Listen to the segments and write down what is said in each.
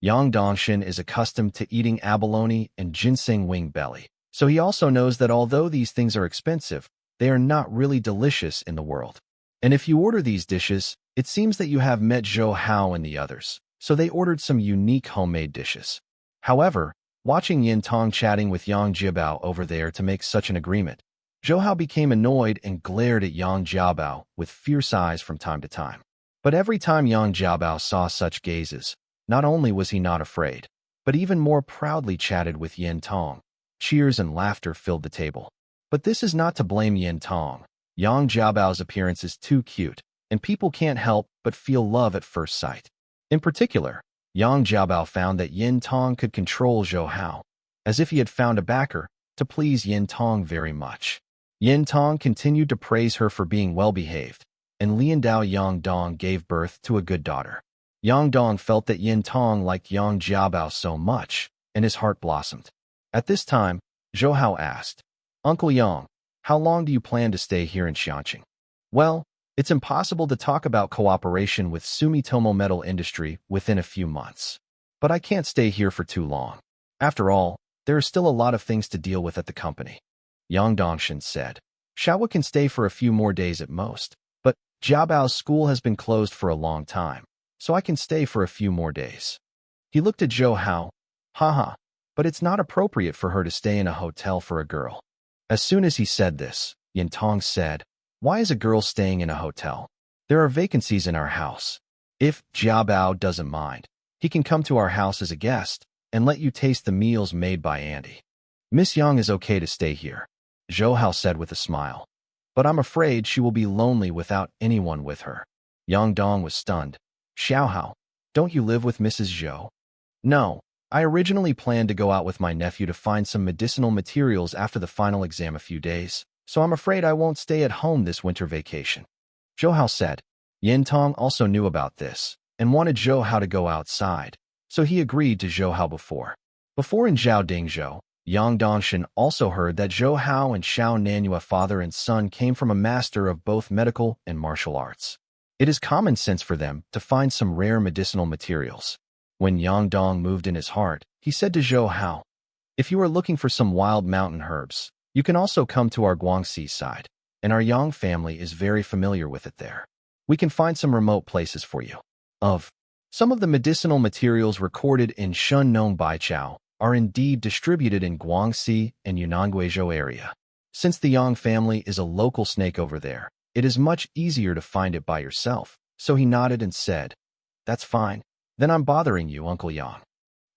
Yang Dongshin is accustomed to eating abalone and ginseng wing belly, so he also knows that although these things are expensive, they are not really delicious in the world. And if you order these dishes, it seems that you have met Zhou Hao and the others, so they ordered some unique homemade dishes. However, watching Yin Tong chatting with Yang Jiabao over there to make such an agreement, Zhou Hao became annoyed and glared at Yang Jiabao with fierce eyes from time to time. But every time Yang Jiabao saw such gazes, not only was he not afraid, but even more proudly chatted with Yin Tong. Cheers and laughter filled the table. But this is not to blame Yin Tong. Yang Jiabao's appearance is too cute, and people can't help but feel love at first sight. In particular, Yang Jiabao found that Yin Tong could control Zhou Hao, as if he had found a backer, to please Yin Tong very much. Yin Tong continued to praise her for being well-behaved, and Liandao Yang Dong gave birth to a good daughter. Yang Dong felt that Yin Tong liked Yang Jiabao so much, and his heart blossomed. At this time, Zhou Hao asked, "Uncle Yang, how long do you plan to stay here in Xianqing?" "Well, it's impossible to talk about cooperation with Sumitomo Metal Industry within a few months. But I can't stay here for too long. After all, there are still a lot of things to deal with at the company," Yang Dongshin said. "Xiaohua can stay for a few more days at most, but Jiabao's school has been closed for a long time, so I can stay for a few more days." He looked at Zhou Hao. "Haha, but it's not appropriate for her to stay in a hotel for a girl." As soon as he said this, Yin Tong said, "Why is a girl staying in a hotel? There are vacancies in our house. If Jiabao doesn't mind, he can come to our house as a guest and let you taste the meals made by Andy. Miss Yang is okay to stay here," Zhou Hao said with a smile. "But I'm afraid she will be lonely without anyone with her." Yang Dong was stunned. "Xiao Hao, don't you live with Mrs. Zhou?" "No. I originally planned to go out with my nephew to find some medicinal materials after the final exam a few days, so I'm afraid I won't stay at home this winter vacation," Zhou Hao said. Yin Tong also knew about this and wanted Zhou Hao to go outside, so he agreed to Zhou Hao before. Before in Zhao Dingzhou, Yang Dongshin also heard that Zhou Hao and Xiao Nanhua father and son came from a master of both medical and martial arts. It is common sense for them to find some rare medicinal materials. When Yang Dong moved in his heart, he said to Zhou Hao, "If you are looking for some wild mountain herbs, you can also come to our Guangxi side, and our Yang family is very familiar with it there. We can find some remote places for you." Some of the medicinal materials recorded in Shun Nong Baichao are indeed distributed in Guangxi and Yunnan-Guizhou area. Since the Yang family is a local snake over there, it is much easier to find it by yourself, so he nodded and said, "That's fine. Then I'm bothering you, Uncle Yang."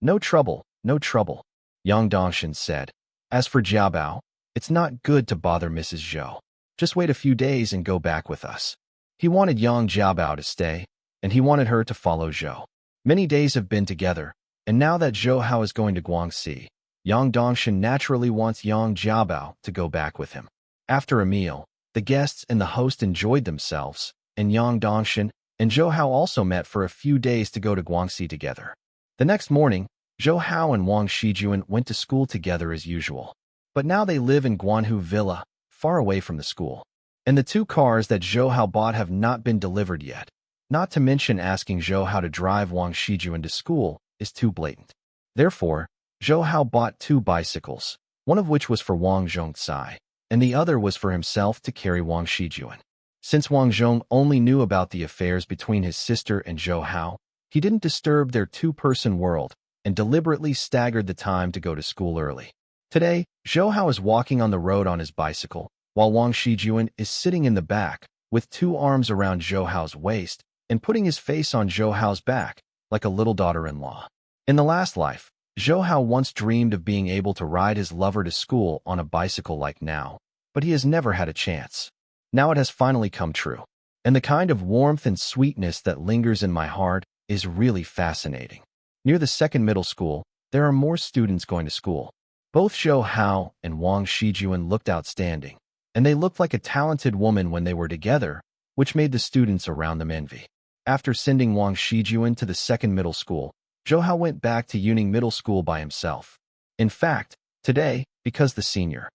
"No trouble, no trouble," Yang Dongshin said. "As for Jiabao, it's not good to bother Mrs. Zhou. Just wait a few days and go back with us." He wanted Yang Jiabao to stay, and he wanted her to follow Zhou. Many days have been together, and now that Zhou Hao is going to Guangxi, Yang Dongshin naturally wants Yang Jiabao to go back with him. After a meal, the guests and the host enjoyed themselves, and Yang Dongshin and Zhou Hao also met for a few days to go to Guangxi together. The next morning, Zhou Hao and Wang Shijuan went to school together as usual. But now they live in Guanhu Villa, far away from the school. And the 2 cars that Zhou Hao bought have not been delivered yet. Not to mention asking Zhou Hao to drive Wang Shijuan to school is too blatant. Therefore, Zhou Hao bought 2 bicycles, one of which was for Wang Zhongcai, and the other was for himself to carry Wang Shijuan. Since Wang Zhong only knew about the affairs between his sister and Zhou Hao, he didn't disturb their 2-person world and deliberately staggered the time to go to school early. Today, Zhou Hao is walking on the road on his bicycle, while Wang Shijuan is sitting in the back, with 2 arms around Zhou Hao's waist and putting his face on Zhou Hao's back, like a little daughter-in-law. In the last life, Zhou Hao once dreamed of being able to ride his lover to school on a bicycle like now, but he has never had a chance. Now it has finally come true, and the kind of warmth and sweetness that lingers in my heart is really fascinating. Near the second middle school, there are more students going to school. Both Zhou Hao and Wang Shijuan looked outstanding, and they looked like a talented woman when they were together, which made the students around them envy. After sending Wang Shijuan to the second middle school, Zhou Hao went back to Yuning Middle School by himself. In fact, today, because the senior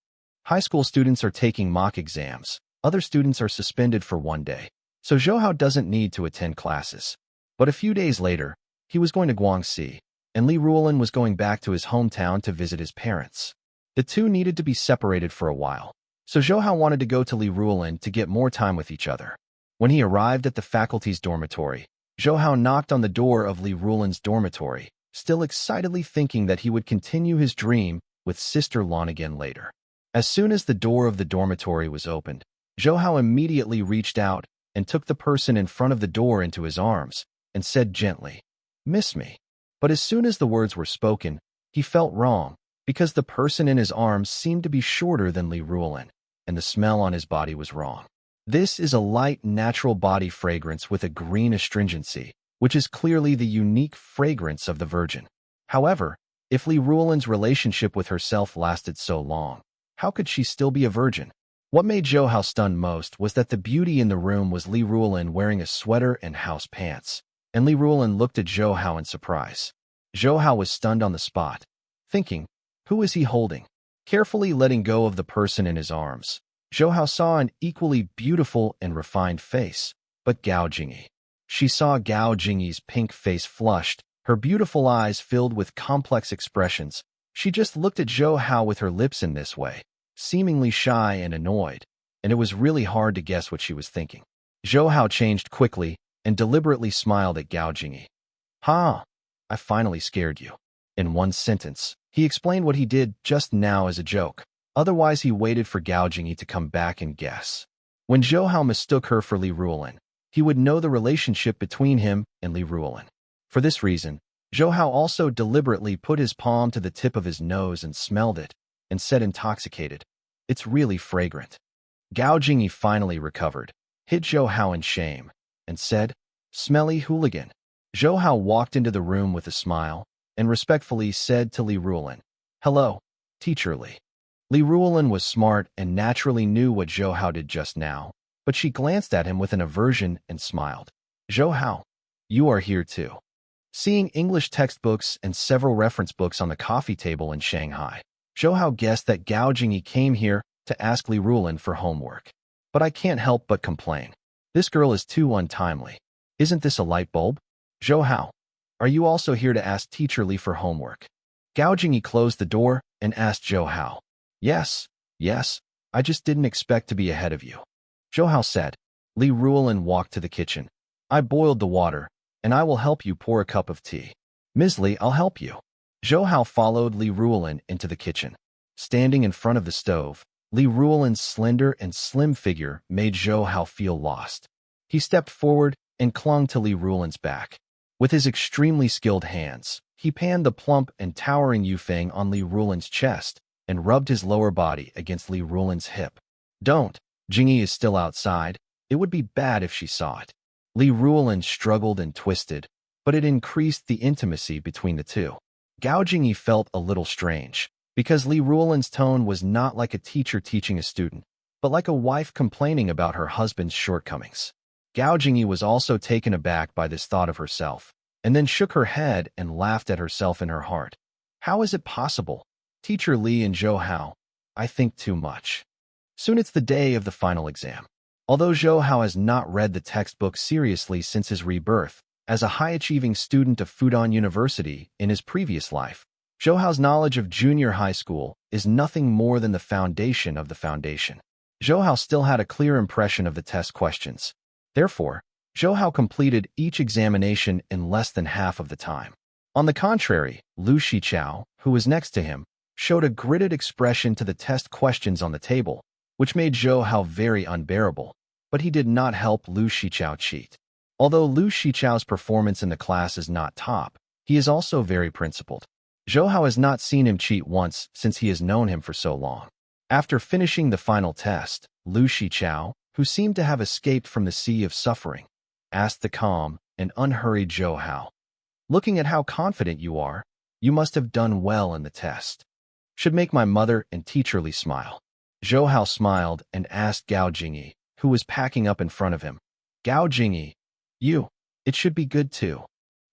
high school students are taking mock exams, other students are suspended for 1 day, so Zhou Hao doesn't need to attend classes. But a few days later, he was going to Guangxi, and Li Ruolin was going back to his hometown to visit his parents. The two needed to be separated for a while, so Zhou Hao wanted to go to Li Ruolin to get more time with each other. When he arrived at the faculty's dormitory, Zhou Hao knocked on the door of Li Ruolin's dormitory, still excitedly thinking that he would continue his dream with Sister Lan again later. As soon as the door of the dormitory was opened, Zhou Hao immediately reached out and took the person in front of the door into his arms and said gently, "Miss me." But as soon as the words were spoken, he felt wrong because the person in his arms seemed to be shorter than Li Ruolin, and the smell on his body was wrong. This is a light, natural body fragrance with a green astringency, which is clearly the unique fragrance of the Virgin. However, if Li Ruolin's relationship with herself lasted so long, how could she still be a virgin? What made Zhou Hao stunned most was that the beauty in the room was Li Ruolin wearing a sweater and house pants, and Li Ruolin looked at Zhou Hao in surprise. Zhou Hao was stunned on the spot, thinking, who is he holding? Carefully letting go of the person in his arms, Zhou Hao saw an equally beautiful and refined face, but Gao Jingyi. She saw Gao Jingyi's pink face flushed, her beautiful eyes filled with complex expressions. She just looked at Zhou Hao with her lips in this way, seemingly shy and annoyed, and it was really hard to guess what she was thinking. Zhou Hao changed quickly and deliberately smiled at Gao Jingyi. "Ha! I finally scared you." In one sentence, he explained what he did just now as a joke. Otherwise, he waited for Gao Jingyi to come back and guess. When Zhou Hao mistook her for Li Ruolin, he would know the relationship between him and Li Ruolin. For this reason, Zhou Hao also deliberately put his palm to the tip of his nose and smelled it, and said intoxicated, "It's really fragrant." Gao Jingyi finally recovered, hit Zhou Hao in shame, and said, "Smelly hooligan." Zhou Hao walked into the room with a smile, and respectfully said to Li Ruolin, "Hello, Teacher Li." Li Ruolin was smart and naturally knew what Zhou Hao did just now, but she glanced at him with an aversion and smiled. "Zhou Hao, you are here too." Seeing English textbooks and several reference books on the coffee table in Shanghai, Zhou Hao guessed that Gao Jingyi came here to ask Li Ruolin for homework. "But I can't help but complain. This girl is too untimely. Isn't this a light bulb? Zhou Hao, are you also here to ask Teacher Li for homework?" Gao Jingyi closed the door and asked Zhou Hao. Yes, I just didn't expect to be ahead of you." Zhou Hao said. Li Ruolin walked to the kitchen. "I boiled the water, and I will help you pour a cup of tea." "Ms. Li, I'll help you." Zhou Hao followed Li Ruolin into the kitchen. Standing in front of the stove, Li Ruolin's slender and slim figure made Zhou Hao feel lost. He stepped forward and clung to Li Ruolin's back. With his extremely skilled hands, he panned the plump and towering Yufeng on Li Ruolin's chest and rubbed his lower body against Li Ruolin's hip. "Don't. Jingyi is still outside. It would be bad if she saw it." Li Ruolin struggled and twisted, but it increased the intimacy between the two. Gao Jingyi felt a little strange, because Li Ruolin's tone was not like a teacher teaching a student, but like a wife complaining about her husband's shortcomings. Gao Jingyi was also taken aback by this thought of herself, and then shook her head and laughed at herself in her heart. How is it possible? Teacher Li and Zhou Hao, I think too much. Soon it's the day of the final exam. Although Zhou Hao has not read the textbook seriously since his rebirth, as a high-achieving student of Fudan University in his previous life, Zhou Hao's knowledge of junior high school is nothing more than the foundation of the foundation. Zhou Hao still had a clear impression of the test questions. Therefore, Zhou Hao completed each examination in less than half of the time. On the contrary, Lu Shichao, who was next to him, showed a gritted expression to the test questions on the table, which made Zhou Hao very unbearable, but he did not help Lu Shichao cheat. Although Lu Shichao's performance in the class is not top, he is also very principled. Zhou Hao has not seen him cheat once since he has known him for so long. After finishing the final test, Lu Shichao, who seemed to have escaped from the sea of suffering, asked the calm and unhurried Zhou Hao, "Looking at how confident you are, you must have done well in the test. Should make my mother and Teacher Li smile." Zhou Hao smiled and asked Gao Jingyi, who was packing up in front of him, "Gao Jingyi, it should be good too."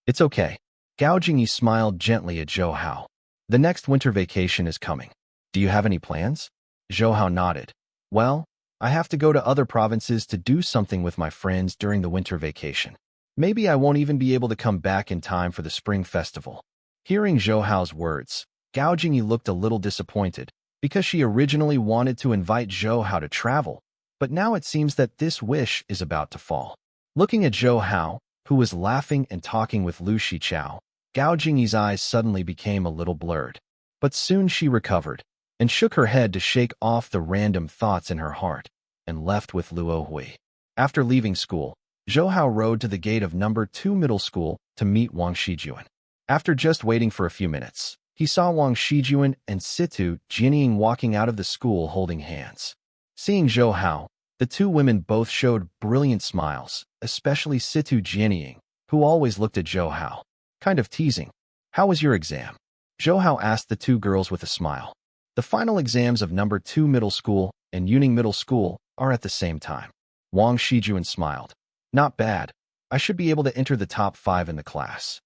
"It's okay." Gao Jingyi smiled gently at Zhou Hao. "The next winter vacation is coming. Do you have any plans?" Zhou Hao nodded. "Well, I have to go to other provinces to do something with my friends during the winter vacation. Maybe I won't even be able to come back in time for the spring festival." Hearing Zhou Hao's words, Gao Jingyi looked a little disappointed because she originally wanted to invite Zhou Hao to travel, but now it seems that this wish is about to fall. Looking at Zhou Hao, who was laughing and talking with Lu Shichao, Gao Jingyi's eyes suddenly became a little blurred. But soon she recovered and shook her head to shake off the random thoughts in her heart and left with Luo Hui. After leaving school, Zhou Hao rode to the gate of number 2 middle school to meet Wang Shijuan. After just waiting for a few minutes, he saw Wang Shijuan and Situ Jianying walking out of the school holding hands. Seeing Zhou Hao, the two women both showed brilliant smiles, especially Situ Jianying, who always looked at Zhou Hao, kind of teasing. "How was your exam?" Zhou Hao asked the two girls with a smile. The final exams of number 2 middle school and Yuning middle school are at the same time. Wang Shijuan smiled. "Not bad. I should be able to enter the top 5 in the class.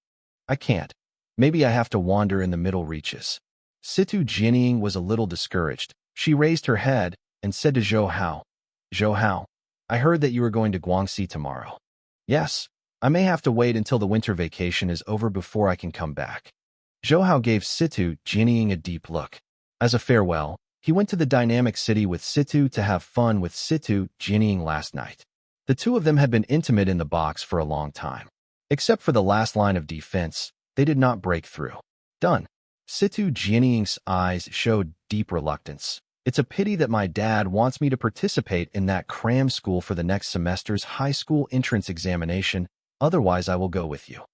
I can't. Maybe I have to wander in the middle reaches." Situ Jianying was a little discouraged. She raised her head and said to Zhou Hao, "Zhou Hao, I heard that you are going to Guangxi tomorrow." "Yes, I may have to wait until the winter vacation is over before I can come back." Zhou Hao gave Situ Jianying a deep look. As a farewell, he went to the dynamic city with Situ to have fun with Situ Jianying last night. The two of them had been intimate in the box for a long time. Except for the last line of defense, they did not break through. Done. Situ Jianying's eyes showed deep reluctance. "It's a pity that my dad wants me to participate in that cram school for the next semester's high school entrance examination, otherwise I will go with you."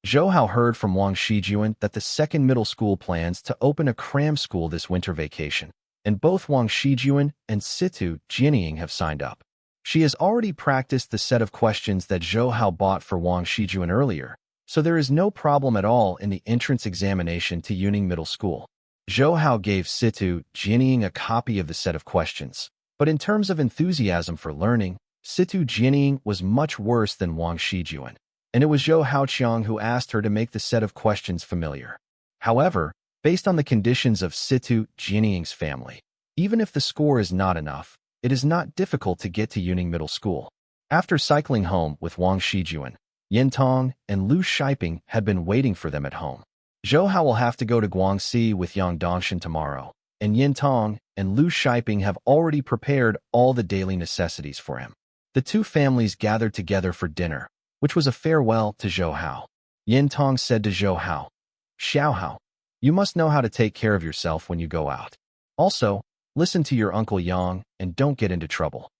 Zhou Hao heard from Wang Shijuan that the second middle school plans to open a cram school this winter vacation, and both Wang Shijuan and Situ Jianying have signed up. She has already practiced the set of questions that Zhou Hao bought for Wang Shijuan earlier, so there is no problem at all in the entrance examination to Yuning Middle School. Zhou Hao gave Situ Jianying a copy of the set of questions, but in terms of enthusiasm for learning, Situ Jianying was much worse than Wang Shijuan, and it was Zhou Haoqiang who asked her to make the set of questions familiar. However, based on the conditions of Situ Jianying's family, even if the score is not enough, it is not difficult to get to Yuning Middle School. After cycling home with Wang Shijuan, Yin Tong and Lu Shiping had been waiting for them at home. Zhou Hao will have to go to Guangxi with Yang Dongshan tomorrow, and Yin Tong and Lu Shiping have already prepared all the daily necessities for him. The two families gathered together for dinner, which was a farewell to Zhou Hao. Yin Tong said to Zhou Hao, "Xiao Hao, you must know how to take care of yourself when you go out. Also, listen to your Uncle Yang and don't get into trouble."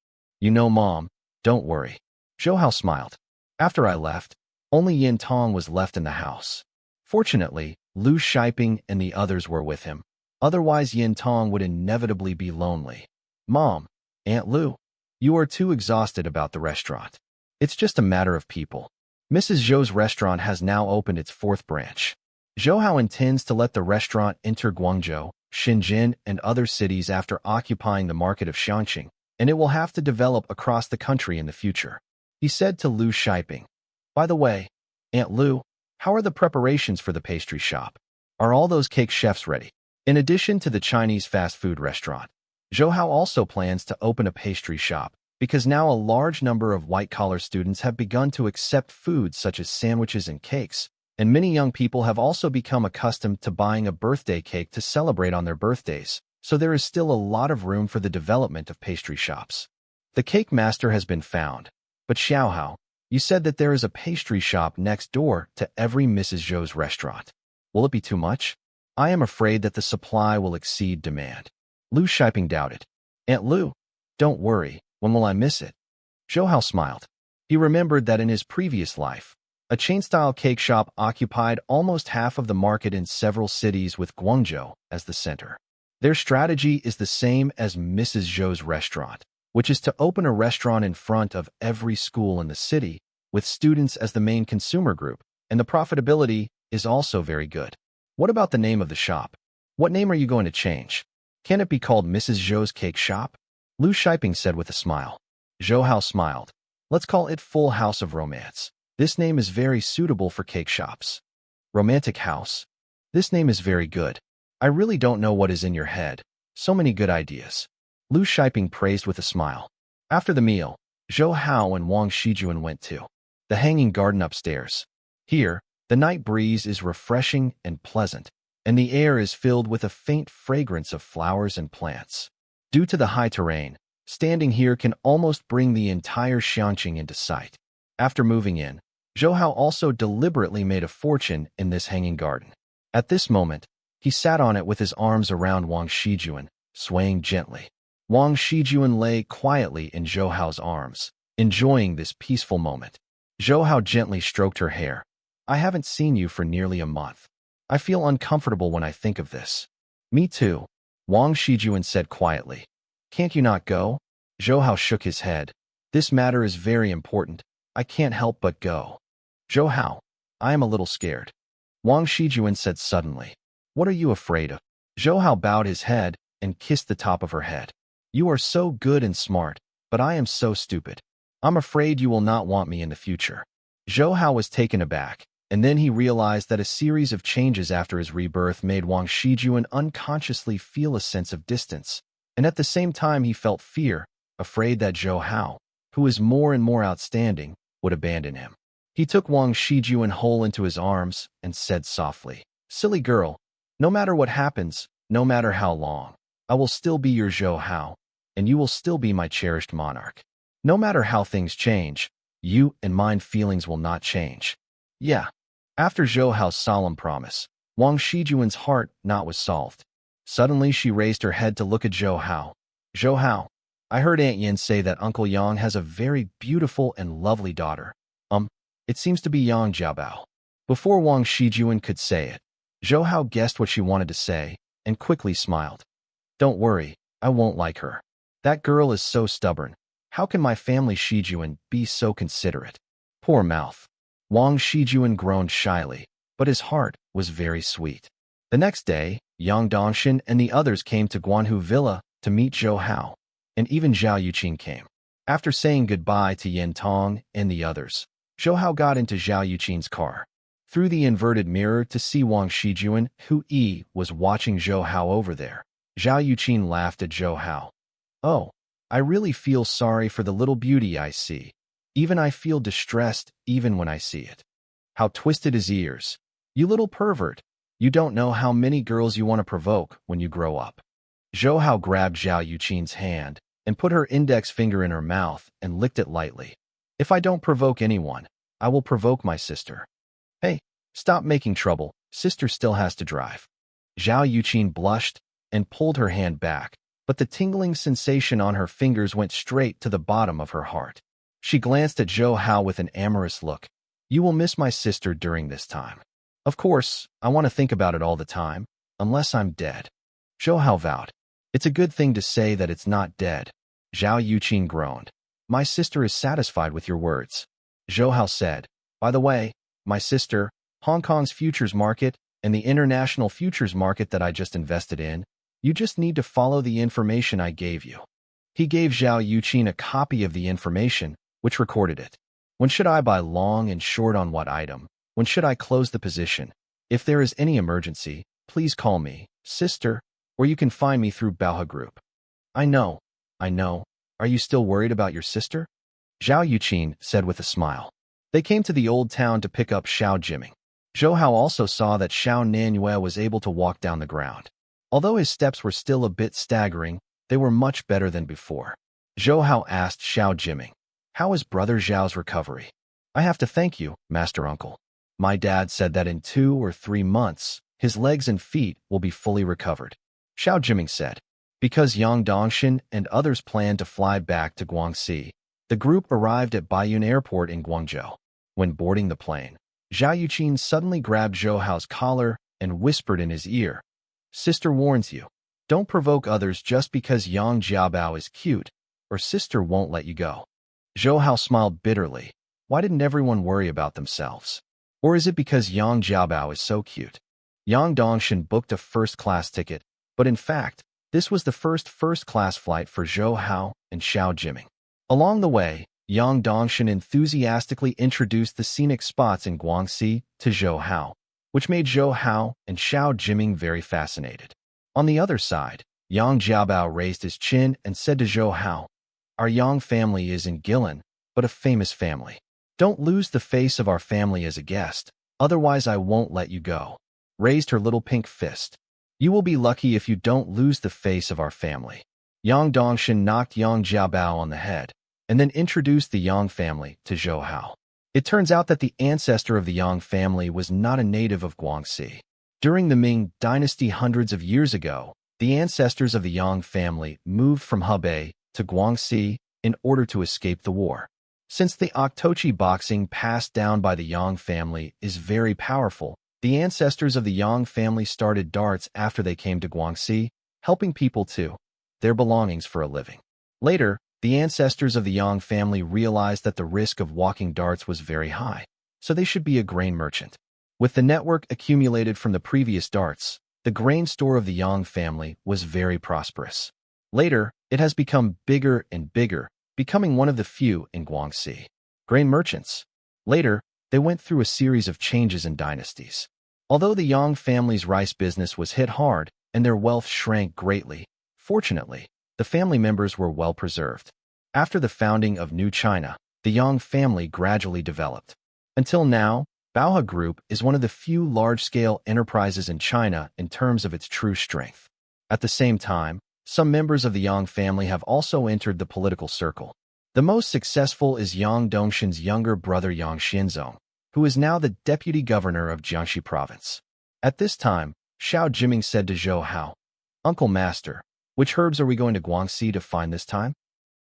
"You know, Mom, don't worry." Zhou Hao smiled. After I left, only Yin Tong was left in the house. Fortunately, Lu Shiping and the others were with him. Otherwise, Yin Tong would inevitably be lonely. "Mom, Aunt Lu, you are too exhausted about the restaurant. It's just a matter of people. Mrs. Zhou's restaurant has now opened its 4th branch. Zhou Hao intends to let the restaurant enter Guangzhou, Shenzhen, and other cities after occupying the market of Xiangqing, and it will have to develop across the country in the future," he said to Lu Shiping. "By the way, Aunt Lu, how are the preparations for the pastry shop? Are all those cake chefs ready?" In addition to the Chinese fast food restaurant, Zhou Hao also plans to open a pastry shop, because now a large number of white-collar students have begun to accept foods such as sandwiches and cakes, and many young people have also become accustomed to buying a birthday cake to celebrate on their birthdays, so there is still a lot of room for the development of pastry shops. The cake master has been found, but Xiao Hao, you said that there is a pastry shop next door to every Mrs. Zhou's restaurant. Will it be too much? I am afraid that the supply will exceed demand." Lu Shiping doubted. "Aunt Lu, don't worry. When will I miss it?" Zhou Hao smiled. He remembered that in his previous life, a chain-style cake shop occupied almost half of the market in several cities with Guangzhou as the center. Their strategy is the same as Mrs. Zhou's restaurant, which is to open a restaurant in front of every school in the city, with students as the main consumer group, and the profitability is also very good. "What about the name of the shop? What name are you going to change? Can it be called Mrs. Zhou's Cake Shop?" Lu Shiping said with a smile. Zhou Hao smiled. "Let's call it Full House of Romance. This name is very suitable for cake shops." "Romantic House. This name is very good. I really don't know what is in your head. So many good ideas." Lu Shiping praised with a smile. After the meal, Zhou Hao and Wang Shijuan went to the hanging garden upstairs. Here, The night breeze is refreshing and pleasant, and the air is filled with a faint fragrance of flowers and plants. Due to the high terrain, standing here can almost bring the entire Xianqing into sight. After moving in, Zhou Hao also deliberately made a fortune in this hanging garden. At this moment, he sat on it with his arms around Wang Shijuan, swaying gently. Wang Shijuan lay quietly in Zhou Hao's arms, enjoying this peaceful moment. Zhou Hao gently stroked her hair. I haven't seen you for nearly a month. I feel uncomfortable when I think of this. Me too, Wang Shijuan said quietly. Can't you not go? Zhou Hao shook his head. This matter is very important. I can't help but go. Zhou Hao, I am a little scared, Wang Shijuan said suddenly. What are you afraid of? Zhou Hao bowed his head and kissed the top of her head. You are so good and smart, but I am so stupid. I'm afraid you will not want me in the future. Zhou Hao was taken aback, and then he realized that a series of changes after his rebirth made Wang Shijuan unconsciously feel a sense of distance, and at the same time he felt fear, afraid that Zhou Hao, who is more and more outstanding, would abandon him. He took Wang Shijuan whole into his arms and said softly, Silly girl, no matter what happens, no matter how long, I will still be your Zhou Hao, and you will still be my cherished monarch. No matter how things change, you and mine feelings will not change. Yeah. After Zhou Hao's solemn promise, Wang Shijuan's heart knot was solved. Suddenly she raised her head to look at Zhou Hao. Zhou Hao, I heard Aunt Yin say that Uncle Yang has a very beautiful and lovely daughter. It seems to be Yang Jiabao. Before Wang Shijuan could say it, Zhou Hao guessed what she wanted to say and quickly smiled. Don't worry, I won't like her. That girl is so stubborn. How can my family Shijuan be so considerate? Poor mouth. Wang Shijuan groaned shyly, but his heart was very sweet. The next day, Yang Dongshan and the others came to Guanhu Villa to meet Zhou Hao, and even Zhao Yuqing came. After saying goodbye to Yin Tong and the others, Zhou Hao got into Zhao Yuqing's car. Through the inverted mirror to see Wang Shijuan, who was watching Zhou Hao over there. Zhao Yuqing laughed at Zhou Hao. Oh, I really feel sorry for the little beauty I see. Even I feel distressed even when I see it. How twisted his ears. You little pervert. You don't know how many girls you want to provoke when you grow up. Zhou Hao grabbed Zhao Yuqing's hand and put her index finger in her mouth and licked it lightly. If I don't provoke anyone, I will provoke my sister. Hey, stop making trouble. Sister still has to drive. Zhao Yuqing blushed and pulled her hand back, but the tingling sensation on her fingers went straight to the bottom of her heart. She glanced at Zhou Hao with an amorous look. You will miss my sister during this time. Of course, I want to think about it all the time, unless I'm dead. Zhou Hao vowed. It's a good thing to say that it's not dead. Zhao Yuqing groaned. My sister is satisfied with your words. Zhou Hao said, by the way, my sister, Hong Kong's futures market and the international futures market that I just invested in, you just need to follow the information I gave you. He gave Zhao Yuqing a copy of the information, which recorded it. When should I buy long and short on what item? When should I close the position? If there is any emergency, please call me, sister, or you can find me through Baohe Group. I know. Are you still worried about your sister? Zhao Yuqing said with a smile. They came to the old town to pick up Xiao Jiming. Zhou Hao also saw that Xiao Nanyue was able to walk down the ground. Although his steps were still a bit staggering, they were much better than before. Zhou Hao asked Xiao Jiming, how is brother Zhao's recovery? I have to thank you, Master Uncle. My dad said that in 2 or 3 months, his legs and feet will be fully recovered. Xiao Jiming said. Because Yang Dongshan and others planned to fly back to Guangxi, the group arrived at Baiyun Airport in Guangzhou. When boarding the plane, Zhao Yuqing suddenly grabbed Zhou Hao's collar and whispered in his ear, Sister warns you, don't provoke others just because Yang Jiabao is cute, or sister won't let you go. Zhou Hao smiled bitterly. Why didn't everyone worry about themselves? Or is it because Yang Jiabao is so cute? Yang Dongshan booked a first-class ticket, but in fact, this was the first-class flight for Zhou Hao and Xiao Jiming. Along the way, Yang Dongshan enthusiastically introduced the scenic spots in Guangxi to Zhou Hao, which made Zhou Hao and Xiao Jiming very fascinated. On the other side, Yang Jiabao raised his chin and said to Zhou Hao, Our Yang family is in Guilin, but a famous family. Don't lose the face of our family as a guest. Otherwise, I won't let you go. Raised her little pink fist. You will be lucky if you don't lose the face of our family. Yang Dongshin knocked Yang Jiabao on the head, and then introduced the Yang family to Zhou Hao. It turns out that the ancestor of the Yang family was not a native of Guangxi. During the Ming dynasty hundreds of years ago, the ancestors of the Yang family moved from Hebei to Guangxi in order to escape the war. Since the Oktochi boxing passed down by the Yang family is very powerful, the ancestors of the Yang family started darts after they came to Guangxi, helping people to their belongings for a living. Later, the ancestors of the Yang family realized that the risk of walking darts was very high, so they should be a grain merchant. With the network accumulated from the previous darts, the grain store of the Yang family was very prosperous. Later, it has become bigger and bigger, becoming one of the few in Guangxi. Grain merchants. Later, they went through a series of changes in dynasties. Although the Yang family's rice business was hit hard and their wealth shrank greatly, fortunately, the family members were well preserved. After the founding of New China, the Yang family gradually developed. Until now, Baohe Group is one of the few large-scale enterprises in China in terms of its true strength. At the same time, some members of the Yang family have also entered the political circle. The most successful is Yang Dongshin's younger brother Yang Xinzong, who is now the deputy governor of Jiangxi province. At this time, Xiao Jiming said to Zhou Hao, "Uncle Master, which herbs are we going to Guangxi to find this time?"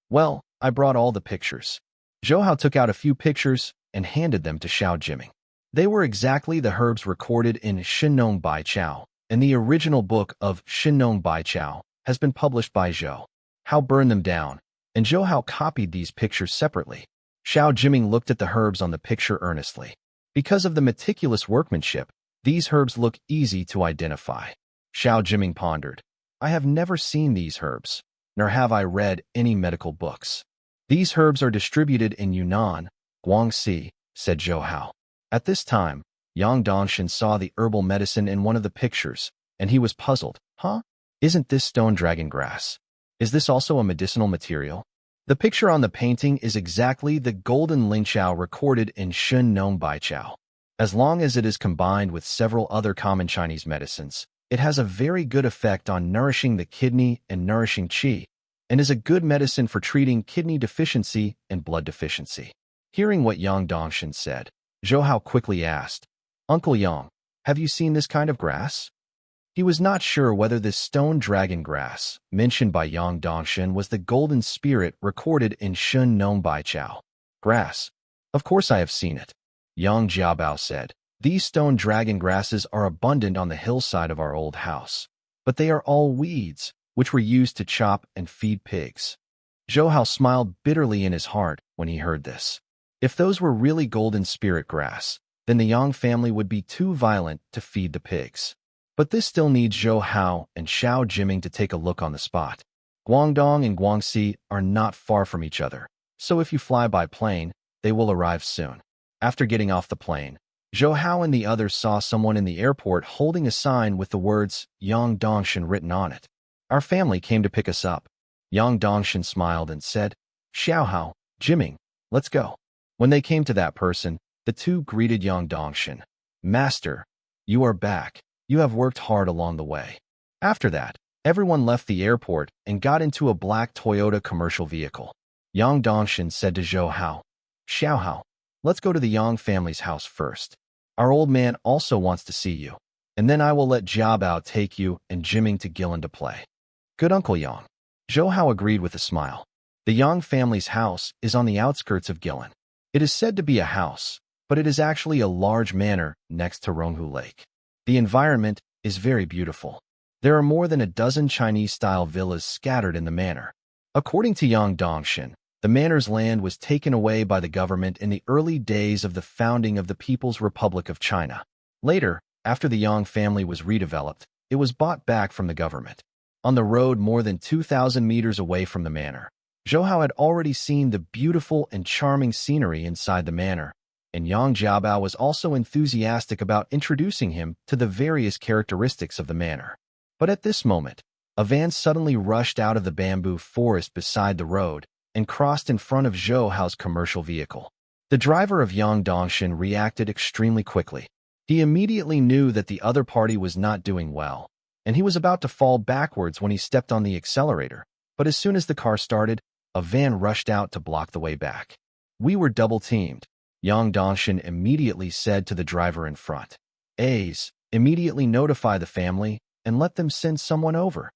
"Well, I brought all the pictures." Zhou Hao took out a few pictures and handed them to Xiao Jiming. They were exactly the herbs recorded in Shinnong Baiqiao, and the original book of Shinnong Baiqiao has been published by Zhou Hao burned them down, and Zhou Hao copied these pictures separately. Xiao Jiming looked at the herbs on the picture earnestly. Because of the meticulous workmanship, these herbs look easy to identify. Xiao Jiming pondered, "I have never seen these herbs, nor have I read any medical books. These herbs are distributed in Yunnan, Guangxi," said Zhou Hao. At this time, Yang Dongshin saw the herbal medicine in one of the pictures, and he was puzzled. "Huh? Isn't this stone dragon grass? Is this also a medicinal material?" The picture on the painting is exactly the golden lingqiao recorded in Shinnong Baiqiao. As long as it is combined with several other common Chinese medicines, it has a very good effect on nourishing the kidney and nourishing qi, and is a good medicine for treating kidney deficiency and blood deficiency. Hearing what Yang Dongshin said, Zhou Hao quickly asked, "Uncle Yang, have you seen this kind of grass?" He was not sure whether this stone dragon grass, mentioned by Yang Dongshin, was the golden spirit recorded in Shinnong Baiqiao. "Grass? Of course I have seen it," Yang Jiabao said. "These stone dragon grasses are abundant on the hillside of our old house, but they are all weeds, which were used to chop and feed pigs." Zhou Hao smiled bitterly in his heart when he heard this. If those were really golden spirit grass, then the Yang family would be too violent to feed the pigs. But this still needs Zhou Hao and Xiao Jiming to take a look on the spot. Guangdong and Guangxi are not far from each other, so if you fly by plane, they will arrive soon. After getting off the plane, Zhou Hao and the others saw someone in the airport holding a sign with the words Yang Dongshin written on it. "Our family came to pick us up." Yang Dongshin smiled and said, "Xiao Hao, Jiming, let's go." When they came to that person, the two greeted Yang Dongshin. "Master, you are back. You have worked hard along the way." After that, everyone left the airport and got into a black Toyota commercial vehicle. Yang Dongshin said to Zhou Hao, "Xiao Hao, let's go to the Yang family's house first. Our old man also wants to see you, and then I will let Jiabao take you and Jiming to Guilin to play." "Good, Uncle Yang." Zhou Hao agreed with a smile. The Yang family's house is on the outskirts of Guilin. It is said to be a house, but it is actually a large manor next to Ronghu Lake. The environment is very beautiful. There are more than a dozen Chinese-style villas scattered in the manor. According to Yang Dongshin, the manor's land was taken away by the government in the early days of the founding of the People's Republic of China. Later, after the Yang family was redeveloped, it was bought back from the government. On the road more than 2,000 meters away from the manor, Zhou Hao had already seen the beautiful and charming scenery inside the manor, and Yang Jiabao was also enthusiastic about introducing him to the various characteristics of the manor. But at this moment, a van suddenly rushed out of the bamboo forest beside the road and crossed in front of Zhou Hao's commercial vehicle. The driver of Yang Dongshin reacted extremely quickly. He immediately knew that the other party was not doing well, and he was about to fall backwards when he stepped on the accelerator. But as soon as the car started, a van rushed out to block the way back. We were double-teamed, Yang Dongshin immediately said to the driver in front. A's, immediately notify the family and let them send someone over.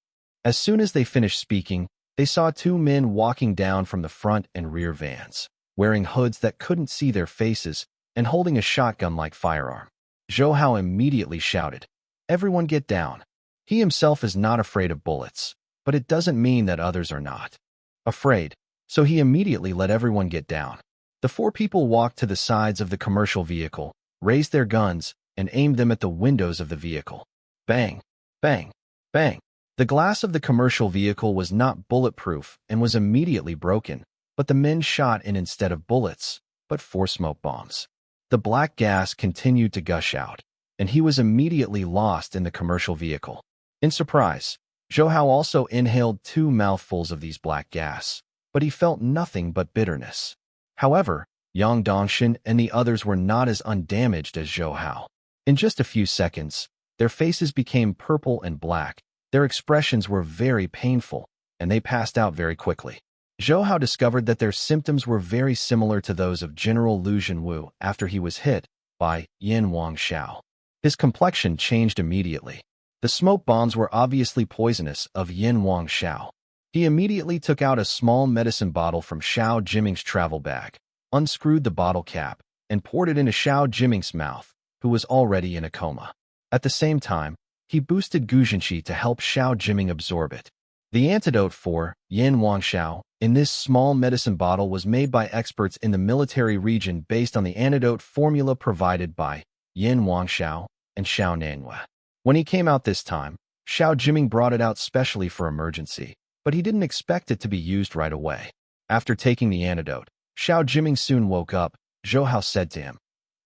As soon as they finished speaking, they saw two men walking down from the front and rear vans, wearing hoods that couldn't see their faces and holding a shotgun-like firearm. Zhou Hao immediately shouted, "Everyone get down." He himself is not afraid of bullets, but it doesn't mean that others are not afraid, so he immediately let everyone get down. The four people walked to the sides of the commercial vehicle, raised their guns, and aimed them at the windows of the vehicle. Bang! Bang! Bang! The glass of the commercial vehicle was not bulletproof and was immediately broken, but the men shot in instead of bullets, but 4 smoke bombs. The black gas continued to gush out, and he was immediately lost in the commercial vehicle. In surprise, Zhou Hao also inhaled 2 mouthfuls of these black gas, but he felt nothing but bitterness. However, Yang Dongshin and the others were not as undamaged as Zhou Hao. In just a few seconds, their faces became purple and black, their expressions were very painful, and they passed out very quickly. Zhou Hao discovered that their symptoms were very similar to those of General Lu Zhenwu after he was hit by Yin Wangxiao. His complexion changed immediately. The smoke bombs were obviously poisonous of Yin Wangxiao. He immediately took out a small medicine bottle from Xiao Jiming's travel bag, unscrewed the bottle cap, and poured it into Xiao Jiming's mouth, who was already in a coma. At the same time, he boosted Guzhenqi to help Xiao Jiming absorb it. The antidote for Yin Wangxiao in this small medicine bottle was made by experts in the military region based on the antidote formula provided by Yin Wangxiao and Xiao Nanhua. When he came out this time, Xiao Jiming brought it out specially for emergency, but he didn't expect it to be used right away. After taking the antidote, Xiao Jiming soon woke up. Zhou Hao said to him,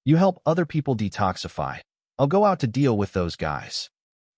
"You help other people detoxify. I'll go out to deal with those guys."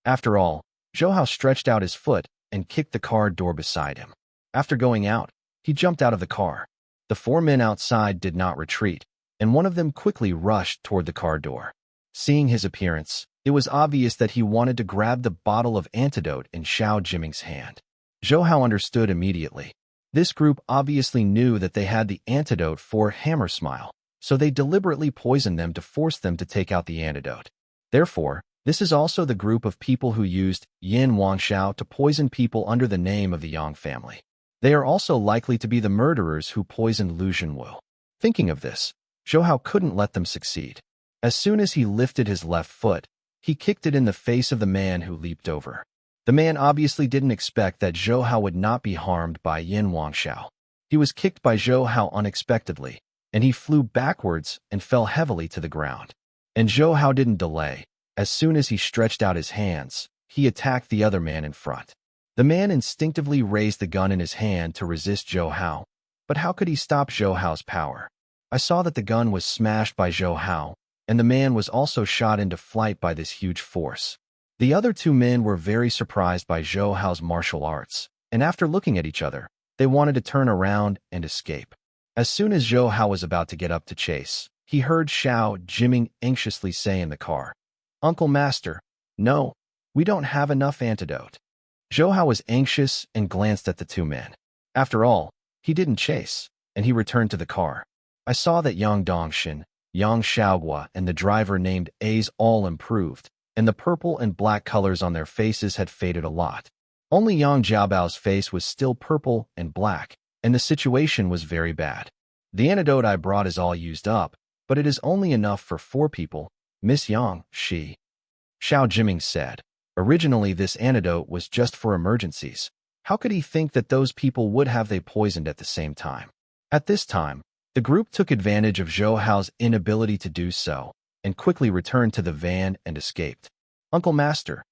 After all, Zhou Hao stretched out his foot and kicked the car door beside him. After going out, he jumped out of the car. The 4 men outside did not retreat, and one of them quickly rushed toward the car door. Seeing his appearance, it was obvious that he wanted to grab the bottle of antidote in Xiao Jiming's hand. Zhou Hao understood immediately. This group obviously knew that they had the antidote for Hammer Smile, so they deliberately poisoned them to force them to take out the antidote. Therefore, this is also the group of people who used Yin Wangxiao to poison people under the name of the Yang family. They are also likely to be the murderers who poisoned Lu Zhenwu. Thinking of this, Zhou Hao couldn't let them succeed. As soon as he lifted his left foot, he kicked it in the face of the man who leaped over. The man obviously didn't expect that Zhou Hao would not be harmed by Yin Wangxiao. He was kicked by Zhou Hao unexpectedly, and he flew backwards and fell heavily to the ground. And Zhou Hao didn't delay. As soon as he stretched out his hands, he attacked the other man in front. The man instinctively raised the gun in his hand to resist Zhou Hao, but how could he stop Zhou Hao's power? I saw that the gun was smashed by Zhou Hao, and the man was also shot into flight by this huge force. The other 2 men were very surprised by Zhou Hao's martial arts, and after looking at each other, they wanted to turn around and escape. As soon as Zhou Hao was about to get up to chase, he heard Xiao Jiming anxiously say in the car, "Uncle Master, no, we don't have enough antidote." Zhou Hao was anxious and glanced at the 2 men. After all, he didn't chase, and he returned to the car. I saw that Yang Dongshin, Yang Xiaoguo, and the driver named A's all improved, and the purple and black colors on their faces had faded a lot. Only Yang Jiabao's face was still purple and black, and the situation was very bad. "The antidote I brought is all used up, but it is only enough for 4 people, Miss Yang, Xiao Jiming said. Originally, this antidote was just for emergencies. How could he think that those people would have they poisoned at the same time? At this time, the group took advantage of Zhou Hao's inability to do so, and quickly returned to the van and escaped. "Uncle Master,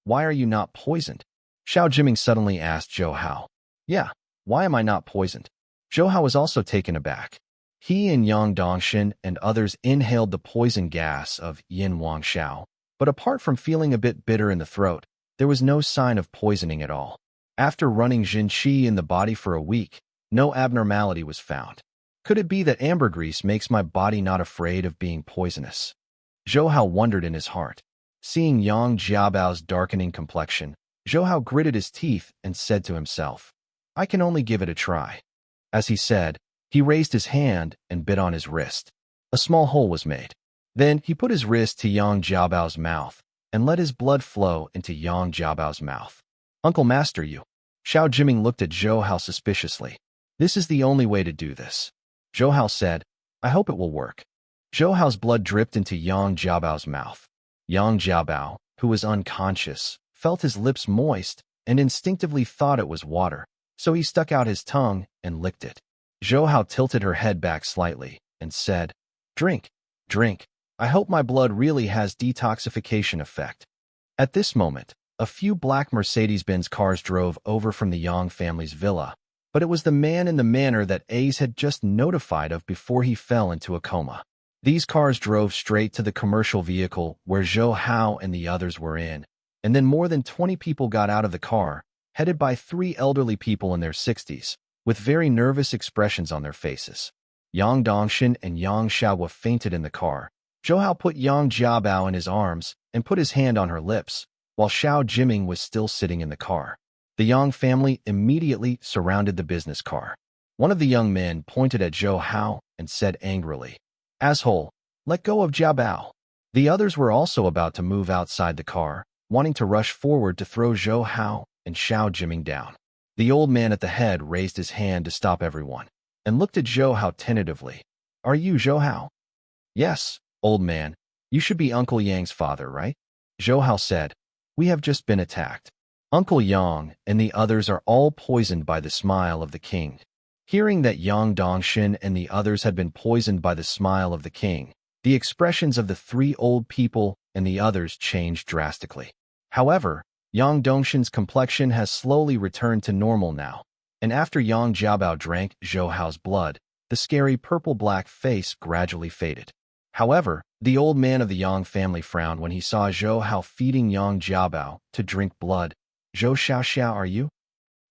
why are you not poisoned?" Xiao Jiming suddenly asked Zhou Hao. "Yeah, why am I not poisoned?" Zhou Hao was also taken aback. He and Yang Dongshin and others inhaled the poison gas of Yin Wangxiao, but apart from feeling a bit bitter in the throat, there was no sign of poisoning at all. After running Jinqi in the body for a week, no abnormality was found. Could it be that ambergris makes my body not afraid of being poisonous? Zhou Hao wondered in his heart. Seeing Yang Jiabao's darkening complexion, Zhou Hao gritted his teeth and said to himself, I can only give it a try. As he said, he raised his hand and bit on his wrist. A small hole was made. Then he put his wrist to Yang Jiabao's mouth and let his blood flow into Yang Jiabao's mouth. Uncle Master, you. Xiao Jiming looked at Zhou Hao suspiciously. This is the only way to do this. Zhou Hao said, I hope it will work. Zhou Hao's blood dripped into Yang Jiabao's mouth. Yang Jiabao, who was unconscious, felt his lips moist and instinctively thought it was water, so he stuck out his tongue and licked it. Zhou Hao tilted her head back slightly and said, Drink, drink. I hope my blood really has detoxification effect. At this moment, a few black Mercedes-Benz cars drove over from the Yang family's villa, but it was the man in the manor that Ace had just notified of before he fell into a coma. These cars drove straight to the commercial vehicle where Zhou Hao and the others were in, and then more than 20 people got out of the car, headed by 3 elderly people in their 60s, with very nervous expressions on their faces. Yang Dongshin and Yang Xiaohua fainted in the car. Zhou Hao put Yang Jiabao in his arms and put his hand on her lips, while Xiao Jiming was still sitting in the car. The Yang family immediately surrounded the business car. One of the young men pointed at Zhou Hao and said angrily, Asshole, let go of Jiabao. The others were also about to move outside the car, wanting to rush forward to throw Zhou Hao and Xiao Jiming down. The old man at the head raised his hand to stop everyone, and looked at Zhou Hao tentatively. Are you Zhou Hao? Yes, old man. You should be Uncle Yang's father, right? Zhou Hao said, We have just been attacked. Uncle Yang and the others are all poisoned by the smile of the king. Hearing that Yang Dongshin and the others had been poisoned by the smile of the king, the expressions of the 3 old people and the others changed drastically. However, Yang Dongshin's complexion has slowly returned to normal now, and after Yang Jiabao drank Zhou Hao's blood, the scary purple-black face gradually faded. However, the old man of the Yang family frowned when he saw Zhou Hao feeding Yang Jiabao to drink blood. Zhou Xiao, are you?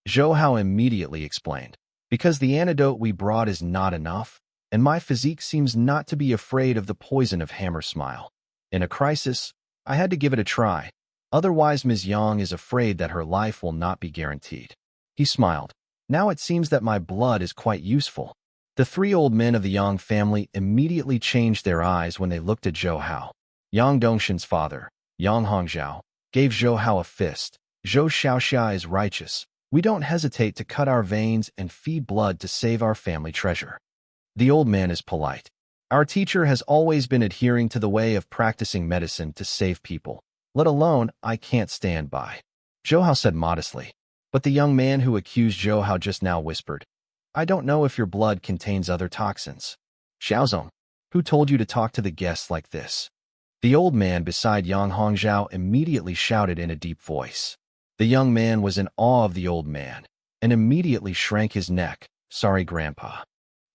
Zhou Hao immediately explained, Because the antidote we brought is not enough, and my physique seems not to be afraid of the poison of Hammer Smile. In a crisis, I had to give it a try. Otherwise, Ms. Yang is afraid that her life will not be guaranteed. He smiled. Now it seems that my blood is quite useful. The 3 old men of the Yang family immediately changed their eyes when they looked at Zhou Hao. Yang Dongshin's father, Yang Hongzhao, gave Zhou Hao a fist. Zhou Xiaoxia is righteous. We don't hesitate to cut our veins and feed blood to save our family treasure. The old man is polite. Our teacher has always been adhering to the way of practicing medicine to save people. Let alone, I can't stand by. Zhou Hao said modestly. But the young man who accused Zhou Hao just now whispered, I don't know if your blood contains other toxins. Xiaozong, who told you to talk to the guests like this? The old man beside Yang Hongzhao immediately shouted in a deep voice. The young man was in awe of the old man, and immediately shrank his neck. Sorry, Grandpa.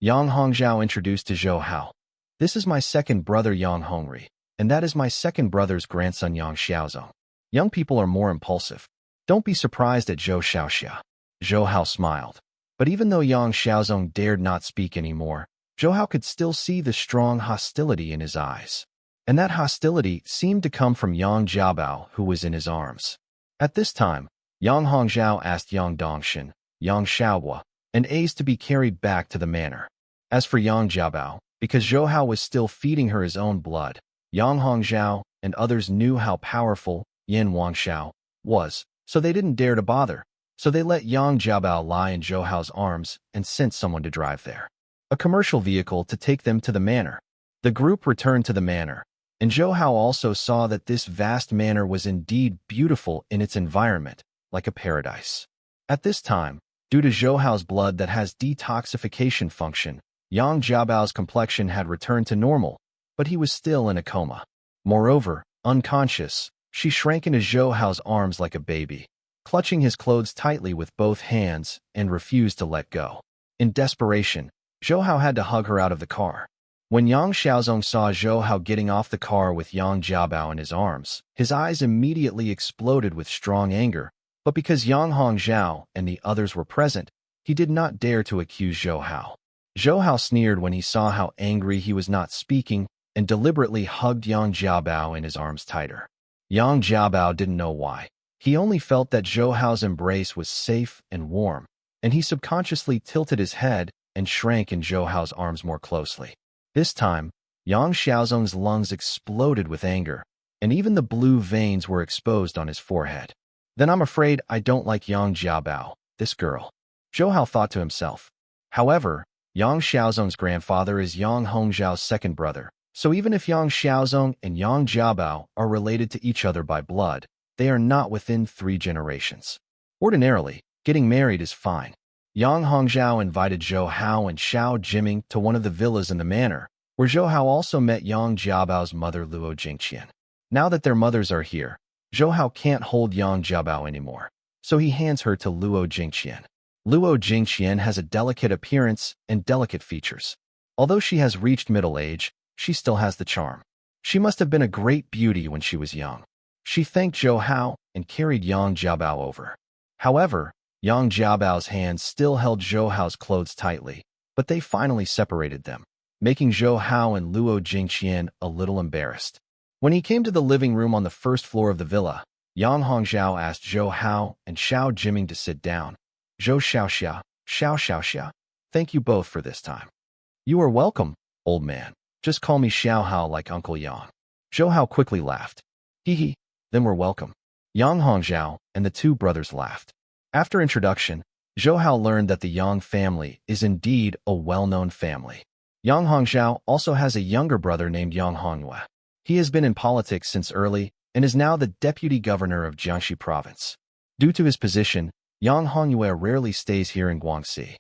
Yang Hongzhao introduced to Zhou Hao. This is my second brother Yang Hongri, and that is my second brother's grandson Yang Xiaozong. Young people are more impulsive. Don't be surprised at Zhou Xiaoxia. Zhou Hao smiled. But even though Yang Xiaozong dared not speak anymore, Zhou Hao could still see the strong hostility in his eyes. And that hostility seemed to come from Yang Jiabao, who was in his arms. At this time, Yang Hongzhao asked Yang Dongshin, Yang Xiaohua, and Ace to be carried back to the manor. As for Yang Jiabao, because Zhou Hao was still feeding her his own blood, Yang Hongzhao and others knew how powerful Yin Wangxiao was, so they didn't dare to bother. So they let Yang Jiabao lie in Zhou Hao's arms and sent someone to drive there. A commercial vehicle to take them to the manor. The group returned to the manor, and Zhou Hao also saw that this vast manor was indeed beautiful in its environment, like a paradise. At this time, due to Zhou Hao's blood that has detoxification function, Yang Jiabao's complexion had returned to normal, but he was still in a coma. Moreover, unconscious, she shrank into Zhou Hao's arms like a baby, clutching his clothes tightly with both hands and refused to let go. In desperation, Zhou Hao had to hug her out of the car. When Yang Xiaozong saw Zhou Hao getting off the car with Yang Jiabao in his arms, his eyes immediately exploded with strong anger, but because Yang Hongzhao and the others were present, he did not dare to accuse Zhou Hao. Zhou Hao sneered when he saw how angry he was not speaking and deliberately hugged Yang Jiabao in his arms tighter. Yang Jiabao didn't know why. He only felt that Zhou Hao's embrace was safe and warm, and he subconsciously tilted his head and shrank in Zhou Hao's arms more closely. This time, Yang Xiaozong's lungs exploded with anger, and even the blue veins were exposed on his forehead. Then I'm afraid I don't like Yang Jiabao, this girl, Zhou Hao thought to himself. However, Yang Xiaozong's grandfather is Yang Hongzhao's second brother, so even if Yang Xiaozong and Yang Jiabao are related to each other by blood, they are not within 3 generations. Ordinarily, getting married is fine. Yang Hongzhao invited Zhou Hao and Xiao Jiming to one of the villas in the manor, where Zhou Hao also met Yang Jiabao's mother Luo Jingqian. Now that their mothers are here, Zhou Hao can't hold Yang Jiabao anymore, so he hands her to Luo Jingqian. Luo Jingqian has a delicate appearance and delicate features. Although she has reached middle age, she still has the charm. She must have been a great beauty when she was young. She thanked Zhou Hao and carried Yang Jiabao over. However, Yang Jiabao's hands still held Zhou Hao's clothes tightly, but they finally separated them, making Zhou Hao and Luo Jingqian a little embarrassed. When he came to the living room on the first floor of the villa, Yang Hongzhao asked Zhou Hao and Xiao Jiming to sit down. Zhou Xiaoxia, Xiao Xiaoxia, thank you both for this time. You are welcome, old man. Just call me Xiao Hao like Uncle Yang. Zhou Hao quickly laughed. Hee, then we're welcome. Yang Hongzhao and the 2 brothers laughed. After introduction, Zhou Hao learned that the Yang family is indeed a well-known family. Yang Hongzhao also has a younger brother named Yang Manhwa. He has been in politics since early and is now the deputy governor of Jiangxi province. Due to his position, Yang Manhwa rarely stays here in Guangxi.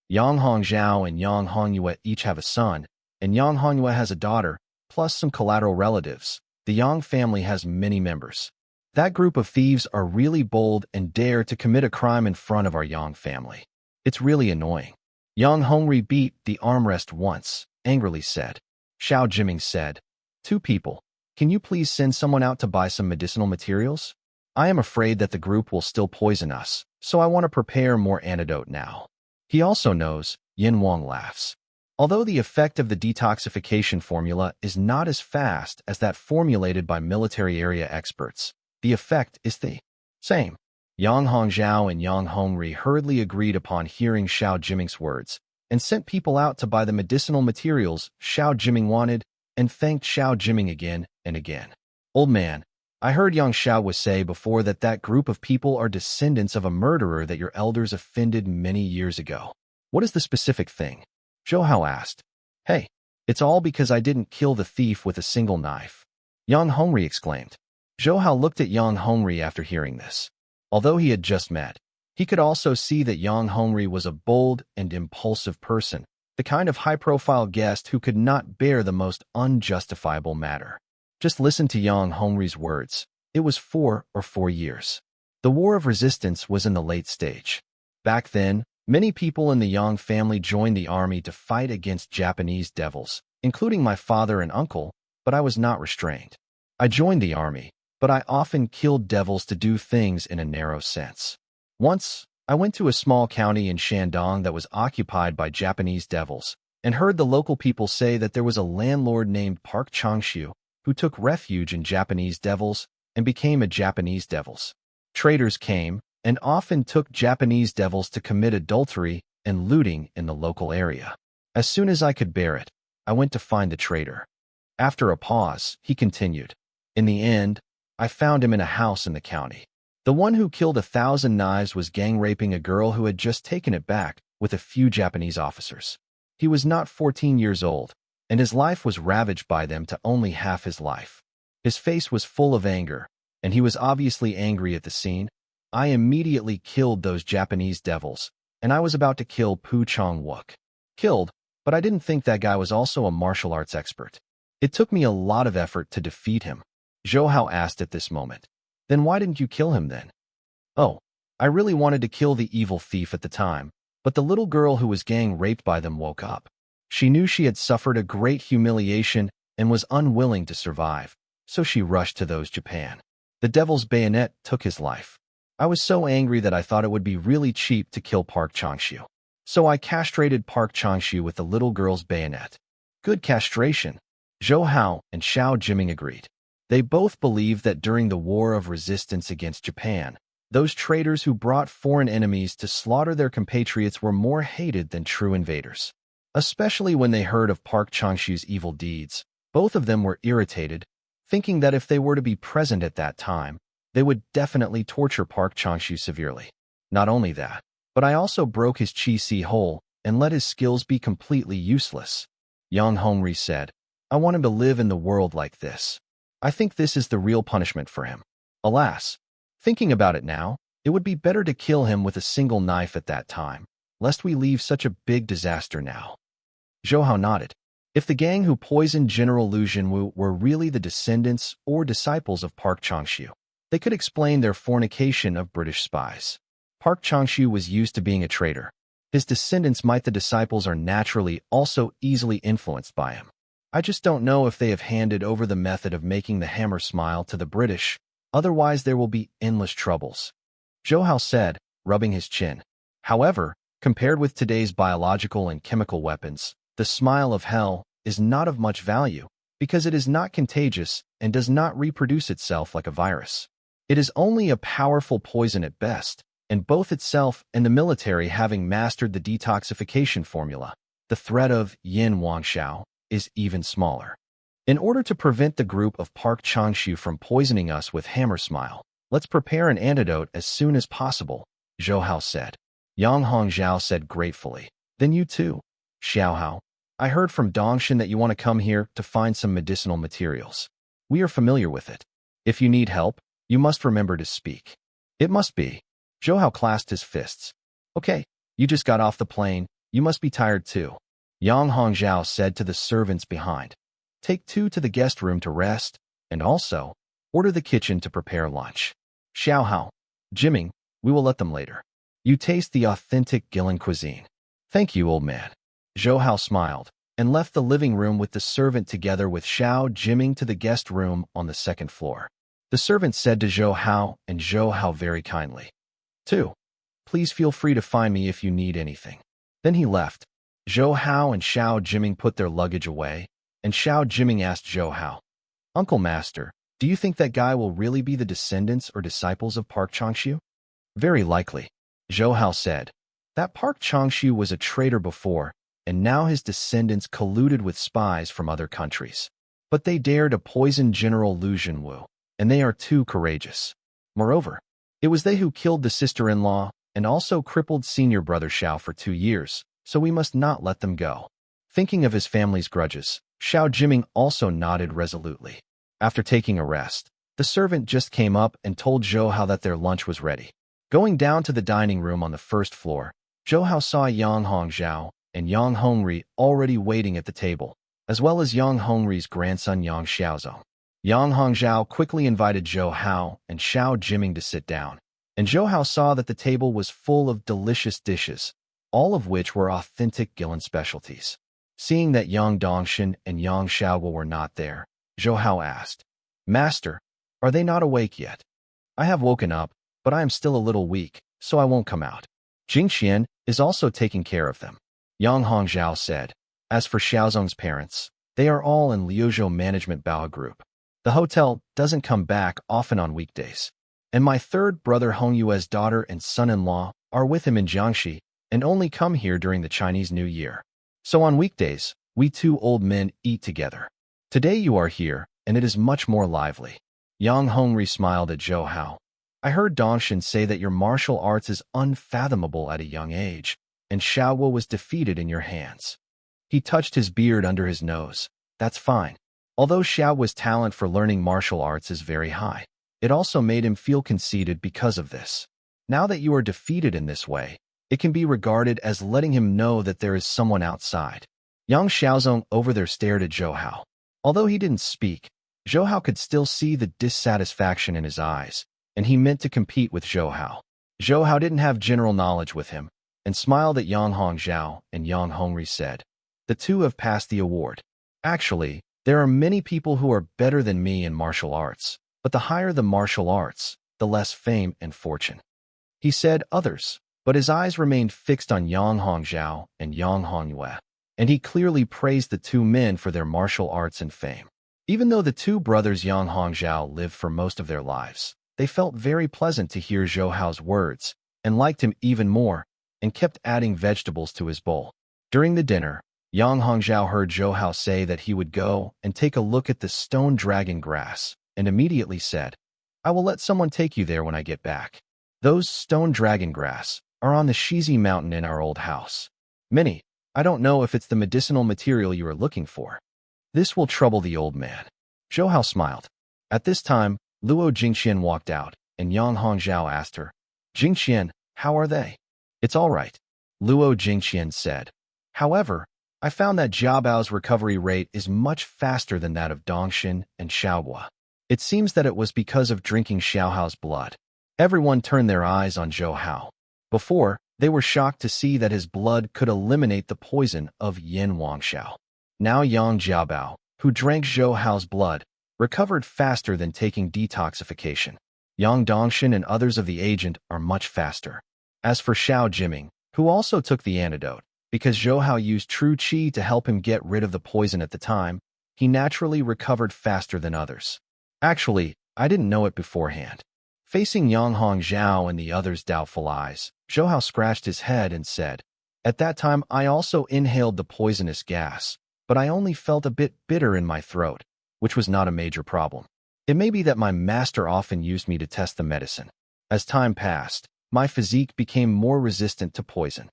Yang Hongzhao and Yang Manhwa each have a son, and Yang Manhwa has a daughter, plus some collateral relatives. The Yang family has many members. That group of thieves are really bold and dare to commit a crime in front of our Yang family. It's really annoying. Yang Hongri beat the armrest once, angrily said. Xiao Jiming said, 2 people, can you please send someone out to buy some medicinal materials? I am afraid that the group will still poison us, so I want to prepare more antidote now. He also knows, Yin Wang laughs. Although the effect of the detoxification formula is not as fast as that formulated by military area experts, the effect is the same. Yang Hongzhao and Yang Hongri hurriedly agreed upon hearing Xiao Jiming's words and sent people out to buy the medicinal materials Xiao Jiming wanted and thanked Xiao Jiming again and again. Old man, I heard Yang Xiao was say before that that group of people are descendants of a murderer that your elders offended many years ago. What is the specific thing? Zhou Hao asked. Hey, it's all because I didn't kill the thief with a single knife. Yang Hongri exclaimed. Zhou Hao looked at Yang Hongri after hearing this. Although he had just met, he could also see that Yang Hongri was a bold and impulsive person, the kind of high-profile guest who could not bear the most unjustifiable matter. Just listen to Yang Hongri's words. It was 4 years. The War of Resistance was in the late stage. Back then, many people in the Yang family joined the army to fight against Japanese devils, including my father and uncle, but I was not restrained. I joined the army, but I often killed devils to do things in a narrow sense. Once, I went to a small county in Shandong that was occupied by Japanese devils, and heard the local people say that there was a landlord named Park Changshu who took refuge in Japanese devils and became a Japanese devils. Traders came and often took Japanese devils to commit adultery and looting in the local area. As soon as I could bear it, I went to find the trader. After a pause, he continued. In the end, I found him in a house in the county. The one who killed 1,000 knives was gang-raping a girl who had just taken it back with a few Japanese officers. He was not 14 years old, and his life was ravaged by them to only half his life. His face was full of anger, and he was obviously angry at the scene. I immediately killed those Japanese devils, and I was about to kill Pu Chong-wook. Killed, but I didn't think that guy was also a martial arts expert. It took me a lot of effort to defeat him. Zhou Hao asked at this moment. Then why didn't you kill him then? Oh, I really wanted to kill the evil thief at the time, but the little girl who was gang-raped by them woke up. She knew she had suffered a great humiliation and was unwilling to survive, so she rushed to those Japan. The devil's bayonet took his life. I was so angry that I thought it would be really cheap to kill Park Changshu. So I castrated Park Changshu with the little girl's bayonet. Good castration. Zhou Hao and Xiao Jiming agreed. They both believed that during the War of Resistance against Japan, those traitors who brought foreign enemies to slaughter their compatriots were more hated than true invaders. Especially when they heard of Park Changshu's evil deeds, both of them were irritated, thinking that if they were to be present at that time, they would definitely torture Park Changshu severely. Not only that, but I also broke his chi-si hole and let his skills be completely useless. Yang Hongri said, I want him to live in the world like this. I think this is the real punishment for him. Alas, thinking about it now, it would be better to kill him with a single knife at that time, lest we leave such a big disaster now. Zhou Hao nodded. If the gang who poisoned General Liu Jinwu were really the descendants or disciples of Park Changshu, they could explain their fornication of British spies. Park Changshu was used to being a traitor. His descendants might the disciples are naturally also easily influenced by him. I just don't know if they have handed over the method of making the hammer smile to the British, otherwise there will be endless troubles. Zhou Hao said, rubbing his chin. However, compared with today's biological and chemical weapons, the smile of hell is not of much value because it is not contagious and does not reproduce itself like a virus. It is only a powerful poison at best, and both itself and the military having mastered the detoxification formula, the threat of Yin Wangshao is even smaller. In order to prevent the group of Park Changshu from poisoning us with hammer smile, let's prepare an antidote as soon as possible, Zhou Hao said. Yang Hongzhao said gratefully, then you too, Xiao Hao. I heard from Dongshin that you want to come here to find some medicinal materials. We are familiar with it. If you need help, you must remember to speak. It must be. Zhou Hao clasped his fists. Okay, you just got off the plane. You must be tired too. Yang Hongzhao said to the servants behind. Take 2 to the guest room to rest, and also, order the kitchen to prepare lunch. Xiao Hao, Jiming, we will let them later. You taste the authentic Guilin cuisine. Thank you, old man. Zhou Hao smiled, and left the living room with the servant together with Xiao Jiming to the guest room on the 2nd floor. The servant said to Zhou Hao and Zhou Hao very kindly, 2. Please feel free to find me if you need anything. Then he left. Zhou Hao and Xiao Jiming put their luggage away, and Xiao Jiming asked Zhou Hao, Uncle Master, do you think that guy will really be the descendants or disciples of Park Changshu? Very likely, Zhou Hao said. That Park Changshu was a traitor before, and now his descendants colluded with spies from other countries. But they dare to poison General Liu Jinwu, and they are too courageous. Moreover, it was they who killed the sister-in-law and also crippled senior brother Xiao for 2 years, so we must not let them go. Thinking of his family's grudges, Xiao Jiming also nodded resolutely. After taking a rest, the servant just came up and told Zhou Hao that their lunch was ready. Going down to the dining room on the 1st floor, Zhou Hao saw Yang Hongzhao and Yang Hongri already waiting at the table, as well as Yang Hongri's grandson Yang Xiaozong. Yang Hongzhao quickly invited Zhou Hao and Xiao Jiming to sit down, and Zhou Hao saw that the table was full of delicious dishes, all of which were authentic Guilin specialties. Seeing that Yang Dongshin and Yang Xiaoguo were not there, Zhou Hao asked, Master, are they not awake yet? I have woken up, but I am still a little weak, so I won't come out. Jingxian is also taking care of them. Yang Hongzhao said. As for Xiaozong's parents, they are all in Liuzhou Management Bao Group. The hotel doesn't come back often on weekdays. And my 3rd brother Hongyue's daughter and son-in-law are with him in Jiangxi and only come here during the Chinese New Year. So on weekdays, we 2 old men eat together. Today you are here, and it is much more lively. Yang Hongri smiled at Zhou Hao. I heard Dongshin say that your martial arts is unfathomable at a young age, and Xiaoguo was defeated in your hands. He touched his beard under his nose. That's fine. Although Xiaoguo's talent for learning martial arts is very high, it also made him feel conceited because of this. Now that you are defeated in this way, it can be regarded as letting him know that there is someone outside. Yang Xiaozong over there stared at Zhou Hao. Although he didn't speak, Zhou Hao could still see the dissatisfaction in his eyes, and he meant to compete with Zhou Hao. Zhou Hao didn't have general knowledge with him, and smiled at Yang Hongzhao and Yang Hongri said, The 2 have passed the award. Actually, there are many people who are better than me in martial arts, but the higher the martial arts, the less fame and fortune. He said others, but his eyes remained fixed on Yang Hongzhao and Yang Hongyue, and he clearly praised the two men for their martial arts and fame. Even though the two brothers Yang Hongzhao lived for most of their lives, they felt very pleasant to hear Zhou Hao's words and liked him even more and kept adding vegetables to his bowl. During the dinner, Yang Hongzhao heard Zhou Hao say that he would go and take a look at the stone dragon grass and immediately said, "I will let someone take you there when I get back. Those stone dragon grass are on the Shizi mountain in our old house. Minnie, I don't know if it's the medicinal material you are looking for. This will trouble the old man." Zhou Hao smiled. At this time, Luo Jingxian walked out, and Yang Hongzhao asked her, "Jingxian, how are they?" "It's all right," Luo Jingxian said. "However, I found that Jiabao's recovery rate is much faster than that of Dongshin and Xiaohua. It seems that it was because of drinking Xiaohao's blood." Everyone turned their eyes on Zhou Hao. Before, they were shocked to see that his blood could eliminate the poison of Yin Wangxiao. Now Yang Jiabao, who drank Zhou Hao's blood, recovered faster than taking detoxification. Yang Dongshin and others of the agent are much faster. As for Xiao Jiming, who also took the antidote, because Zhou Hao used true qi to help him get rid of the poison at the time, he naturally recovered faster than others. Actually, I didn't know it beforehand. Facing Yang Hongzhao and the others' doubtful eyes, Zhou Hao scratched his head and said, "At that time I also inhaled the poisonous gas, but I only felt a bit bitter in my throat, which was not a major problem. It may be that my master often used me to test the medicine. As time passed, my physique became more resistant to poison."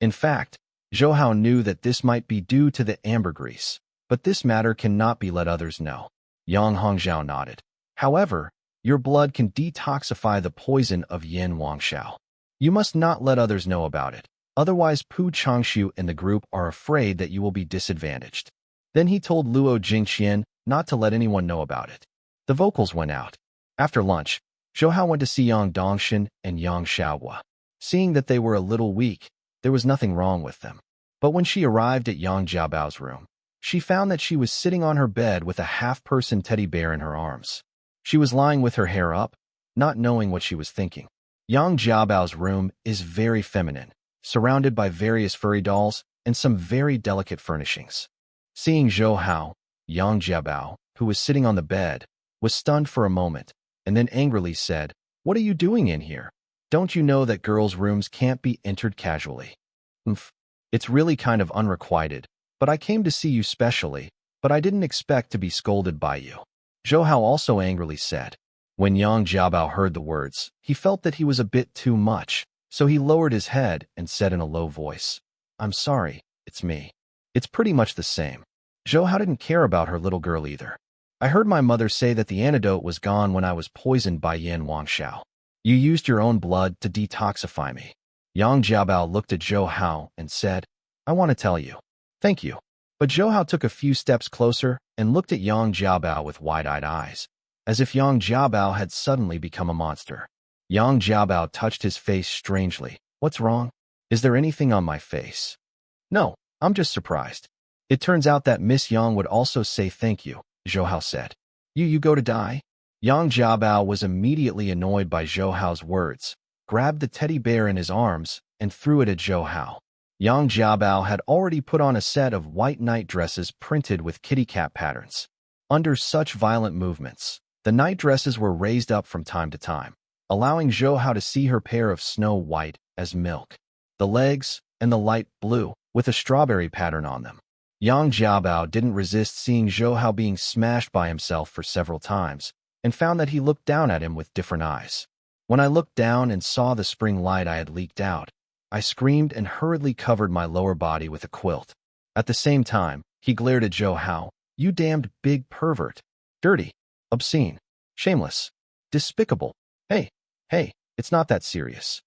In fact, Zhou Hao knew that this might be due to the ambergris, but this matter cannot be let others know. Yang Hongzhao nodded. "However, your blood can detoxify the poison of Yin Wangxiao. You must not let others know about it, otherwise Pu Changshu and the group are afraid that you will be disadvantaged." Then he told Luo Jingxian not to let anyone know about it. The vocals went out. After lunch, Zhou Hao went to see Yang Dongshin and Yang Xiaohua. Seeing that they were a little weak, there was nothing wrong with them. But when she arrived at Yang Jiabao's room, she found that she was sitting on her bed with a half-person teddy bear in her arms. She was lying with her hair up, not knowing what she was thinking. Yang Jiabao's room is very feminine, surrounded by various furry dolls and some very delicate furnishings. Seeing Zhou Hao, Yang Jiabao, who was sitting on the bed, was stunned for a moment, and then angrily said, "What are you doing in here? Don't you know that girls' rooms can't be entered casually?" It's really kind of unrequited, but I came to see you specially, but I didn't expect to be scolded by you," Zhou Hao also angrily said. When Yang Jiabao heard the words, he felt that he was a bit too much, so he lowered his head and said in a low voice, "I'm sorry, it's me. It's pretty much the same." Zhou Hao didn't care about her little girl either. "I heard my mother say that the antidote was gone when I was poisoned by Yin Wangxiao. You used your own blood to detoxify me." Yang Jiabao looked at Zhou Hao and said, "I want to tell you." "Thank you." But Zhou Hao took a few steps closer and looked at Yang Jiabao with wide-eyed eyes, as if Yang Jiabao had suddenly become a monster. Yang Jiabao touched his face strangely. "What's wrong? Is there anything on my face?" "No, I'm just surprised." "It turns out that Miss Yang would also say thank you," Zhou Hao said. You go to die?" Yang Jiabao was immediately annoyed by Zhou Hao's words, grabbed the teddy bear in his arms, and threw it at Zhou Hao. Yang Jiabao had already put on a set of white night dresses printed with kitty cat patterns. Under such violent movements, the night dresses were raised up from time to time, allowing Zhou Hao to see her pair of snow white as milk, the legs, and the light blue, with a strawberry pattern on them. Yang Jiabao didn't resist seeing Zhou Hao being smashed by himself for several times, and found that he looked down at him with different eyes. When I looked down and saw the spring light I had leaked out, I screamed and hurriedly covered my lower body with a quilt. At the same time, he glared at Zhou Hao. "You damned big pervert. Dirty. Obscene. Shameless. Despicable. Hey, it's not that serious."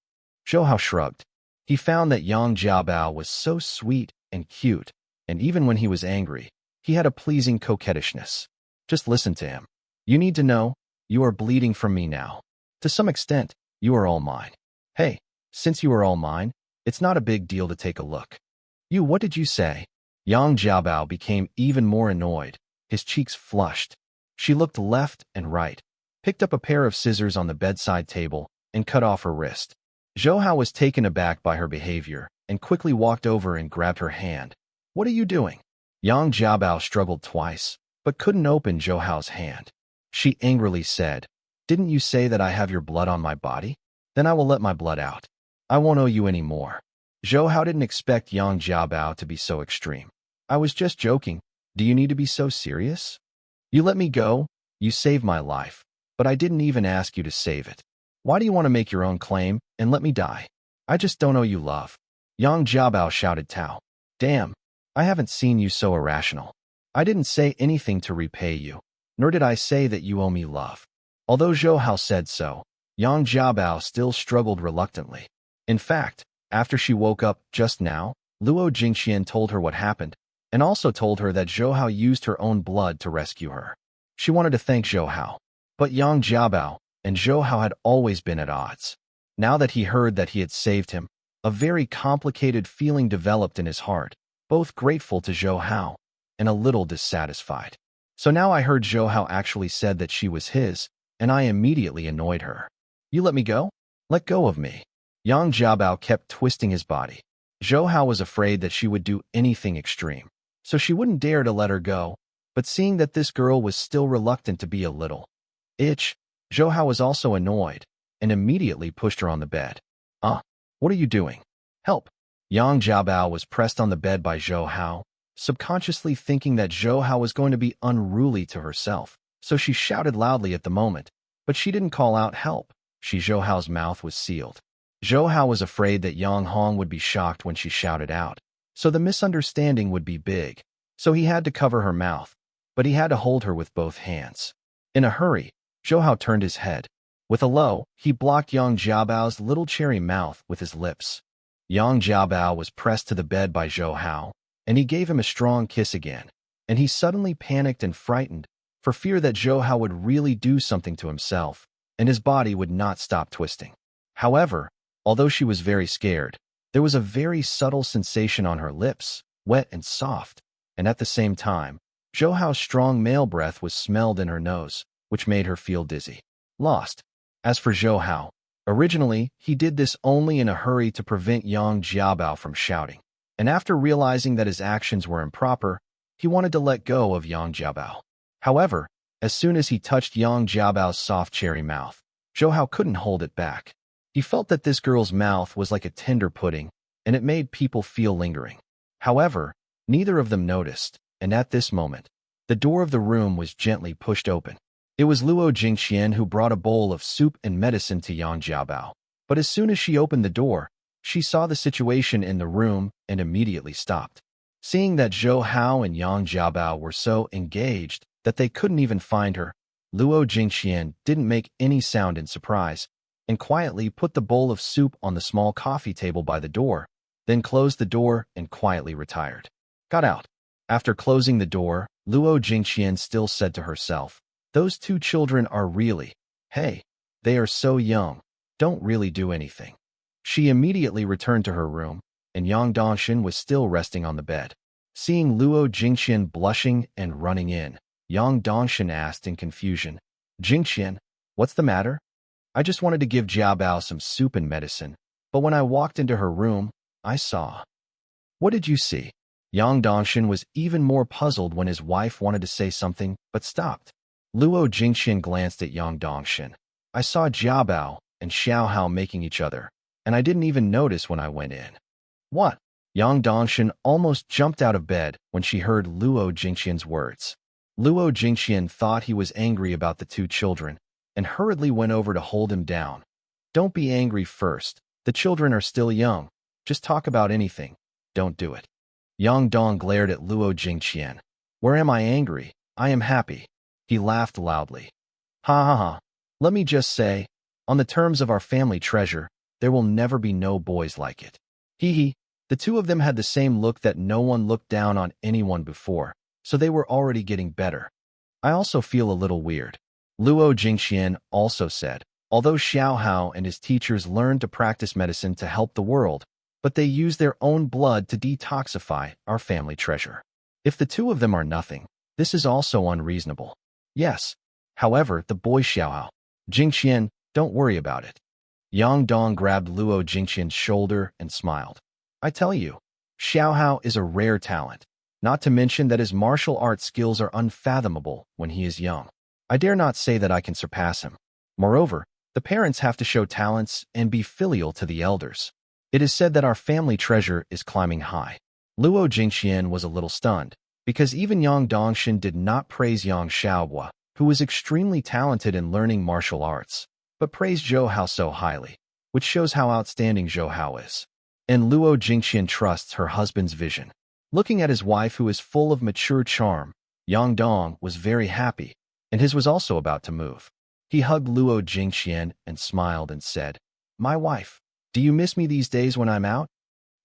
Zhou Hao shrugged. He found that Yang Jiabao was so sweet and cute, and even when he was angry, he had a pleasing coquettishness. Just listen to him. "You need to know, you are bleeding from me now. To some extent, you are all mine. Hey, since you are all mine, it's not a big deal to take a look." What did you say?" Yang Jiabao became even more annoyed. His cheeks flushed. She looked left and right, picked up a pair of scissors on the bedside table, and cut off her wrist. Zhou Hao was taken aback by her behavior and quickly walked over and grabbed her hand. What are you doing? Yang Jiabao struggled twice, but couldn't open Zhou Hao's hand. She angrily said, "Didn't you say that I have your blood on my body? Then I will let my blood out. I won't owe you any more." Zhou Hao didn't expect Yang Jiabao to be so extreme. "I was just joking. Do you need to be so serious? You let me go. You saved my life, but I didn't even ask you to save it. Why do you want to make your own claim and let me die? I just don't owe you love." Yang Jiabao shouted Tao. "Damn, I haven't seen you so irrational. I didn't say anything to repay you, nor did I say that you owe me love." Although Zhou Hao said so, Yang Jiabao still struggled reluctantly. In fact, after she woke up just now, Luo Jingxian told her what happened, and also told her that Zhou Hao used her own blood to rescue her. She wanted to thank Zhou Hao, but Yang Jiabao and Zhou Hao had always been at odds. Now that he heard that he had saved him, a very complicated feeling developed in his heart, both grateful to Zhou Hao and a little dissatisfied. So now I heard Zhou Hao actually said that she was his, and I immediately annoyed her. "You let me go? Let go of me." Yang Jiabao kept twisting his body. Zhou Hao was afraid that she would do anything extreme, so she wouldn't dare to let her go, but seeing that this girl was still reluctant to be a little itch, Zhou Hao was also annoyed and immediately pushed her on the bed. What are you doing? Help!" Yang Jiabao was pressed on the bed by Zhou Hao, subconsciously thinking that Zhou Hao was going to be unruly to herself, so she shouted loudly at the moment, but she didn't call out help. Zhou Hao's mouth was sealed. Zhou Hao was afraid that Yang Hong would be shocked when she shouted out, so the misunderstanding would be big, so he had to cover her mouth, but he had to hold her with both hands. In a hurry, Zhou Hao turned his head. With a low, he blocked Yang Jiabao's little cherry mouth with his lips. Yang Jiabao was pressed to the bed by Zhou Hao, and he gave him a strong kiss again, and he suddenly panicked and frightened, for fear that Zhou Hao would really do something to himself, and his body would not stop twisting. However, although she was very scared, there was a very subtle sensation on her lips, wet and soft, and at the same time, Zhou Hao's strong male breath was smelled in her nose, which made her feel dizzy. Lost. As for Zhou Hao, originally, he did this only in a hurry to prevent Yang Jiabao from shouting, and after realizing that his actions were improper, he wanted to let go of Yang Jiabao. However, as soon as he touched Yang Jiabao's soft cherry mouth, Zhou Hao couldn't hold it back. He felt that this girl's mouth was like a tender pudding, and it made people feel lingering. However, neither of them noticed, and at this moment, the door of the room was gently pushed open. It was Luo Jingxian who brought a bowl of soup and medicine to Yang Jiabao, but as soon as she opened the door, she saw the situation in the room and immediately stopped. Seeing that Zhou Hao and Yang Jiabao were so engaged that they couldn't even find her, Luo Jingxian didn't make any sound in surprise, and quietly put the bowl of soup on the small coffee table by the door, then closed the door and quietly retired. Got out. After closing the door, Luo Jingxian still said to herself, "Those two children are really, hey, they are so young, don't really do anything." She immediately returned to her room, and Yang Dongshin was still resting on the bed. Seeing Luo Jingxian blushing and running in, Yang Dongshin asked in confusion, "Jingxian, what's the matter?" "I just wanted to give Jiabao some soup and medicine, but when I walked into her room, I saw." "What did you see?" Yang Dongshin was even more puzzled when his wife wanted to say something, but stopped. Luo Jingxian glanced at Yang Dongshin. "I saw Jiabao and Xiao Hao making each other, and I didn't even notice when I went in." "What?" Yang Dongshin almost jumped out of bed when she heard Luo Jingxian's words. Luo Jingxian thought he was angry about the two children, and hurriedly went over to hold him down. "Don't be angry first. The children are still young. Just talk about anything. Don't do it." Yang Dong glared at Luo Jingxian. "Where am I angry? I am happy." He laughed loudly. "Ha ha ha. Let me just say, on the terms of our family treasure, there will never be no boys like it." Hee hee. The two of them had the same look that no one looked down on anyone before, so they were already getting better. "I also feel a little weird," Luo Jingxian also said. Although Xiao Hao and his teachers learned to practice medicine to help the world, but they use their own blood to detoxify our family treasure. If the two of them are nothing, this is also unreasonable. Yes. However, the boy Xiao Hao. "Jingxian, don't worry about it." Yang Dong grabbed Luo Jingxian's shoulder and smiled. "I tell you, Xiao Hao is a rare talent, not to mention that his martial arts skills are unfathomable when he is young. I dare not say that I can surpass him. Moreover, the parents have to show talents and be filial to the elders. It is said that our family treasure is climbing high. Luo Jingqian was a little stunned, because even Yang Dongshin did not praise Yang Xiaohua, who was extremely talented in learning martial arts, but praised Zhou Hao so highly, which shows how outstanding Zhou Hao is. And Luo Jingqian trusts her husband's vision. Looking at his wife who is full of mature charm, Yang Dong was very happy, and his was also about to move. He hugged Luo Jingqian and smiled and said, "My wife, do you miss me these days when I'm out?"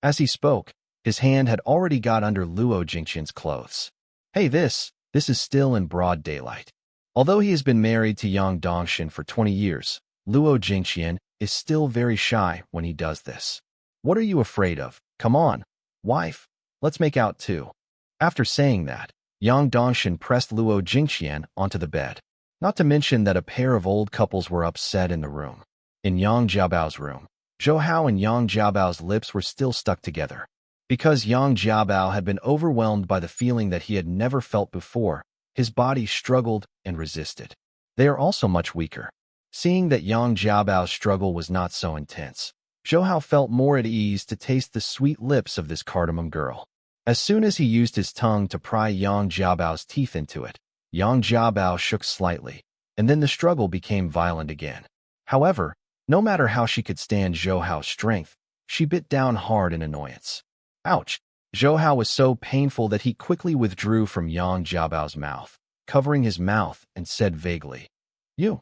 As he spoke, his hand had already got under Luo Jingqian's clothes. Hey, this is still in broad daylight. Although he has been married to Yang Dongshin for 20 years, Luo Jingqian is still very shy when he does this. What are you afraid of? Come on, wife, let's make out too. After saying that, Yang Dongshin pressed Luo Jingqian onto the bed. Not to mention that a pair of old couples were upset in the room. In Yang Jiabao's room, Zhou Hao and Yang Jiabao's lips were still stuck together. Because Yang Jiabao had been overwhelmed by the feeling that he had never felt before, his body struggled and resisted. They are also much weaker. Seeing that Yang Jiabao's struggle was not so intense, Zhou Hao felt more at ease to taste the sweet lips of this cardamom girl. As soon as he used his tongue to pry Yang Jiabao's teeth into it, Yang Jiabao shook slightly, and then the struggle became violent again. However, no matter how she could stand Zhou Hao's strength, she bit down hard in annoyance. Ouch! Zhou Hao was so painful that he quickly withdrew from Yang Jiabao's mouth, covering his mouth and said vaguely, "You,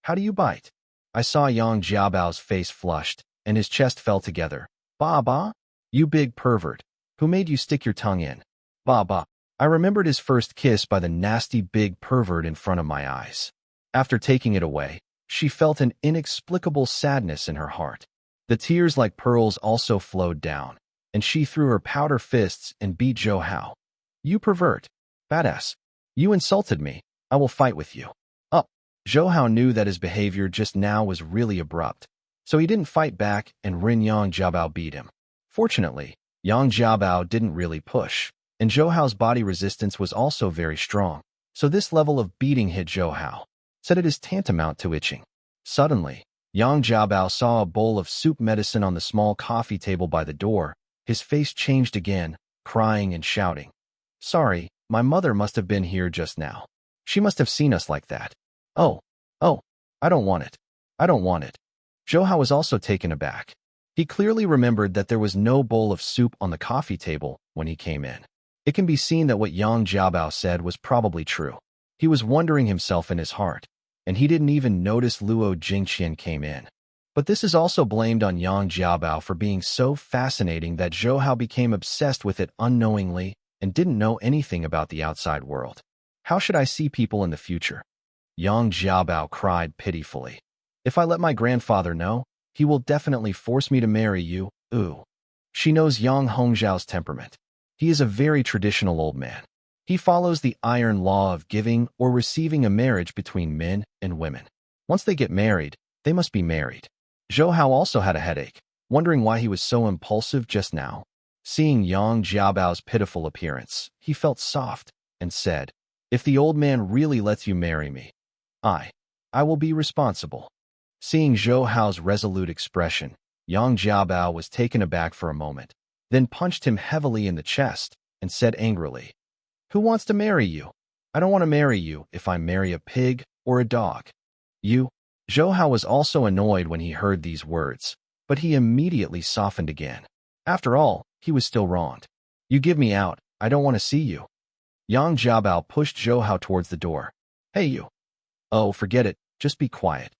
how do you bite?" I saw Yang Jiabao's face flushed, and his chest fell together. "Ba ba? You big pervert. Who made you stick your tongue in?" "Ba ba." I remembered his first kiss by the nasty big pervert in front of my eyes. After taking it away, she felt an inexplicable sadness in her heart. The tears like pearls also flowed down, and she threw her powder fists and beat Zhou Hao. "You pervert. Badass. You insulted me. I will fight with you." Up. Zhou Hao knew that his behavior just now was really abrupt, so he didn't fight back and Yang Jiabao beat him. Fortunately, Yang Jiabao didn't really push, and Zhou Hao's body resistance was also very strong, so this level of beating hit Zhou Hao, said it is tantamount to itching. Suddenly, Yang Jiabao saw a bowl of soup medicine on the small coffee table by the door. His face changed again, crying and shouting. "Sorry, my mother must have been here just now. She must have seen us like that. Oh, I don't want it. I don't want it." Zhou Hao was also taken aback. He clearly remembered that there was no bowl of soup on the coffee table when he came in. It can be seen that what Yang Jiabao said was probably true. He was wondering himself in his heart, and he didn't even notice Luo Jingqian came in. But this is also blamed on Yang Jiabao for being so fascinating that Zhou Hao became obsessed with it unknowingly and didn't know anything about the outside world. How should I see people in the future? Yang Jiabao cried pitifully. If I let my grandfather know, he will definitely force me to marry you. Ooh. She knows Yang Hongzhao's temperament. He is a very traditional old man. He follows the iron law of giving or receiving a marriage between men and women. Once they get married, they must be married. Zhou Hao also had a headache, wondering why he was so impulsive just now. Seeing Yang Jiabao's pitiful appearance, he felt soft and said, "If the old man really lets you marry me, I will be responsible." Seeing Zhou Hao's resolute expression, Yang Jiabao was taken aback for a moment, then punched him heavily in the chest and said angrily, "Who wants to marry you? I don't want to marry you if I marry a pig or a dog." "You?" Zhou Hao was also annoyed when he heard these words, but he immediately softened again. After all, he was still wronged. "You give me out, I don't want to see you." Yang Jiabao pushed Zhou Hao towards the door. "Hey you." "Oh, forget it, just be quiet."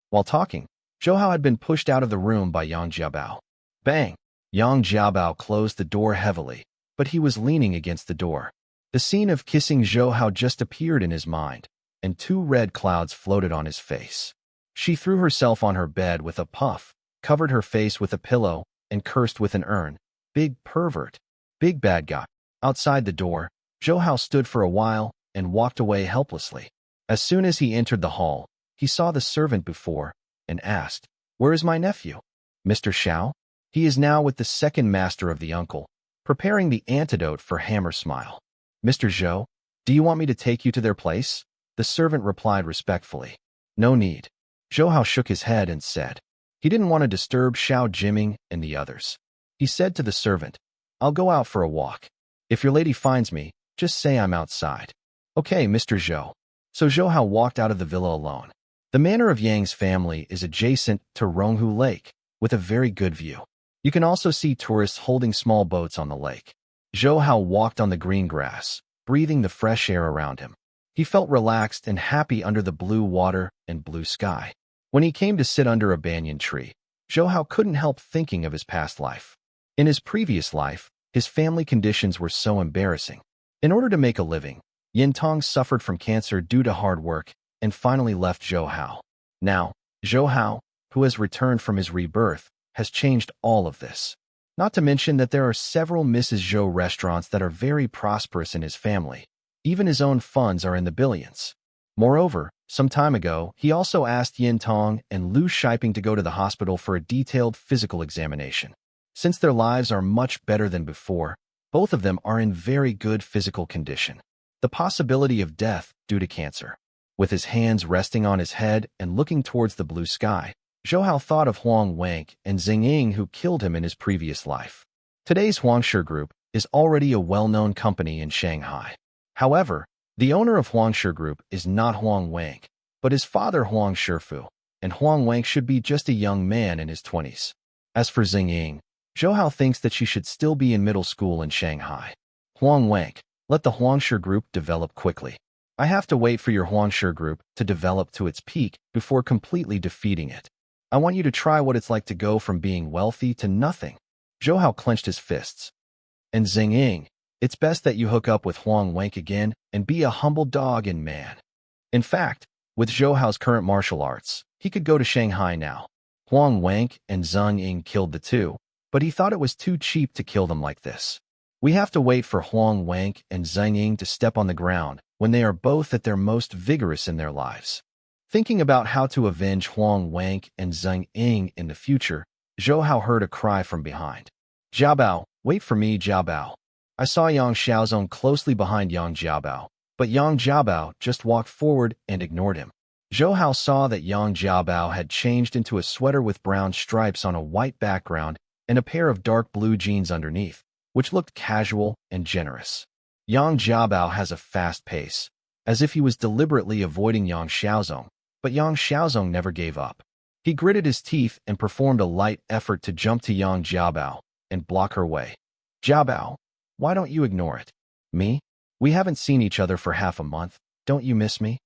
While talking, Zhou Hao had been pushed out of the room by Yang Jiabao. Bang! Yang Jiabao closed the door heavily, but he was leaning against the door. The scene of kissing Zhou Hao just appeared in his mind, and 2 red clouds floated on his face. She threw herself on her bed with a puff, covered her face with a pillow, and cursed with an urn. "Big pervert. Big bad guy." Outside the door, Zhou Hao stood for a while and walked away helplessly. As soon as he entered the hall, he saw the servant before and asked, "Where is my nephew?" "Mr. Xiao? He is now with the second master of the uncle." preparing the antidote for Hammer Smile. Mr. Zhou, do you want me to take you to their place? The servant replied respectfully. No need. Zhou Hao shook his head and said. He didn't want to disturb Xiao Jiming and the others. He said to the servant, I'll go out for a walk. If your lady finds me, just say I'm outside. Okay, Mr. Zhou. So Zhou Hao walked out of the villa alone. The manor of Yang's family is adjacent to Ronghu Lake, with a very good view. You can also see tourists holding small boats on the lake. Zhou Hao walked on the green grass, breathing the fresh air around him. He felt relaxed and happy under the blue water and blue sky. When he came to sit under a banyan tree, Zhou Hao couldn't help thinking of his past life. In his previous life, his family conditions were so embarrassing. In order to make a living, Yin Tong suffered from cancer due to hard work and finally left Zhou Hao. Now, Zhou Hao, who has returned from his rebirth, has changed all of this. Not to mention that there are several Mrs. Zhou restaurants that are very prosperous in his family. Even his own funds are in the billions. Moreover, some time ago, he also asked Yin Tong and Lu Shiping to go to the hospital for a detailed physical examination. Since their lives are much better than before, both of them are in very good physical condition. The possibility of death due to cancer. With his hands resting on his head and looking towards the blue sky, Zhou Hao thought of Huang Wank and Xing Ying who killed him in his previous life. Today's Huangshi Group is already a well-known company in Shanghai. However, the owner of Huangshi Group is not Huang Wank, but his father Huang Shifu, and Huang Wank should be just a young man in his 20s. As for Xing Ying, Zhou Hao thinks that she should still be in middle school in Shanghai. Huang Wank, let the Huangshi Group develop quickly. I have to wait for your Huangshi Group to develop to its peak before completely defeating it. I want you to try what it's like to go from being wealthy to nothing. Zhou Hao clenched his fists. And Xing Ying, it's best that you hook up with Huang Wank again and be a humble dog and man. In fact, with Zhou Hao's current martial arts, he could go to Shanghai now. Huang Wank and Xing Ying killed the two, but he thought it was too cheap to kill them like this. We have to wait for Huang Wank and Xing Ying to step on the ground when they are both at their most vigorous in their lives. Thinking about how to avenge Huang Wank and Xing Ying in the future, Zhou Hao heard a cry from behind. Jiabao, wait for me, Jiabao. I saw Yang Xiaozong closely behind Yang Jiabao, but Yang Jiabao just walked forward and ignored him. Zhou Hao saw that Yang Jiabao had changed into a sweater with brown stripes on a white background and a pair of dark blue jeans underneath, which looked casual and generous. Yang Jiabao has a fast pace, as if he was deliberately avoiding Yang Xiaozong, but Yang Xiaozong never gave up. He gritted his teeth and performed a light effort to jump to Yang Jiabao and block her way. Jiabao, why don't you ignore it? Me? We haven't seen each other for half a month. Don't you miss me?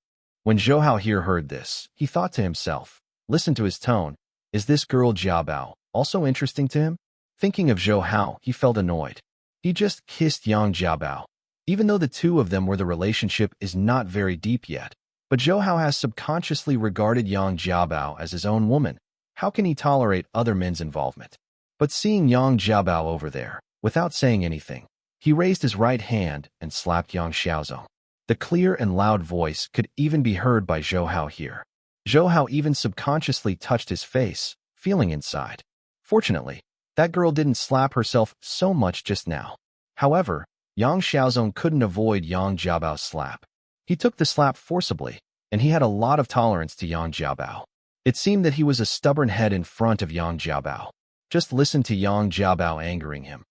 When Zhou Hao here heard this, he thought to himself, listen to his tone. Is this girl Jiabao also interesting to him? Thinking of Zhou Hao, he felt annoyed. He just kissed Yang Jiabao. Even though the two of them were the relationship is not very deep yet, but Zhou Hao has subconsciously regarded Yang Jiabao as his own woman. How can he tolerate other men's involvement? But seeing Yang Jiabao over there, without saying anything, he raised his right hand and slapped Yang Xiaozong. The clear and loud voice could even be heard by Zhou Hao here. Zhou Hao even subconsciously touched his face, feeling inside. Fortunately, that girl didn't slap herself so much just now. However, Yang Xiaozong couldn't avoid Yang Jiabao's slap. He took the slap forcibly, and he had a lot of tolerance to Yang Jiabao. It seemed that he was a stubborn head in front of Yang Jiabao. Just listen to Yang Jiabao angering him.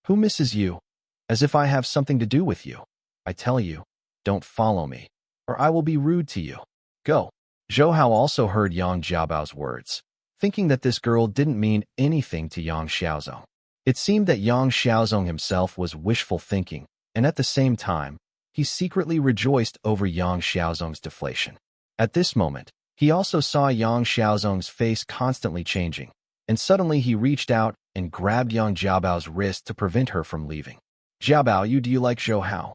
Who misses you? As if I have something to do with you. I tell you, don't follow me, or I will be rude to you. Go. Zhou Hao also heard Yang Jiabao's words, thinking that this girl didn't mean anything to Yang Xiaozong. It seemed that Yang Xiaozong himself was wishful thinking, and at the same time, he secretly rejoiced over Yang Xiaozong's deflation. At this moment, he also saw Yang Xiaozong's face constantly changing, and suddenly he reached out and grabbed Yang Jiabao's wrist to prevent her from leaving. Jiabao, do you like Zhou Hao?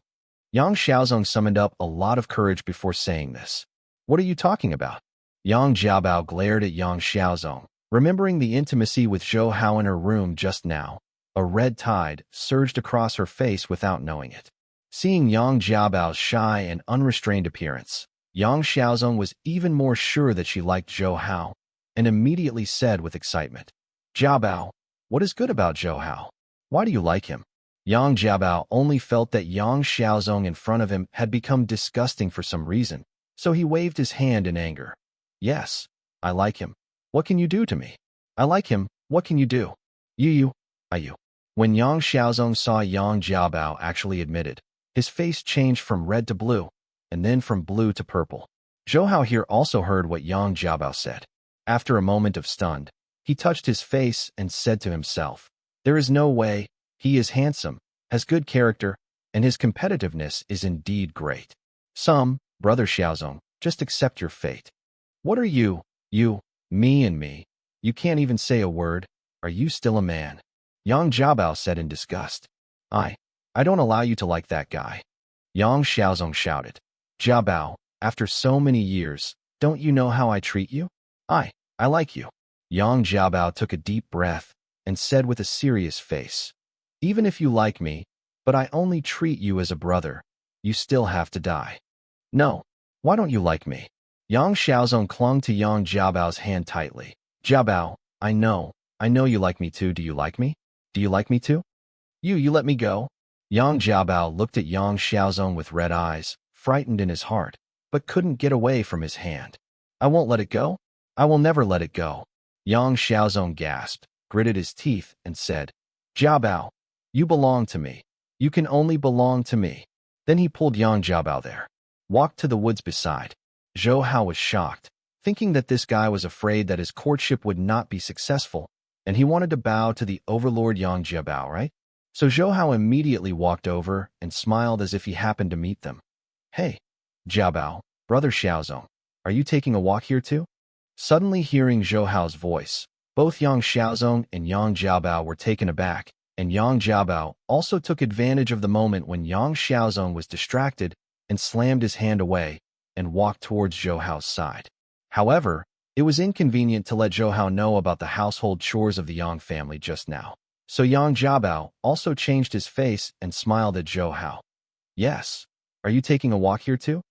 Yang Xiaozong summoned up a lot of courage before saying this. What are you talking about? Yang Jiabao glared at Yang Xiaozong, remembering the intimacy with Zhou Hao in her room just now. A red tide surged across her face without knowing it. Seeing Yang Jiabao's shy and unrestrained appearance, Yang Xiaozong was even more sure that she liked Zhou Hao, and immediately said with excitement, Jiabao, what is good about Zhou Hao? Why do you like him? Yang Jiabao only felt that Yang Xiaozong in front of him had become disgusting for some reason, so he waved his hand in anger. Yes, I like him. What can you do to me? I like him. What can you do? You. When Yang Xiaozong saw Yang Jiabao actually admitted, his face changed from red to blue, and then from blue to purple. Zhou Hao here also heard what Yang Jiabao said. After a moment of stunned, he touched his face and said to himself, there is no way. He is handsome, has good character, and his competitiveness is indeed great. Brother Xiaozong, just accept your fate. What are you, me and me? You can't even say a word. Are you still a man? Yang Jiabao said in disgust. I don't allow you to like that guy. Yang Xiaozong shouted. Jiabao, after so many years, don't you know how I treat you? I like you. Yang Jiabao took a deep breath and said with a serious face, even if you like me, but I only treat you as a brother, you still have to die. No, why don't you like me? Yang Xiaozong clung to Yang Jiabao's hand tightly. Jiabao, I know you like me too. Do you like me? Do you like me too? You let me go? Yang Jiabao looked at Yang Xiaozong with red eyes, frightened in his heart, but couldn't get away from his hand. I won't let it go. I will never let it go. Yang Xiaozong gasped, gritted his teeth, and said, Jiabao, you belong to me. You can only belong to me. Then he pulled Yang Jiabao there, walked to the woods beside. Zhou Hao was shocked, thinking that this guy was afraid that his courtship would not be successful, and he wanted to bow to the overlord Yang Jiabao, right? So Zhou Hao immediately walked over and smiled as if he happened to meet them. Hey, Jiabao, brother Xiaozong, are you taking a walk here too? Suddenly hearing Zhou Hao's voice, both Yang Xiaozong and Yang Jiabao were taken aback, and Yang Jiabao also took advantage of the moment when Yang Xiaozong was distracted and slammed his hand away and walked towards Zhou Hao's side. However, it was inconvenient to let Zhou Hao know about the household chores of the Yang family just now. So Yang Jiabao also changed his face and smiled at Zhou Hao. Yes, are you taking a walk here too?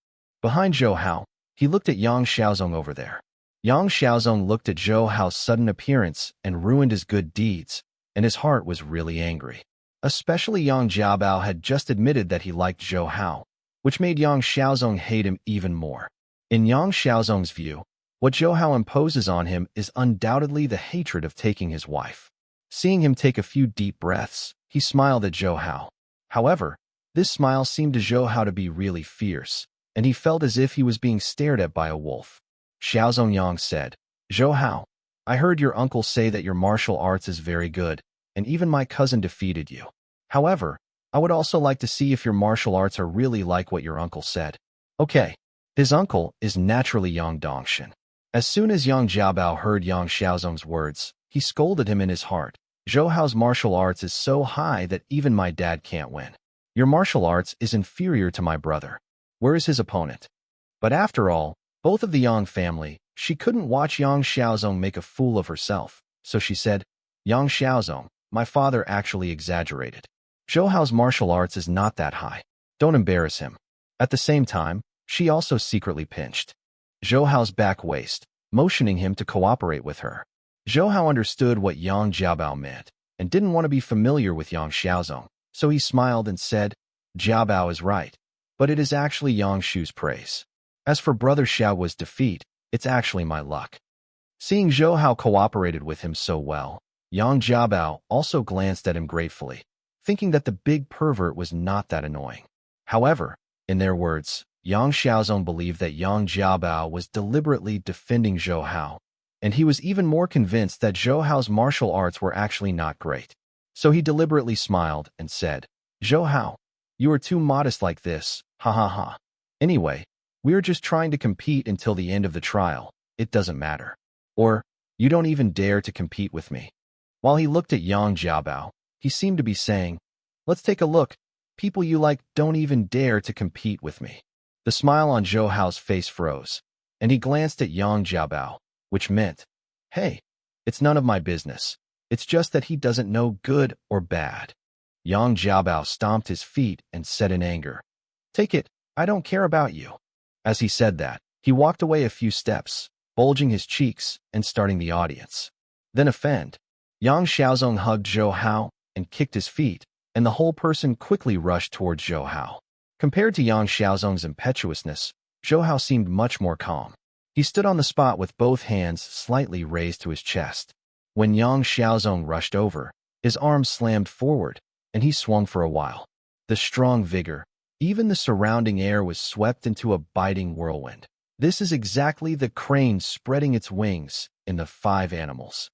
Behind Zhou Hao, he looked at Yang Xiaozong over there. Yang Xiaozong looked at Zhou Hao's sudden appearance and ruined his good deeds, and his heart was really angry. Especially Yang Jiabao had just admitted that he liked Zhou Hao, which made Yang Xiaozong hate him even more. In Yang Xiaozong's view, what Zhou Hao imposes on him is undoubtedly the hatred of taking his wife. Seeing him take a few deep breaths, he smiled at Zhou Hao. However, this smile seemed to Zhou Hao to be really fierce, and he felt as if he was being stared at by a wolf. Xiaozong Yang said, Zhou Hao, I heard your uncle say that your martial arts is very good, and even my cousin defeated you. However, I would also like to see if your martial arts are really like what your uncle said. Okay. His uncle is naturally Yang Dongshan. As soon as Yang Jiabao heard Yang Xiaozong's words, he scolded him in his heart. Zhou Hao's martial arts is so high that even my dad can't win. Your martial arts is inferior to my brother. Where is his opponent? But after all, both of the Yang family, she couldn't watch Yang Xiaozong make a fool of herself, so she said, Yang Xiaozong, my father actually exaggerated. Zhou Hao's martial arts is not that high. Don't embarrass him. At the same time, she also secretly pinched Zhou Hao's back waist, motioning him to cooperate with her. Zhou Hao understood what Yang Jiabao meant and didn't want to be familiar with Yang Xiaozong, so he smiled and said, Jiabao is right, but it is actually Yang Shu's praise. As for brother Xiao's defeat, it's actually my luck. Seeing Zhou Hao cooperated with him so well, Yang Jiabao also glanced at him gratefully, thinking that the big pervert was not that annoying. However, in their words, Yang Xiaozong believed that Yang Jiabao was deliberately defending Zhou Hao, and he was even more convinced that Zhou Hao's martial arts were actually not great. So he deliberately smiled and said, Zhou Hao, you are too modest like this, ha ha ha. Anyway, we are just trying to compete until the end of the trial, it doesn't matter. Or, you don't even dare to compete with me. While he looked at Yang Jiabao, he seemed to be saying, let's take a look, people you like don't even dare to compete with me. The smile on Zhou Hao's face froze, and he glanced at Yang Jiabao, which meant, hey, it's none of my business. It's just that he doesn't know good or bad. Yang Jiabao stomped his feet and said in anger, take it, I don't care about you. As he said that, he walked away a few steps, bulging his cheeks and starting the audience. Then offend. Yang Xiaozong hugged Zhou Hao and kicked his feet, and the whole person quickly rushed towards Zhou Hao. Compared to Yang Xiaozong's impetuousness, Zhou Hao seemed much more calm. He stood on the spot with both hands slightly raised to his chest. When Yang Xiaozong rushed over, his arms slammed forward, and he swung for a while. The strong vigor, even the surrounding air was swept into a biting whirlwind. This is exactly the crane spreading its wings in the 5 animals.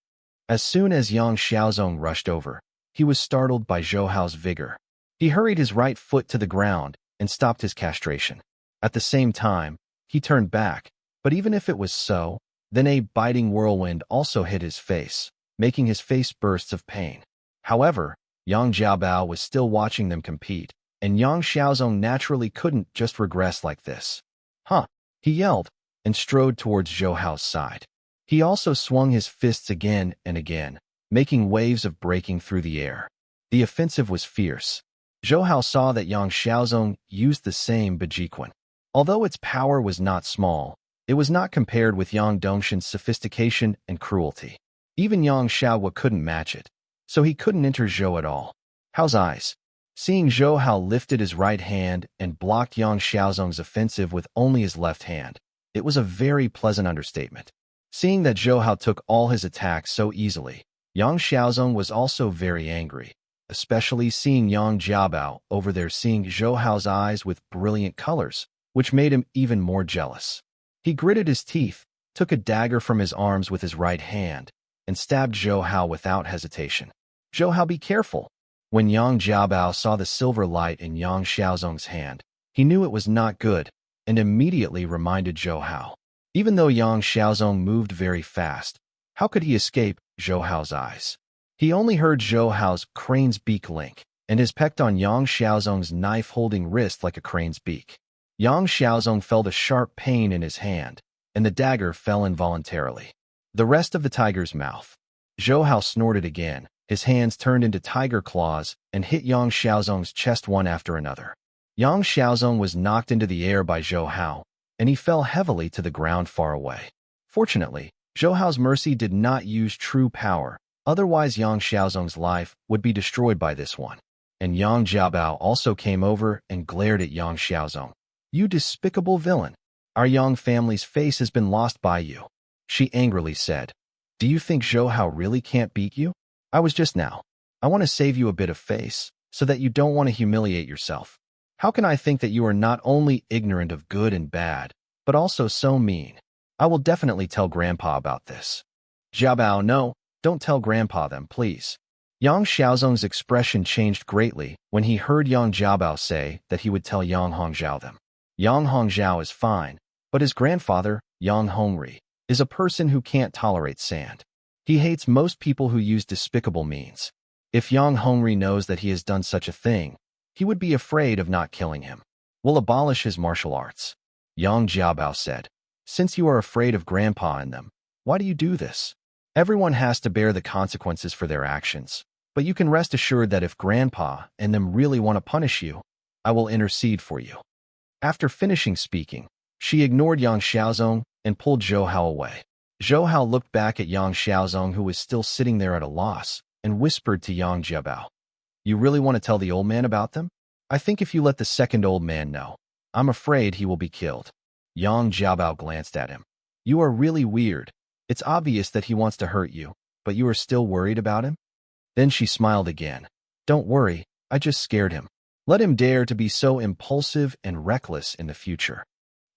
As soon as Yang Xiaozong rushed over, he was startled by Zhou Hao's vigor. He hurried his right foot to the ground and stopped his castration. At the same time, he turned back, but even if it was so, then a biting whirlwind also hit his face, making his face bursts of pain. However, Yang Jiabao was still watching them compete, and Yang Xiaozong naturally couldn't just regress like this. Huh, he yelled, and strode towards Zhou Hao's side. He also swung his fists again and again, making waves of breaking through the air. The offensive was fierce. Zhou Hao saw that Yang Xiaozong used the same Bejiquan. Although its power was not small, it was not compared with Yang Dongshan's sophistication and cruelty. Even Yang Xiaohua couldn't match it, so he couldn't enter Zhou at all. Hao's eyes. Seeing Zhou Hao lifted his right hand and blocked Yang Xiaozong's offensive with only his left hand, it was a very pleasant understatement. Seeing that Zhou Hao took all his attacks so easily, Yang Xiaozong was also very angry, especially seeing Yang Jiabao over there seeing Zhou Hao's eyes with brilliant colors, which made him even more jealous. He gritted his teeth, took a dagger from his arms with his right hand, and stabbed Zhou Hao without hesitation. Zhou Hao, be careful! When Yang Jiabao saw the silver light in Yang Xiaozong's hand, he knew it was not good, and immediately reminded Zhou Hao. Even though Yang Xiaozong moved very fast, how could he escape Zhou Hao's eyes? He only heard Zhou Hao's crane's beak link, and his pecked on Yang Xiaozong's knife-holding wrist like a crane's beak. Yang Xiaozong felt a sharp pain in his hand, and the dagger fell involuntarily. The rest of the tiger's mouth. Zhou Hao snorted again. His hands turned into tiger claws and hit Yang Xiaozong's chest one after another. Yang Xiaozong was knocked into the air by Zhou Hao, and he fell heavily to the ground far away. Fortunately, Zhou Hao's mercy did not use true power, otherwise Yang Xiaozong's life would be destroyed by this one. And Yang Jiabao also came over and glared at Yang Xiaozong. You despicable villain! Our Yang family's face has been lost by you, she angrily said. Do you think Zhou Hao really can't beat you? I was just now. I want to save you a bit of face, so that you don't want to humiliate yourself. How can I think that you are not only ignorant of good and bad, but also so mean? I will definitely tell Grandpa about this. Jiabao, no, don't tell Grandpa them, please. Yang Xiaozong's expression changed greatly when he heard Yang Jiabao say that he would tell Yang Hongzhao them. Yang Hongzhao is fine, but his grandfather, Yang Hongri, is a person who can't tolerate sand. He hates most people who use despicable means. If Yang Hongri knows that he has done such a thing, he would be afraid of not killing him. We'll abolish his martial arts. Yang Jiabao said. Since you are afraid of Grandpa and them, why do you do this? Everyone has to bear the consequences for their actions, but you can rest assured that if Grandpa and them really want to punish you, I will intercede for you. After finishing speaking, she ignored Yang Xiaozong and pulled Zhou Hao away. Zhou Hao looked back at Yang Xiaozong, who was still sitting there at a loss, and whispered to Yang Jiabao, You really want to tell the old man about them? I think if you let the second old man know, I'm afraid he will be killed. Yang Jiabao glanced at him. You are really weird. It's obvious that he wants to hurt you, but you are still worried about him? Then she smiled again. Don't worry, I just scared him. Let him dare to be so impulsive and reckless in the future.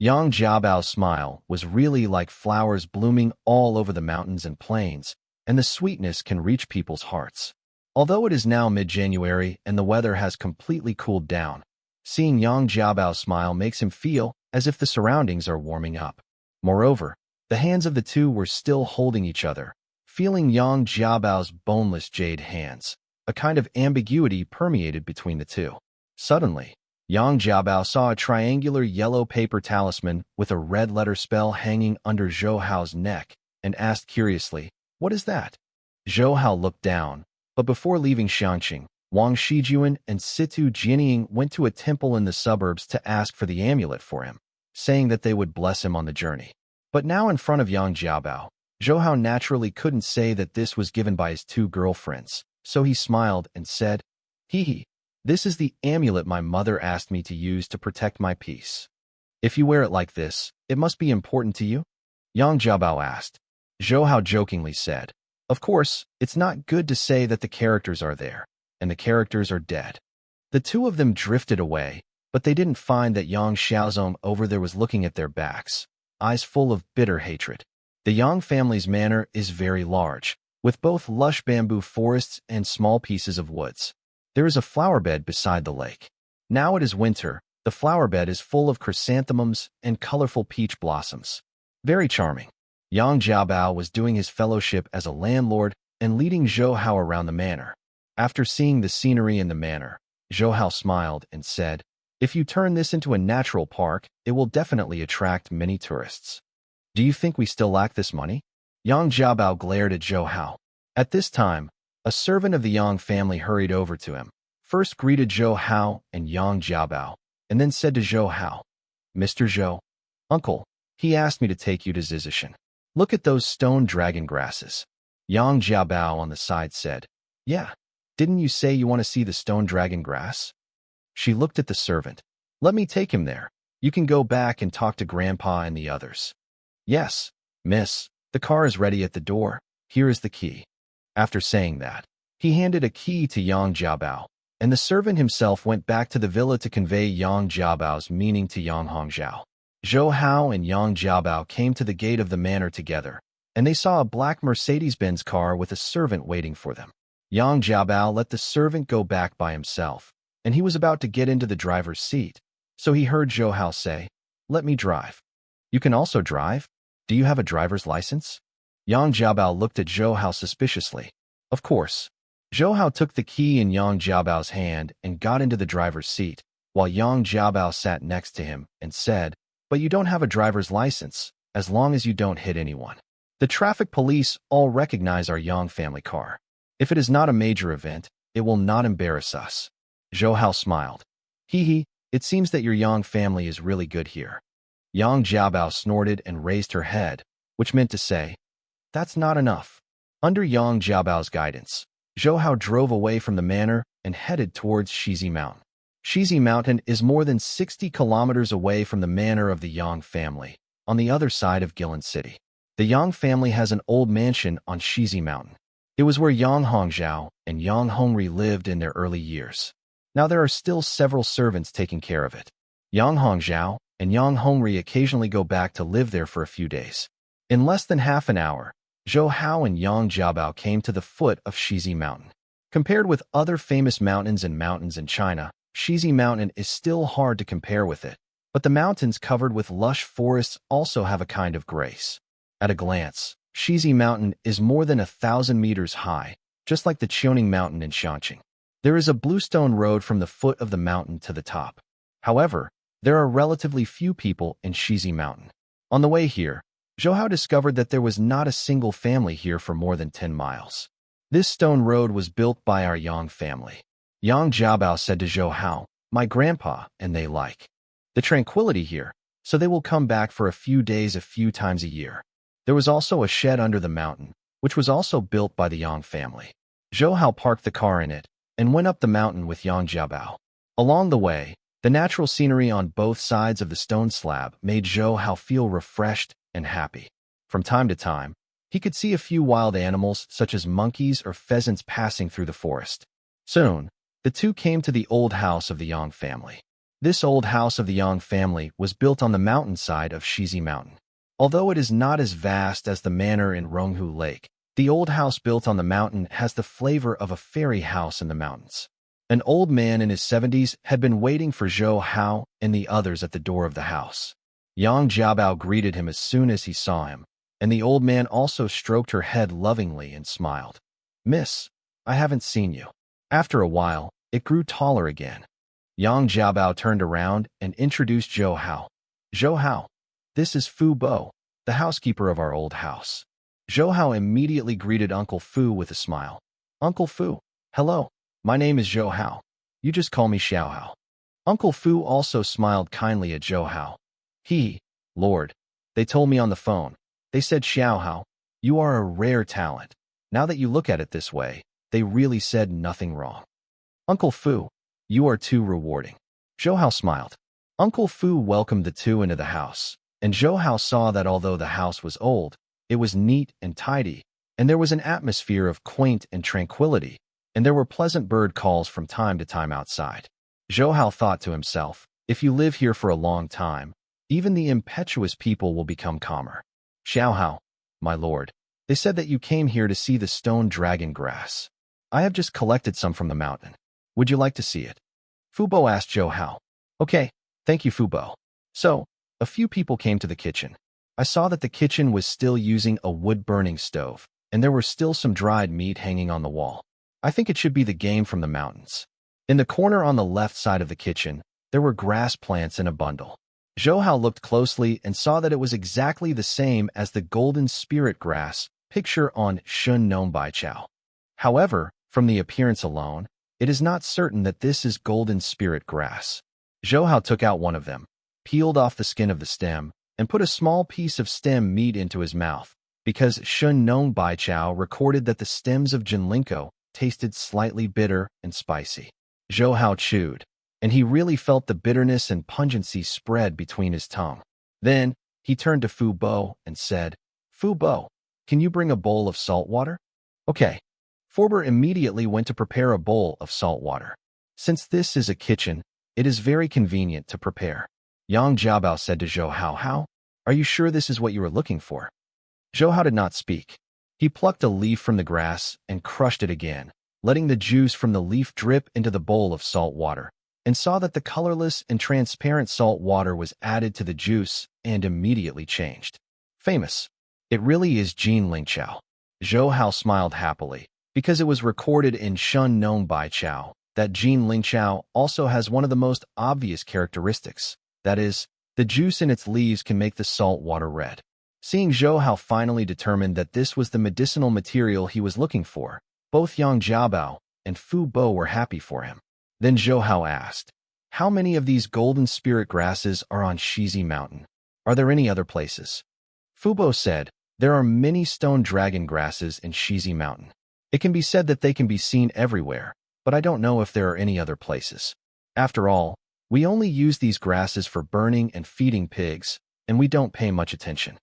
Yang Jiabao's smile was really like flowers blooming all over the mountains and plains, and the sweetness can reach people's hearts. Although it is now mid-January and the weather has completely cooled down, seeing Yang Jiabao's smile makes him feel as if the surroundings are warming up. Moreover, the hands of the two were still holding each other, feeling Yang Jiabao's boneless jade hands. A kind of ambiguity permeated between the two. Suddenly, Yang Jiabao saw a triangular yellow paper talisman with a red letter spell hanging under Zhou Hao's neck and asked curiously, What is that? Zhou Hao looked down, but before leaving Xiangqing, Wang Shijuan and Situ Jianying went to a temple in the suburbs to ask for the amulet for him, saying that they would bless him on the journey. But now in front of Yang Jiabao, Zhou Hao naturally couldn't say that this was given by his two girlfriends, so he smiled and said, Hee hee, This is the amulet my mother asked me to use to protect my peace. If you wear it like this, it must be important to you? Yang Jiabao asked. Zhou Hao jokingly said, of course, it's not good to say that the characters are there, and the characters are dead. The two of them drifted away, but they didn't find that Yang Xiaozong over there was looking at their backs, eyes full of bitter hatred. The Yang family's manor is very large, with both lush bamboo forests and small pieces of woods. There is a flower bed beside the lake. Now it is winter. The flower bed is full of chrysanthemums and colorful peach blossoms. Very charming. Yang Jiabao was doing his fellowship as a landlord and leading Zhou Hao around the manor. After seeing the scenery in the manor, Zhou Hao smiled and said, if you turn this into a natural park, it will definitely attract many tourists. Do you think we still lack this money? Yang Jiabao glared at Zhou Hao. At this time, a servant of the Yang family hurried over to him, first greeted Zhou Hao and Yang Jiabao, and then said to Zhou Hao, Mr. Zhou, uncle, he asked me to take you to Zizishan. Look at those stone dragon grasses. Yang Jiabao on the side said, yeah, didn't you say you want to see the stone dragon grass? She looked at the servant. Let me take him there. You can go back and talk to Grandpa and the others. Yes, miss, the car is ready at the door. Here is the key. After saying that, he handed a key to Yang Jiabao, and the servant himself went back to the villa to convey Yang Jiabao's meaning to Yang Hongzhao. Zhou Hao and Yang Jiabao came to the gate of the manor together, and they saw a black Mercedes-Benz car with a servant waiting for them. Yang Jiabao let the servant go back by himself, and he was about to get into the driver's seat, so he heard Zhou Hao say, let me drive. You can also drive? Do you have a driver's license? Yang Jiabao looked at Zhou Hao suspiciously. Of course. Zhou Hao took the key in Yang Jiabao's hand and got into the driver's seat, while Yang Jiabao sat next to him and said, but you don't have a driver's license, as long as you don't hit anyone. The traffic police all recognize our Yang family car. If it is not a major event, it will not embarrass us. Zhou Hao smiled. Hee hee, it seems that your Yang family is really good here. Yang Jiabao snorted and raised her head, which meant to say, that's not enough. Under Yang Jiabao's guidance, Zhou Hao drove away from the manor and headed towards Shizi Mountain. Shizi Mountain is more than 60 kilometers away from the manor of the Yang family, on the other side of Guilin City. The Yang family has an old mansion on Shizi Mountain. It was where Yang Hongzhao and Yang Hongri lived in their early years. Now there are still several servants taking care of it. Yang Hongzhao and Yang Hongri occasionally go back to live there for a few days. In less than half an hour, Zhou Hao and Yang Jiabao came to the foot of Shizi Mountain. Compared with other famous mountains in China, Shizi Mountain is still hard to compare with it, but the mountains covered with lush forests also have a kind of grace. At a glance, Shizi Mountain is more than 1,000 meters high, just like the Qiuning Mountain in Shanxing. There is a bluestone road from the foot of the mountain to the top. However, there are relatively few people in Shizi Mountain. On the way here, Zhou Hao discovered that there was not a single family here for more than 10 miles. This stone road was built by our Yang family. Yang Jiabao said to Zhou Hao, my grandpa and they like the tranquility here, so they will come back for a few days a few times a year. There was also a shed under the mountain, which was also built by the Yang family. Zhou Hao parked the car in it and went up the mountain with Yang Jiabao. Along the way, the natural scenery on both sides of the stone slab made Zhou Hao feel refreshed and happy. From time to time, he could see a few wild animals such as monkeys or pheasants passing through the forest. Soon, the two came to the old house of the Yang family. This old house of the Yang family was built on the mountainside of Shizi Mountain. Although it is not as vast as the manor in Ronghu Lake, the old house built on the mountain has the flavor of a fairy house in the mountains. An old man in his 70s had been waiting for Zhou Hao and the others at the door of the house. Yang Jiabao greeted him as soon as he saw him, and the old man also stroked her head lovingly and smiled. Miss, I haven't seen you. After a while, it grew taller again. Yang Jiabao turned around and introduced Zhou Hao. Zhou Hao, this is Fu Bo, the housekeeper of our old house. Zhou Hao immediately greeted Uncle Fu with a smile. Uncle Fu, hello, my name is Zhou Hao. You just call me Xiao Hao. Uncle Fu also smiled kindly at Zhou Hao. Lord, they told me on the phone. They said, Xiao Hao, you are a rare talent. Now that you look at it this way, they really said nothing wrong. Uncle Fu, You are too rewarding. Zhou Hao smiled. Uncle Fu welcomed the two into the house, and Zhou Hao saw that although the house was old, it was neat and tidy, and there was an atmosphere of quaint and tranquility, and there were pleasant bird calls from time to time outside. Zhou Hao thought to himself, if you live here for a long time, even the impetuous people will become calmer. Xiao Hao, my lord, they said that you came here to see the stone dragon grass. I have just collected some from the mountain. Would you like to see it? Fu Bo asked Zhou Hao. Okay, thank you, Fu Bo. So, a few people came to the kitchen. I saw that the kitchen was still using a wood-burning stove, and there were still some dried meat hanging on the wall. I think it should be the game from the mountains. In the corner on the left side of the kitchen, there were grass plants in a bundle. Zhou Hao looked closely and saw that it was exactly the same as the golden spirit grass picture on Shun Nong Bai Chao. However, from the appearance alone, it is not certain that this is golden spirit grass. Zhou Hao took out one of them, peeled off the skin of the stem, and put a small piece of stem meat into his mouth, because Shun Nong Bai Chao recorded that the stems of Jinlinko tasted slightly bitter and spicy. Zhou Hao chewed, and he really felt the bitterness and pungency spread between his tongue. Then, he turned to Fu Bo and said, Fu Bo, can you bring a bowl of salt water? Okay. Forber immediately went to prepare a bowl of salt water. Since this is a kitchen, it is very convenient to prepare. Yang Jiabao said to Zhou Hao, How? Are you sure this is what you were looking for? Zhou Hao did not speak. He plucked a leaf from the grass and crushed it again, letting the juice from the leaf drip into the bowl of salt water, and saw that the colorless and transparent salt water was added to the juice and immediately changed. Famous. It really is Jin Ling Chao. Zhou Hao smiled happily, because it was recorded in Shun Nong Bai Chao that Jin Ling Chao also has one of the most obvious characteristics, that is, the juice in its leaves can make the salt water red. Seeing Zhou Hao finally determined that this was the medicinal material he was looking for, both Yang Jiabao and Fu Bo were happy for him. Then Zhou Hao asked, How many of these golden spirit grasses are on Shizi Mountain? Are there any other places? Fu Bo said, There are many stone dragon grasses in Shizi Mountain. It can be said that they can be seen everywhere, but I don't know if there are any other places. After all, we only use these grasses for burning and feeding pigs, and we don't pay much attention.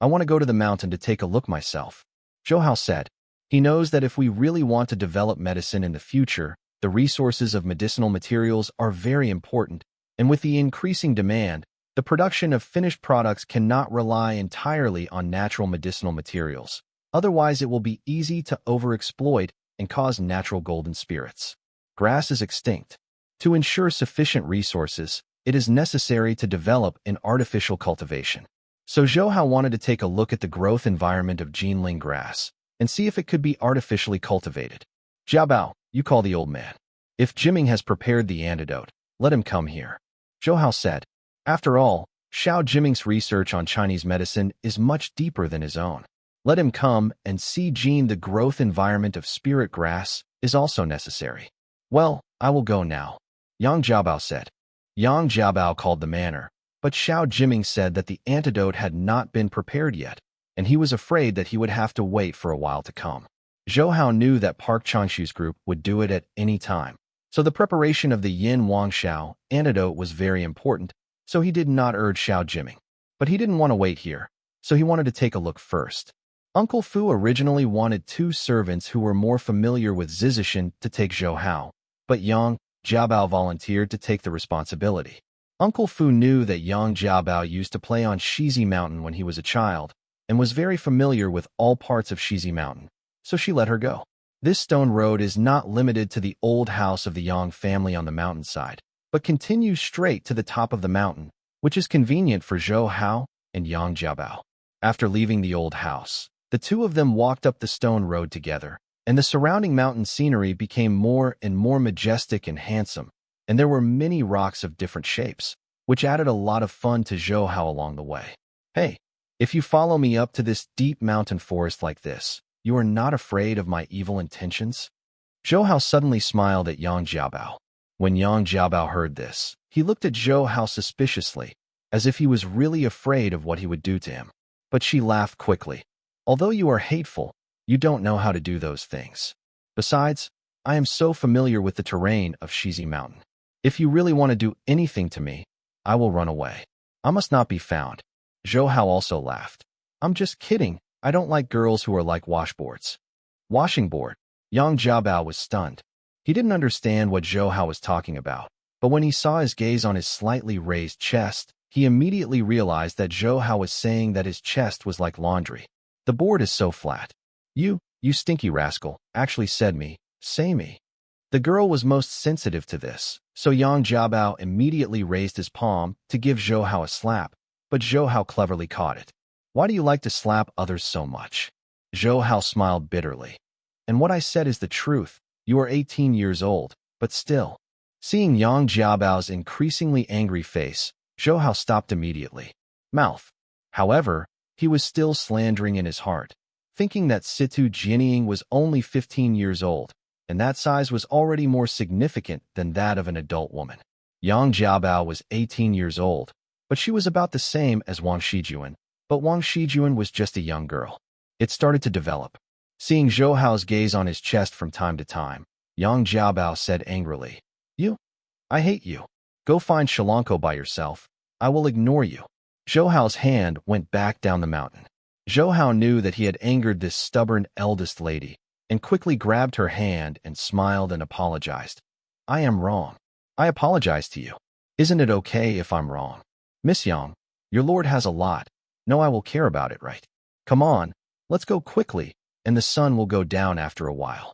I want to go to the mountain to take a look myself. Zhou Hao said. He knows that if we really want to develop medicine in the future, the resources of medicinal materials are very important, and with the increasing demand, the production of finished products cannot rely entirely on natural medicinal materials. Otherwise, it will be easy to overexploit and cause natural golden spirits. Grass is extinct. To ensure sufficient resources, it is necessary to develop an artificial cultivation. So Zhou Hao wanted to take a look at the growth environment of Jinling grass and see if it could be artificially cultivated. Jiabao, you call the old man. If Jiming has prepared the antidote, let him come here. Zhou Hao said. After all, Xiao Jiming's research on Chinese medicine is much deeper than his own. Let him come and see Jin. The growth environment of spirit grass is also necessary. Well, I will go now, Yang Jiabao said. Yang Jiabao called the manor, but Xiao Jiming said that the antidote had not been prepared yet, and he was afraid that he would have to wait for a while to come. Zhou Hao knew that Park Changshu's group would do it at any time, so the preparation of the Yin Wang Xiao antidote was very important, so he did not urge Xiao Jiming. But he didn't want to wait here, so he wanted to take a look first. Uncle Fu originally wanted 2 servants who were more familiar with Zizishan to take Zhou Hao, but Yang Jiabao volunteered to take the responsibility. Uncle Fu knew that Yang Jiabao used to play on Shizi Mountain when he was a child, and was very familiar with all parts of Shizi Mountain, so she let her go. This stone road is not limited to the old house of the Yang family on the mountainside, but continues straight to the top of the mountain, which is convenient for Zhou Hao and Yang Jiabao. After leaving the old house, the two of them walked up the stone road together, and the surrounding mountain scenery became more and more majestic and handsome, and there were many rocks of different shapes, which added a lot of fun to Zhou Hao along the way. Hey, if you follow me up to this deep mountain forest like this, you are not afraid of my evil intentions? Zhou Hao suddenly smiled at Yang Jiabao. When Yang Jiabao heard this, he looked at Zhou Hao suspiciously, as if he was really afraid of what he would do to him. But she laughed quickly. Although you are hateful, you don't know how to do those things. Besides, I am so familiar with the terrain of Shizi Mountain. If you really want to do anything to me, I will run away. I must not be found. Zhou Hao also laughed. I'm just kidding. I don't like girls who are like washboards. Washing board. Yang Jiabao was stunned. He didn't understand what Zhou Hao was talking about, but when he saw his gaze on his slightly raised chest, he immediately realized that Zhou Hao was saying that his chest was like laundry. The board is so flat. You stinky rascal, actually said me, say me. The girl was most sensitive to this, so Yang Jiabao immediately raised his palm to give Zhou Hao a slap, but Zhou Hao cleverly caught it. Why do you like to slap others so much? Zhou Hao smiled bitterly. And what I said is the truth. You are 18 years old, but still. Seeing Yang Jiabao's increasingly angry face, Zhou Hao stopped immediately. Mouth. However, he was still slandering in his heart, thinking that Situ Jinying was only 15 years old, and that size was already more significant than that of an adult woman. Yang Jiabao was 18 years old, but she was about the same as Wang Shijuan, but Wang Shijuan was just a young girl. It started to develop. Seeing Zhou Hao's gaze on his chest from time to time, Yang Jiabao said angrily, I hate you. Go find Shalanko by yourself. I will ignore you. Zhou Hao's hand went back down the mountain. Zhou Hao knew that he had angered this stubborn eldest lady, and quickly grabbed her hand and smiled and apologized. I am wrong. I apologize to you. Isn't it okay if I'm wrong? Miss Yang, your lord has a lot. No, I will care about it, right? Come on, let's go quickly, and the sun will go down after a while.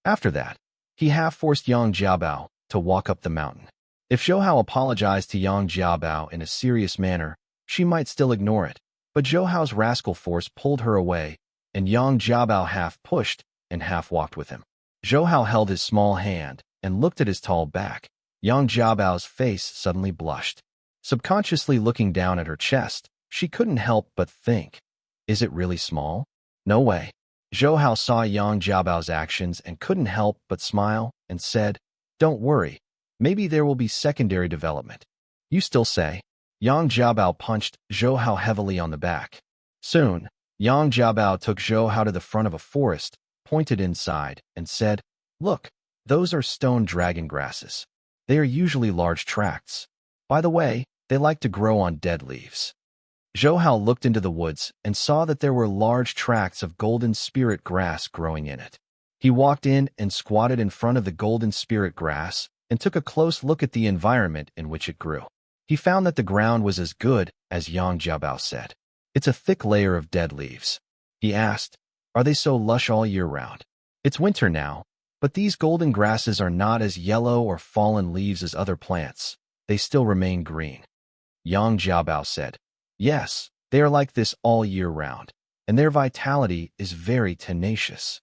After that, he half-forced Yang Jiabao to walk up the mountain. If Zhou Hao apologized to Yang Jiabao in a serious manner, she might still ignore it, but Zhou Hao's rascal force pulled her away, and Yang Jiabao half pushed and half walked with him. Zhou Hao held his small hand and looked at his tall back. Yang Jiabao's face suddenly blushed. Subconsciously looking down at her chest, she couldn't help but think, is it really small? No way. Zhou Hao saw Yang Jiabao's actions and couldn't help but smile and said, don't worry, maybe there will be secondary development. You still say? Yang Jiabao punched Zhou Hao heavily on the back. Soon, Yang Jiabao took Zhou Hao to the front of a forest, pointed inside, and said, look, those are stone dragon grasses. They are usually large tracts. By the way, they like to grow on dead leaves. Zhou Hao looked into the woods and saw that there were large tracts of golden spirit grass growing in it. He walked in and squatted in front of the golden spirit grass and took a close look at the environment in which it grew. He found that the ground was as good as Yang Jiabao said. It's a thick layer of dead leaves. He asked, are they so lush all year round? It's winter now, but these golden grasses are not as yellow or fallen leaves as other plants. They still remain green. Yang Jiabao said, yes, they are like this all year round, and their vitality is very tenacious.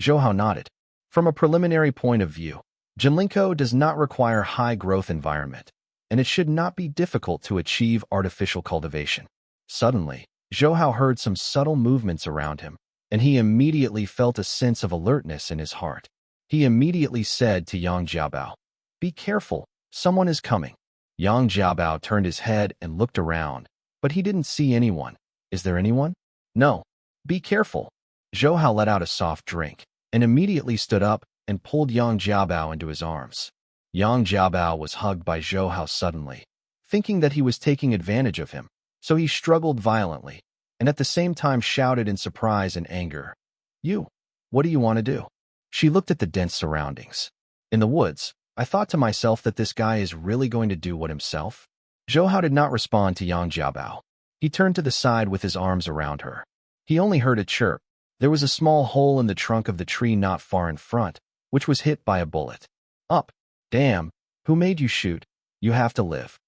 Zhou Hao nodded. From a preliminary point of view, Jinlinko does not require high-growth environment, and it should not be difficult to achieve artificial cultivation. Suddenly, Zhou Hao heard some subtle movements around him, and he immediately felt a sense of alertness in his heart. He immediately said to Yang Jiabao, be careful, someone is coming. Yang Jiabao turned his head and looked around, but he didn't see anyone. Is there anyone? No. Be careful. Zhou Hao let out a soft drink, and immediately stood up and pulled Yang Jiabao into his arms. Yang Jiabao was hugged by Zhou Hao suddenly, thinking that he was taking advantage of him, so he struggled violently, and at the same time shouted in surprise and anger, what do you want to do? She looked at the dense surroundings. In the woods, I thought to myself that this guy is really going to do what himself? Zhou Hao did not respond to Yang Jiabao. He turned to the side with his arms around her. He only heard a chirp. There was a small hole in the trunk of the tree not far in front, which was hit by a bullet. Up. Damn. Who made you shoot? You have to live.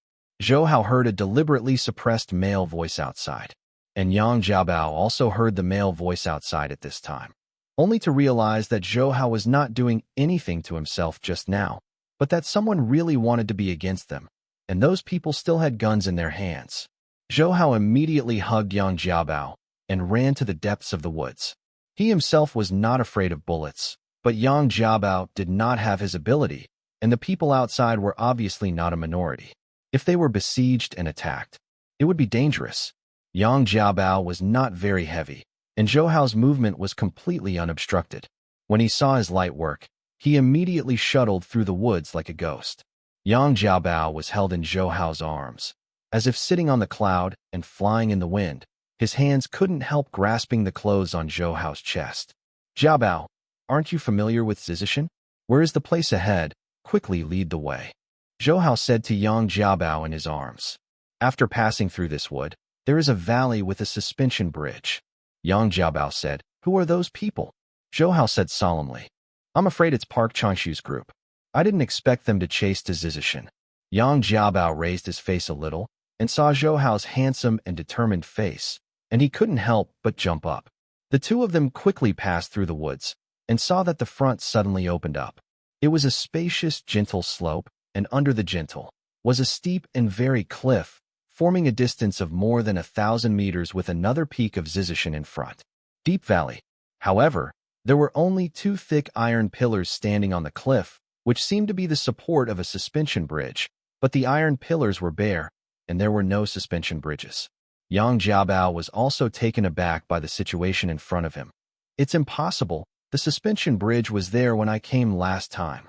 Zhou Hao heard a deliberately suppressed male voice outside, and Yang Jiabao also heard the male voice outside at this time, only to realize that Zhou Hao was not doing anything to himself just now, but that someone really wanted to be against them, and those people still had guns in their hands. Zhou Hao immediately hugged Yang Jiabao and ran to the depths of the woods. He himself was not afraid of bullets, but Yang Jiabao did not have his ability, and the people outside were obviously not a minority. If they were besieged and attacked, it would be dangerous. Yang Jiabao was not very heavy, and Zhou Hao's movement was completely unobstructed. When he saw his light work, He immediately shuttled through the woods like a ghost. Yang Jiabao was held in Zhou Hao's arms, as if sitting on the cloud and flying in the wind. His hands couldn't help grasping the clothes on Zhou Hao's chest. Jiabao, aren't you familiar with Zizishan? Where is the place ahead? Quickly lead the way. Zhou Hao said to Yang Jiabao in his arms. After passing through this wood, there is a valley with a suspension bridge. Yang Jiabao said, Who are those people? Zhou Hao said solemnly, I'm afraid it's Park Changshu's group. I didn't expect them to chase to Zizishan. Yang Jiabao raised his face a little and saw Zhou Hao's handsome and determined face, and he couldn't help but jump up. The two of them quickly passed through the woods and saw that the front suddenly opened up. It was a spacious, gentle slope, and under the gentle was a steep and very cliff, forming a distance of more than 1,000 meters with another peak of Zizishan in front. Deep valley. However, there were only two thick iron pillars standing on the cliff, which seemed to be the support of a suspension bridge, but the iron pillars were bare, and there were no suspension bridges. Yang Jiabao was also taken aback by the situation in front of him. It's impossible. The suspension bridge was there when I came last time.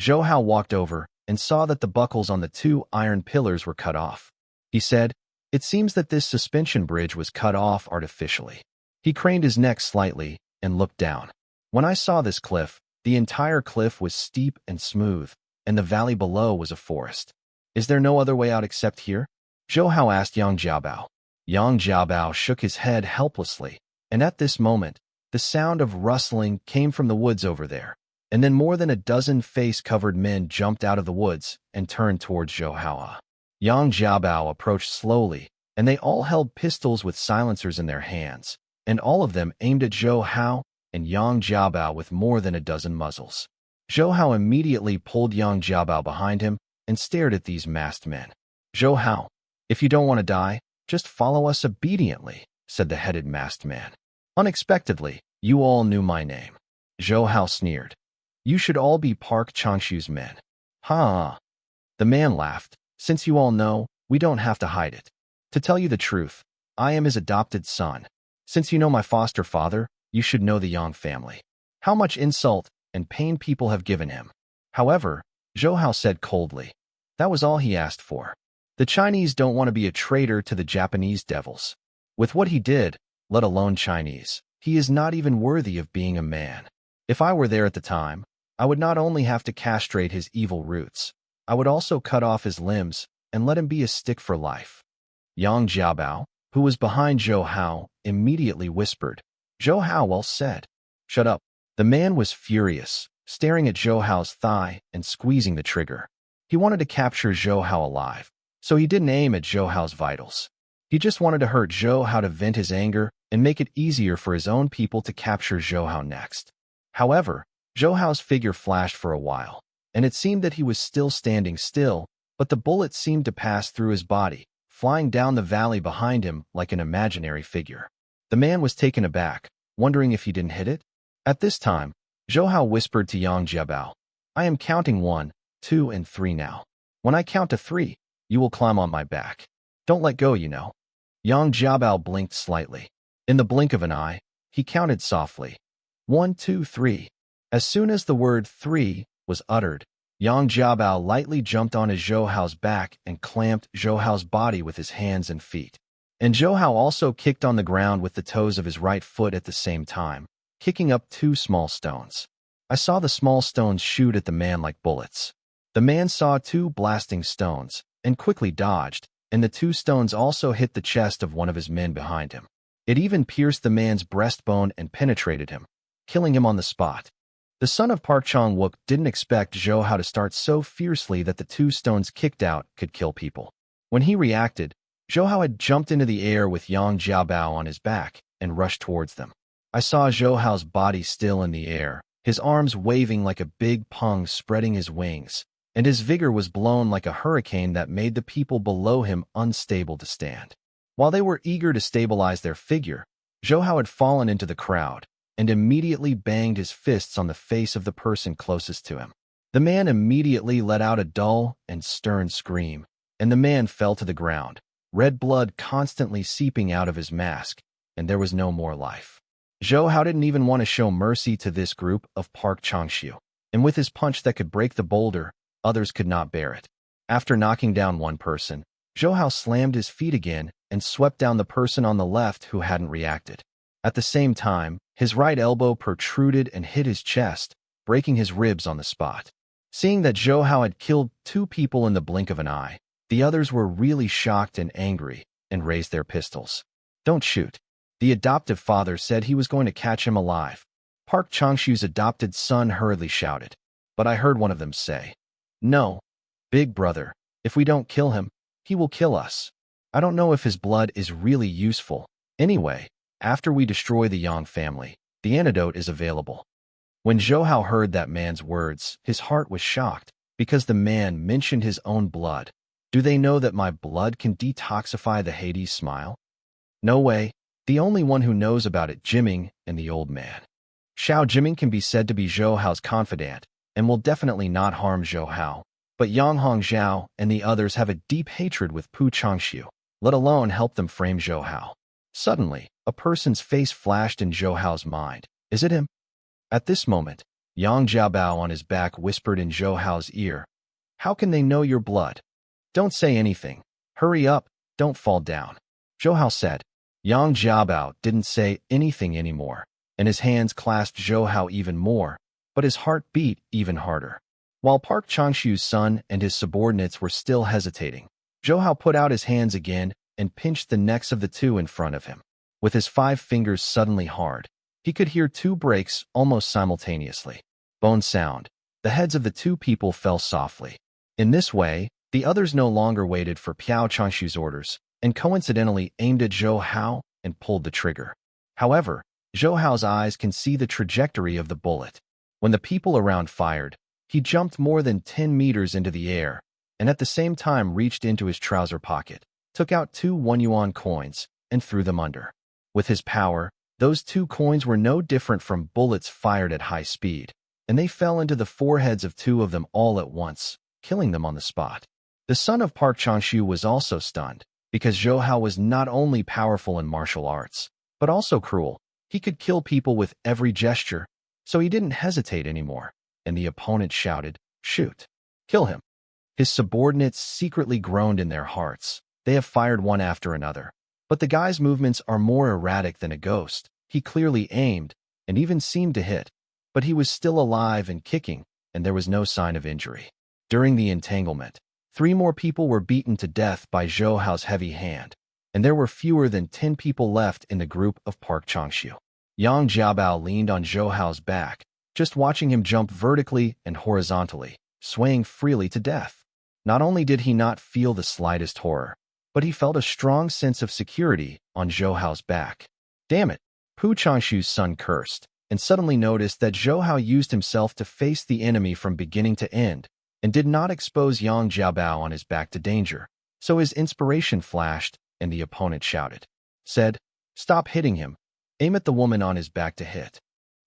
Zhou Hao walked over and saw that the buckles on the two iron pillars were cut off. He said, It seems that this suspension bridge was cut off artificially. He craned his neck slightly and looked down. When I saw this cliff, the entire cliff was steep and smooth, and the valley below was a forest. Is there no other way out except here? Zhou Hao asked Yang Jiabao. Yang Jiabao shook his head helplessly, and at this moment, the sound of rustling came from the woods over there, and then more than a dozen face-covered men jumped out of the woods and turned towards Zhou Hao. Yang Jiabao approached slowly, and they all held pistols with silencers in their hands, and all of them aimed at Zhou Hao and Yang Jiabao with more than a dozen muzzles. Zhou Hao immediately pulled Yang Jiabao behind him and stared at these masked men. Zhou Hao, if you don't want to die, just follow us obediently, said the headed masked man. Unexpectedly, you all knew my name. Zhou Hao sneered. You should all be Park Changshu's men. Ha! The man laughed. Since you all know, we don't have to hide it. To tell you the truth, I am his adopted son. Since you know my foster father, you should know the Yang family. How much insult and pain people have given him. However, Zhou Hao said coldly, that was all he asked for. The Chinese don't want to be a traitor to the Japanese devils. With what he did, let alone Chinese, he is not even worthy of being a man. If I were there at the time, I would not only have to castrate his evil roots, I would also cut off his limbs and let him be a stick for life. Yang Jiabao, who was behind Zhou Hao, immediately whispered. Zhou Hao well said. Shut up. The man was furious, staring at Zhou Hao's thigh and squeezing the trigger. He wanted to capture Zhou Hao alive, so he didn't aim at Zhou Hao's vitals. He just wanted to hurt Zhou Hao to vent his anger and make it easier for his own people to capture Zhou Hao next. However, Zhou Hao's figure flashed for a while, and it seemed that he was still standing still, but the bullet seemed to pass through his body, flying down the valley behind him like an imaginary figure. The man was taken aback, wondering if he didn't hit it. At this time, Zhou Hao whispered to Yang Jiabao, I am counting 1, 2, and 3 now. When I count to 3, you will climb on my back. Don't let go, you know. Yang Jiabao blinked slightly. In the blink of an eye, he counted softly. 1, 2, 3. As soon as the word 3 was uttered, Yang Jiabao lightly jumped onto Zhou Hao's back and clamped Zhou Hao's body with his hands and feet. And Zhou Hao also kicked on the ground with the toes of his right foot at the same time, kicking up 2 small stones. I saw the small stones shoot at the man like bullets. The man saw 2 blasting stones and quickly dodged, and the 2 stones also hit the chest of one of his men behind him. It even pierced the man's breastbone and penetrated him, killing him on the spot. The son of Park Chang-wook didn't expect Zhou Hao to start so fiercely that the 2 stones kicked out could kill people. When he reacted, Zhou Hao had jumped into the air with Yang Jiabao on his back and rushed towards them. I saw Zhou Hao's body still in the air, his arms waving like a big pung spreading his wings, and his vigor was blown like a hurricane that made the people below him unstable to stand. While they were eager to stabilize their figure, Zhou Hao had fallen into the crowd and immediately banged his fists on the face of the person closest to him. The man immediately let out a dull and stern scream, and the man fell to the ground, red blood constantly seeping out of his mask, and there was no more life. Zhou Hao didn't even want to show mercy to this group of Park Changshu. and with his punch that could break the boulder, others could not bear it. After knocking down one person, Zhou Hao slammed his feet again and swept down the person on the left who hadn't reacted. At the same time, his right elbow protruded and hit his chest, breaking his ribs on the spot. Seeing that Zhou Hao had killed 2 people in the blink of an eye, the others were really shocked and angry and raised their pistols. "Don't shoot." The adoptive father said he was going to catch him alive. Park Changshu's adopted son hurriedly shouted, but I heard one of them say, "No, big brother, if we don't kill him, he will kill us. I don't know if his blood is really useful. Anyway, after we destroy the Yang family, the antidote is available." When Zhou Hao heard that man's words, his heart was shocked, because the man mentioned his own blood. "Do they know that my blood can detoxify the Hades smile?" "No way. The only one who knows about it, Jiming and the old man." Xiao Jiming can be said to be Zhou Hao's confidant, and will definitely not harm Zhou Hao. But Yang Hongzhao and the others have a deep hatred with Pu Changshu, let alone help them frame Zhou Hao. Suddenly, a person's face flashed in Zhou Hao's mind. Is it him? At this moment, Yang Jiabao on his back whispered in Zhou Hao's ear, "How can they know your blood? Don't say anything. Hurry up, don't fall down." Zhou Hao said. Yang Jiabao didn't say anything anymore, and his hands clasped Zhou Hao even more, but his heart beat even harder. While Park Changshu's son and his subordinates were still hesitating, Zhou Hao put out his hands again and pinched the necks of the 2 in front of him. With his 5 fingers suddenly hard, he could hear 2 breaks almost simultaneously. Bone sound. The heads of the 2 people fell softly. In this way, the others no longer waited for Piao Changshu's orders, and coincidentally aimed at Zhou Hao and pulled the trigger. However, Zhou Hao's eyes can see the trajectory of the bullet. When the people around fired, he jumped more than 10 meters into the air, and at the same time reached into his trouser pocket, took out 2 1-yuan coins, and threw them under. With his power, those 2 coins were no different from bullets fired at high speed, and they fell into the foreheads of 2 of them all at once, killing them on the spot. The son of Park Changshu was also stunned, because Zhou Hao was not only powerful in martial arts, but also cruel. He could kill people with every gesture, so he didn't hesitate anymore, and the opponent shouted, "Shoot! Kill him!" His subordinates secretly groaned in their hearts. They have fired one after another. But the guy's movements are more erratic than a ghost. He clearly aimed, and even seemed to hit, but he was still alive and kicking, and there was no sign of injury. During the entanglement, 3 more people were beaten to death by Zhou Hao's heavy hand, and there were fewer than 10 people left in the group of Park Changshu. Yang Jiabao leaned on Zhou Hao's back, just watching him jump vertically and horizontally, swaying freely to death. Not only did he not feel the slightest horror, but he felt a strong sense of security on Zhou Hao's back. Damn it! Pu Changshu's son cursed, and suddenly noticed that Zhou Hao used himself to face the enemy from beginning to end, and did not expose Yang Jiabao on his back to danger. So his inspiration flashed, and the opponent said, "Stop hitting him. Aim at the woman on his back to hit."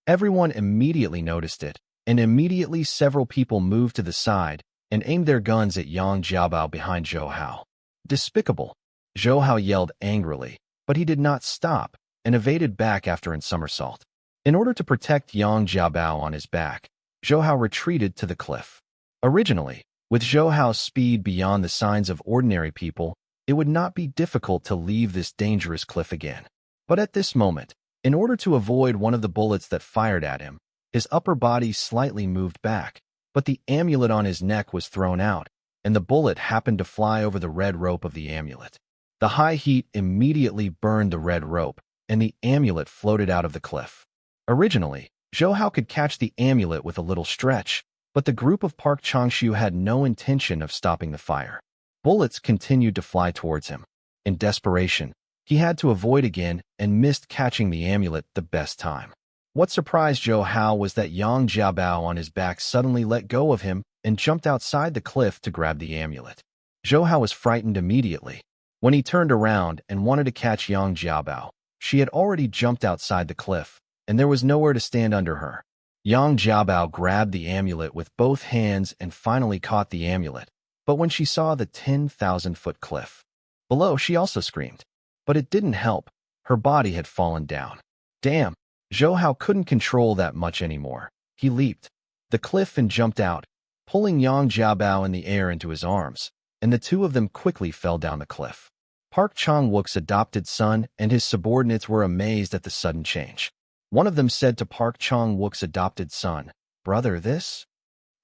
Everyone immediately noticed it, and immediately several people moved to the side and aimed their guns at Yang Jiabao behind Zhou Hao. Despicable! Zhou Hao yelled angrily, but he did not stop and evaded back after a somersault. In order to protect Yang Jiabao on his back, Zhou Hao retreated to the cliff. Originally, with Zhou Hao's speed beyond the signs of ordinary people, it would not be difficult to leave this dangerous cliff again. But at this moment, in order to avoid one of the bullets that fired at him, his upper body slightly moved back, but the amulet on his neck was thrown out, and the bullet happened to fly over the red rope of the amulet. The high heat immediately burned the red rope, and the amulet floated out of the cliff. Originally, Zhou Hao could catch the amulet with a little stretch, but the group of Park Changshu had no intention of stopping the fire. Bullets continued to fly towards him. In desperation, he had to avoid again and missed catching the amulet the best time. What surprised Zhou Hao was that Yang Jiabao on his back suddenly let go of him and jumped outside the cliff to grab the amulet. Zhou Hao was frightened immediately. When he turned around and wanted to catch Yang Jiabao, she had already jumped outside the cliff, and there was nowhere to stand under her. Yang Jiabao grabbed the amulet with both hands and finally caught the amulet, but when she saw the 10,000-foot cliff below, she also screamed. But it didn't help. Her body had fallen down. Damn! Zhou Hao couldn't control that much anymore. He leaped. the cliff and jumped out, pulling Yang Jiabao in the air into his arms, and the two of them quickly fell down the cliff. Park Chang-wook's adopted son and his subordinates were amazed at the sudden change. One of them said to Park Chang-wook's adopted son, "Brother, this?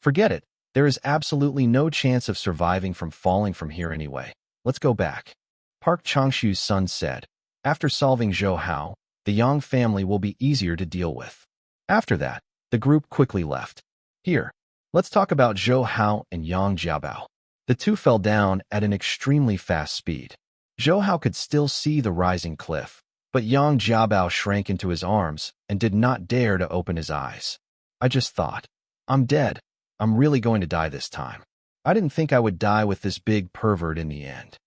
Forget it. There is absolutely no chance of surviving from falling from here anyway. Let's go back." Park Chang-shu's son said, "After solving Zhou Hao, the Yang family will be easier to deal with." After that, the group quickly left. Here, let's talk about Zhou Hao and Yang Jiabao. The two fell down at an extremely fast speed. Zhou Hao could still see the rising cliff, but Yang Jiabao shrank into his arms and did not dare to open his eyes. "I just thought, I'm dead. I'm really going to die this time. I didn't think I would die with this big pervert in the end."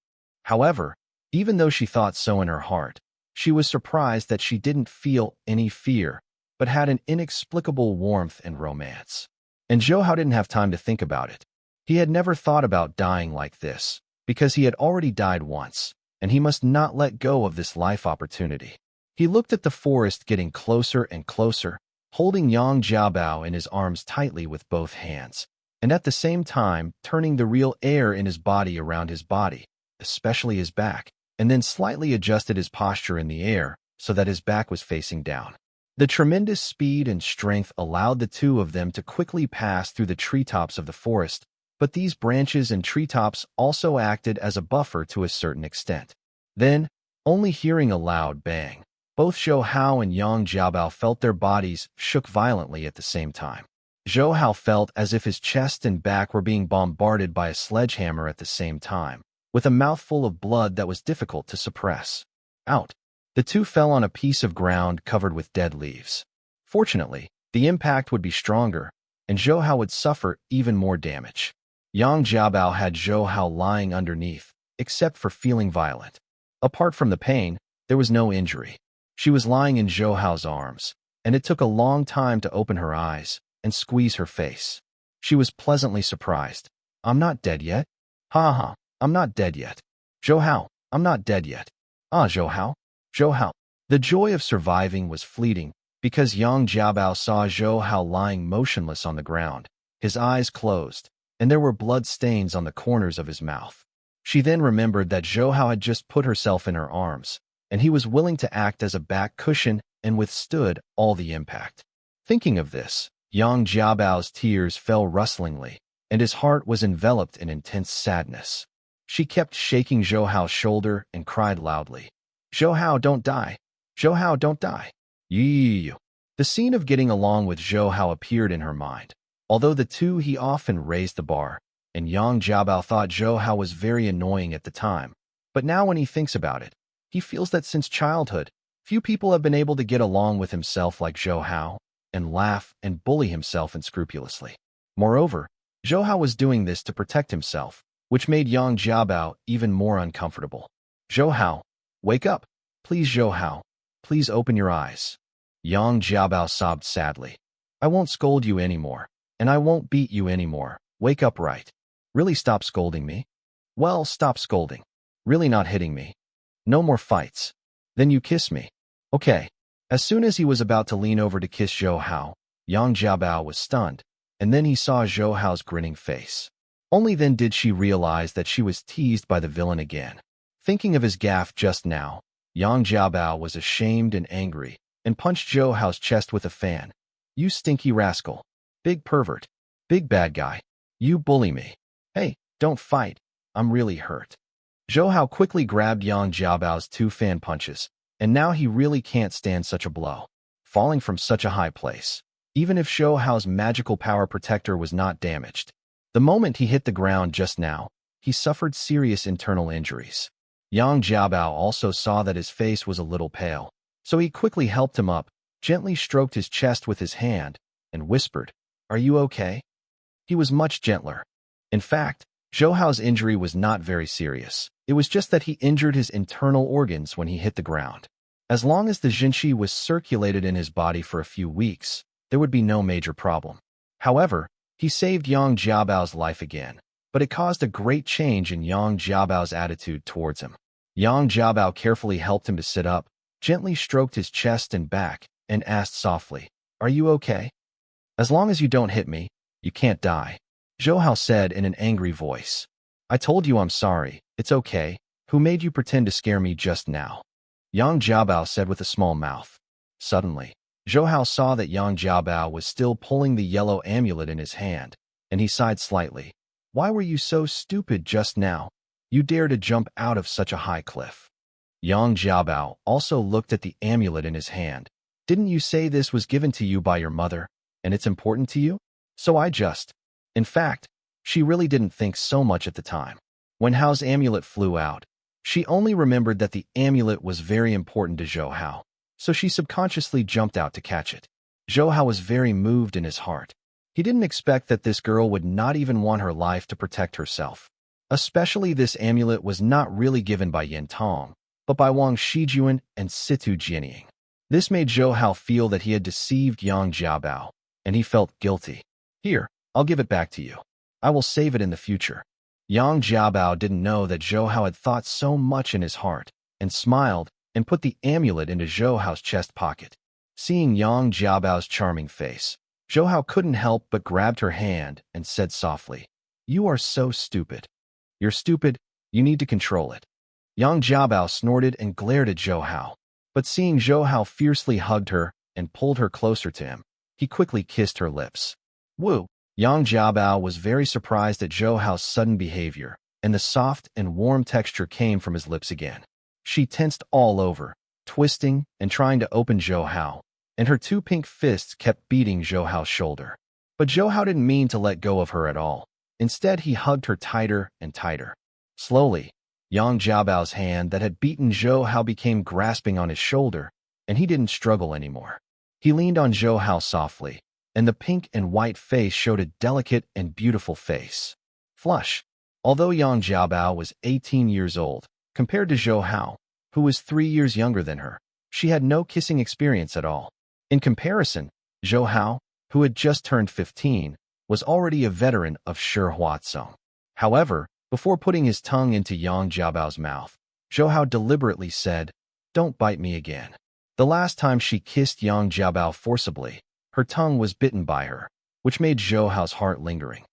However, even though she thought so in her heart, she was surprised that she didn't feel any fear, but had an inexplicable warmth and romance. And Zhou Hao didn't have time to think about it. He had never thought about dying like this, because he had already died once, and he must not let go of this life opportunity. He looked at the forest getting closer and closer, holding Yang Jiabao in his arms tightly with both hands, and at the same time turning the real air in his body around his body, especially his back, and then slightly adjusted his posture in the air so that his back was facing down. The tremendous speed and strength allowed the two of them to quickly pass through the treetops of the forest, but these branches and treetops also acted as a buffer to a certain extent. Then, only hearing a loud bang, both Zhou Hao and Yang Jiabao felt their bodies shook violently at the same time. Zhou Hao felt as if his chest and back were being bombarded by a sledgehammer at the same time, with a mouthful of blood that was difficult to suppress. Out. The two fell on a piece of ground covered with dead leaves. Fortunately, the impact would be stronger, and Zhou Hao would suffer even more damage. Yang Jiabao had Zhou Hao lying underneath, except for feeling violent. Apart from the pain, there was no injury. She was lying in Zhou Hao's arms, and it took a long time to open her eyes and squeeze her face. She was pleasantly surprised. "I'm not dead yet? Ha ha, I'm not dead yet. Zhou Hao, I'm not dead yet. Ah, Zhou Hao, Zhou Hao." The joy of surviving was fleeting because Yang Jiabao saw Zhou Hao lying motionless on the ground, his eyes closed, and there were blood stains on the corners of his mouth. She then remembered that Zhou Hao had just put herself in her arms, and he was willing to act as a back cushion and withstood all the impact. Thinking of this, Yang Jiabao's tears fell rustlingly, and his heart was enveloped in intense sadness. She kept shaking Zhou Hao's shoulder and cried loudly, "Zhou Hao, don't die! Zhou Hao, don't die! Yee." The scene of getting along with Zhou Hao appeared in her mind. Although the two he often raised the bar, and Yang Jiabao thought Zhou Hao was very annoying at the time, but now when he thinks about it, he feels that since childhood, few people have been able to get along with himself like Zhou Hao, and laugh and bully himself unscrupulously. Moreover, Zhou Hao was doing this to protect himself, which made Yang Jiabao even more uncomfortable. "Zhou Hao, wake up! Please, Zhou Hao, please open your eyes." Yang Jiabao sobbed sadly. "I won't scold you anymore, and I won't beat you anymore. Wake up right. Really stop scolding me? Well, stop scolding. Really not hitting me. No more fights. Then you kiss me. Okay." As soon as he was about to lean over to kiss Zhou Hao, Yang Jiabao was stunned, and then he saw Zhou Hao's grinning face. Only then did she realize that she was teased by the villain again. Thinking of his gaffe just now, Yang Jiabao was ashamed and angry, and punched Zhou Hao's chest with a fan. "You stinky rascal. Big pervert. Big bad guy. You bully me. Hey, don't fight. I'm really hurt." Zhou Hao quickly grabbed Yang Jiabao's two fan punches, and now he really can't stand such a blow. Falling from such a high place, even if Zhou Hao's magical power protector was not damaged. The moment he hit the ground just now, he suffered serious internal injuries. Yang Jiabao also saw that his face was a little pale, so he quickly helped him up, gently stroked his chest with his hand, and whispered, "Are you okay?" He was much gentler. In fact, Zhou Hao's injury was not very serious. It was just that he injured his internal organs when he hit the ground. As long as the Jinshi was circulated in his body for a few weeks, there would be no major problem. However, he saved Yang Jiabao's life again, but it caused a great change in Yang Jiabao's attitude towards him. Yang Jiabao carefully helped him to sit up, gently stroked his chest and back, and asked softly, "Are you okay?" As long as you don't hit me, you can't die, Zhou Hao said in an angry voice. I told you I'm sorry. It's okay. Who made you pretend to scare me just now? Yang Jiabao said with a small mouth. Suddenly, Zhou Hao saw that Yang Jiabao was still pulling the yellow amulet in his hand, and he sighed slightly. Why were you so stupid just now? You dare to jump out of such a high cliff. Yang Jiabao also looked at the amulet in his hand. Didn't you say this was given to you by your mother, and it's important to you? So I just... In fact, she really didn't think so much at the time. When Hao's amulet flew out, she only remembered that the amulet was very important to Zhou Hao, so she subconsciously jumped out to catch it. Zhou Hao was very moved in his heart. He didn't expect that this girl would not even want her life to protect herself. Especially this amulet was not really given by Yin Tong, but by Wang Shijuan and Situ Jianying. This made Zhou Hao feel that he had deceived Yang Jiabao, and he felt guilty. Here, I'll give it back to you. I will save it in the future. Yang Jiabao didn't know that Zhou Hao had thought so much in his heart, and smiled and put the amulet into Zhou Hao's chest pocket. Seeing Yang Jiabao's charming face, Zhou Hao couldn't help but grabbed her hand and said softly, You are so stupid. You're stupid, you need to control it. Yang Jiabao snorted and glared at Zhou Hao, but seeing Zhou Hao fiercely hugged her and pulled her closer to him, he quickly kissed her lips. Woo! Yang Jiabao was very surprised at Zhou Hao's sudden behavior, and the soft and warm texture came from his lips again. She tensed all over, twisting and trying to open Zhou Hao, and her two pink fists kept beating Zhou Hao's shoulder. But Zhou Hao didn't mean to let go of her at all. Instead, he hugged her tighter and tighter. Slowly, Yang Jiabao's hand that had beaten Zhou Hao became grasping on his shoulder, and he didn't struggle anymore. He leaned on Zhou Hao softly, and the pink and white face showed a delicate and beautiful face. Flush. Although Yang Jiabao was 18 years old, compared to Zhou Hao, who was 3 years younger than her, she had no kissing experience at all. In comparison, Zhou Hao, who had just turned 15, was already a veteran of Shihuatsong. However, before putting his tongue into Yang Jiabao's mouth, Zhou Hao deliberately said, Don't bite me again. The last time she kissed Yang Jiabao forcibly, her tongue was bitten by her, which made Zhou Hao's heart lingering.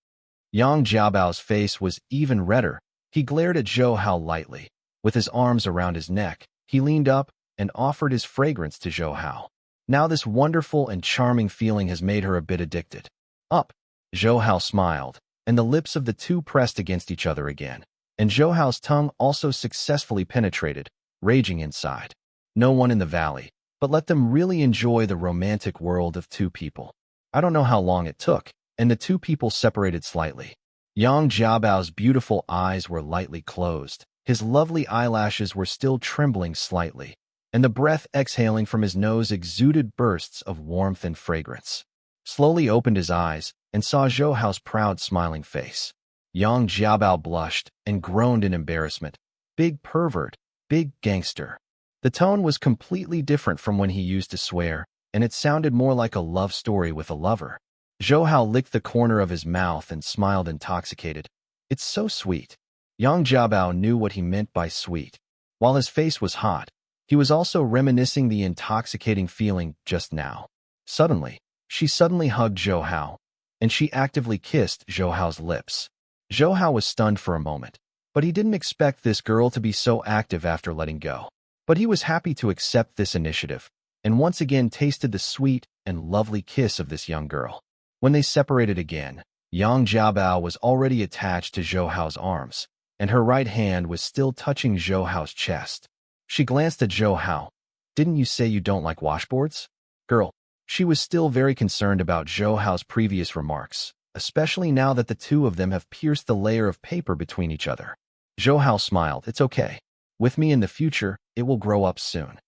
Yang Jiabao's face was even redder. He glared at Zhou Hao lightly. With his arms around his neck, he leaned up and offered his fragrance to Zhou Hao. Now this wonderful and charming feeling has made her a bit addicted. Up! Zhou Hao smiled, and the lips of the two pressed against each other again, and Zhou Hao's tongue also successfully penetrated, raging inside. No one in the valley, but let them really enjoy the romantic world of two people. I don't know how long it took, and the two people separated slightly. Yang Jiabao's beautiful eyes were lightly closed, his lovely eyelashes were still trembling slightly, and the breath exhaling from his nose exuded bursts of warmth and fragrance. Slowly opened his eyes, and saw Zhou Hao's proud smiling face. Yang Jiabao blushed and groaned in embarrassment. Big pervert, big gangster. The tone was completely different from when he used to swear, and it sounded more like a love story with a lover. Zhou Hao licked the corner of his mouth and smiled intoxicated. It's so sweet. Yang Jiabao knew what he meant by sweet. While his face was hot, he was also reminiscing the intoxicating feeling just now. Suddenly hugged Zhou Hao, and she actively kissed Zhou Hao's lips. Zhou Hao was stunned for a moment, but he didn't expect this girl to be so active after letting go. But he was happy to accept this initiative, and once again tasted the sweet and lovely kiss of this young girl. When they separated again, Yang Jiabao was already attached to Zhou Hao's arms, and her right hand was still touching Zhou Hao's chest. She glanced at Zhou Hao. Didn't you say you don't like washboards? Girl. She was still very concerned about Zhou Hao's previous remarks, especially now that the two of them have pierced the layer of paper between each other. Zhou Hao smiled. It's okay. With me in the future, it will grow up soon.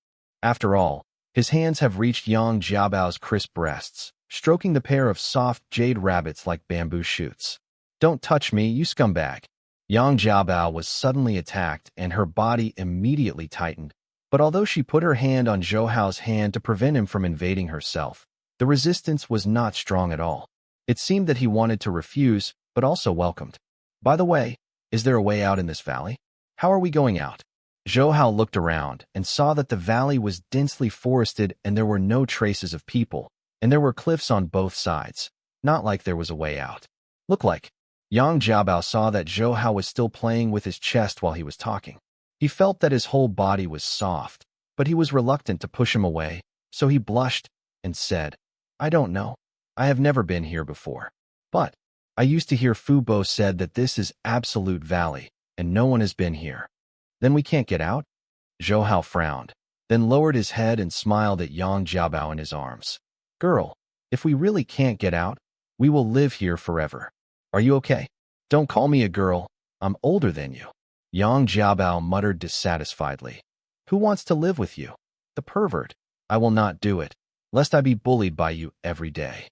After all, his hands have reached Yang Jiabao's crisp breasts, stroking the pair of soft jade rabbits like bamboo shoots. Don't touch me, you scumbag. Yang Jiabao was suddenly attacked and her body immediately tightened. But although she put her hand on Zhou Hao's hand to prevent him from invading herself, the resistance was not strong at all. It seemed that he wanted to refuse, but also welcomed. By the way, is there a way out in this valley? How are we going out? Zhou Hao looked around and saw that the valley was densely forested and there were no traces of people, and there were cliffs on both sides, not like there was a way out. Look like. Yang Jiabao saw that Zhou Hao was still playing with his chest while he was talking. He felt that his whole body was soft, but he was reluctant to push him away, so he blushed and said, I don't know. I have never been here before. But I used to hear Fu Bo said that this is absolute valley, and no one has been here. Then we can't get out? Zhou Hao frowned, then lowered his head and smiled at Yang Jiabao in his arms. Girl, if we really can't get out, we will live here forever. Are you okay? Don't call me a girl. I'm older than you. Yang Jiabao muttered dissatisfiedly. Who wants to live with you? The pervert. I will not do it, lest I be bullied by you every day.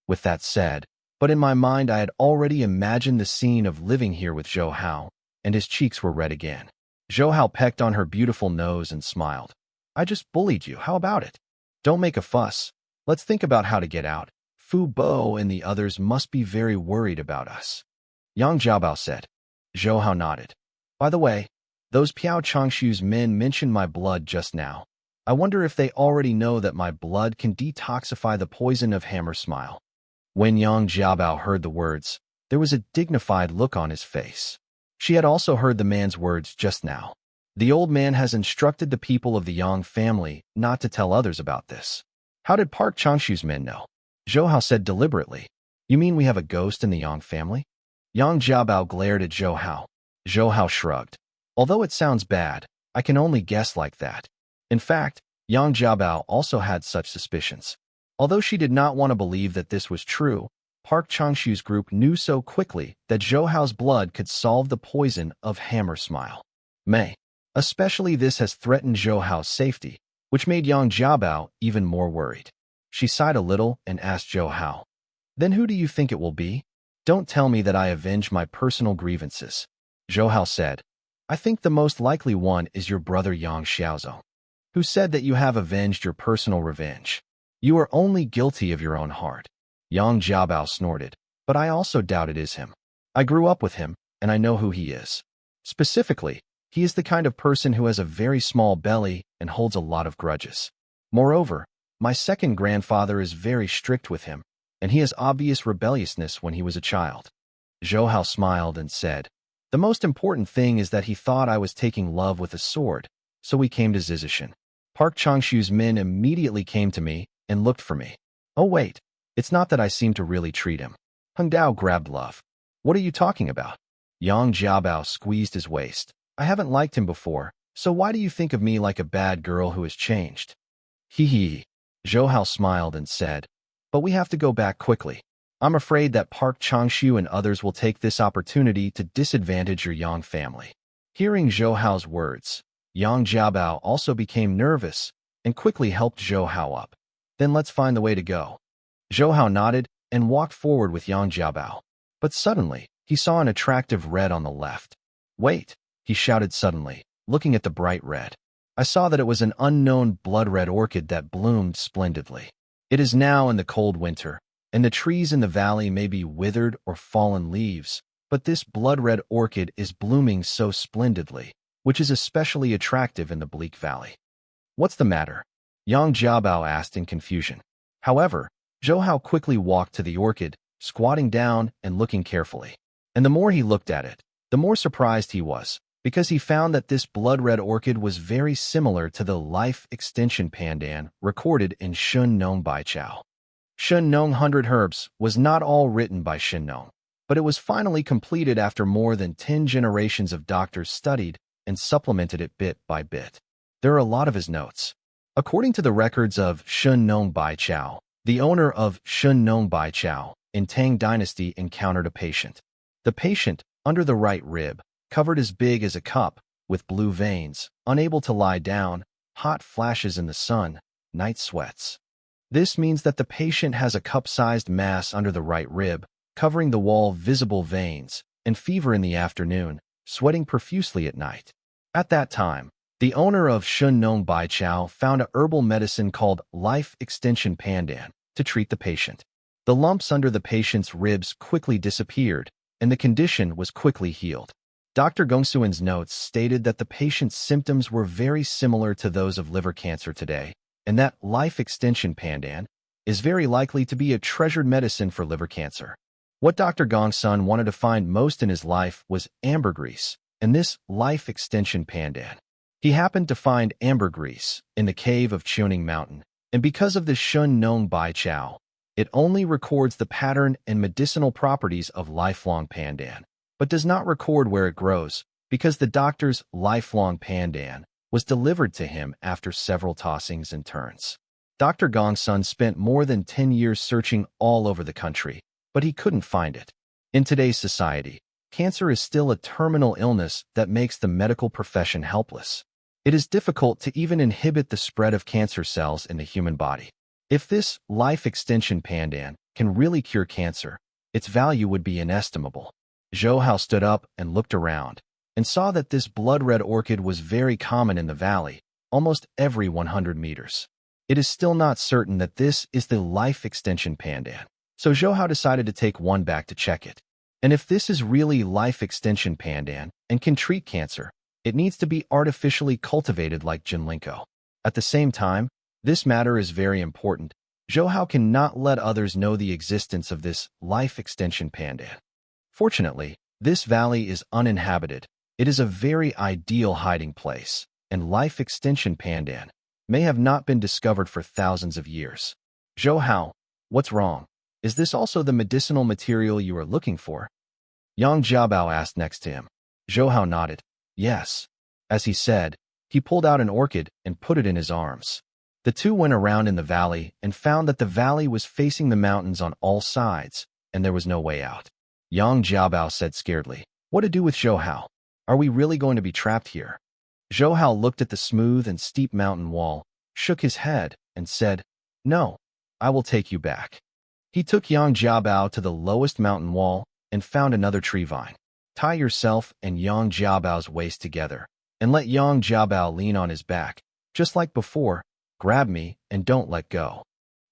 With that said, but in my mind I had already imagined the scene of living here with Zhou Hao, and his cheeks were red again. Zhou Hao pecked on her beautiful nose and smiled. I just bullied you, how about it? Don't make a fuss. Let's think about how to get out. Fu Bo and the others must be very worried about us. Yang Jiabao said. Zhou Hao nodded. By the way, those Piao Changshu's men mentioned my blood just now. I wonder if they already know that my blood can detoxify the poison of Hammer Smile. When Yang Jiabao heard the words, there was a dignified look on his face. She had also heard the man's words just now. The old man has instructed the people of the Yang family not to tell others about this. How did Park Changshu's men know? Zhou Hao said deliberately. You mean we have a ghost in the Yang family? Yang Jiabao glared at Zhou Hao. Zhou Hao shrugged. Although it sounds bad, I can only guess like that. In fact, Yang Jiabao also had such suspicions. Although she did not want to believe that this was true, Park Changshu's group knew so quickly that Zhou Hao's blood could solve the poison of Hammer Smile. Especially this has threatened Zhou Hao's safety, which made Yang Jiabao even more worried. She sighed a little and asked Zhou Hao, Then who do you think it will be? Don't tell me that I avenge my personal grievances. Zhou Hao said, I think the most likely one is your brother Yang Xiaozong, who said that you have avenged your personal revenge. You are only guilty of your own heart. Yang Jiabao snorted, but I also doubt it is him. I grew up with him, and I know who he is. Specifically, he is the kind of person who has a very small belly and holds a lot of grudges. Moreover, my second grandfather is very strict with him, and he has obvious rebelliousness when he was a child. Zhou Hao smiled and said, The most important thing is that he thought I was taking love with a sword, so we came to Zizishan. Park Changshu's men immediately came to me and looked for me. Oh wait, it's not that I seem to really treat him. Hung Dao grabbed Love. What are you talking about? Yang Jiabao squeezed his waist. I haven't liked him before, so why do you think of me like a bad girl who has changed? Hee hee. Zhou Hao smiled and said, But we have to go back quickly. I'm afraid that Park Changshu and others will take this opportunity to disadvantage your Yang family. Hearing Zhou Hao's words, Yang Jiabao also became nervous and quickly helped Zhou Hao up. Then let's find the way to go. Zhou Hao nodded and walked forward with Yang Jiabao. But suddenly, he saw an attractive red on the left. Wait, he shouted suddenly, looking at the bright red. I saw that it was an unknown blood-red orchid that bloomed splendidly. It is now in the cold winter, and the trees in the valley may be withered or fallen leaves, but this blood-red orchid is blooming so splendidly, which is especially attractive in the bleak valley. What's the matter? Yang Jiabao asked in confusion. However, Zhou Hao quickly walked to the orchid, squatting down and looking carefully. And the more he looked at it, the more surprised he was, because he found that this blood-red orchid was very similar to the life extension pandan recorded in Shun Nong Bai Chao. Shun Nong 100 Herbs was not all written by Shun Nong, but it was finally completed after more than 10 generations of doctors studied and supplemented it bit by bit. There are a lot of his notes. According to the records of Shun Nong Bai Chao, the owner of Shun Nong Bai Chao in Tang Dynasty encountered a patient. The patient, under the right rib, covered as big as a cup, with blue veins, unable to lie down, hot flashes in the sun, night sweats. This means that the patient has a cup-sized mass under the right rib, covering the wall visible veins, and fever in the afternoon, sweating profusely at night. At that time, the owner of Shun Nong Bai Chao found a herbal medicine called Life Extension Pandan to treat the patient. The lumps under the patient's ribs quickly disappeared, and the condition was quickly healed. Dr. Gongsuan's notes stated that the patient's symptoms were very similar to those of liver cancer today, and that Life Extension Pandan is very likely to be a treasured medicine for liver cancer. What Dr. Gongsun wanted to find most in his life was ambergris, and this life extension pandan. He happened to find ambergris in the cave of Chuning Mountain, and because of this Shun Nong Bai Chao, it only records the pattern and medicinal properties of lifelong pandan, but does not record where it grows, because the doctor's lifelong pandan was delivered to him after several tossings and turns. Dr. Gongsun spent more than 10 years searching all over the country, but he couldn't find it. In today's society, cancer is still a terminal illness that makes the medical profession helpless. It is difficult to even inhibit the spread of cancer cells in the human body. If this life extension pandan can really cure cancer, its value would be inestimable. Zhou Hao stood up and looked around, and saw that this blood-red orchid was very common in the valley, almost every 100 meters. It is still not certain that this is the life extension pandan, so Zhou Hao decided to take one back to check it. And if this is really life extension pandan and can treat cancer, it needs to be artificially cultivated like Jinlinko. At the same time, this matter is very important. Zhou Hao cannot let others know the existence of this life extension pandan. Fortunately, this valley is uninhabited. It is a very ideal hiding place, and life extension pandan may have not been discovered for thousands of years. Zhou Hao, what's wrong? Is this also the medicinal material you are looking for? Yang Jiabao asked next to him. Zhou Hao nodded. Yes. As he said, he pulled out an orchid and put it in his arms. The two went around in the valley and found that the valley was facing the mountains on all sides, and there was no way out. Yang Jiabao said scaredly, "What to do with Zhou Hao? Are we really going to be trapped here?" Zhou Hao looked at the smooth and steep mountain wall, shook his head, and said, "No, I will take you back." He took Yang Jiabao to the lowest mountain wall and found another tree vine. Tie yourself and Yang Jiabao's waist together, and let Yang Jiabao lean on his back, just like before. Grab me and don't let go.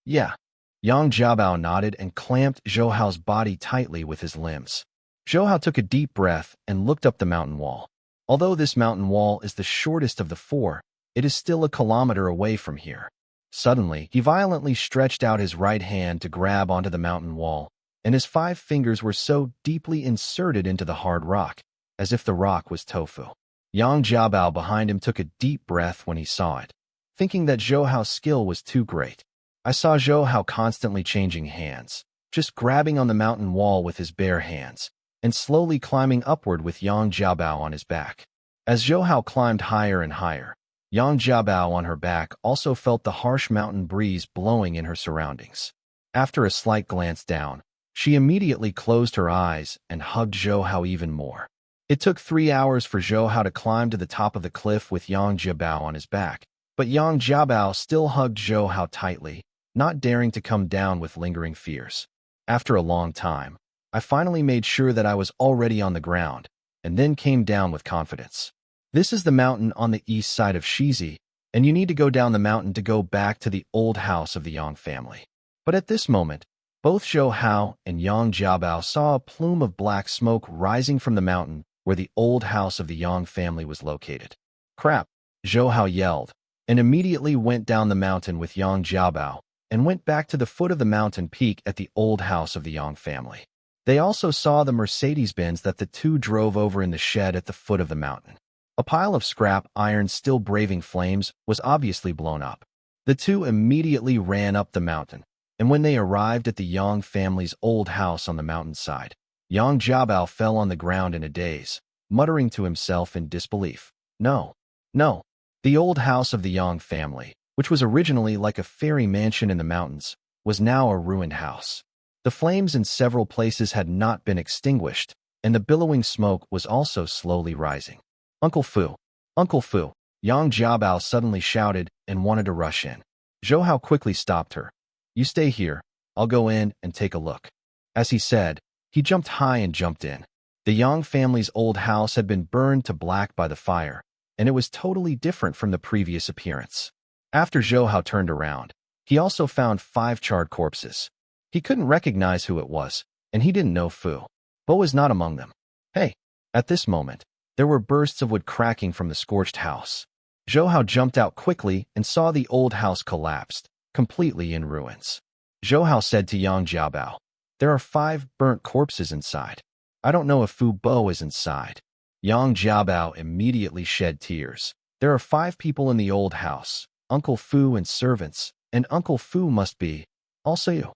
Yeah. Yang Jiabao nodded and clamped Zhou Hao's body tightly with his limbs. Zhou Hao took a deep breath and looked up the mountain wall. Although this mountain wall is the shortest of the four, it is still a kilometer away from here. Suddenly, he violently stretched out his right hand to grab onto the mountain wall, and his 5 fingers were so deeply inserted into the hard rock, as if the rock was tofu. Yang Jiabao behind him took a deep breath when he saw it, thinking that Zhou Hao's skill was too great. I saw Zhou Hao constantly changing hands, just grabbing on the mountain wall with his bare hands, and slowly climbing upward with Yang Jiabao on his back. As Zhou Hao climbed higher and higher, Yang Jiabao on her back also felt the harsh mountain breeze blowing in her surroundings. After a slight glance down, she immediately closed her eyes and hugged Zhou Hao even more. It took 3 hours for Zhou Hao to climb to the top of the cliff with Yang Jiabao on his back, but Yang Jiabao still hugged Zhou Hao tightly, not daring to come down with lingering fears. After a long time, I finally made sure that I was already on the ground, and then came down with confidence. This is the mountain on the east side of Shizi, and you need to go down the mountain to go back to the old house of the Yang family. But at this moment, both Zhou Hao and Yang Jiabao saw a plume of black smoke rising from the mountain where the old house of the Yang family was located. Crap, Zhou Hao yelled, and immediately went down the mountain with Yang Jiabao, and went back to the foot of the mountain peak at the old house of the Yang family. They also saw the Mercedes-Benz that the two drove over in the shed at the foot of the mountain. A pile of scrap iron still braving flames was obviously blown up. The two immediately ran up the mountain, and when they arrived at the Yang family's old house on the mountainside, Yang Jiabao fell on the ground in a daze, muttering to himself in disbelief. No. The old house of the Yang family, which was originally like a fairy mansion in the mountains, was now a ruined house. The flames in several places had not been extinguished, and the billowing smoke was also slowly rising. Uncle Fu! Uncle Fu! Yang Jiabao suddenly shouted and wanted to rush in. Zhou Hao quickly stopped her. You stay here, I'll go in and take a look. As he said, he jumped high and jumped in. The Yang family's old house had been burned to black by the fire, and it was totally different from the previous appearance. After Zhou Hao turned around, he also found 5 charred corpses. He couldn't recognize who it was, and he didn't know Fu. Bo was not among them. Hey! At this moment, there were bursts of wood cracking from the scorched house. Zhou Hao jumped out quickly and saw the old house collapsed, completely in ruins. Zhou Hao said to Yang Jiabao. There are 5 burnt corpses inside. I don't know if Fu Bo is inside. Yang Jiabao immediately shed tears. There are 5 people in the old house, Uncle Fu and servants, and Uncle Fu must be also you.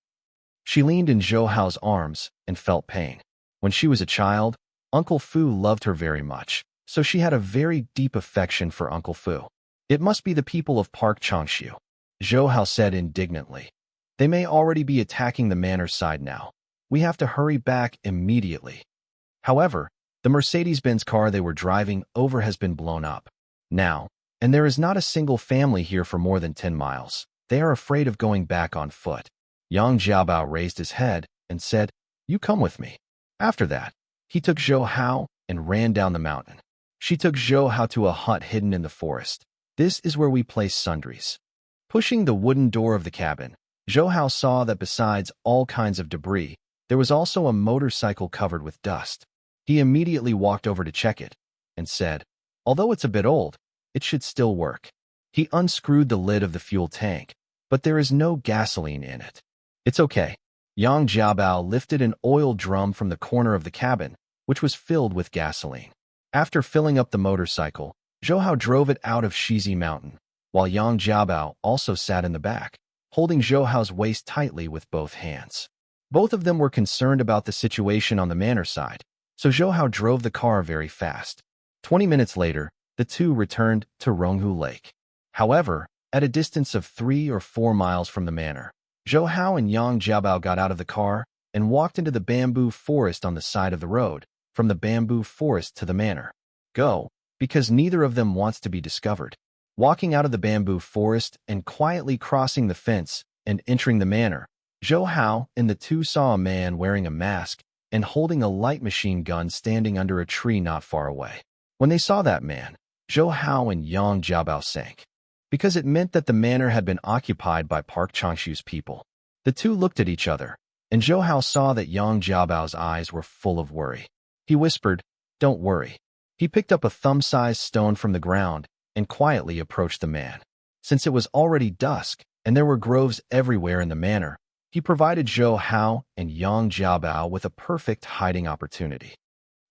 She leaned in Zhou Hao's arms and felt pain. When she was a child, Uncle Fu loved her very much, so she had a very deep affection for Uncle Fu. It must be the people of Park Changshu, Zhou Hao said indignantly. They may already be attacking the manor side now. We have to hurry back immediately. However, the Mercedes-Benz car they were driving over has been blown up now, and there is not a single family here for more than 10 miles. They are afraid of going back on foot. Yang Jiabao raised his head and said, You come with me. After that, he took Zhou Hao and ran down the mountain. She took Zhou Hao to a hut hidden in the forest. This is where we place sundries. Pushing the wooden door of the cabin, Zhou Hao saw that besides all kinds of debris, there was also a motorcycle covered with dust. He immediately walked over to check it and said, Although it's a bit old, it should still work. He unscrewed the lid of the fuel tank, but there is no gasoline in it. It's okay. Yang Jiabao lifted an oil drum from the corner of the cabin, which was filled with gasoline. After filling up the motorcycle, Zhou Hao drove it out of Shizi Mountain, while Yang Jiabao also sat in the back, holding Zhou Hao's waist tightly with both hands. Both of them were concerned about the situation on the manor side, so Zhou Hao drove the car very fast. 20 minutes later, the two returned to Ronghu Lake. However, at a distance of 3 or 4 miles from the manor, Zhou Hao and Yang Jiabao got out of the car and walked into the bamboo forest on the side of the road, from the bamboo forest to the manor. Go, because neither of them wants to be discovered. Walking out of the bamboo forest and quietly crossing the fence and entering the manor, Zhou Hao and the two saw a man wearing a mask and holding a light machine gun standing under a tree not far away. When they saw that man, Zhou Hao and Yang Jiabao sank, because it meant that the manor had been occupied by Park Changshu's people. The two looked at each other, and Zhou Hao saw that Yang Jiabao's eyes were full of worry. He whispered, Don't worry. He picked up a thumb-sized stone from the ground and quietly approached the man. Since it was already dusk and there were groves everywhere in the manor, he provided Zhou Hao and Yang Jiabao with a perfect hiding opportunity.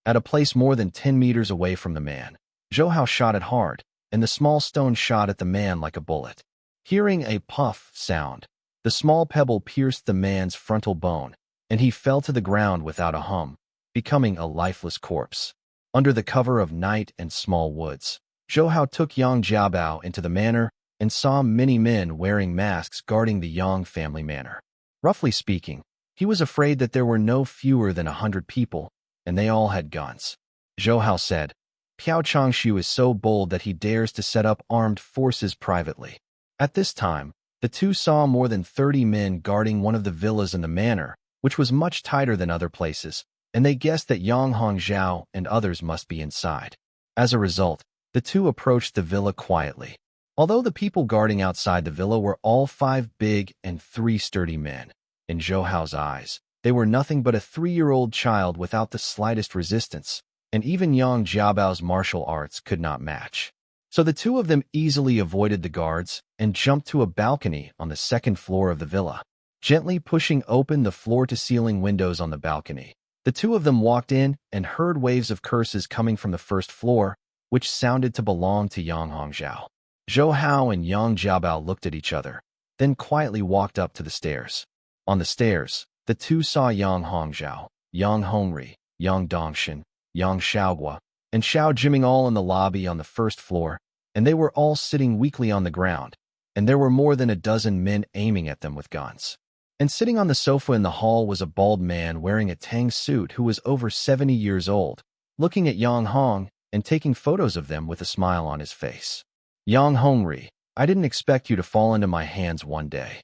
At a place more than 10 meters away from the man, Zhou Hao shot it hard, and the small stone shot at the man like a bullet. Hearing a puff sound, the small pebble pierced the man's frontal bone, and he fell to the ground without a hum, becoming a lifeless corpse. Under the cover of night and small woods, Zhou Hao took Yang Jiabao into the manor and saw many men wearing masks guarding the Yang family manor. Roughly speaking, he was afraid that there were no fewer than 100 people, and they all had guns. Zhou Hao said, Piao Changshu is so bold that he dares to set up armed forces privately. At this time, the two saw more than 30 men guarding one of the villas in the manor, which was much tighter than other places, and they guessed that Yang Hongzhao and others must be inside. As a result, the two approached the villa quietly. Although the people guarding outside the villa were all 5 big and 3 sturdy men, in Zhou Hao's eyes, they were nothing but a 3-year-old child without the slightest resistance, and even Yang Jiabao's martial arts could not match. So the two of them easily avoided the guards and jumped to a balcony on the 2nd floor of the villa. Gently pushing open the floor-to-ceiling windows on the balcony, the two of them walked in and heard waves of curses coming from the 1st floor, which sounded to belong to Yang Hongzhao. Zhou Hao and Yang Jiabao looked at each other, then quietly walked up to the stairs. On the stairs, the two saw Yang Hongzhao, Yang Hongri, Yang Dongshan, Yang Xiaogua, and Xiao Jiming all in the lobby on the 1st floor, and they were all sitting weakly on the ground, and there were more than a dozen men aiming at them with guns. And sitting on the sofa in the hall was a bald man wearing a tang suit who was over 70 years old, looking at Yang Hong and taking photos of them with a smile on his face. Yang Hongri, I didn't expect you to fall into my hands one day.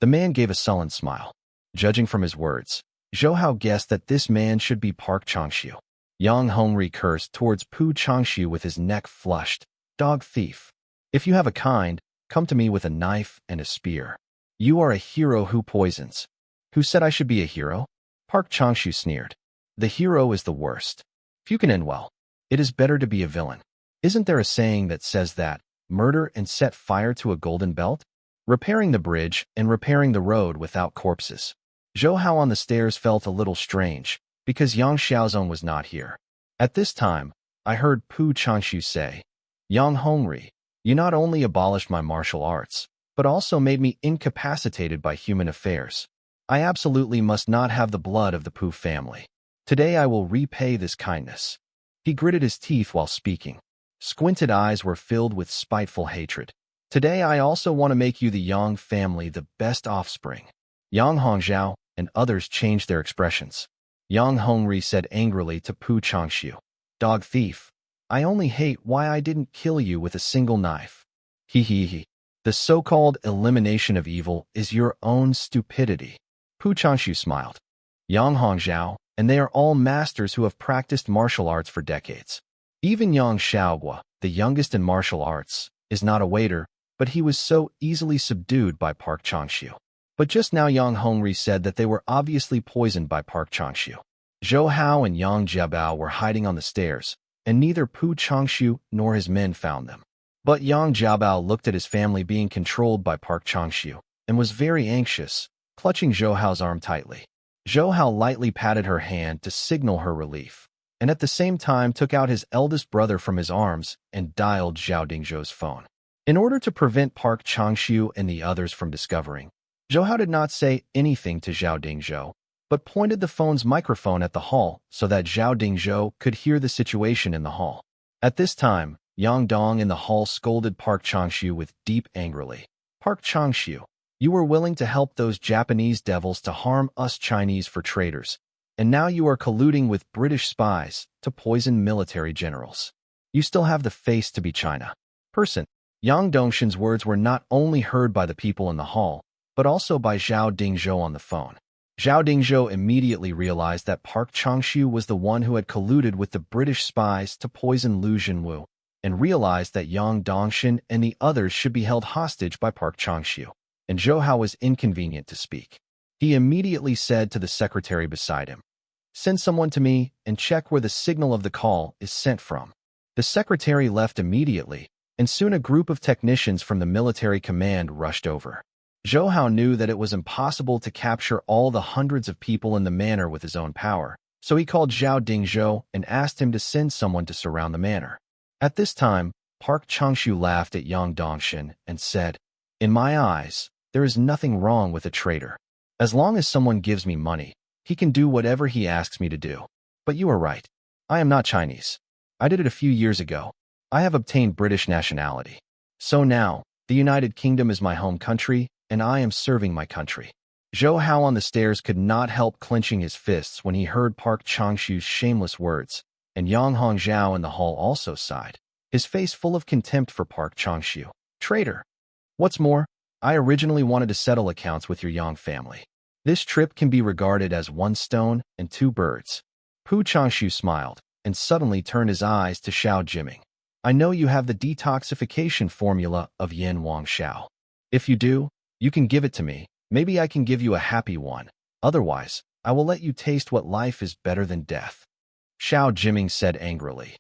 The man gave a sullen smile. Judging from his words, Zhou Hao guessed that this man should be Park Changshu. Yang Hongri cursed towards Pu Changshu with his neck flushed. Dog thief. If you have a kind, come to me with a knife and a spear. You are a hero who poisons. Who said I should be a hero? Park Changshu sneered. The hero is the worst. If you can end well, it is better to be a villain. Isn't there a saying that says that, murder and set fire to a golden belt? repairing the bridge and repairing the road without corpses. Zhou Hao on the stairs felt a little strange, because Yang Xiaozong was not here. At this time, I heard Pu Changshu say, "Yang Hongri, you not only abolished my martial arts, but also made me incapacitated by human affairs. I absolutely must not have the blood of the Pu family. Today I will repay this kindness." He gritted his teeth while speaking. Squinted eyes were filled with spiteful hatred. "Today I also want to make you the Yang family the best offspring." Yang Hongzhao and others changed their expressions. Yang Hongri said angrily to Pu Changshu, "Dog thief, I only hate why I didn't kill you with a single knife. He. The so-called elimination of evil is your own stupidity." Pu Changshu smiled. "Yang Hongzhao, and they are all masters who have practiced martial arts for decades. Even Yang Xiaogua, the youngest in martial arts, is not a waiter, but he was so easily subdued by Park Changshu." But just now Yang Hongri said that they were obviously poisoned by Park Changshu. Zhou Hao and Yang Jiabao were hiding on the stairs, and neither Pu Changshu nor his men found them. But Yang Jiabao looked at his family being controlled by Park Changshu, and was very anxious, clutching Zhou Hao's arm tightly. Zhou Hao lightly patted her hand to signal her relief, and at the same time took out his eldest brother from his arms and dialed Zhao Dingzhou's phone. In order to prevent Park Changshu and the others from discovering, Zhou Hao did not say anything to Zhao Dingzhou, but pointed the phone's microphone at the hall so that Zhao Dingzhou could hear the situation in the hall. At this time, Yang Dong in the hall scolded Park Changshu with deep angrily. "Park Changshu, you were willing to help those Japanese devils to harm us Chinese for traitors, and now you are colluding with British spies to poison military generals. You still have the face to be China." Person. Yang Dongshin's words were not only heard by the people in the hall, but also by Zhao Dingzhou on the phone. Zhao Dingzhou immediately realized that Park Changshu was the one who had colluded with the British spies to poison Lu Jinwu, and realized that Yang Dongshin and the others should be held hostage by Park Changshu, and Zhou Hao was inconvenient to speak. He immediately said to the secretary beside him, "Send someone to me and check where the signal of the call is sent from." The secretary left immediately, and soon a group of technicians from the military command rushed over. Zhou Hao knew that it was impossible to capture all the hundreds of people in the manor with his own power, so he called Zhao Dingzhou and asked him to send someone to surround the manor. At this time, Park Changshu laughed at Yang Dongshin and said, "In my eyes, there is nothing wrong with a traitor. As long as someone gives me money, he can do whatever he asks me to do. But you are right. I am not Chinese. I did it a few years ago. I have obtained British nationality. So now, the United Kingdom is my home country, and I am serving my country." Zhou Hao on the stairs could not help clenching his fists when he heard Park Changshu's shameless words, and Yang Hongzhao in the hall also sighed, his face full of contempt for Park Changshu. "Traitor! What's more, I originally wanted to settle accounts with your Yang family. This trip can be regarded as one stone and two birds." Pu Changshu smiled, and suddenly turned his eyes to Xiao Jiming. "I know you have the detoxification formula of Yin Wang Xiao. If you do, you can give it to me. Maybe I can give you a happy one. Otherwise, I will let you taste what life is better than death." Xiao Jiming said angrily,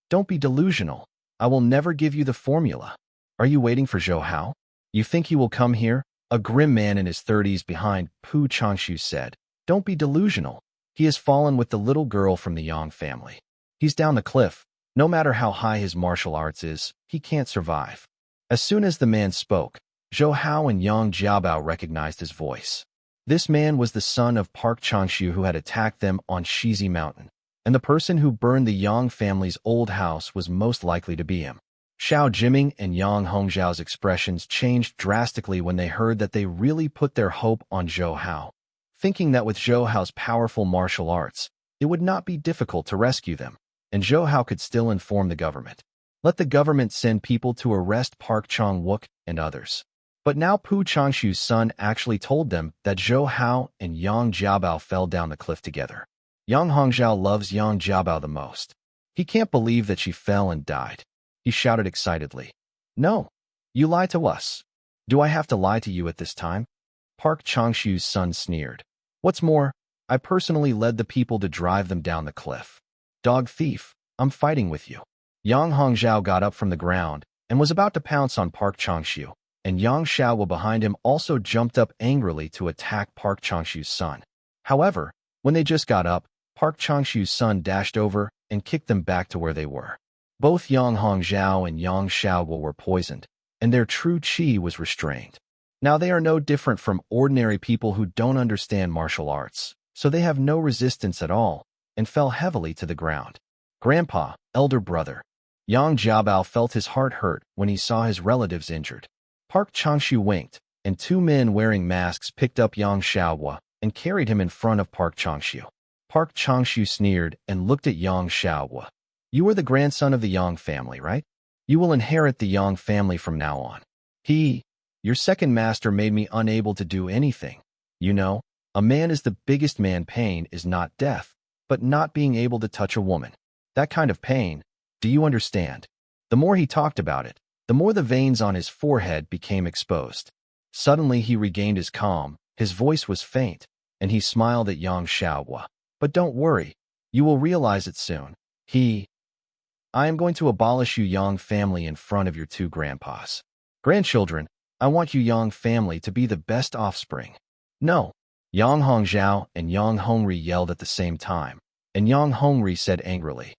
"Don't be delusional. I will never give you the formula. Are you waiting for Zhou Hao? You think he will come here?" A grim man in his 30s behind Pu Changshu said, "Don't be delusional. He has fallen with the little girl from the Yang family. He's down the cliff. No matter how high his martial arts is, he can't survive." As soon as the man spoke, Zhou Hao and Yang Jiabao recognized his voice. This man was the son of Park Changshu who had attacked them on Shizi Mountain, and the person who burned the Yang family's old house was most likely to be him. Xiao Jiming and Yang Hongzhao's expressions changed drastically when they heard that they really put their hope on Zhou Hao, thinking that with Zhou Hao's powerful martial arts, it would not be difficult to rescue them, and Zhou Hao could still inform the government. Let the government send people to arrest Park Chang-wook and others. But now Pu Changshu's son actually told them that Zhou Hao and Yang Jiabao fell down the cliff together. Yang Hongzhao loves Yang Jiabao the most. He can't believe that she fell and died. He shouted excitedly, "No, you lie to us. Do I have to lie to you at this time?" Park Changshu's son sneered. "What's more, I personally led the people to drive them down the cliff. Dog thief, I'm fighting with you." Yang Hongzhao got up from the ground and was about to pounce on Park Changshu, and Yang Xiaohua behind him also jumped up angrily to attack Park Changshu's son. However, when they just got up, Park Changshu's son dashed over and kicked them back to where they were. Both Yang Hongzhao and Yang Xiaohua were poisoned, and their true qi was restrained. Now they are no different from ordinary people who don't understand martial arts, so they have no resistance at all, and fell heavily to the ground. Grandpa, elder brother. Yang Jiabao felt his heart hurt when he saw his relatives injured. Park Changshu winked, and two men wearing masks picked up Yang Xiaohua and carried him in front of Park Changshu. Park Changshu sneered and looked at Yang Xiaohua. You are the grandson of the Yang family, right? You will inherit the Yang family from now on. Your second master made me unable to do anything. You know, a man is the biggest man. Pain is not death, but not being able to touch a woman. That kind of pain, do you understand? The more he talked about it, the more the veins on his forehead became exposed. Suddenly he regained his calm, his voice was faint, and he smiled at Yang Xiaohua. But don't worry, you will realize it soon. I am going to abolish you Yang family in front of your two grandpas. Grandchildren, I want you Yang family to be the best offspring. No. Yang Hongzhao and Yang Hongri yelled at the same time, and Yang Hongri said angrily,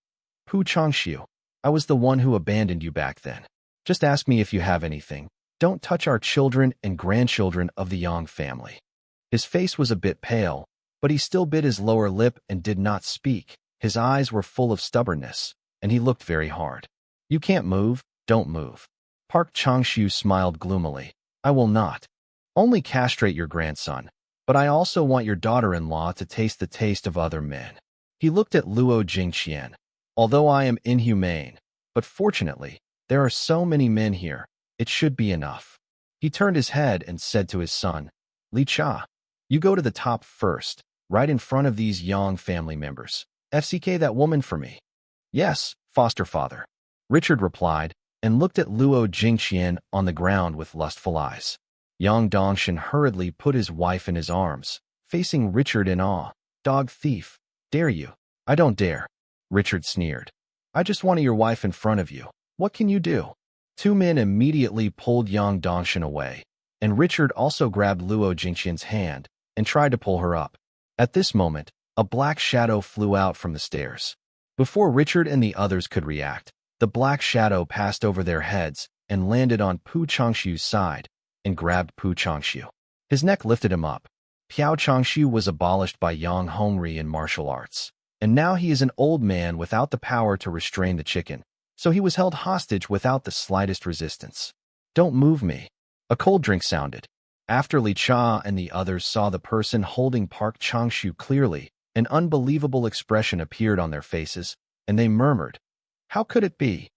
Pu Changshu, I was the one who abandoned you back then. Just ask me if you have anything. Don't touch our children and grandchildren of the Yang family. His face was a bit pale, but he still bit his lower lip and did not speak. His eyes were full of stubbornness, and he looked very hard. You can't move, don't move. Park Changshu smiled gloomily. I will not. Only castrate your grandson, but I also want your daughter-in-law to taste the taste of other men. He looked at Luo Jingqian. Although I am inhumane, but fortunately, there are so many men here, it should be enough. He turned his head and said to his son, Li Cha, you go to the top first, right in front of these Yang family members. FCK that woman for me. Yes, foster father. Richard replied, and looked at Luo Jingqian on the ground with lustful eyes. Yang Dongshan hurriedly put his wife in his arms, facing Richard in awe. Dog thief, dare you? I don't dare. Richard sneered. I just wanted your wife in front of you. What can you do? Two men immediately pulled Yang Dongshan away, and Richard also grabbed Luo Jingqian's hand and tried to pull her up. At this moment, a black shadow flew out from the stairs. Before Richard and the others could react, the black shadow passed over their heads and landed on Pu Changshu's side and grabbed Pu Changshu. His neck lifted him up. Piao Changshu was abolished by Yang Hongri in martial arts, and now he is an old man without the power to restrain the chicken, so he was held hostage without the slightest resistance. Don't move me. A cold drink sounded. After Li Cha and the others saw the person holding Park Changshu clearly, an unbelievable expression appeared on their faces, and they murmured, How could it be?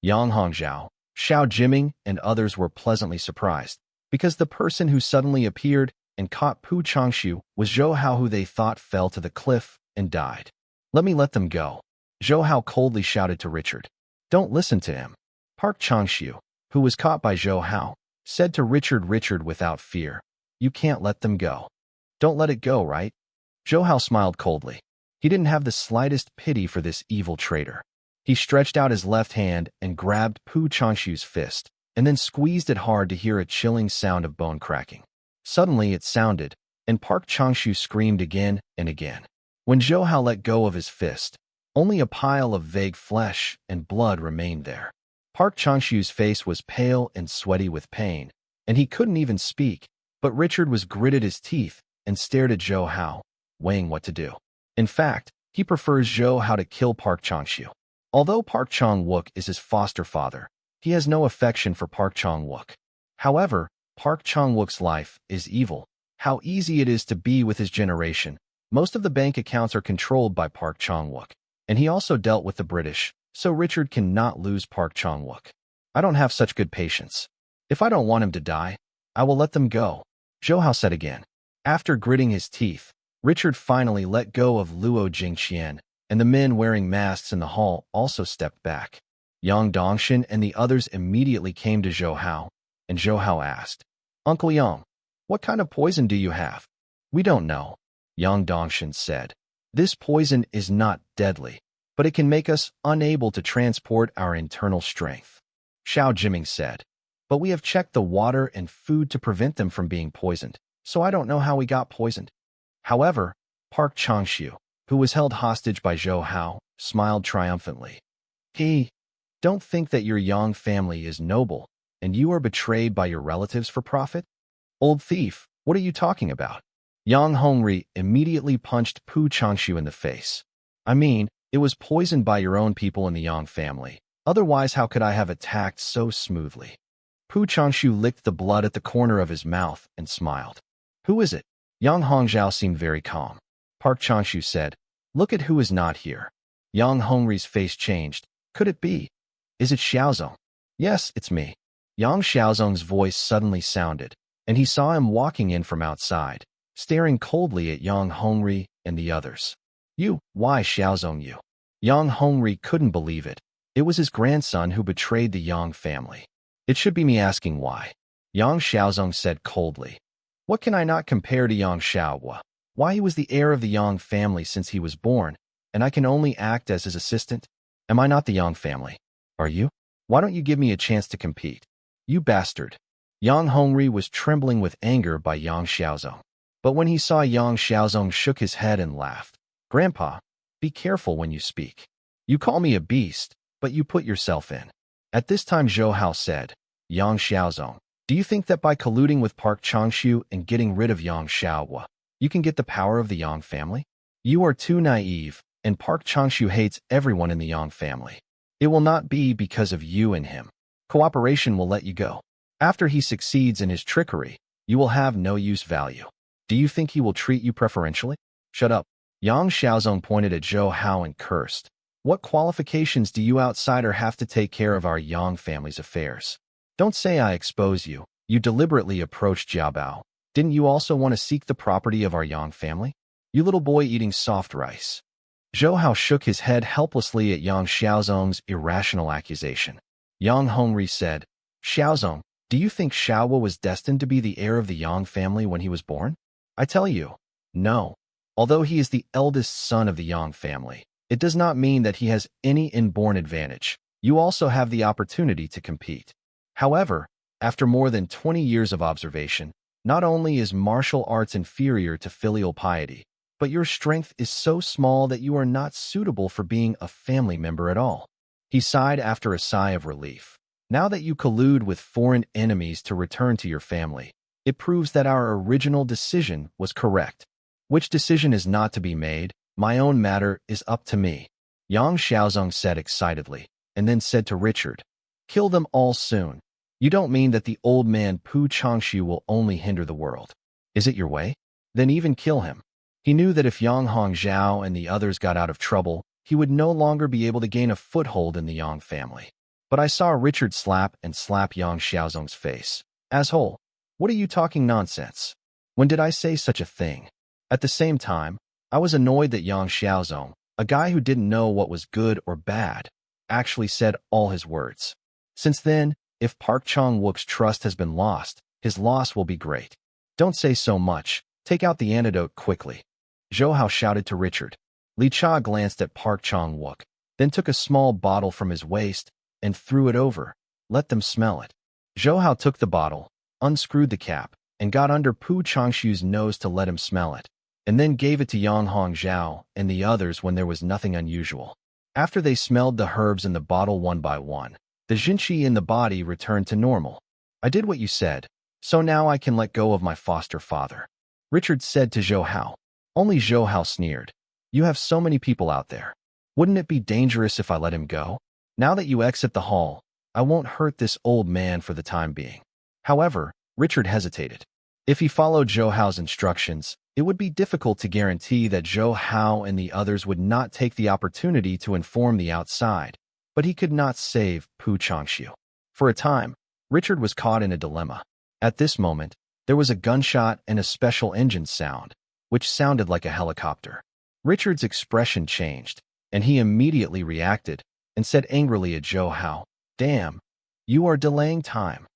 Yang Hongzhao, Xiao Jiming, and others were pleasantly surprised, because the person who suddenly appeared and caught Pu Changshu was Zhou Hao, who they thought fell to the cliff and died. Let them go. Zhou Hao coldly shouted to Richard. Don't listen to him. Park Changshu, who was caught by Zhou Hao, said to Richard without fear, You can't let them go. Don't let it go, right? Zhou Hao smiled coldly. He didn't have the slightest pity for this evil traitor. He stretched out his left hand and grabbed Pu Changshu's fist, and then squeezed it hard to hear a chilling sound of bone cracking. Suddenly it sounded, and Park Changshu screamed again and again. When Zhou Hao let go of his fist, only a pile of vague flesh and blood remained there. Park Changshu's face was pale and sweaty with pain, and he couldn't even speak, but Richard was gritted his teeth and stared at Zhou Hao, weighing what to do. In fact, he prefers Zhou Hao to kill Park Changshu. Although Park Chang-wook is his foster father, he has no affection for Park Chang-wook. However, Park Chang-wook's life is evil. How easy it is to be with his generation. Most of the bank accounts are controlled by Park Chang-wook, and he also dealt with the British, so Richard cannot lose Park Chang-wook. I don't have such good patience. If I don't want him to die, I will let them go, Zhou Hao said again. After gritting his teeth, Richard finally let go of Luo Jingqian, and the men wearing masks in the hall also stepped back. Yang Dongshan and the others immediately came to Zhou Hao, and Zhou Hao asked, Uncle Yang, what kind of poison do you have? We don't know, Yang Dongshan said. This poison is not deadly, but it can make us unable to transport our internal strength, Xiao Jiming said. but we have checked the water and food to prevent them from being poisoned, so I don't know how we got poisoned. However, Park Changshu, who was held hostage by Zhou Hao, smiled triumphantly. Don't think that your Yang family is noble, and you are betrayed by your relatives for profit? Old thief, what are you talking about? Yang Hongri immediately punched Pu Changshu in the face. I mean, it was poisoned by your own people in the Yang family. Otherwise, how could I have attacked so smoothly? Pu Changshu licked the blood at the corner of his mouth and smiled. Who is it? Yang Hongzhao seemed very calm. Park Changshu said, Look at who is not here. Yang Hongri's face changed. Could it be? Is it Xiaozong? Yes, it's me. Yang Xiaozong's voice suddenly sounded, and he saw him walking in from outside, staring coldly at Yang Hongri and the others. Why Xiaozong you? Yang Hongri couldn't believe it. It was his grandson who betrayed the Yang family. It should be me asking why. Yang Xiaozong said coldly. What can I not compare to Yang Xiaohua? Why he was the heir of the Yang family since he was born, and I can only act as his assistant? Am I not the Yang family? Are you? Why don't you give me a chance to compete? You bastard. Yang Hongri was trembling with anger by Yang Xiaozong. But when he saw Yang Xiaozong shook his head and laughed. Grandpa, be careful when you speak. You call me a beast, but you put yourself in. At this time Zhou Hao said, Yang Xiaozong, do you think that by colluding with Park Changshu and getting rid of Yang Xiaohua, you can get the power of the Yang family? You are too naive, and Park Changshu hates everyone in the Yang family. It will not be because of you and him. Cooperation will let you go. After he succeeds in his trickery, you will have no use value. Do you think he will treat you preferentially? Shut up. Yang Xiaozong pointed at Zhou Hao and cursed. What qualifications do you outsider have to take care of our Yang family's affairs? Don't say I expose you. You deliberately approached Jiabao. Didn't you also want to seek the property of our Yang family? You little boy eating soft rice. Zhou Hao shook his head helplessly at Yang Xiaozong's irrational accusation. Yang Hongri said, Xiaozong, do you think Xiaohua was destined to be the heir of the Yang family when he was born? I tell you, no. Although he is the eldest son of the Yang family, it does not mean that he has any inborn advantage. You also have the opportunity to compete. However, after more than 20 years of observation, not only is martial arts inferior to filial piety, but your strength is so small that you are not suitable for being a family member at all. He sighed after a sigh of relief. Now that you collude with foreign enemies to return to your family, it proves that our original decision was correct. Which decision is not to be made? My own matter is up to me. Yang Xiaozong said excitedly, and then said to Richard, Kill them all soon. You don't mean that the old man Pu Changshu will only hinder the world. Is it your way? Then even kill him. He knew that if Yang Hongzhao and the others got out of trouble, he would no longer be able to gain a foothold in the Yang family. But I saw Richard slap Yang Xiaozong's face. Asshole, what are you talking nonsense? When did I say such a thing? At the same time, I was annoyed that Yang Xiaozong, a guy who didn't know what was good or bad, actually said all his words. Since then, if Park Chang-wook's trust has been lost, his loss will be great. Don't say so much. Take out the antidote quickly. Zhou Hao shouted to Richard. Li Cha glanced at Park Chang-wook, then took a small bottle from his waist and threw it over. Let them smell it. Zhou Hao took the bottle, unscrewed the cap, and got under Pu Changshu's nose to let him smell it, and then gave it to Yang Hongzhao and the others when there was nothing unusual. After they smelled the herbs in the bottle one by one, the jinqi in the body returned to normal. I did what you said, so now I can let go of my foster father. Richard said to Zhou Hao. Only Zhou Hao sneered. You have so many people out there. Wouldn't it be dangerous if I let him go? Now that you exit the hall, I won't hurt this old man for the time being. However, Richard hesitated. If he followed Zhou Hao's instructions, it would be difficult to guarantee that Zhou Hao and the others would not take the opportunity to inform the outside, but he could not save Pu Changshu. For a time, Richard was caught in a dilemma. At this moment, there was a gunshot and a special engine sound, which sounded like a helicopter. Richard's expression changed, and he immediately reacted and said angrily at Zhou Hao, Damn, you are delaying time.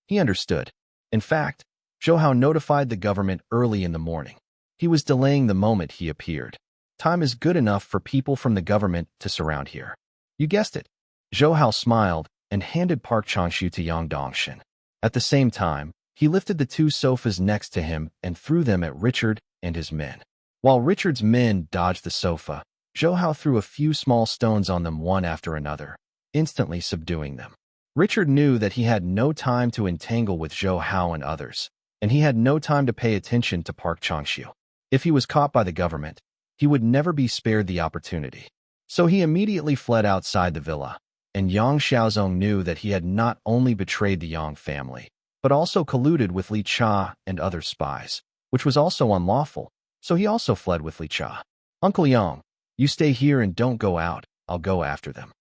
He understood. In fact, Zhou Hao notified the government early in the morning. He was delaying the moment he appeared. Time is good enough for people from the government to surround here. You guessed it. Zhou Hao smiled and handed Park Changshu to Yang Dongshin. At the same time, he lifted the two sofas next to him and threw them at Richard and his men. While Richard's men dodged the sofa, Zhou Hao threw a few small stones on them one after another, instantly subduing them. Richard knew that he had no time to entangle with Zhou Hao and others, and he had no time to pay attention to Park Changxiu. If he was caught by the government, he would never be spared the opportunity. So he immediately fled outside the villa, and Yang Xiaozong knew that he had not only betrayed the Yang family, but also colluded with Li Cha and other spies, which was also unlawful, so he also fled with Li Cha. "Uncle Yang, you stay here and don't go out, I'll go after them."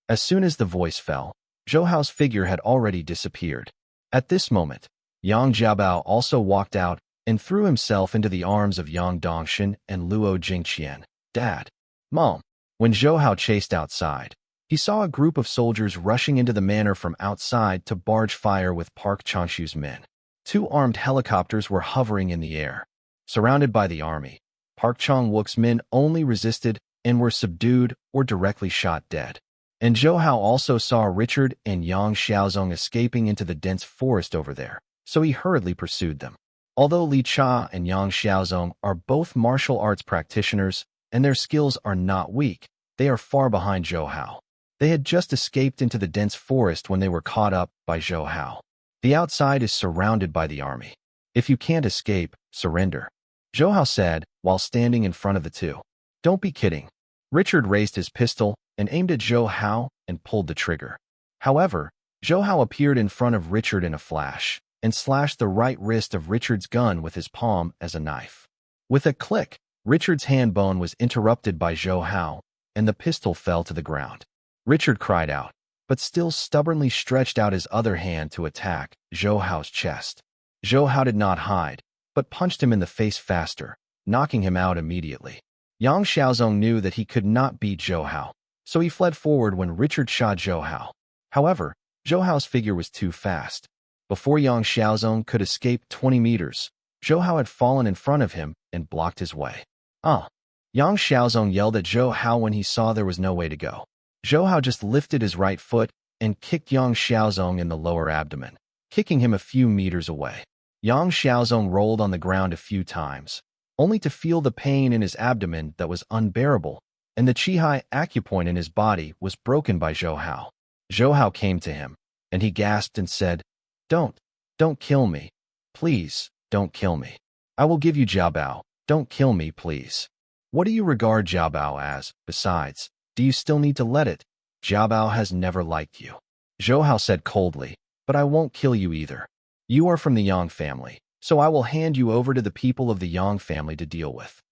As soon as the voice fell, Zhou Hao's figure had already disappeared. At this moment, Yang Jiabao also walked out and threw himself into the arms of Yang Dongshan and Luo Jingqian. "Dad, Mom." When Zhou Hao chased outside, he saw a group of soldiers rushing into the manor from outside to barge fire with Park Changxiu's men. Two armed helicopters were hovering in the air. Surrounded by the army, Park Chang-wook's men only resisted and were subdued or directly shot dead. And Zhou Hao also saw Richard and Yang Xiaozong escaping into the dense forest over there, so he hurriedly pursued them. Although Li Cha and Yang Xiaozong are both martial arts practitioners and their skills are not weak, they are far behind Zhou Hao. They had just escaped into the dense forest when they were caught up by Zhou Hao. The outside is surrounded by the army. "If you can't escape, surrender," Zhou Hao said while standing in front of the two. "Don't be kidding." Richard raised his pistol and aimed at Zhou Hao and pulled the trigger. However, Zhou Hao appeared in front of Richard in a flash and slashed the right wrist of Richard's gun with his palm as a knife. With a click, Richard's hand bone was interrupted by Zhou Hao, and the pistol fell to the ground. Richard cried out, but still stubbornly stretched out his other hand to attack Zhou Hao's chest. Zhou Hao did not hide, but punched him in the face faster, knocking him out immediately. Yang Xiaozong knew that he could not beat Zhou Hao, so he fled forward when Richard shot Zhou Hao. However, Zhou Hao's figure was too fast. Before Yang Xiaozong could escape 20 meters, Zhou Hao had fallen in front of him and blocked his way. "Ah!" Yang Xiaozong yelled at Zhou Hao when he saw there was no way to go. Zhou Hao just lifted his right foot and kicked Yang Xiaozong in the lower abdomen, kicking him a few meters away. Yang Xiaozong rolled on the ground a few times, only to feel the pain in his abdomen that was unbearable, and the Qihai acupoint in his body was broken by Zhou Hao. Zhou Hao came to him, and he gasped and said, Don't kill me. Please, don't kill me. I will give you Jiabao. Don't kill me, please." "What do you regard Jiabao as? Besides, do you still need to let it? Jiabao has never liked you." Zhou Hao said coldly, "But I won't kill you either. You are from the Yang family, so I will hand you over to the people of the Yang family to deal with."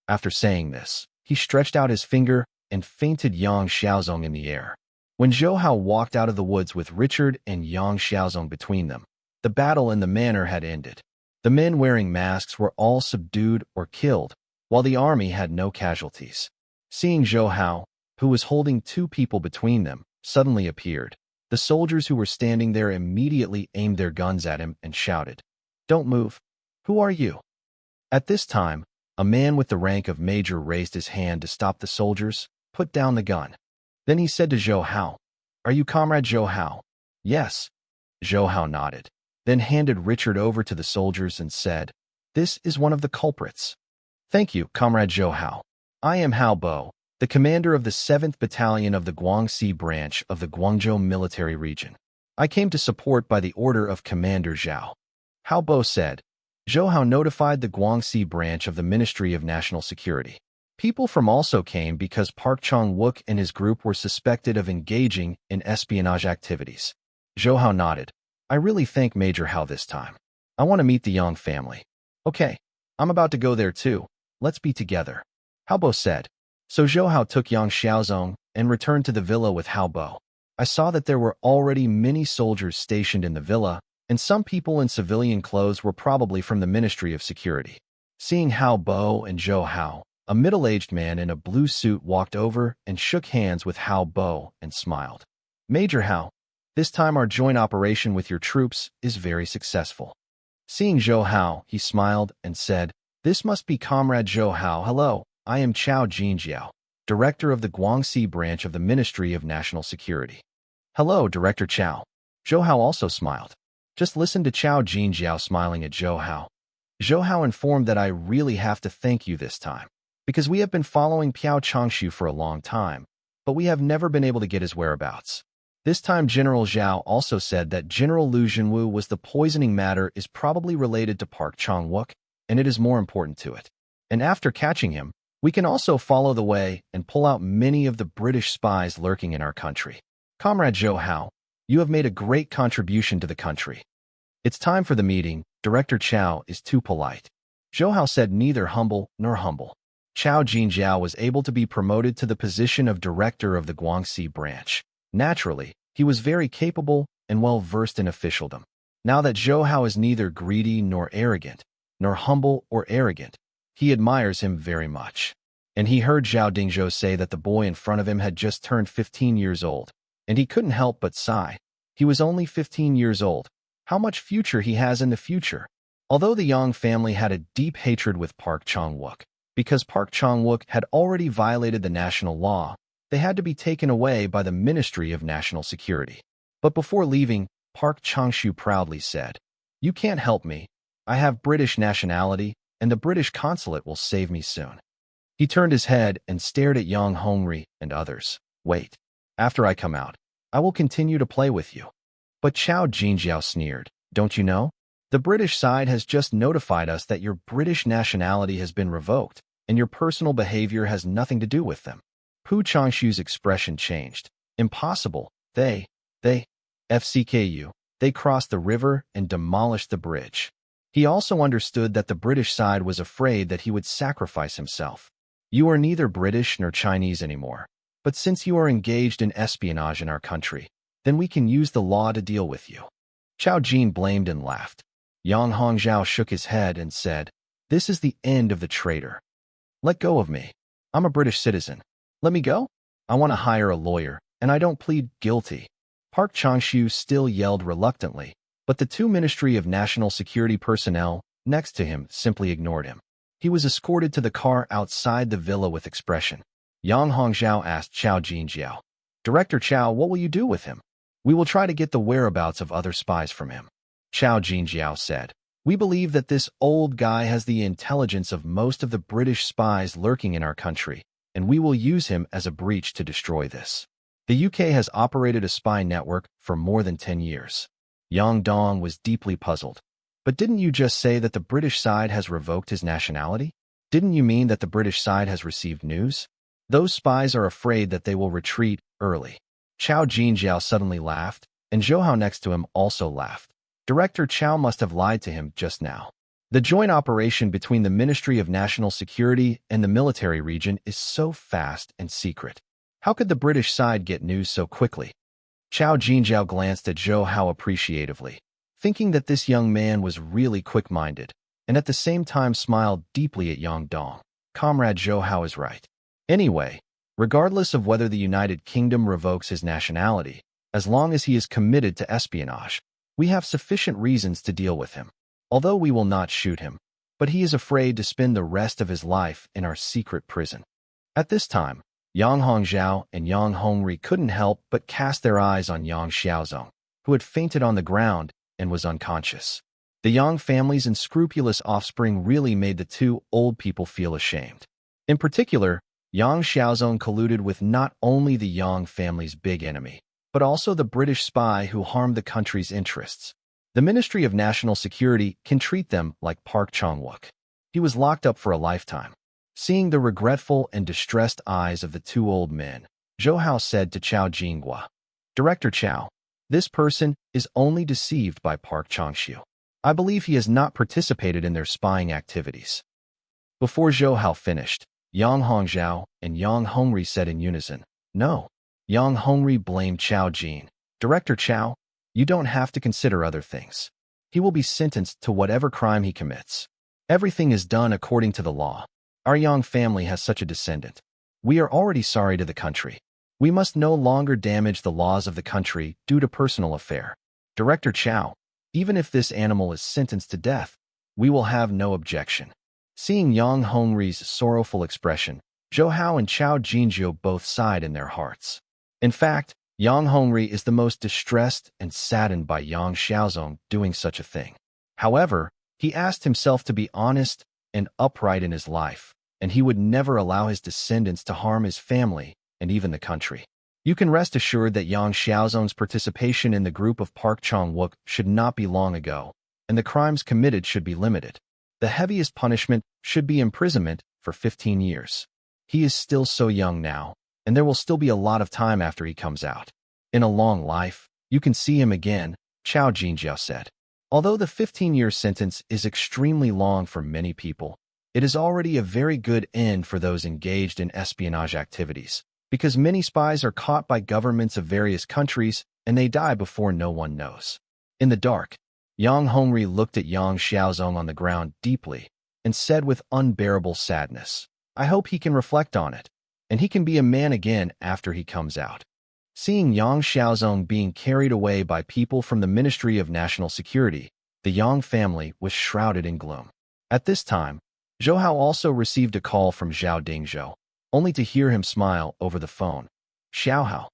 After saying this, he stretched out his finger and feinted Yang Xiaozong in the air. When Zhou Hao walked out of the woods with Richard and Yang Xiaozong between them, the battle in the manor had ended. The men wearing masks were all subdued or killed, while the army had no casualties. Seeing Zhou Hao, who was holding two people between them, suddenly appeared, the soldiers who were standing there immediately aimed their guns at him and shouted, "Don't move. Who are you?" At this time, a man with the rank of major raised his hand to stop the soldiers, put down the gun. Then he said to Zhou Hao, "Are you Comrade Zhou Hao?" "Yes." Zhou Hao nodded, then handed Richard over to the soldiers and said, "This is one of the culprits." "Thank you, Comrade Zhou Hao. I am Hao Bo, the commander of the 7th Battalion of the Guangxi branch of the Guangzhou military region. I came to support by the order of Commander Zhao." Hao Bo said. Zhou Hao notified the Guangxi branch of the Ministry of National Security. People from also came because Park Chang-wook and his group were suspected of engaging in espionage activities. Zhou Hao nodded. "I really thank Major Hao this time. I want to meet the Yang family." "Okay, I'm about to go there too. Let's be together," Hao Bo said. So Zhou Hao took Yang Xiaozong and returned to the villa with Hao Bo. I saw that there were already many soldiers stationed in the villa, and some people in civilian clothes were probably from the Ministry of Security. Seeing Hao Bo and Zhou Hao, a middle-aged man in a blue suit walked over and shook hands with Hao Bo and smiled. "Major Hao, this time our joint operation with your troops is very successful." Seeing Zhou Hao, he smiled and said, "This must be Comrade Zhou Hao. Hello, I am Chao Jinjiao, Director of the Guangxi branch of the Ministry of National Security." "Hello, Director Chao." Zhou Hao also smiled. Just listen to Chao Jinjiao smiling at Zhou Hao. Zhou Hao informed that I really have to thank you this time, because we have been following Piao Changshu for a long time, but we have never been able to get his whereabouts. This time General Zhao also said that General Lu Jinwu was the poisoning matter is probably related to Park Chang-wook, and it is more important to it. And after catching him, we can also follow the way and pull out many of the British spies lurking in our country. Comrade Zhou Hao, you have made a great contribution to the country. It's time for the meeting. Director Chao is too polite. Zhou Hao said neither humble nor humble. Chao Jinjiao was able to be promoted to the position of director of the Guangxi branch. Naturally, he was very capable and well-versed in officialdom. Now that Zhou Hao is neither greedy nor arrogant, nor humble or arrogant, he admires him very much. And he heard Zhao Dingzhou say that the boy in front of him had just turned 15 years old, and he couldn't help but sigh. He was only 15 years old. How much future he has in the future. Although the Yang family had a deep hatred with Park Chang-wook, because Park Chang-wook had already violated the national law, they had to be taken away by the Ministry of National Security. But before leaving, Park Changshu proudly said, "You can't help me. I have British nationality, and the British consulate will save me soon." He turned his head and stared at Yang Hongri and others. "Wait. After I come out, I will continue to play with you." But Chao Jinjiao sneered. "Don't you know? The British side has just notified us that your British nationality has been revoked, and your personal behavior has nothing to do with them." Pu Changshu's expression changed. "Impossible. They FCKU. They crossed the river and demolished the bridge." He also understood that the British side was afraid that he would sacrifice himself. "You are neither British nor Chinese anymore. But since you are engaged in espionage in our country, then we can use the law to deal with you." Chao Jin blamed and laughed. Yang Hongzhao shook his head and said, "This is the end of the traitor. Let go of me. I'm a British citizen. Let me go? I want to hire a lawyer, and I don't plead guilty." Park Changshu still yelled reluctantly, but the two Ministry of National Security personnel next to him simply ignored him. He was escorted to the car outside the villa with expression. Yang Hongzhao asked Chao Jinjiao, "Director Chao, what will you do with him?" "We will try to get the whereabouts of other spies from him." Chao Jinjiao said, "We believe that this old guy has the intelligence of most of the British spies lurking in our country, and we will use him as a breach to destroy this. The UK has operated a spy network for more than 10 years. Yang Dong was deeply puzzled. "But didn't you just say that the British side has revoked his nationality? Didn't you mean that the British side has received news? Those spies are afraid that they will retreat early." Chao Jinjiao suddenly laughed, and Zhou Hao next to him also laughed. Director Chao must have lied to him just now. The joint operation between the Ministry of National Security and the military region is so fast and secret. How could the British side get news so quickly? Chao Jinjiao glanced at Zhou Hao appreciatively, thinking that this young man was really quick-minded, and at the same time smiled deeply at Yang Dong. Comrade Zhou Hao is right. Anyway, regardless of whether the United Kingdom revokes his nationality, as long as he is committed to espionage, we have sufficient reasons to deal with him. Although we will not shoot him, but he is afraid to spend the rest of his life in our secret prison. At this time, Yang Hongzhao and Yang Hongri couldn't help but cast their eyes on Yang Xiaozong, who had fainted on the ground and was unconscious. The Yang family's unscrupulous offspring really made the two old people feel ashamed. In particular, Yang Xiaozong colluded with not only the Yang family's big enemy, but also the British spy who harmed the country's interests. The Ministry of National Security can treat them like Park Chang-wook. He was locked up for a lifetime. Seeing the regretful and distressed eyes of the two old men, Zhou Hao said to Chao Jinghua, "Director Chao, this person is only deceived by Park Changshu. I believe he has not participated in their spying activities." Before Zhou Hao finished, Yang Hongzhao and Yang Hongri said in unison, "No." Yang Hongri blamed Chao Jin. "Director Chao, you don't have to consider other things. He will be sentenced to whatever crime he commits. Everything is done according to the law. Our Yang family has such a descendant. We are already sorry to the country. We must no longer damage the laws of the country due to personal affair. Director Chao, even if this animal is sentenced to death, we will have no objection." Seeing Yang Hongri's sorrowful expression, Zhou Hao and Chao Jinjiao both sighed in their hearts. In fact, Yang Hongri is the most distressed and saddened by Yang Xiaozong doing such a thing. However, he asked himself to be honest and upright in his life, and he would never allow his descendants to harm his family and even the country. You can rest assured that Yang Xiaozong's participation in the group of Park Chong-wook should not be long ago, and the crimes committed should be limited. The heaviest punishment should be imprisonment for 15 years. He is still so young now, and there will still be a lot of time after he comes out. In a long life, you can see him again, Chao Jinjiao said. Although the 15-year sentence is extremely long for many people, it is already a very good end for those engaged in espionage activities, because many spies are caught by governments of various countries and they die before no one knows. In the dark, Yang Hongri looked at Yang Xiaozong on the ground deeply and said with unbearable sadness, I hope he can reflect on it, and he can be a man again after he comes out. Seeing Yang Xiaozong being carried away by people from the Ministry of National Security, the Yang family was shrouded in gloom. At this time, Zhou Hao also received a call from Zhao Dingzhou, only to hear him smile over the phone. Xiao Hao,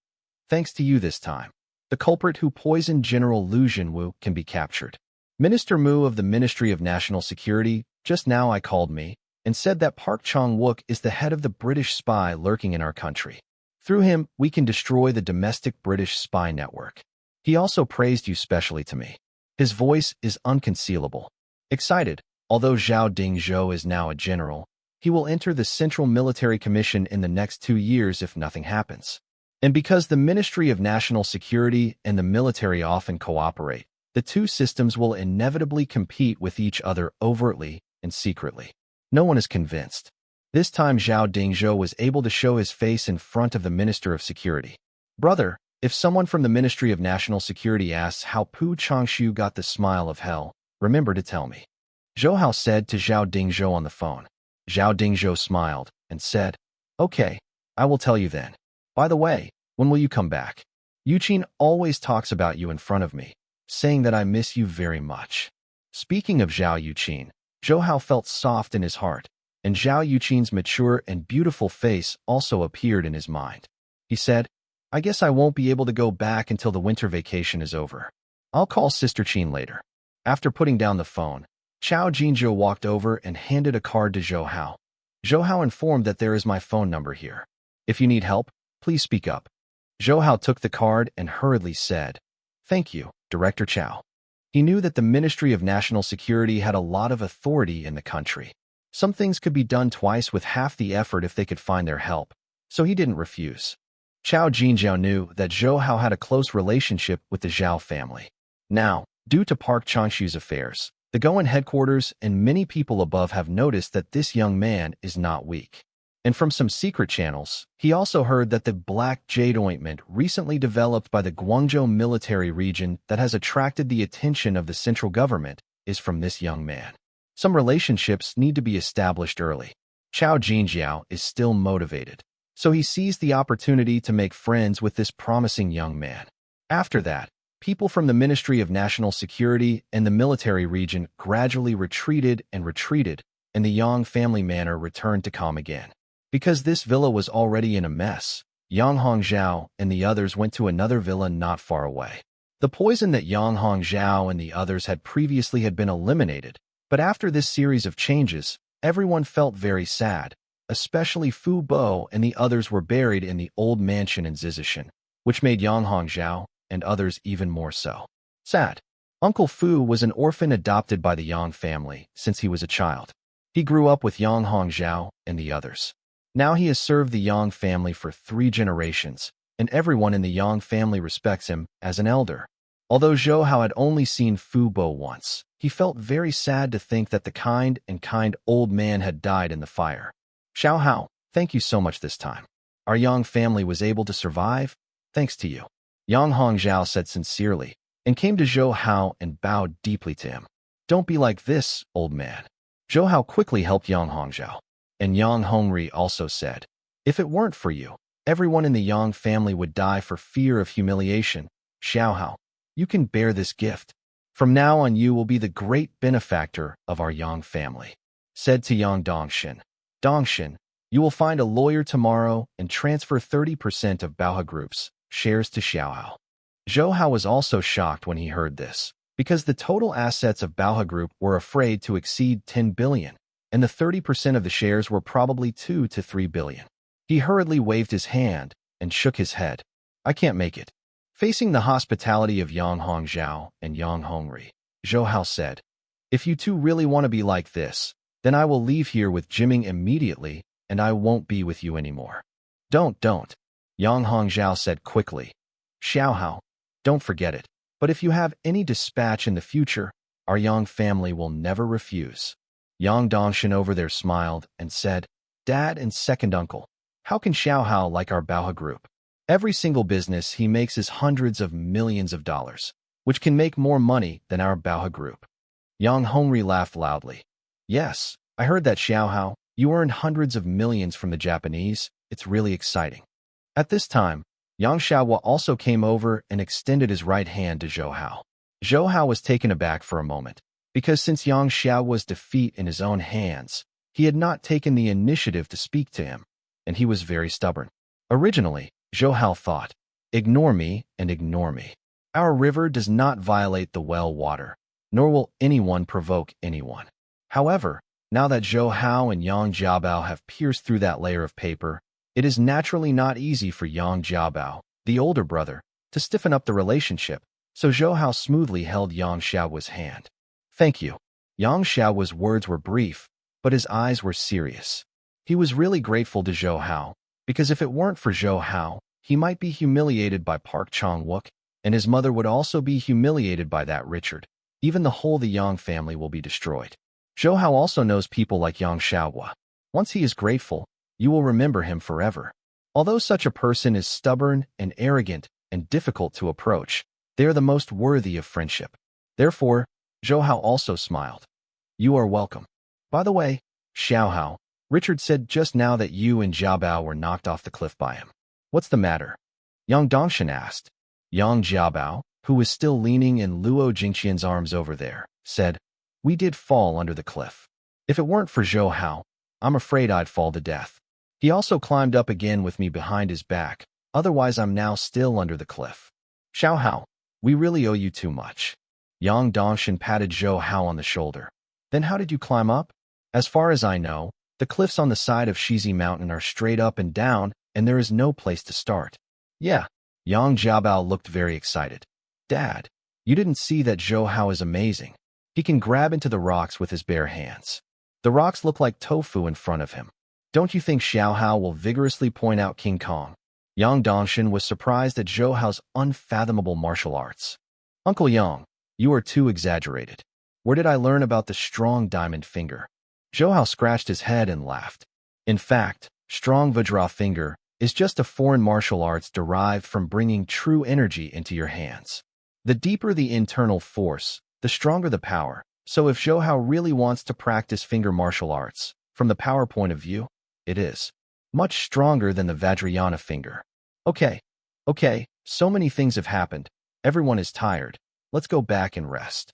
thanks to you this time, the culprit who poisoned General Lu Jinwu can be captured. Minister Mu of the Ministry of National Security just now called me and said that Park Chong-wook is the head of the British spy lurking in our country. Through him, we can destroy the domestic British spy network. He also praised you specially to me. His voice is unconcealable. Excited, although Zhao Dingzhou is now a general, he will enter the Central Military Commission in the next 2 years if nothing happens. And because the Ministry of National Security and the military often cooperate, the two systems will inevitably compete with each other overtly and secretly. No one is convinced. This time Zhao Dingzhou was able to show his face in front of the Minister of Security. Brother, if someone from the Ministry of National Security asks how Pu Changshu got the smile of hell, remember to tell me. Zhou Hao said to Zhao Dingzhou on the phone. Zhao Dingzhou smiled and said, Okay, I will tell you then. By the way, when will you come back? Yuqin always talks about you in front of me, saying that I miss you very much. Speaking of Zhao Yuqin, Zhou Hao felt soft in his heart, and Zhao Yuqin's mature and beautiful face also appeared in his mind. He said, I guess I won't be able to go back until the winter vacation is over. I'll call Sister Qin later. After putting down the phone, Chao Jinjiao walked over and handed a card to Zhou Hao. Zhou Hao informed that there is my phone number here. If you need help, please speak up. Zhou Hao took the card and hurriedly said, Thank you, Director Chao. He knew that the Ministry of National Security had a lot of authority in the country. Some things could be done twice with half the effort if they could find their help, so he didn't refuse. Chao Jinjiao knew that Zhou Hao had a close relationship with the Zhao family. Now, due to Park Changshu's affairs, the Goan headquarters and many people above have noticed that this young man is not weak. And from some secret channels, he also heard that the black jade ointment recently developed by the Guangzhou military region that has attracted the attention of the central government is from this young man. Some relationships need to be established early. Chao Jinjiao is still motivated, so he seized the opportunity to make friends with this promising young man. After that, people from the Ministry of National Security and the military region gradually retreated, and the Yang family manor returned to calm again. Because this villa was already in a mess, Yang Hongzhao and the others went to another villa not far away. The poison that Yang Hongzhao and the others had previously had been eliminated, but after this series of changes, everyone felt very sad, especially Fu Bo and the others were buried in the old mansion in Zizishan, which made Yang Hongzhao and others even more so sad. Uncle Fu was an orphan adopted by the Yang family since he was a child. He grew up with Yang Hongzhao and the others. Now he has served the Yang family for 3 generations, and everyone in the Yang family respects him as an elder. Although Zhou Hao had only seen Fu Bo once, he felt very sad to think that the kind old man had died in the fire. Xiao Hao, thank you so much this time. Our Yang family was able to survive, thanks to you. Yang Hongzhao said sincerely, and came to Zhou Hao and bowed deeply to him. Don't be like this, old man. Zhou Hao quickly helped Yang Hongzhao. And Yang Hongri also said, If it weren't for you, everyone in the Yang family would die for fear of humiliation. Xiao Hao, you can bear this gift. From now on you will be the great benefactor of our Yang family. Said to Yang Dongshin, Dongshin, you will find a lawyer tomorrow and transfer 30% of Baohe Group's shares to Xiaohao. Zhou Hao was also shocked when he heard this, because the total assets of Baohe Group were afraid to exceed 10 billion, and the 30% of the shares were probably 2 to 3 billion. He hurriedly waved his hand and shook his head. I can't make it. Facing the hospitality of Yang Hongzhao and Yang Hongri, Zhou Hao said, if you two really want to be like this, then I will leave here with Jiming immediately, and I won't be with you anymore. Don't. Yang Hongzhao said quickly. Xiaohao, don't forget it. But if you have any dispatch in the future, our Yang family will never refuse. Yang Dongshan over there smiled and said, Dad and second uncle, how can Xiaohao like our Baohe Group? Every single business he makes is hundreds of millions of dollars, which can make more money than our Baohe Group. Yang Hongri laughed loudly. Yes, I heard that, Xiaohao. You earned hundreds of millions from the Japanese. It's really exciting. At this time, Yang Xiaohua also came over and extended his right hand to Zhou Hao. Zhou Hao was taken aback for a moment, because since Yang Xiaohua's defeat in his own hands, he had not taken the initiative to speak to him, and he was very stubborn. Originally, Zhou Hao thought, ignore me and ignore me. Our river does not violate the well water, nor will anyone provoke anyone. However, now that Zhou Hao and Yang Jiabao have pierced through that layer of paper, it is naturally not easy for Yang Jiabao, the older brother, to stiffen up the relationship, so Zhou Hao smoothly held Yang Xiaohua's hand. Thank you. Yang Xiaohua's words were brief, but his eyes were serious. He was really grateful to Zhou Hao, because if it weren't for Zhou Hao, he might be humiliated by Park Chong-wook, and his mother would also be humiliated by that Richard. Even the whole the Yang family will be destroyed. Zhou Hao also knows people like Yang Xiaohua. Once he is grateful, you will remember him forever. Although such a person is stubborn and arrogant and difficult to approach, they are the most worthy of friendship. Therefore, Zhou Hao also smiled. You are welcome. By the way, Xiaohao, Richard said just now that you and Jiabao were knocked off the cliff by him. What's the matter? Yang Dongshan asked. Yang Jiabao, who was still leaning in Luo Jingqian's arms over there, said, we did fall under the cliff. If it weren't for Zhou Hao, I'm afraid I'd fall to death. He also climbed up again with me behind his back, otherwise I'm now still under the cliff. Xiaohao, we really owe you too much. Yang Dongshan patted Zhou Hao on the shoulder. Then how did you climb up? As far as I know, the cliffs on the side of Shizi Mountain are straight up and down, and there is no place to start. Yeah. Yang Jiabao looked very excited. Dad, you didn't see that Zhou Hao is amazing. He can grab into the rocks with his bare hands. The rocks look like tofu in front of him. Don't you think Xiaohao will vigorously point out King Kong? Yang Dongshan was surprised at Zhou Hao's unfathomable martial arts. Uncle Yang, you are too exaggerated. Where did I learn about the strong diamond finger? Zhou Hao scratched his head and laughed. In fact, strong Vajra finger is just a foreign martial arts derived from bringing true energy into your hands. The deeper the internal force, the stronger the power. So if Zhou Hao really wants to practice finger martial arts, from the power point of view, it is much stronger than the Vajrayana finger. Okay, so many things have happened. Everyone is tired. Let's go back and rest.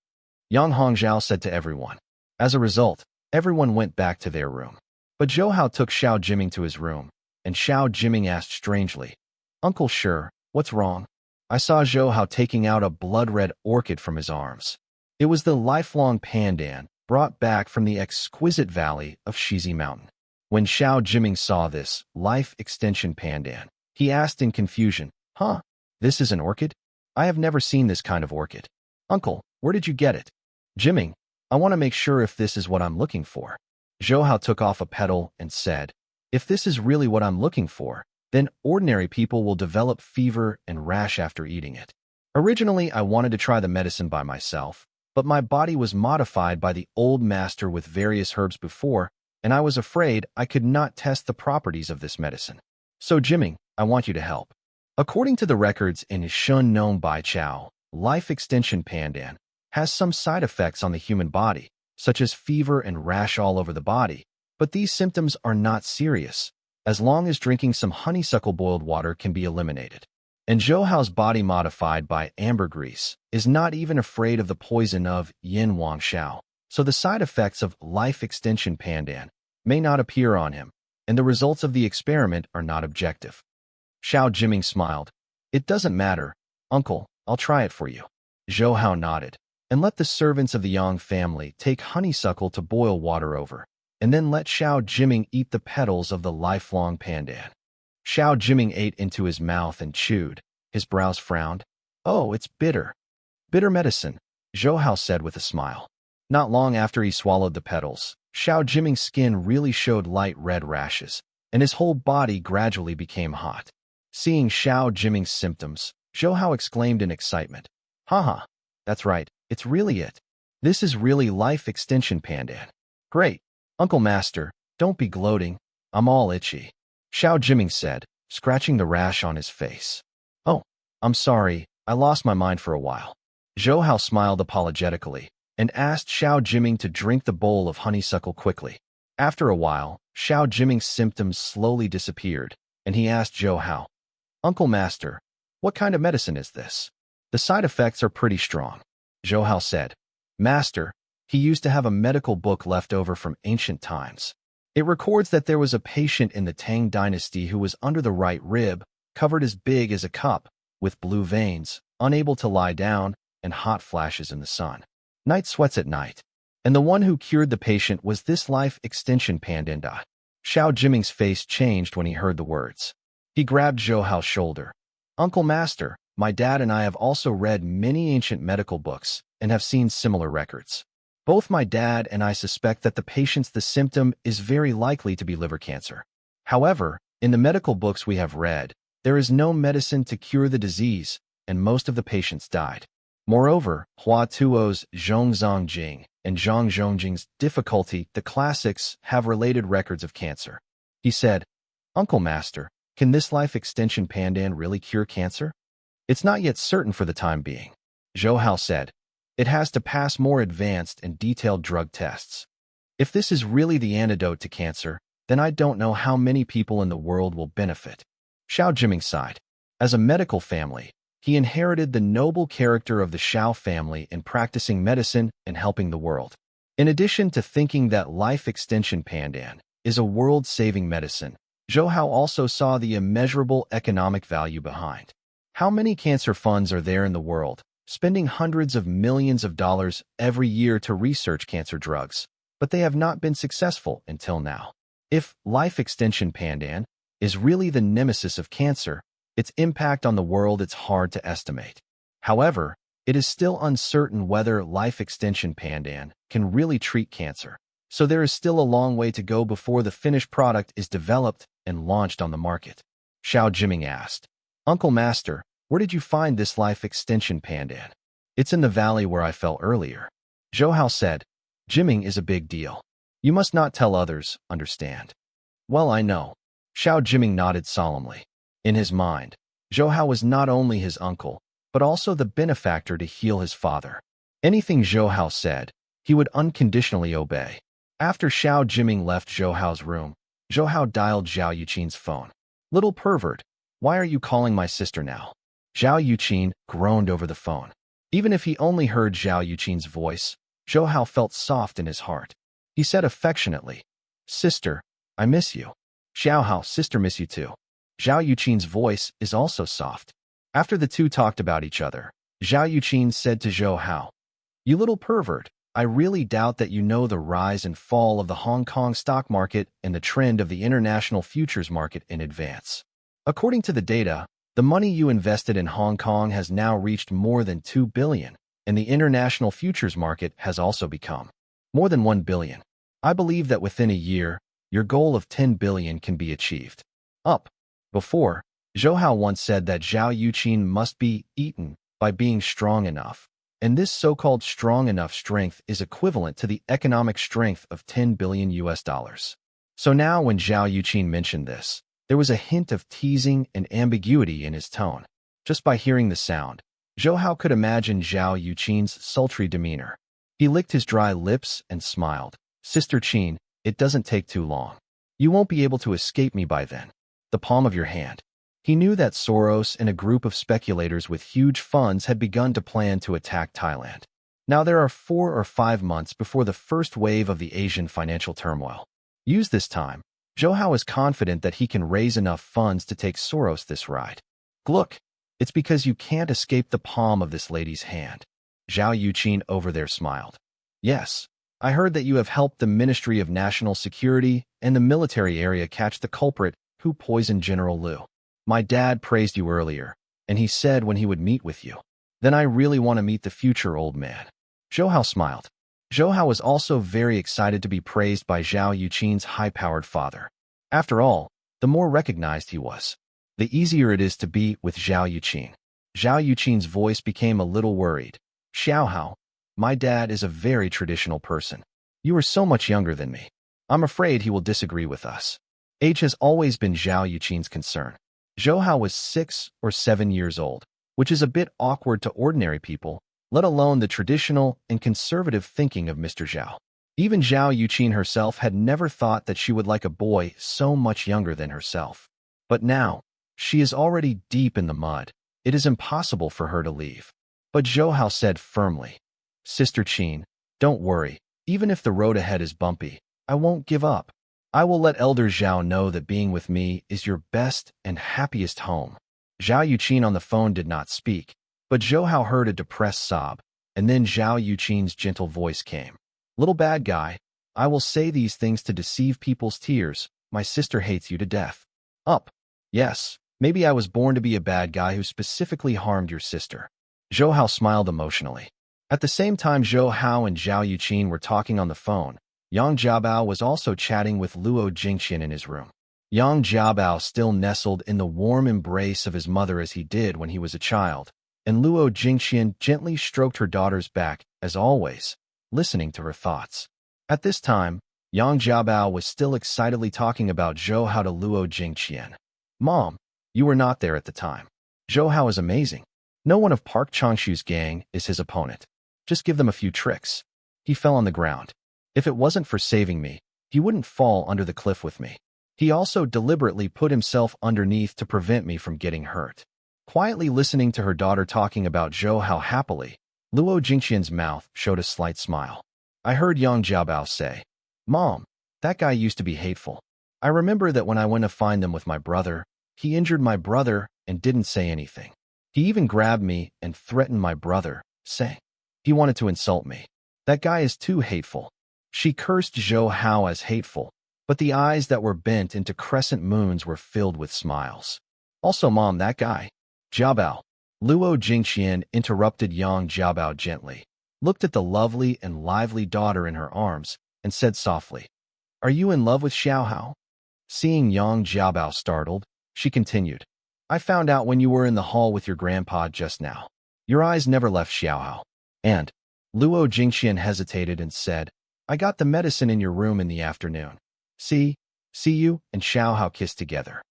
Yang Hongzhao said to everyone. As a result, everyone went back to their room. But Zhou Hao took Xiao Jiming to his room, and Xiao Jiming asked strangely, Uncle Sure, what's wrong? I saw Zhou Hao taking out a blood-red orchid from his arms. It was the lifelong pandan brought back from the exquisite valley of Shizi Mountain. When Xiao Jiming saw this life extension pandan, he asked in confusion, Huh? This is an orchid? I have never seen this kind of orchid. Uncle, where did you get it? Jiming, I want to make sure if this is what I'm looking for. Zhou Hao took off a petal and said, If this is really what I'm looking for, then ordinary people will develop fever and rash after eating it. Originally, I wanted to try the medicine by myself, but my body was modified by the old master with various herbs before, and I was afraid I could not test the properties of this medicine. So Jiming, I want you to help. According to the records in Shun Nong Bai Chao, life extension pandan has some side effects on the human body, such as fever and rash all over the body, but these symptoms are not serious, as long as drinking some honeysuckle boiled water can be eliminated. And Zhou Hao's body modified by ambergris is not even afraid of the poison of yin wang xiao, so the side effects of life extension pandan may not appear on him, and the results of the experiment are not objective. Xiao Jiming smiled. It doesn't matter. Uncle, I'll try it for you. Zhou Hao nodded. And let the servants of the Yang family take honeysuckle to boil water over, and then let Xiao Jiming eat the petals of the lifelong pandan. Xiao Jiming ate into his mouth and chewed. His brows frowned. Oh, it's bitter. Bitter medicine, Zhou Hao said with a smile. Not long after he swallowed the petals, Xiao Jiming's skin really showed light red rashes, and his whole body gradually became hot. Seeing Xiao Jiming's symptoms, Zhou Hao exclaimed in excitement. Haha, that's right, it's really it. This is really life extension pandan. Great. Uncle Master, don't be gloating. I'm all itchy. Xiao Jiming said, scratching the rash on his face. Oh, I'm sorry, I lost my mind for a while. Zhou Hao smiled apologetically and asked Xiao Jiming to drink the bowl of honeysuckle quickly. After a while, Xiao Jiming's symptoms slowly disappeared, and he asked Zhou Hao, Uncle Master, what kind of medicine is this? The side effects are pretty strong. Zhou Hao said, Master, he used to have a medical book left over from ancient times. It records that there was a patient in the Tang dynasty who was under the right rib, covered as big as a cup, with blue veins, unable to lie down, and hot flashes in the sun. Night sweats at night. And the one who cured the patient was this life extension pandan. Xiao Jiming's face changed when he heard the words. He grabbed Zhou Hao's shoulder. Uncle Master, my dad and I have also read many ancient medical books and have seen similar records. Both my dad and I suspect that the symptom is very likely to be liver cancer. However, in the medical books we have read, there is no medicine to cure the disease, and most of the patients died. Moreover, Hua Tuo's Zhongzhong Jing and Zhang Zhongjing's difficulty, the classics, have related records of cancer. He said, Uncle Master, can this life extension pandan really cure cancer? It's not yet certain for the time being. Zhou Hao said, it has to pass more advanced and detailed drug tests. If this is really the antidote to cancer, then I don't know how many people in the world will benefit. Xiao Jiming sighed. As a medical family, he inherited the noble character of the Xiao family in practicing medicine and helping the world. In addition to thinking that life extension pandan is a world-saving medicine, Zhou Hao also saw the immeasurable economic value behind. How many cancer funds are there in the world, spending hundreds of millions of dollars every year to research cancer drugs, but they have not been successful until now? If life extension pandan is really the nemesis of cancer, its impact on the world is hard to estimate. However, it is still uncertain whether life extension pandan can really treat cancer, so there is still a long way to go before the finished product is developed and launched on the market. Xiao Jiming asked, Uncle Master, where did you find this life extension pandan? It's in the valley where I fell earlier. Zhou Hao said, Jiming is a big deal. You must not tell others, understand? Well, I know. Xiao Jiming nodded solemnly. In his mind, Zhou Hao was not only his uncle, but also the benefactor to heal his father. Anything Zhou Hao said, he would unconditionally obey. After Xiao Jiming left Zhou Hao's room, Zhou Hao dialed Zhao Yuqin's phone. Little pervert, why are you calling my sister now? Zhao Yuqin groaned over the phone. Even if he only heard Zhao Yuqin's voice, Zhou Hao felt soft in his heart. He said affectionately, Sister, I miss you. Xiao Hao, sister, miss you too. Zhao Yuqin's voice is also soft. After the two talked about each other, Zhao Yuqin said to Zhou Hao, You little pervert, I really doubt that you know the rise and fall of the Hong Kong stock market and the trend of the international futures market in advance. According to the data, the money you invested in Hong Kong has now reached more than 2 billion, and the international futures market has also become more than 1 billion. I believe that within a year, your goal of 10 billion can be achieved. Before, Zhou Hao once said that Zhao Yuqin must be eaten by being strong enough, and this so-called strong enough strength is equivalent to the economic strength of 10 billion US dollars. So now when Zhao Yuqin mentioned this, there was a hint of teasing and ambiguity in his tone. Just by hearing the sound, Zhou Hao could imagine Zhao Yuqin's sultry demeanor. He licked his dry lips and smiled. Sister Qin, it doesn't take too long. You won't be able to escape me by then. The palm of your hand. He knew that Soros and a group of speculators with huge funds had begun to plan to attack Thailand. Now there are 4 or 5 months before the first wave of the Asian financial turmoil. Use this time. Zhou Hao is confident that he can raise enough funds to take Soros this ride. Look, It's because you can't escape the palm of this lady's hand. Zhao Yuqin over there smiled. Yes, I heard that you have helped the Ministry of National Security and the military area catch the culprit who poisoned General Liu. My dad praised you earlier, and he said when he would meet with you. Then I really want to meet the future old man. Zhou Hao smiled. Zhou Hao was also very excited to be praised by Zhao Yuqin's high-powered father. After all, the more recognized he was, the easier it is to be with Zhao Yuqin. Zhao Yuqin's voice became a little worried. Xiao Hao, my dad is a very traditional person. You are so much younger than me. I'm afraid he will disagree with us. Age has always been Zhao Yuqin's concern. Zhou Hao was 6 or 7 years old, which is a bit awkward to ordinary people, let alone the traditional and conservative thinking of Mr. Zhao. Even Zhao Yuqin herself had never thought that she would like a boy so much younger than herself. But now, she is already deep in the mud. It is impossible for her to leave. But Zhou Hao said firmly, Sister Qin, don't worry. Even if the road ahead is bumpy, I won't give up. I will let Elder Zhao know that being with me is your best and happiest home. Zhao Yuqin on the phone did not speak, but Zhou Hao heard a depressed sob, and then Zhao Yuqin's gentle voice came. Little bad guy, I will say these things to deceive people's tears. My sister hates you to death. Up. Yes, maybe I was born to be a bad guy who specifically harmed your sister. Zhou Hao smiled emotionally. At the same time Zhou Hao and Zhao Yuqin were talking on the phone, Yang Jiabao was also chatting with Luo Jingqian in his room. Yang Jiabao still nestled in the warm embrace of his mother as he did when he was a child, and Luo Jingqian gently stroked her daughter's back, as always, listening to her thoughts. At this time, Yang Jiabao was still excitedly talking about Zhou Hao to Luo Jingqian. Mom, you were not there at the time. Zhou Hao is amazing. No one of Park Changshu's gang is his opponent. Just give them a few tricks. He fell on the ground. If it wasn't for saving me, he wouldn't fall under the cliff with me. He also deliberately put himself underneath to prevent me from getting hurt. Quietly listening to her daughter talking about Zhou Hao happily, Luo Jingqian's mouth showed a slight smile. I heard Yang Jiabao say, Mom, that guy used to be hateful. I remember that when I went to find them with my brother, he injured my brother and didn't say anything. He even grabbed me and threatened my brother, saying he wanted to insult me. That guy is too hateful. She cursed Zhou Hao as hateful, but the eyes that were bent into crescent moons were filled with smiles. Also, Mom, that guy. Jiabao. Luo Jingqian interrupted Yang Jiabao gently, looked at the lovely and lively daughter in her arms, and said softly, Are you in love with Xiao Hao? Seeing Yang Jiabao startled, she continued, I found out when you were in the hall with your grandpa just now. Your eyes never left Xiao Hao. And Luo Jingqian hesitated and said, I got the medicine in your room in the afternoon. See you and Xiao Hao kissed together.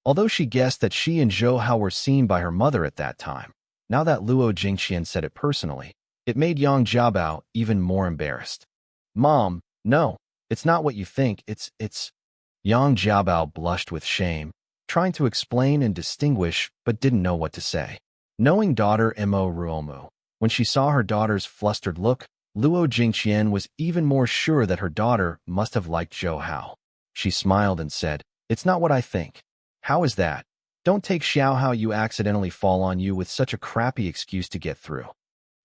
Although she guessed that she and Zhou Hao were seen by her mother at that time, now that Luo Jingqian said it personally, it made Yang Jiabao even more embarrassed. Mom, no, it's not what you think, it's... Yang Jiabao blushed with shame, trying to explain and distinguish, but didn't know what to say. Knowing daughter Mo Ruomu, when she saw her daughter's flustered look, Luo Jingqian was even more sure that her daughter must have liked Zhou Hao. She smiled and said, It's not what I think. How is that? Don't take Xiao Hao you accidentally fall on you with such a crappy excuse to get through.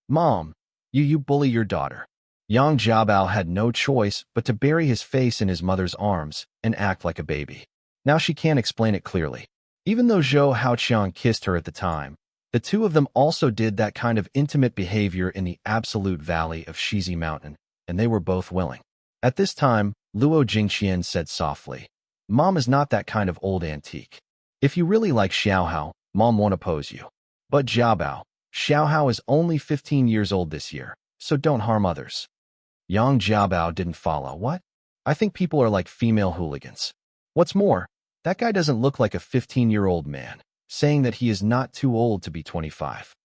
Mom, you bully your daughter. Yang Jiabao had no choice but to bury his face in his mother's arms and act like a baby. Now she can't explain it clearly. Even though Zhou Haoqiang kissed her at the time, the two of them also did that kind of intimate behavior in the absolute valley of Shizi Mountain, and they were both willing. At this time, Luo Jingqian said softly, Mom is not that kind of old antique. If you really like Xiao Hao, Mom won't oppose you. But Jiabao, Xiao Hao is only 15 years old this year, so don't harm others. Yang Jiabao didn't follow. What? I think people are like female hooligans. What's more, that guy doesn't look like a 15-year-old man, saying that he is not too old to be 25.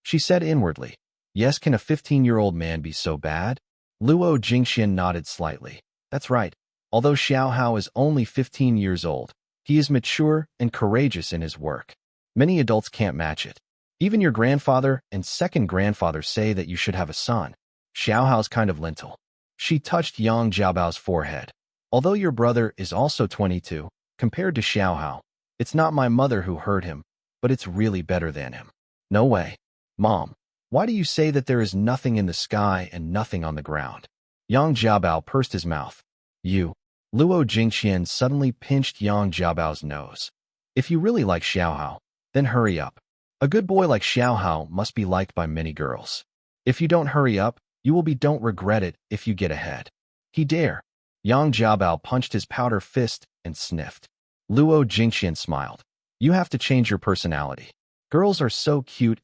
She said inwardly, Yes, can a 15-year-old man be so bad? Luo Jingqian nodded slightly. That's right. Although Xiao Hao is only 15 years old, he is mature and courageous in his work. Many adults can't match it. Even your grandfather and second grandfather say that you should have a son. Xiao Hao's kind of lentil. She touched Yang Jiabao's forehead. Although your brother is also 22, compared to Xiao Hao, it's not my mother who hurt him, but it's really better than him. No way. Mom, why do you say that there is nothing in the sky and nothing on the ground? Yang Jiabao pursed his mouth. You. Luo Jingqian suddenly pinched Yang Jiabao's nose. If you really like Xiaohao, then hurry up. A good boy like Xiaohao must be liked by many girls. If you don't hurry up, you will be don't regret it if you get ahead. He dare. Yang Jiabao punched his powder fist and sniffed. Luo Jingqian smiled. You have to change your personality. Girls are so cute,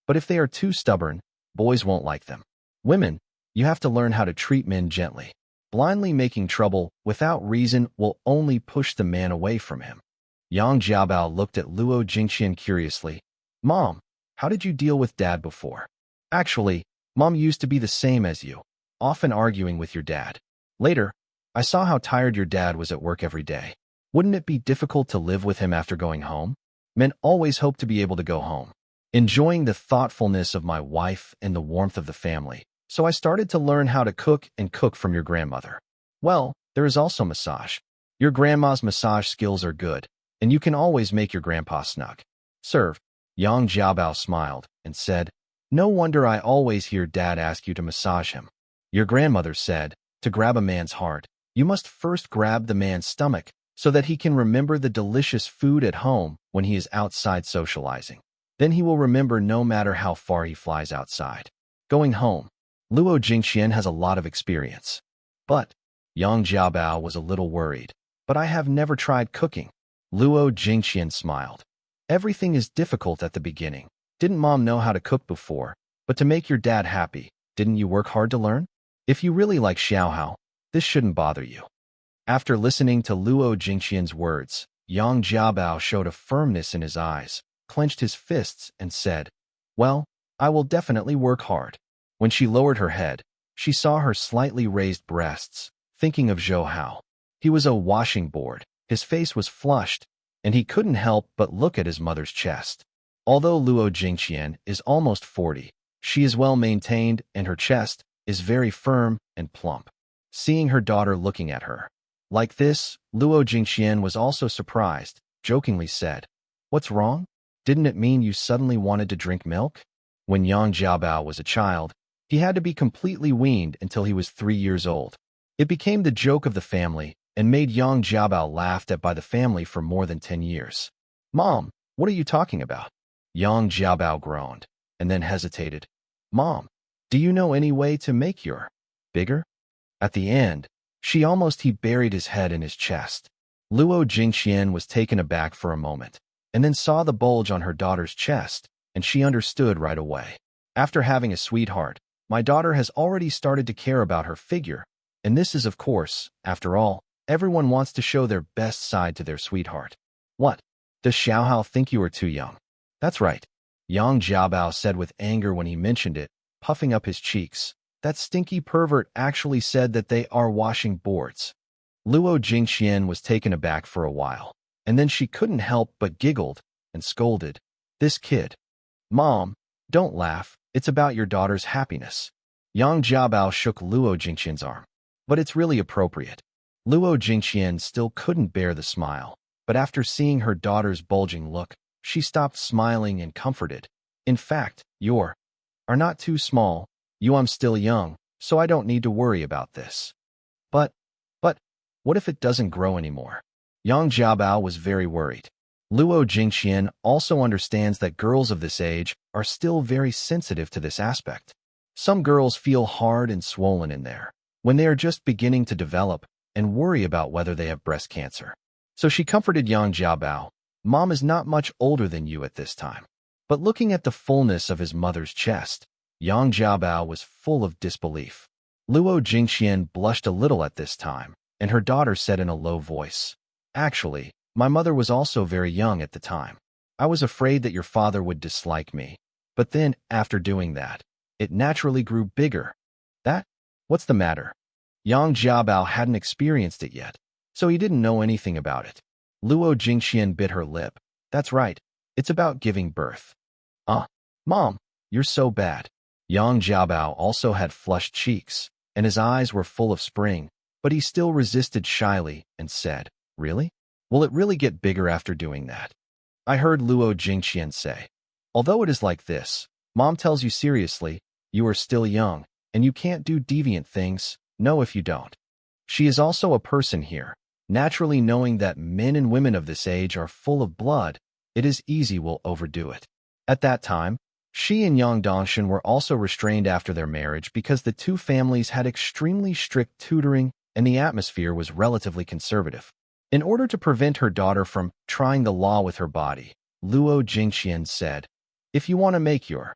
but if they are too stubborn, boys won't like them. Women, you have to learn how to treat men gently. Blindly making trouble without reason will only push the man away from him. Yang Jiabao looked at Luo Jingqian curiously. Mom, how did you deal with Dad before? Actually, Mom used to be the same as you, often arguing with your dad. Later, I saw how tired your dad was at work every day. Wouldn't it be difficult to live with him after going home? Men always hope to be able to go home. Enjoying the thoughtfulness of my wife and the warmth of the family, so I started to learn how to cook and cook from your grandmother. Well, there is also massage. Your grandma's massage skills are good, and you can always make your grandpa snug. Serve. Yang Jiabao smiled and said, No wonder I always hear Dad ask you to massage him. Your grandmother said, to grab a man's heart, you must first grab the man's stomach, so that he can remember the delicious food at home when he is outside socializing. Then he will remember no matter how far he flies outside. Going home. Luo Jingqian has a lot of experience. But, Yang Jiabao was a little worried. But I have never tried cooking. Luo Jingqian smiled. Everything is difficult at the beginning. Didn't Mom know how to cook before? But to make your dad happy, didn't you work hard to learn? If you really like Xiaohao, this shouldn't bother you. After listening to Luo Jingqian's words, Yang Jiabao showed a firmness in his eyes, clenched his fists, and said, Well, I will definitely work hard. When she lowered her head, she saw her slightly raised breasts, thinking of Zhou Hao. He was a washing board, his face was flushed, and he couldn't help but look at his mother's chest. Although Luo Jingqian is almost 40, she is well maintained and her chest is very firm and plump. Seeing her daughter looking at her like this, Luo Jingqian was also surprised, jokingly said, What's wrong? Didn't it mean you suddenly wanted to drink milk? When Yang Jiabao was a child, he had to be completely weaned until he was 3 years old. It became the joke of the family and made Yang Jiabao laughed at by the family for more than 10 years. Mom, what are you talking about? Yang Jiabao groaned, and then hesitated. Mom, do you know any way to make your bigger? At the end, he buried his head in his chest. Luo Jingqian was taken aback for a moment, and then saw the bulge on her daughter's chest, and she understood right away. After having a sweetheart, my daughter has already started to care about her figure, and this is, of course, after all, everyone wants to show their best side to their sweetheart. What? Does Xiaohao think you are too young? That's right. Yang Jiabao said with anger when he mentioned it, puffing up his cheeks. That stinky pervert actually said that they are washing boards. Luo Jingqian was taken aback for a while, and then she couldn't help but giggled and scolded. This kid. Mom, don't laugh, it's about your daughter's happiness. Yang Jiabao shook Luo Jingqian's arm. But it's really appropriate. Luo Jingqian still couldn't bear the smile, but after seeing her daughter's bulging look, she stopped smiling and comforted. In fact, you're not too small. I'm still young, so I don't need to worry about this. But, what if it doesn't grow anymore? Yang Jiabao was very worried. Luo Jingqian also understands that girls of this age are still very sensitive to this aspect. Some girls feel hard and swollen in there when they are just beginning to develop and worry about whether they have breast cancer. So she comforted Yang Jiabao. Mom is not much older than you at this time. But looking at the fullness of his mother's chest, Yang Jiabao was full of disbelief. Luo Jingqian blushed a little at this time, and her daughter said in a low voice, Actually, my mother was also very young at the time. I was afraid that your father would dislike me. But then, after doing that, it naturally grew bigger. What's the matter? Yang Jiabao hadn't experienced it yet, so he didn't know anything about it. Luo Jingqian bit her lip. That's right, it's about giving birth. Mom, you're so bad. Yang Jiabao also had flushed cheeks, and his eyes were full of spring, but he still resisted shyly and said, Really? Will it really get bigger after doing that? I heard Luo Jingqian say. Although it is like this, Mom tells you seriously, you are still young, and you can't do deviant things, no if you don't. She is also a person here. Naturally knowing that men and women of this age are full of blood, it is easy will overdo it. At that time, she and Yang Dongshan were also restrained after their marriage because the two families had extremely strict tutoring and the atmosphere was relatively conservative. In order to prevent her daughter from trying the law with her body, Luo Jingqian said, "If you want to make your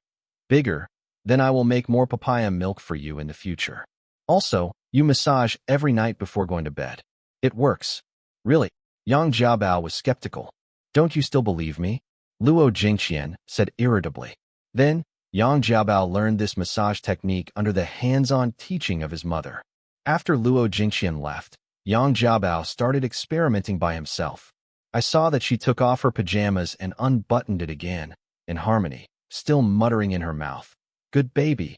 bigger, then I will make more papaya milk for you in the future. Also, you massage every night before going to bed. It works." Really? Yang Jiabao was skeptical. "Don't you still believe me?" Luo Jingqian said irritably. Then, Yang Jiabao learned this massage technique under the hands-on teaching of his mother. After Luo Jingqian left, Yang Jiabao started experimenting by himself. I saw that she took off her pajamas and unbuttoned it again, in harmony, still muttering in her mouth, good baby,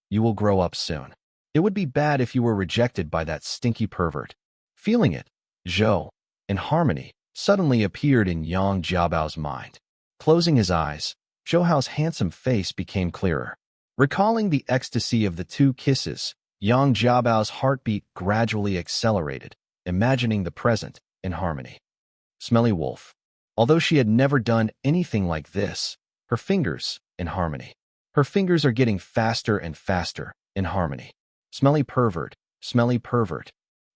you will grow up soon. It would be bad if you were rejected by that stinky pervert." Feeling it, Zhou, in harmony, suddenly appeared in Yang Jiabao's mind. Closing his eyes, Zhou Hao's handsome face became clearer. Recalling the ecstasy of the two kisses, Yang Jiabao's heartbeat gradually accelerated, imagining the present in harmony. Smelly Wolf. Although she had never done anything like this, her fingers in harmony. Her fingers are getting faster and faster in harmony. Smelly pervert, smelly pervert.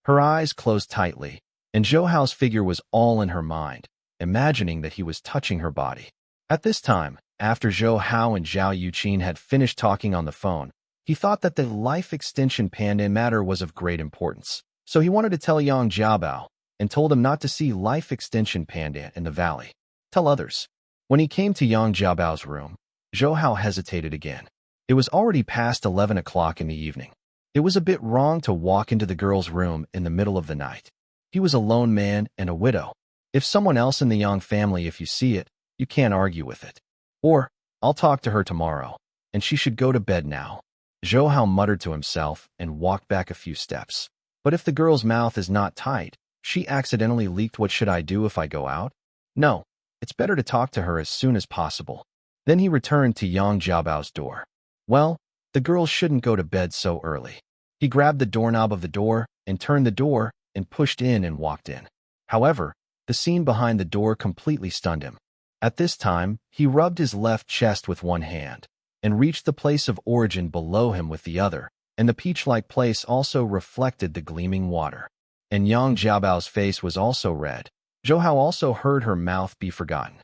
Her eyes closed tightly, and Zhou Hao's figure was all in her mind, imagining that he was touching her body. At this time, after Zhou Hao and Zhao Yuqin had finished talking on the phone, he thought that the life extension panda matter was of great importance. So he wanted to tell Yang Jiabao, and told him not to see life extension panda in the valley. Tell others. When he came to Yang Jiabao's room, Zhou Hao hesitated again. It was already past 11 o'clock in the evening. It was a bit wrong to walk into the girl's room in the middle of the night. He was a lone man and a widow. If someone else in the Yang family, if you see it, you can't argue with it. Or, I'll talk to her tomorrow, and she should go to bed now. Zhou Hao muttered to himself and walked back a few steps. But if the girl's mouth is not tight, she accidentally leaked. What should I do if I go out? No, it's better to talk to her as soon as possible. Then he returned to Yang Jiabao's door. Well, the girls shouldn't go to bed so early. He grabbed the doorknob of the door and turned the door and pushed in and walked in. However, the scene behind the door completely stunned him. At this time, he rubbed his left chest with one hand and reached the place of origin below him with the other, and the peach-like place also reflected the gleaming water. And Yang Jiabao's face was also red. Zhou Hao also heard her mouth be forgotten.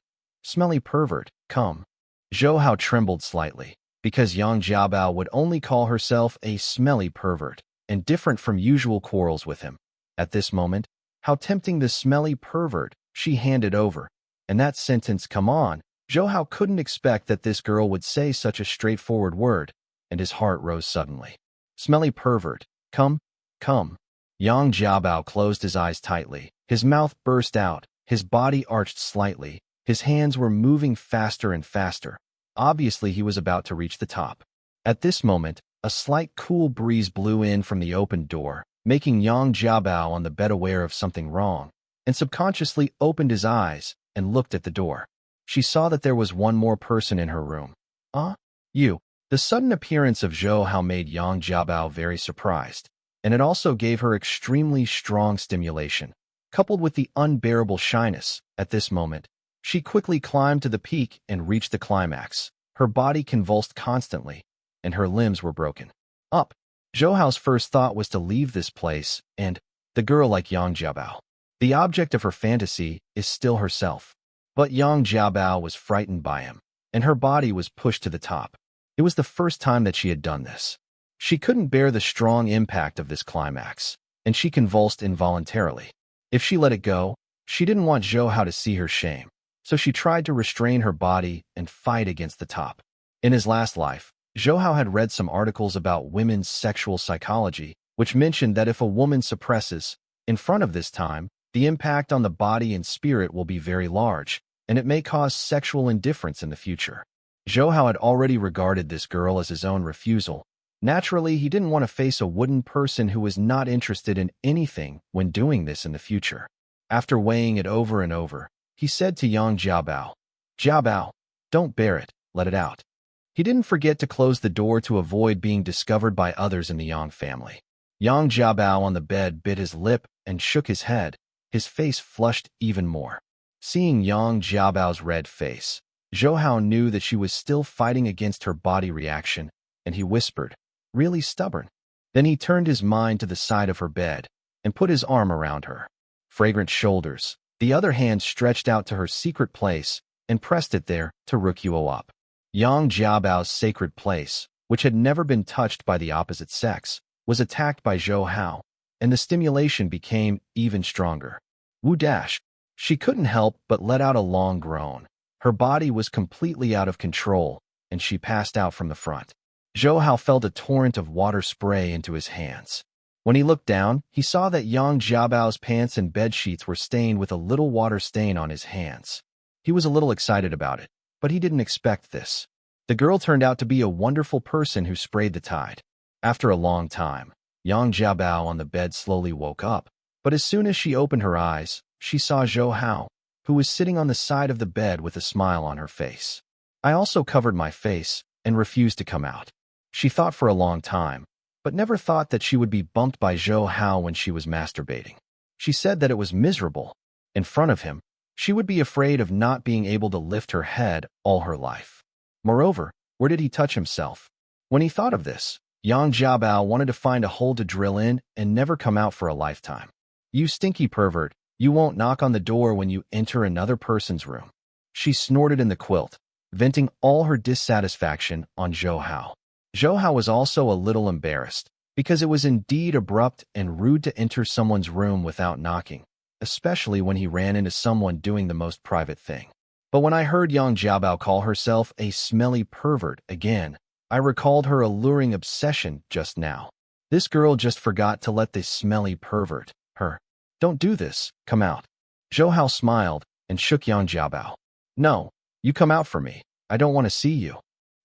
Smelly pervert, come. Zhou Hao trembled slightly, because Yang Jiabao would only call herself a smelly pervert, and different from usual quarrels with him. At this moment, how tempting the smelly pervert she handed over, and that sentence, come on. Zhou Hao couldn't expect that this girl would say such a straightforward word, and his heart rose suddenly. Smelly pervert, come. Yang Jiabao closed his eyes tightly, his mouth burst out, his body arched slightly, his hands were moving faster and faster. Obviously, he was about to reach the top. At this moment, a slight cool breeze blew in from the open door, making Yang Jiabao on the bed aware of something wrong, and subconsciously opened his eyes and looked at the door. She saw that there was one more person in her room. You. The sudden appearance of Zhou Hao made Yang Jiabao very surprised, and it also gave her extremely strong stimulation, coupled with the unbearable shyness. At this moment, she quickly climbed to the peak and reached the climax. Her body convulsed constantly, and her limbs were broken. Up. Zhou Hao's first thought was to leave this place and the girl like Yang Jiabao. The object of her fantasy is still herself. But Yang Jiabao was frightened by him, and her body was pushed to the top. It was the first time that she had done this. She couldn't bear the strong impact of this climax, and she convulsed involuntarily. If she let it go, she didn't want Zhou Hao to see her shame, so she tried to restrain her body and fight against the top. In his last life, Zhou Hao had read some articles about women's sexual psychology, which mentioned that if a woman suppresses, in front of this time, the impact on the body and spirit will be very large, and it may cause sexual indifference in the future. Zhou Hao had already regarded this girl as his own refusal. Naturally, he didn't want to face a wooden person who was not interested in anything when doing this in the future. After weighing it over and over, he said to Yang Jiabao. Jiabao, don't bear it, let it out. He didn't forget to close the door to avoid being discovered by others in the Yang family. Yang Jiabao on the bed bit his lip and shook his head, his face flushed even more. Seeing Yang Jiabao's red face, Zhou Hao knew that she was still fighting against her body reaction, and he whispered, really stubborn. Then he turned his mind to the side of her bed and put his arm around her fragrant shoulders. The other hand stretched out to her secret place and pressed it there to Rukuo up. Yang Jiabao's sacred place, which had never been touched by the opposite sex, was attacked by Zhou Hao, and the stimulation became even stronger. Wu dash. She couldn't help but let out a long groan. Her body was completely out of control, and she passed out from the front. Zhou Hao felt a torrent of water spray into his hands. When he looked down, he saw that Yang Jiabao's pants and bedsheets were stained with a little water stain on his hands. He was a little excited about it, but he didn't expect this. The girl turned out to be a wonderful person who sprayed the tide. After a long time, Yang Jiabao on the bed slowly woke up, but as soon as she opened her eyes, she saw Zhou Hao, who was sitting on the side of the bed with a smile on her face. I also covered my face and refused to come out. She thought for a long time, but never thought that she would be bumped by Zhou Hao when she was masturbating. She said that it was miserable. In front of him, she would be afraid of not being able to lift her head all her life. Moreover, where did he touch himself? When he thought of this, Yang Jiabao wanted to find a hole to drill in and never come out for a lifetime. You stinky pervert, you won't knock on the door when you enter another person's room. She snorted in the quilt, venting all her dissatisfaction on Zhou Hao. Zhou Hao was also a little embarrassed, because it was indeed abrupt and rude to enter someone's room without knocking, especially when he ran into someone doing the most private thing. But when I heard Yang Jiabao call herself a smelly pervert again, I recalled her alluring obsession just now. This girl just forgot to let this smelly pervert, her. Don't do this, come out. Zhou Hao smiled and shook Yang Jiabao. No, you come out for me. I don't want to see you.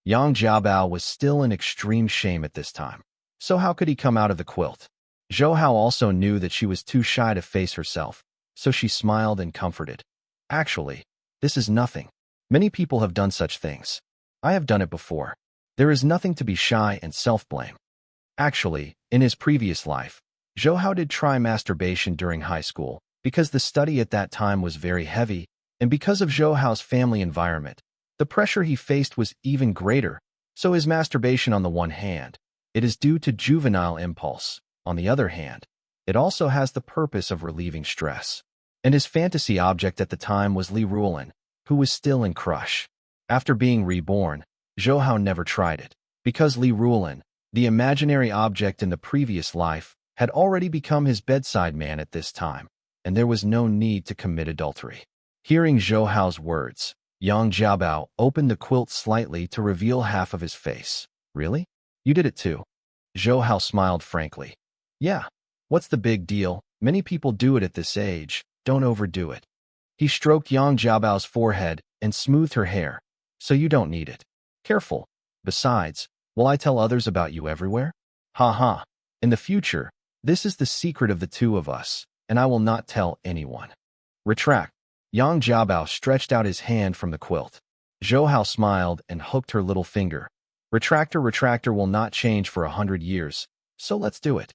Yang Jiabao was still in extreme shame at this time. So how could he come out of the quilt? Zhou Hao also knew that she was too shy to face herself, so she smiled and comforted. Actually, this is nothing. Many people have done such things. I have done it before. There is nothing to be shy and self-blame. Actually, in his previous life, Zhou Hao did try masturbation during high school because the study at that time was very heavy, and because of Zhou Hao's family environment, the pressure he faced was even greater. So his masturbation on the one hand, it is due to juvenile impulse. On the other hand, it also has the purpose of relieving stress. And his fantasy object at the time was Li Ruolin, who was still in crush. After being reborn, Zhou Hao never tried it, because Li Ruolin, the imaginary object in the previous life, had already become his bedside man at this time, and there was no need to commit adultery. Hearing Zhou Hao's words, Yang Jiabao opened the quilt slightly to reveal half of his face. Really? You did it too? Zhou Hao smiled frankly. Yeah. What's the big deal? Many people do it at this age. Don't overdo it. He stroked Yang Jiabao's forehead and smoothed her hair. So you don't need it. Careful. Besides, will I tell others about you everywhere? Ha ha. In the future, this is the secret of the two of us, and I will not tell anyone. Retract. Yang Jiabao stretched out his hand from the quilt. Zhou Hao smiled and hooked her little finger. Retractor will not change for 100 years, so let's do it.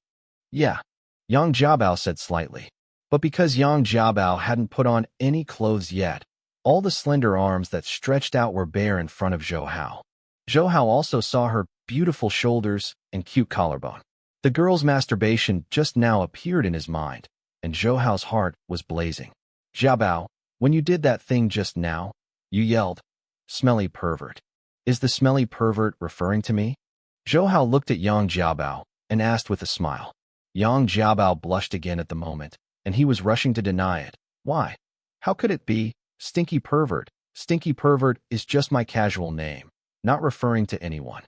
Yeah. Yang Jiabao said slightly. But because Yang Jiabao hadn't put on any clothes yet, all the slender arms that stretched out were bare in front of Zhou Hao. Zhou Hao also saw her beautiful shoulders and cute collarbone. The girl's masturbation just now appeared in his mind, and Zhou Hao's heart was blazing. Jiabao, when you did that thing just now, you yelled, "Smelly pervert." Is the smelly pervert referring to me? Zhou Hao looked at Yang Jiabao and asked with a smile. Yang Jiabao blushed again at the moment, and he was rushing to deny it. Why? How could it be? Stinky pervert. Stinky pervert is just my casual name, not referring to anyone.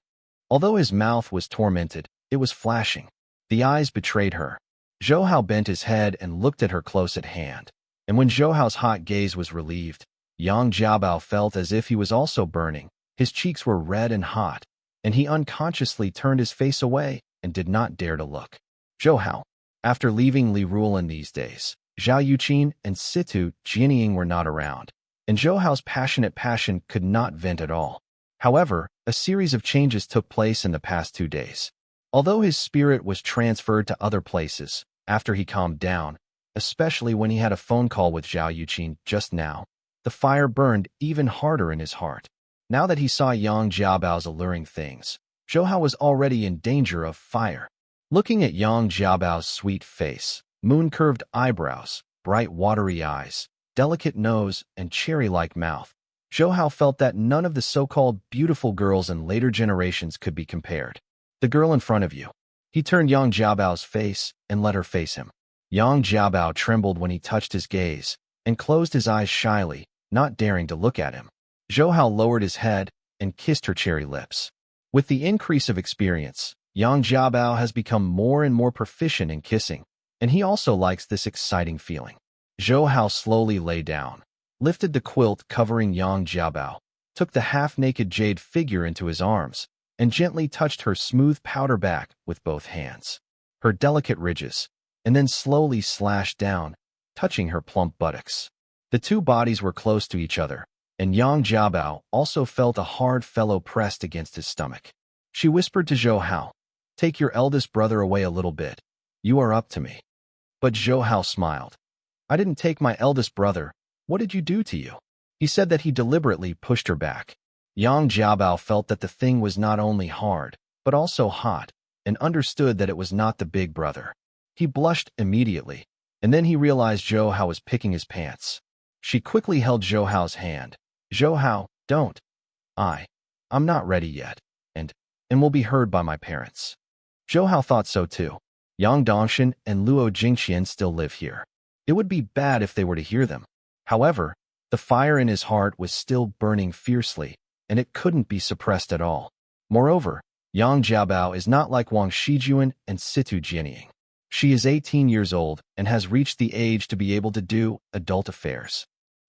Although his mouth was tormented, it was flashing. The eyes betrayed her. Zhou Hao bent his head and looked at her close at hand. And when Zhou Hao's hot gaze was relieved, Yang Jiabao felt as if he was also burning. His cheeks were red and hot, and he unconsciously turned his face away and did not dare to look. Zhou Hao. After leaving Li Ruolin these days, Zhao Yuqin and Situ Jianying were not around, and Zhou Hao's passionate passion could not vent at all. However, a series of changes took place in the past 2 days. Although his spirit was transferred to other places after he calmed down, especially when he had a phone call with Zhao Yuqin just now, the fire burned even harder in his heart. Now that he saw Yang Jiabao's alluring things, Zhou Hao was already in danger of fire. Looking at Yang Jiabao's sweet face, moon-curved eyebrows, bright watery eyes, delicate nose, and cherry-like mouth, Zhou Hao felt that none of the so-called beautiful girls in later generations could be compared. The girl in front of you. He turned Yang Jiabao's face and let her face him. Yang Jiabao trembled when he touched his gaze and closed his eyes shyly, not daring to look at him. Zhou Hao lowered his head and kissed her cherry lips. With the increase of experience, Yang Jiabao has become more and more proficient in kissing, and he also likes this exciting feeling. Zhou Hao slowly lay down, lifted the quilt covering Yang Jiabao, took the half-naked jade figure into his arms, and gently touched her smooth powder back with both hands, her delicate ridges, and then slowly slashed down, touching her plump buttocks. The two bodies were close to each other, and Yang Jiabao also felt a hard fellow pressed against his stomach. She whispered to Zhou Hao, "Take your eldest brother away a little bit. You are up to me." But Zhou Hao smiled. "I didn't take my eldest brother. What did you do to you?" He said that he deliberately pushed her back. Yang Jiabao felt that the thing was not only hard, but also hot, and understood that it was not the big brother. He blushed immediately, and then he realized Zhou Hao was picking his pants. She quickly held Zhou Hao's hand. "Zhou Hao, don't. I'm not ready yet, and will be heard by my parents." Zhou Hao thought so too. Yang Dongshan and Luo Jingxian still live here. It would be bad if they were to hear them. However, the fire in his heart was still burning fiercely, and it couldn't be suppressed at all. Moreover, Yang Jiabao is not like Wang Shijuan and Situ Jianying. She is 18 years old and has reached the age to be able to do adult affairs.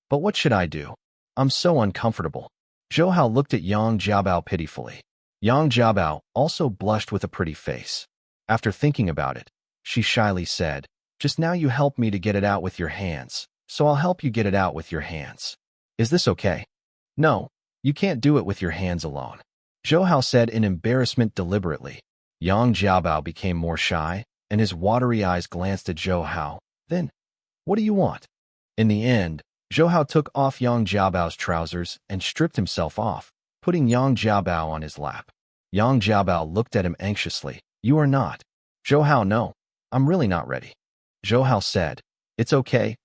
But what should I do? I'm so uncomfortable. Zhou Hao looked at Yang Jiabao pitifully. Yang Jiabao also blushed with a pretty face. After thinking about it, she shyly said, "Just now you helped me to get it out with your hands, so I'll help you get it out with your hands. Is this okay?" "No, you can't do it with your hands alone," Zhou Hao said in embarrassment deliberately. Yang Jiabao became more shy, and his watery eyes glanced at Zhou Hao. "Then, what do you want?" In the end, Zhou Hao took off Yang Jiabao's trousers and stripped himself off, putting Yang Jiabao on his lap. Yang Jiabao looked at him anxiously. "You are not." "Zhou Hao, no, I'm really not ready." Zhou Hao said, it's okay,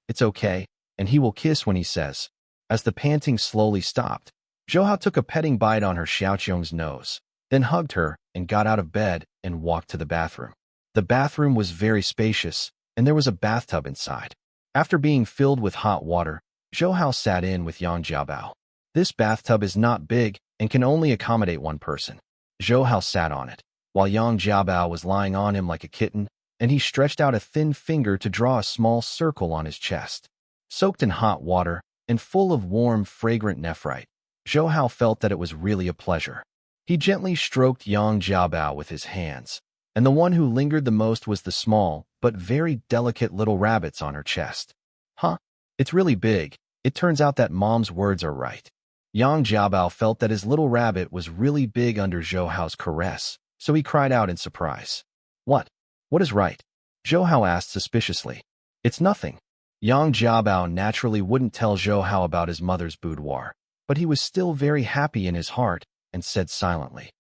and he will kiss when he says." As the panting slowly stopped, Zhou Hao took a petting bite on her Xiaoqiong's nose, then hugged her and got out of bed and walked to the bathroom. The bathroom was very spacious, and there was a bathtub inside. After being filled with hot water, Zhou Hao sat in with Yang Jiabao. This bathtub is not big and can only accommodate one person. Zhou Hao sat on it, while Yang Jiabao was lying on him like a kitten, and he stretched out a thin finger to draw a small circle on his chest. Soaked in hot water and full of warm, fragrant nephrite, Zhou Hao felt that it was really a pleasure. He gently stroked Yang Jiabao with his hands, and the one who lingered the most was the small, but very delicate little rabbits on her chest. "Huh? It's really big. It turns out that Mom's words are right." Yang Jiabao felt that his little rabbit was really big under Zhou Hao's caress, so he cried out in surprise. What is right?" Zhou Hao asked suspiciously. "It's nothing." Yang Jiabao naturally wouldn't tell Zhou Hao about his mother's boudoir, but he was still very happy in his heart and said silently,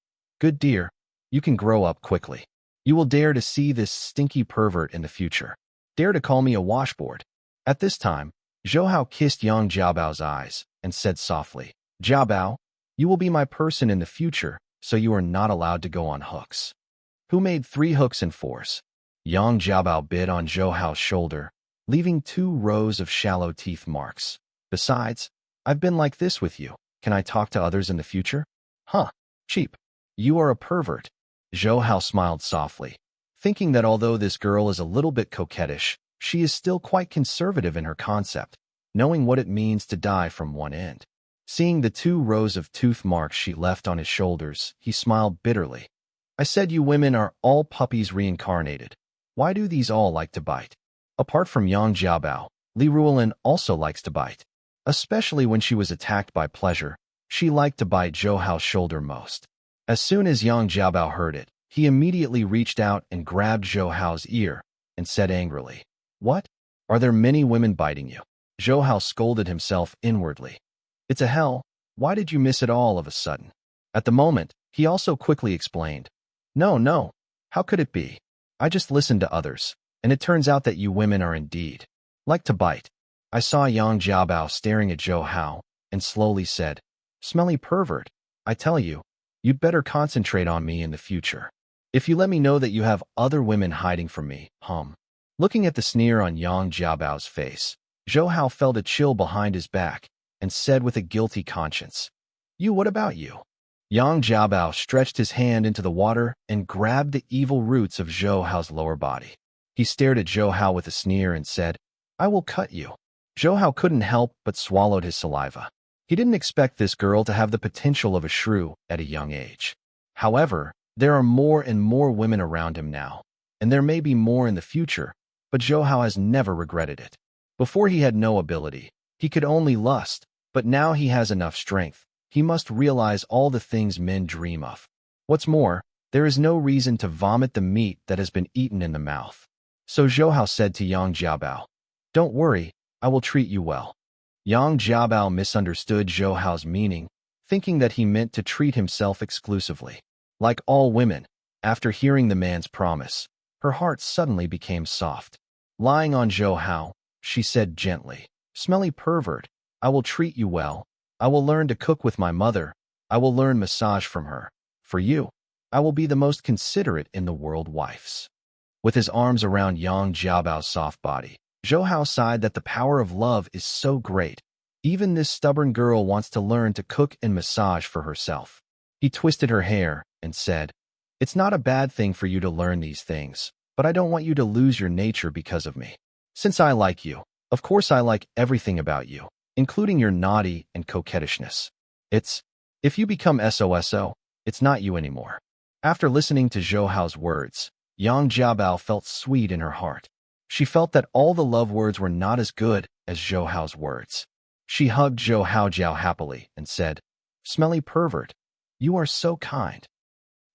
"Good dear, you can grow up quickly. You will dare to see this stinky pervert in the future. Dare to call me a washboard." At this time, Zhou Hao kissed Yang Jiabao's eyes and said softly, "Jiabao, you will be my person in the future, so you are not allowed to go on hooks." "Who made 3 hooks and 4s?" Yang Jiabao bit on Zhou Hao's shoulder, leaving 2 rows of shallow teeth marks. "Besides, I've been like this with you. Can I talk to others in the future?" "Huh, cheap. You are a pervert." Zhou Hao smiled softly, thinking that although this girl is a little bit coquettish, she is still quite conservative in her concept, knowing what it means to die from one end. Seeing the 2 rows of tooth marks she left on his shoulders, he smiled bitterly. "I said you women are all puppies reincarnated. Why do these all like to bite?" Apart from Yang Jiabao, Li Ruolin also likes to bite. Especially when she was attacked by pleasure, she liked to bite Zhou Hao's shoulder most. As soon as Yang Jiabao heard it, he immediately reached out and grabbed Zhou Hao's ear and said angrily, "What? Are there many women biting you?" Zhou Hao scolded himself inwardly. "It's a hell. Why did you miss it all of a sudden?" At the moment, he also quickly explained, No, how could it be? I just listened to others, and it turns out that you women are indeed like to bite." I saw Yang Jiabao staring at Zhou Hao and slowly said, "Smelly pervert, I tell you, you'd better concentrate on me in the future. If you let me know that you have other women hiding from me, Looking at the sneer on Yang Jiabao's face, Zhou Hao felt a chill behind his back and said with a guilty conscience, What about you?" Yang Jiabao stretched his hand into the water and grabbed the evil roots of Zhou Hao's lower body. He stared at Zhou Hao with a sneer and said, "I will cut you." Zhou Hao couldn't help but swallowed his saliva. He didn't expect this girl to have the potential of a shrew at a young age. However, there are more and more women around him now, and there may be more in the future, but Zhou Hao has never regretted it. Before he had no ability, he could only lust, but now he has enough strength. He must realize all the things men dream of. What's more, there is no reason to vomit the meat that has been eaten in the mouth. So Zhou Hao said to Yang Jiabao, "Don't worry, I will treat you well." Yang Jiabao misunderstood Zhou Hao's meaning, thinking that he meant to treat himself exclusively. Like all women, after hearing the man's promise, her heart suddenly became soft. Lying on Zhou Hao, she said gently, "Smelly pervert, I will treat you well. I will learn to cook with my mother. I will learn massage from her. For you, I will be the most considerate in the world wives." With his arms around Yang Jiabao's soft body, Zhou Hao sighed that the power of love is so great. Even this stubborn girl wants to learn to cook and massage for herself. He twisted her hair and said, "It's not a bad thing for you to learn these things, but I don't want you to lose your nature because of me. Since I like you, of course I like everything about you, including your naughty and coquettishness. If you become SOSO, it's not you anymore." After listening to Zhou Hao's words, Yang Jiabao felt sweet in her heart. She felt that all the love words were not as good as Zhou Hao's words. She hugged Zhou Haojiao happily and said, "Smelly pervert, you are so kind."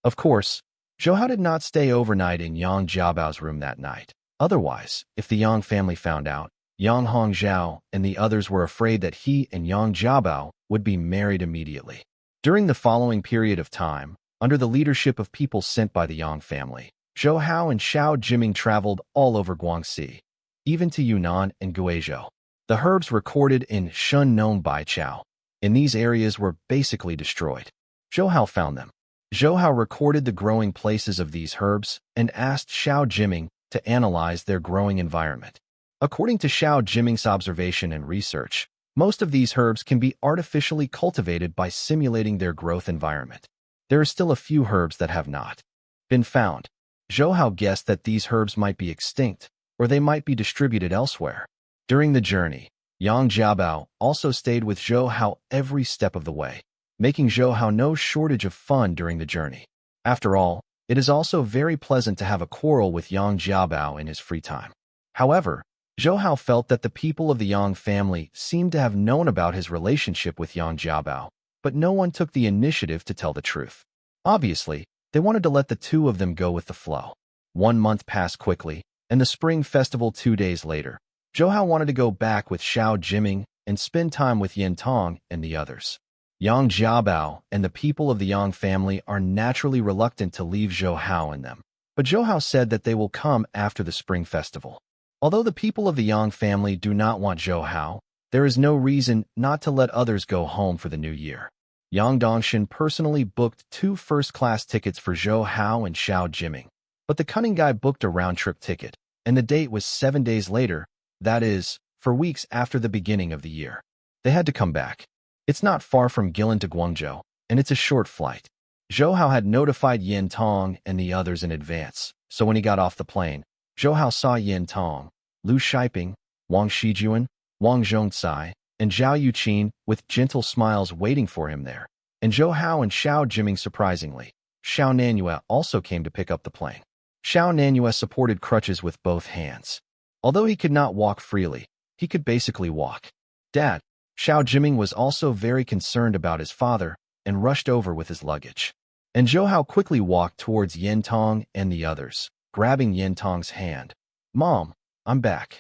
Of course, Zhou Hao did not stay overnight in Yang Jiabao's room that night. Otherwise, if the Yang family found out, Yang Hongzhao and the others were afraid that he and Yang Jiabao would be married immediately. During the following period of time, under the leadership of people sent by the Yang family, Zhou Hao and Xiao Jiming traveled all over Guangxi, even to Yunnan and Guizhou. The herbs recorded in Shun known by Chao in these areas were basically destroyed. Zhou Hao found them. Zhou Hao recorded the growing places of these herbs and asked Xiao Jiming to analyze their growing environment. According to Xiao Jiming's observation and research, most of these herbs can be artificially cultivated by simulating their growth environment. There are still a few herbs that have not been found. Zhou Hao guessed that these herbs might be extinct, or they might be distributed elsewhere. During the journey, Yang Jiabao also stayed with Zhou Hao every step of the way, making Zhou Hao no shortage of fun during the journey. After all, it is also very pleasant to have a quarrel with Yang Jiabao in his free time. However, Zhou Hao felt that the people of the Yang family seemed to have known about his relationship with Yang Jiabao, but no one took the initiative to tell the truth. Obviously, they wanted to let the two of them go with the flow. 1 month passed quickly, and the Spring Festival 2 days later, Zhou Hao wanted to go back with Xiao Jiming and spend time with Yin Tong and the others. Yang Jiabao and the people of the Yang family are naturally reluctant to leave Zhou Hao and them, but Zhou Hao said that they will come after the Spring Festival. Although the people of the Yang family do not want Zhou Hao, there is no reason not to let others go home for the new year. Yang Dongshin personally booked 2 first-class tickets for Zhou Hao and Xiao Jiming, but the cunning guy booked a round-trip ticket, and the date was 7 days later, that is, for weeks after the beginning of the year. They had to come back. It's not far from Guilin to Guangzhou, and it's a short flight. Zhou Hao had notified Yin Tong and the others in advance, so when he got off the plane, Zhou Hao saw Yin Tong, Lu Shiping, Wang Shijuan, Wang Zhongcai, and Zhao Yuqin with gentle smiles waiting for him there. And Zhou Hao and Xiao Jiming surprisingly, Xiao Nanhua also came to pick up the plane. Xiao Nanhua supported crutches with both hands. Although he could not walk freely, he could basically walk. Dad, Xiao Jiming was also very concerned about his father and rushed over with his luggage. And Zhou Hao quickly walked towards Yin Tong and the others, grabbing Yin Tong's hand. Mom, I'm back.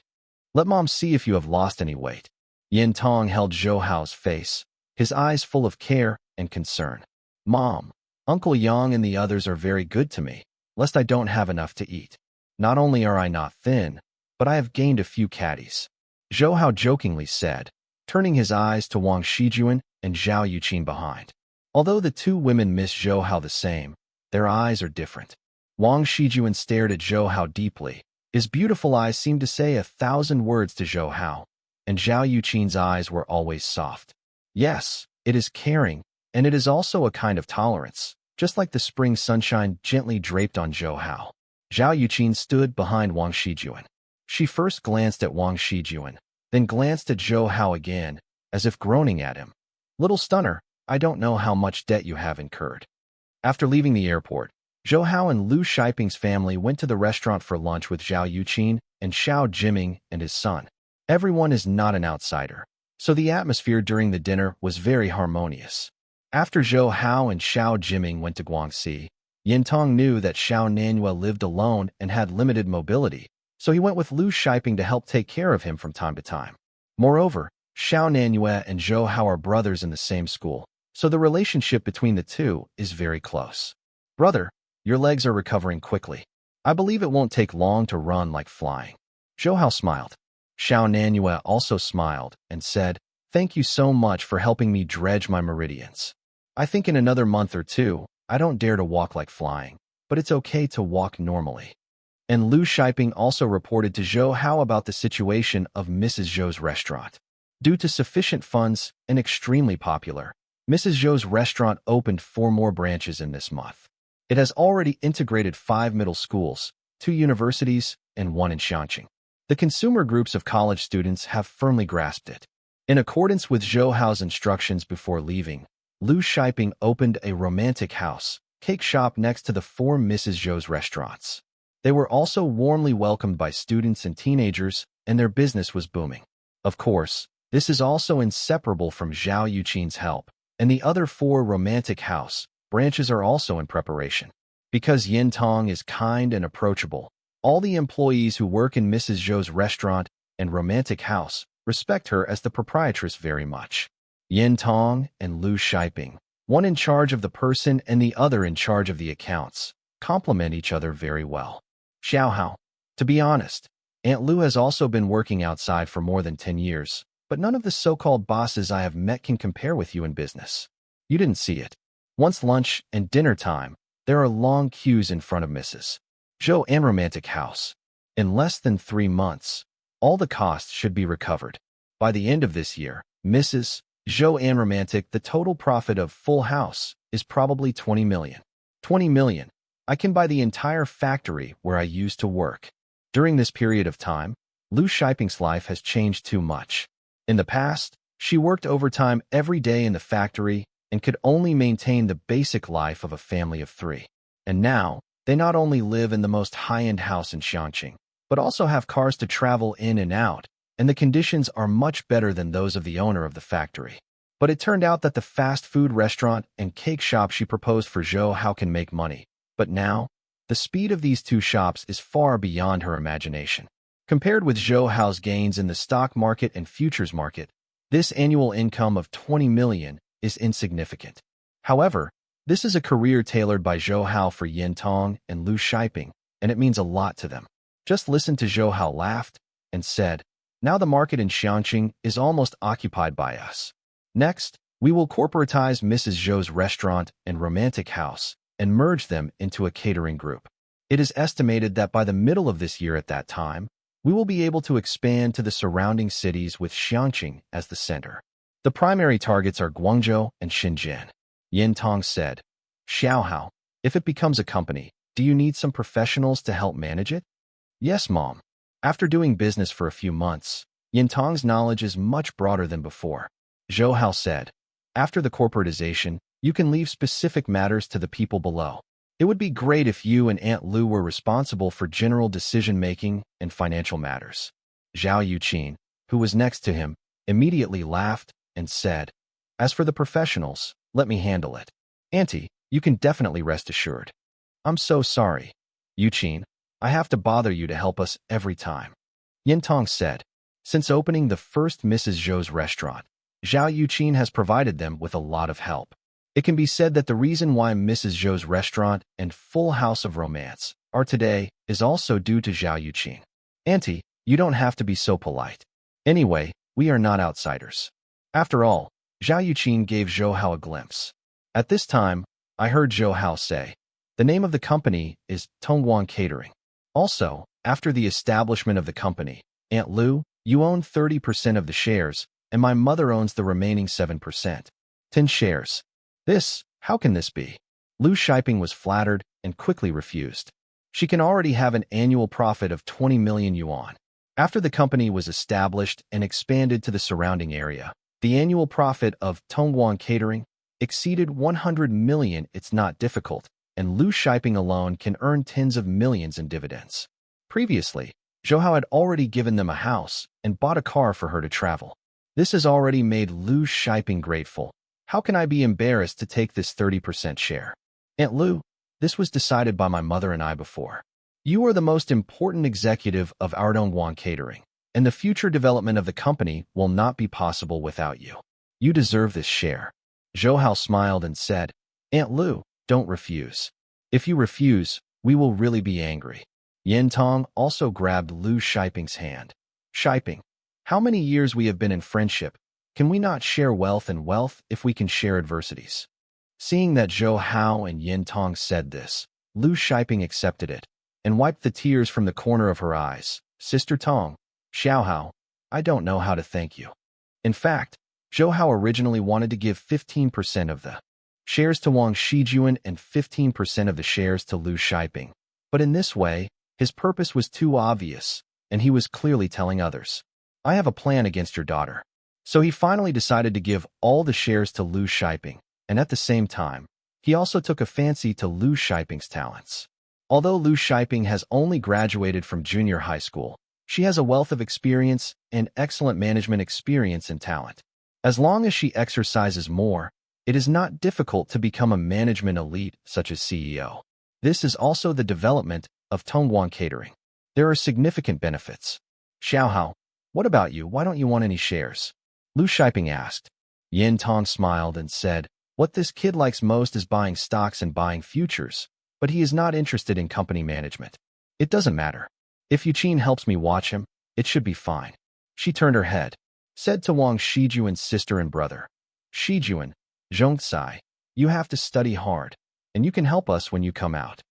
Let Mom see if you have lost any weight. Yin Tong held Zhou Hao's face, his eyes full of care and concern. Mom, Uncle Yang and the others are very good to me, lest I don't have enough to eat. Not only are I not thin, but I have gained a few caddies. Zhou Hao jokingly said, turning his eyes to Wang Shijuan and Zhao Yuqin behind. Although the two women miss Zhou Hao the same, their eyes are different. Wang Shijuan stared at Zhou Hao deeply. His beautiful eyes seemed to say 1,000 words to Zhou Hao, and Zhao Yuqin's eyes were always soft. Yes, it is caring, and it is also a kind of tolerance, just like the spring sunshine gently draped on Zhou Hao. Zhao Yuqin stood behind Wang Shijuan. She first glanced at Wang Shijuan, then glanced at Zhou Hao again, as if groaning at him. Little stunner, I don't know how much debt you have incurred. After leaving the airport, Zhou Hao and Lu Shiping's family went to the restaurant for lunch with Zhao Yuqin and Xiao Jiming and his son. Everyone is not an outsider, so the atmosphere during the dinner was very harmonious. After Zhou Hao and Xiao Jiming went to Guangxi, Yin Tong knew that Xiao Nanhua lived alone and had limited mobility, so he went with Lu Shiping to help take care of him from time to time. Moreover, Xiao Nanhua and Zhou Hao are brothers in the same school, so the relationship between the two is very close. Brother, your legs are recovering quickly. I believe it won't take long to run like flying. Zhou Hao smiled. Xiao Nanhua also smiled and said, thank you so much for helping me dredge my meridians. I think in another month or two, I don't dare to walk like flying, but it's okay to walk normally. And Lu Shiping also reported to Zhou Hao about the situation of Mrs. Zhou's restaurant. Due to sufficient funds and extremely popular, Mrs. Zhou's restaurant opened 4 more branches in this month. It has already integrated 5 middle schools, 2 universities, and 1 in Xianqing. The consumer groups of college students have firmly grasped it. In accordance with Zhou Hao's instructions before leaving, Lu Shiping opened a romantic house, cake shop next to the 4 Mrs. Zhou's restaurants. They were also warmly welcomed by students and teenagers, and their business was booming. Of course, this is also inseparable from Zhao Yuqin's help, and the other 4 romantic house branches are also in preparation. Because Yin Tong is kind and approachable, all the employees who work in Mrs. Zhou's restaurant and romantic house respect her as the proprietress very much. Yin Tong and Lu Shiping, one in charge of the person and the other in charge of the accounts, complement each other very well. Xiao Hao. To be honest, Aunt Lu has also been working outside for more than 10 years, but none of the so-called bosses I have met can compare with you in business. You didn't see it. Once lunch and dinner time, there are long queues in front of Mrs. Zhou and romantic house. In less than 3 months, all the costs should be recovered. By the end of this year, Mrs. Zhou and romantic, the total profit of full house is probably 20 million. 20 million. I can buy the entire factory where I used to work. During this period of time, Lu Shiping's life has changed too much. In the past, she worked overtime every day in the factory and could only maintain the basic life of a family of 3. And now, they not only live in the most high-end house in Xianqing, but also have cars to travel in and out, and the conditions are much better than those of the owner of the factory. But it turned out that the fast food restaurant and cake shop she proposed for Zhou Hao can make money. But now, the speed of these 2 shops is far beyond her imagination. Compared with Zhou Hao's gains in the stock market and futures market, this annual income of 20 million is insignificant. However, this is a career tailored by Zhou Hao for Yin Tong and Lu Shiping, and it means a lot to them. Just listen to Zhou Hao laughed and said, now the market in Xianqing is almost occupied by us. Next, we will corporatize Mrs. Zhou's restaurant and romantic house and merge them into a catering group. It is estimated that by the middle of this year at that time, we will be able to expand to the surrounding cities with Xianqing as the center. The primary targets are Guangzhou and Shenzhen. Yin Tong said, Xiao Hao, if it becomes a company, do you need some professionals to help manage it? Yes, Mom. After doing business for a few months, Yin Tong's knowledge is much broader than before. Zhou Hao said, after the corporatization, you can leave specific matters to the people below. It would be great if you and Aunt Lu were responsible for general decision-making and financial matters. Zhao Yuqin, who was next to him, immediately laughed and said, "As for the professionals, let me handle it. Auntie, you can definitely rest assured." "I'm so sorry, Yuqin. I have to bother you to help us every time," Yintong said. Since opening the first Mrs. Zhou's restaurant, Zhao Yuqin has provided them with a lot of help. It can be said that the reason why Mrs. Zhou's restaurant and Full House of Romance are today is also due to Zhao Yuqin. "Auntie, you don't have to be so polite. Anyway, we are not outsiders." After all, Zhao Yuqin gave Zhou Hao a glimpse. At this time, I heard Zhou Hao say, "The name of the company is Tongguan Catering." Also, after the establishment of the company, "Aunt Lu, you own 30% of the shares, and my mother owns the remaining 7%. 10 shares. How can this be?" Lu Shiping was flattered and quickly refused. She can already have an annual profit of 20 million yuan. After the company was established and expanded to the surrounding area, the annual profit of Tongguan Catering exceeded 100 million. It's not difficult, and Lu Shiping alone can earn tens of millions in dividends. Previously, Zhou Hao had already given them a house and bought a car for her to travel. This has already made Lu Shiping grateful. "How can I be embarrassed to take this 30% share? Aunt Lu, this was decided by my mother and I before. You are the most important executive of our Dongguan Catering, and the future development of the company will not be possible without you. You deserve this share." Zhou Hao smiled and said, "Aunt Lu, don't refuse. If you refuse, we will really be angry." Yin Tong also grabbed Lu Shiping's hand. "Shiping, how many years we have been in friendship? Can we not share wealth and wealth if we can share adversities?" Seeing that Zhou Hao and Yin Tong said this, Lu Shiping accepted it and wiped the tears from the corner of her eyes. "Sister Tong, Xiao Hao, I don't know how to thank you." In fact, Zhou Hao originally wanted to give 15% of the shares to Wang Shijuan and 15% of the shares to Lu Shiping. But in this way, his purpose was too obvious, and he was clearly telling others, "I have a plan against your daughter." So he finally decided to give all the shares to Lu Shiping, and at the same time, he also took a fancy to Lu Shiping's talents. Although Lu Shiping has only graduated from junior high school, she has a wealth of experience and excellent management experience and talent. As long as she exercises more, it is not difficult to become a management elite such as CEO. This is also the development of Tongguan Catering. There are significant benefits. "Xiao Hao, what about you? Why don't you want any shares?" Lu Shiping asked. Yin Tong smiled and said, "What this kid likes most is buying stocks and buying futures, but he is not interested in company management. It doesn't matter. If Yuqin helps me watch him, it should be fine." She turned her head, said to Wang Shijuan's sister and brother, "Shijuan, Zhongcai, you have to study hard, and you can help us when you come out."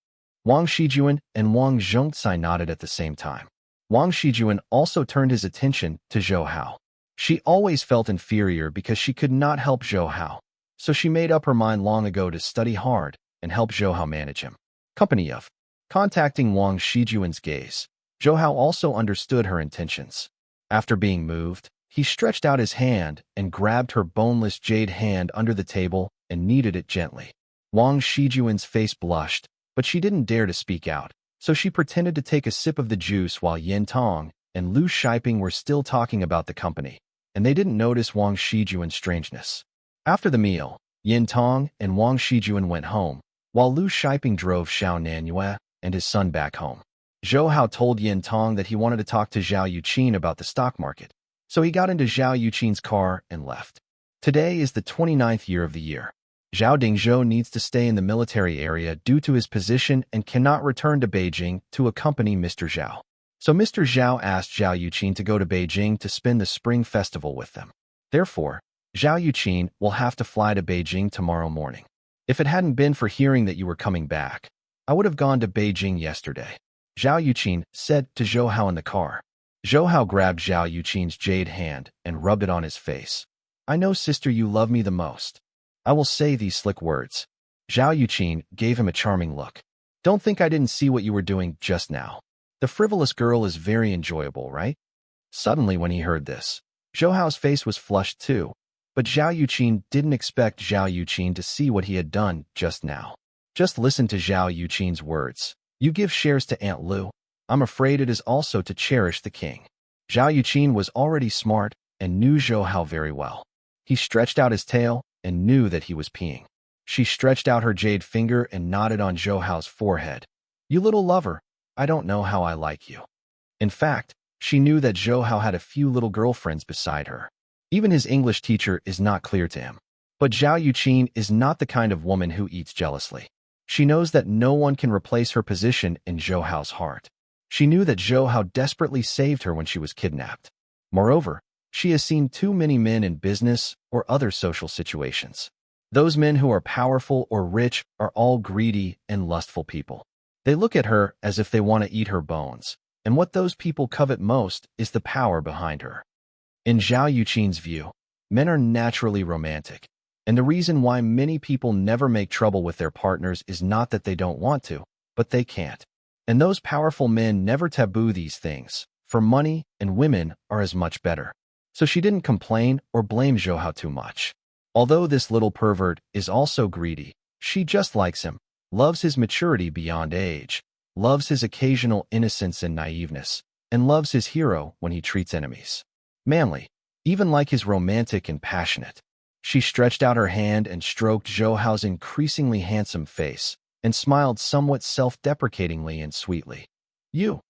Wang Shijuan and Wang Zhongcai nodded at the same time. Wang Shijuan also turned his attention to Zhou Hao. She always felt inferior because she could not help Zhou Hao, so she made up her mind long ago to study hard and help Zhou Hao manage him. Company of contacting Wang Shijuan's gaze, Zhou Hao also understood her intentions. After being moved, he stretched out his hand and grabbed her boneless jade hand under the table and kneaded it gently. Wang Shijuan's face blushed, but she didn't dare to speak out, so she pretended to take a sip of the juice while Yin Tong and Lu Shiping were still talking about the company, and they didn't notice Wang Shijuan's strangeness. After the meal, Yin Tong and Wang Shijuan went home, while Lu Shiping drove Xiao Nanhua and his son back home. Zhou Hao told Yin Tong that he wanted to talk to Zhao Yuqin about the stock market, so he got into Zhao Yuqin's car and left. Today is the 29th year of the year. Zhao Dingzhou needs to stay in the military area due to his position and cannot return to Beijing to accompany Mr. Zhao. So Mr. Zhao asked Zhao Yuqin to go to Beijing to spend the Spring Festival with them. Therefore, Zhao Yuqin will have to fly to Beijing tomorrow morning. "If it hadn't been for hearing that you were coming back, I would have gone to Beijing yesterday," Zhao Yuqin said to Zhou Hao in the car. Zhou Hao grabbed Zhao Yuqin's jade hand and rubbed it on his face. "I know, sister, you love me the most. I will say these slick words." Zhao Yuqin gave him a charming look. "Don't think I didn't see what you were doing just now. The frivolous girl is very enjoyable, right?" Suddenly, when he heard this, Zhou Hao's face was flushed too, but Zhao Yuqin didn't expect Zhao Yuqin to see what he had done just now. Just listen to Zhao Yuqin's words. You give shares to Aunt Lu. I'm afraid it is also to cherish the king. Zhao Yuqin was already smart and knew Zhou Hao very well. He stretched out his tail and knew that he was peeing. She stretched out her jade finger and nodded on Zhou Hao's forehead. You little lover, I don't know how I like you. In fact, she knew that Zhou Hao had a few little girlfriends beside her. Even his English teacher is not clear to him. But Zhao Yuqin is not the kind of woman who eats jealously. She knows that no one can replace her position in Zhou Hao's heart. She knew that Zhou Hao desperately saved her when she was kidnapped. Moreover, she has seen too many men in business or other social situations. Those men who are powerful or rich are all greedy and lustful people. They look at her as if they want to eat her bones, and what those people covet most is the power behind her. In Zhao Yuqin's view, men are naturally romantic, and the reason why many people never make trouble with their partners is not that they don't want to, but they can't. And those powerful men never taboo these things, for money and women are as much better. So she didn't complain or blame Zhou Hao too much. Although this little pervert is also greedy, she just likes him, loves his maturity beyond age, loves his occasional innocence and naiveness, and loves his hero when he treats enemies manly, even like his romantic and passionate. She stretched out her hand and stroked Zhou Hao's increasingly handsome face, and smiled somewhat self-deprecatingly and sweetly. You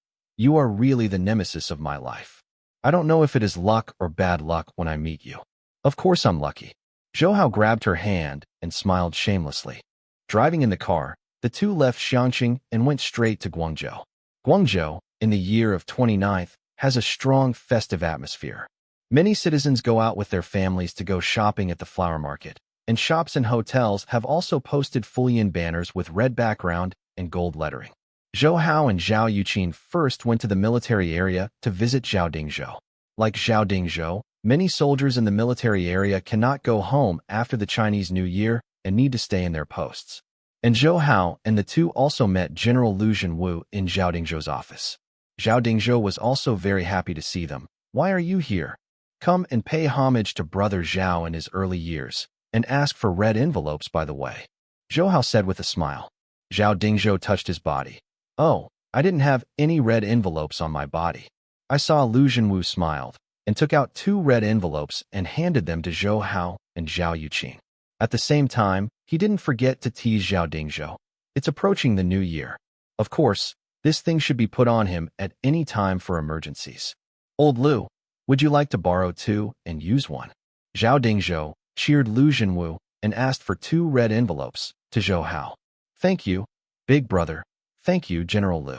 are really the nemesis of my life. I don't know if it is luck or bad luck when I meet you. Of course I'm lucky. Zhou Hao grabbed her hand and smiled shamelessly. Driving in the car, the two left Xiangqing and went straight to Guangzhou. Guangzhou, in the year of 29th, has a strong festive atmosphere. Many citizens go out with their families to go shopping at the flower market, and shops and hotels have also posted Fulian banners with red background and gold lettering. Zhou Hao and Zhao Yuqin first went to the military area to visit Zhao Dingzhou. Like Zhao Dingzhou, many soldiers in the military area cannot go home after the Chinese New Year and need to stay in their posts. And Zhou Hao and the two also met General Lu Zhenwu in Zhao Dingzhou's office. Zhao Dingzhou was also very happy to see them. Why are you here? Come and pay homage to Brother Zhao in his early years, and ask for red envelopes, by the way. Zhou Hao said with a smile. Zhao Dingzhou touched his body. Oh, I didn't have any red envelopes on my body. I saw Lu Zhenwu smiled, and took out 2 red envelopes and handed them to Zhou Hao and Zhao Yuqin. At the same time, he didn't forget to tease Zhao Dingzhou. It's approaching the new year. Of course, this thing should be put on him at any time for emergencies. Old Lu, would you like to borrow 2 and use one? Zhao Dingzhou cheered Lu Zhenwu and asked for 2 red envelopes to Zhou Hao. Thank you, big brother. Thank you, General Lu.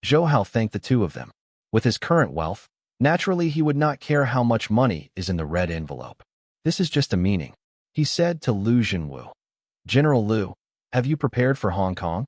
Zhou Hao thanked the two of them. With his current wealth, naturally he would not care how much money is in the red envelope. This is just a meaning, he said to Lu Zhenwu. General Lu, have you prepared for Hong Kong?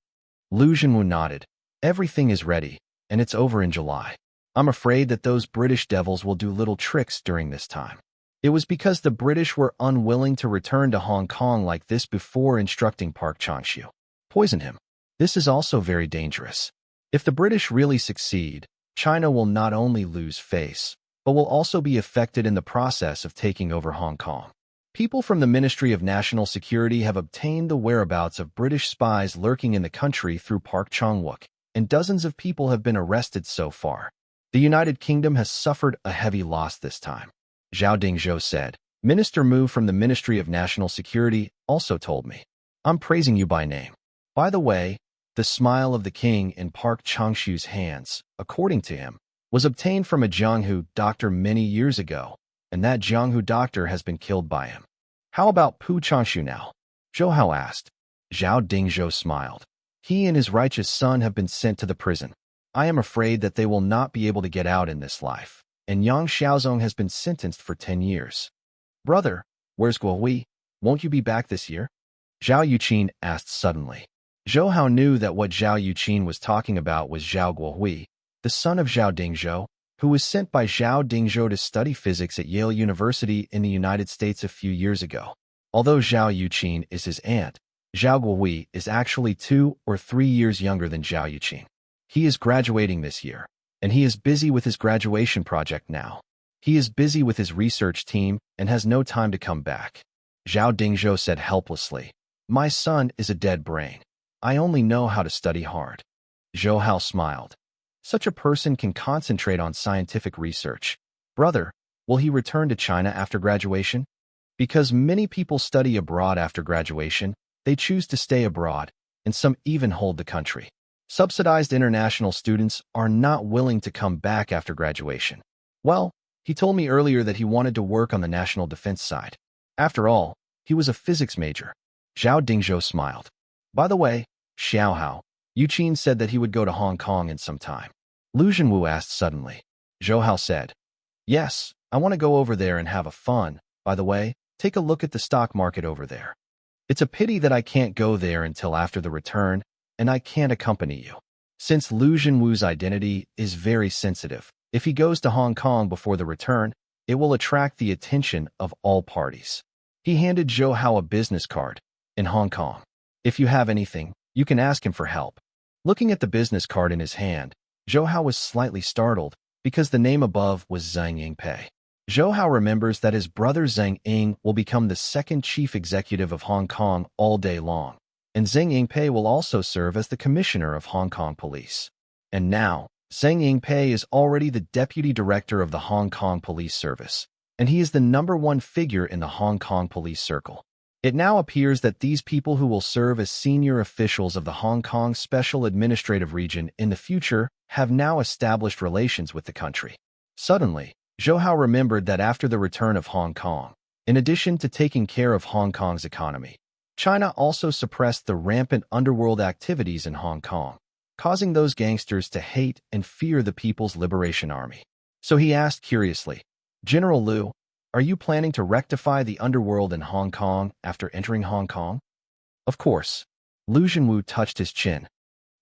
Lu Zhenwu nodded. Everything is ready, and it's over in July. I'm afraid that those British devils will do little tricks during this time. It was because the British were unwilling to return to Hong Kong like this before instructing Park Changshu. Poison him. This is also very dangerous. If the British really succeed, China will not only lose face, but will also be affected in the process of taking over Hong Kong. People from the Ministry of National Security have obtained the whereabouts of British spies lurking in the country through Park Chung-wook, and dozens of people have been arrested so far. The United Kingdom has suffered a heavy loss this time. Zhao Dingzhou said. Minister Mu from the Ministry of National Security also told me. I'm praising you by name. By the way, the smile of the king in Park Changshu's hands, according to him, was obtained from a Jianghu doctor many years ago, and that Jianghu doctor has been killed by him. How about Pu Changshu now? Zhou Hao asked. Zhao Dingzhou smiled. He and his righteous son have been sent to the prison. I am afraid that they will not be able to get out in this life, and Yang Xiaozong has been sentenced for 10 years. Brother, where's Guohui? Won't you be back this year? Zhao Yuqin asked suddenly. Zhou Hao knew that what Zhao Yuqin was talking about was Zhao Guohui, the son of Zhao Dingzhou, who was sent by Zhao Dingzhou to study physics at Yale University in the United States a few years ago. Although Zhao Yuqin is his aunt, Zhao Guohui is actually 2 or 3 years younger than Zhao Yuqin. He is graduating this year, and he is busy with his graduation project now. He is busy with his research team and has no time to come back. Zhao Dingzhou said helplessly, My son is a dead brain. I only know how to study hard. Zhou Hao smiled. Such a person can concentrate on scientific research. Brother, will he return to China after graduation? Because many people study abroad after graduation, they choose to stay abroad, and some even hold the country. Subsidized international students are not willing to come back after graduation. Well, he told me earlier that he wanted to work on the national defense side. After all, he was a physics major. Zhao Dingzhou smiled. By the way, Xiao Hao, Yu Qin said that he would go to Hong Kong in some time. Lu Zhenwu asked suddenly. Zhou Hao said, yes, I want to go over there and have a fun. By the way, take a look at the stock market over there. It's a pity that I can't go there until after the return, and I can't accompany you. Since Lu Zhenwu's identity is very sensitive, if he goes to Hong Kong before the return, it will attract the attention of all parties. He handed Zhou Hao a business card. In Hong Kong, if you have anything, you can ask him for help. Looking at the business card in his hand, Zhou Hao was slightly startled because the name above was Zhang Yingpei. Zhou Hao remembers that his brother Zhang Ying will become the second chief executive of Hong Kong all day long, and Zhang Yingpei will also serve as the commissioner of Hong Kong police. And now, Zhang Yingpei is already the deputy director of the Hong Kong Police Service, and he is the #1 figure in the Hong Kong police circle. It now appears that these people who will serve as senior officials of the Hong Kong Special Administrative Region in the future have now established relations with the country. Suddenly, Zhou Hao remembered that after the return of Hong Kong, in addition to taking care of Hong Kong's economy, China also suppressed the rampant underworld activities in Hong Kong, causing those gangsters to hate and fear the People's Liberation Army. So he asked curiously, General Liu, are you planning to rectify the underworld in Hong Kong after entering Hong Kong? Of course. Lu Zhenwu touched his chin.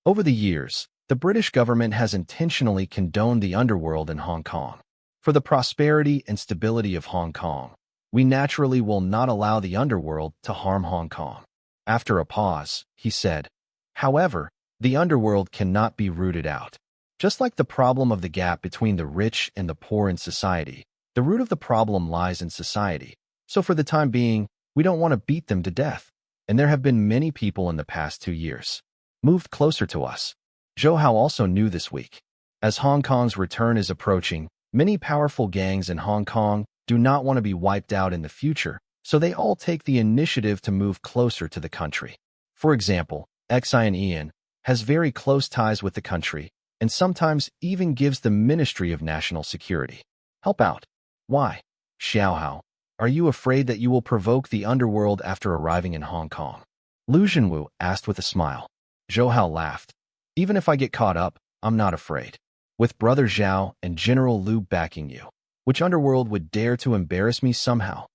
Over the years, the British government has intentionally condoned the underworld in Hong Kong. For the prosperity and stability of Hong Kong, we naturally will not allow the underworld to harm Hong Kong. After a pause, he said, however, the underworld cannot be rooted out. Just like the problem of the gap between the rich and the poor in society, the root of the problem lies in society. So for the time being, we don't want to beat them to death. And there have been many people in the past 2 years moved closer to us. Zhou Hao also knew this week. As Hong Kong's return is approaching, many powerful gangs in Hong Kong do not want to be wiped out in the future, so they all take the initiative to move closer to the country. For example, Xian Ian has very close ties with the country and sometimes even gives the Ministry of National Security help out. Why? Xiao Hao, are you afraid that you will provoke the underworld after arriving in Hong Kong? Lu Zhenwu asked with a smile. Zhou Hao laughed. Even if I get caught up, I'm not afraid. With Brother Zhao and General Liu backing you, which underworld would dare to embarrass me somehow?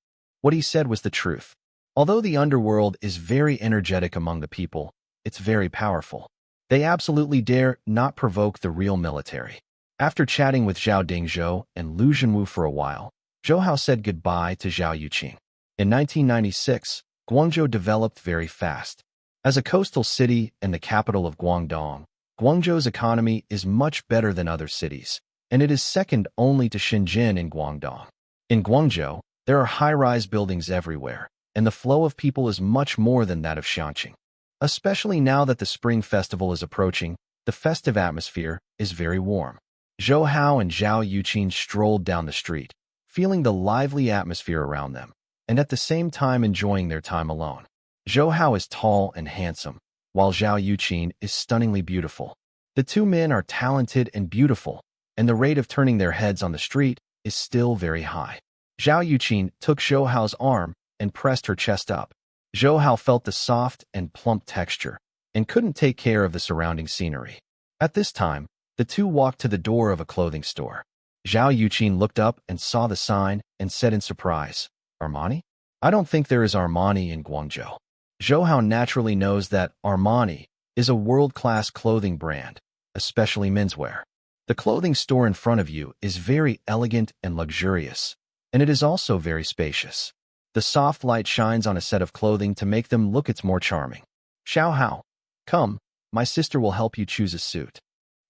What he said was the truth. Although the underworld is very energetic among the people, it's very powerful. They absolutely dare not provoke the real military. After chatting with Zhao Dingzhou and Lu Zhenwu for a while, Zhou Hao said goodbye to Zhao Yuqing. In 1996, Guangzhou developed very fast. As a coastal city and the capital of Guangdong, Guangzhou's economy is much better than other cities, and it is second only to Shenzhen in Guangdong. In Guangzhou, there are high-rise buildings everywhere, and the flow of people is much more than that of Xiangqing. Especially now that the Spring Festival is approaching, the festive atmosphere is very warm. Zhou Hao and Zhao Yuqing strolled down the street, feeling the lively atmosphere around them, and at the same time enjoying their time alone. Zhou Hao is tall and handsome, while Zhao Yuqing is stunningly beautiful. The two men are talented and beautiful, and the rate of turning their heads on the street is still very high. Zhao Yuqing took Zhou Hao's arm and pressed her chest up. Zhou Hao felt the soft and plump texture and couldn't take care of the surrounding scenery. At this time, the two walked to the door of a clothing store. Zhao Yuqing looked up and saw the sign and said in surprise, Armani? I don't think there is Armani in Guangzhou. Zhou Hao naturally knows that Armani is a world-class clothing brand, especially menswear. The clothing store in front of you is very elegant and luxurious, and it is also very spacious. The soft light shines on a set of clothing to make them look its more charming. Xiao Hao, come, my sister will help you choose a suit.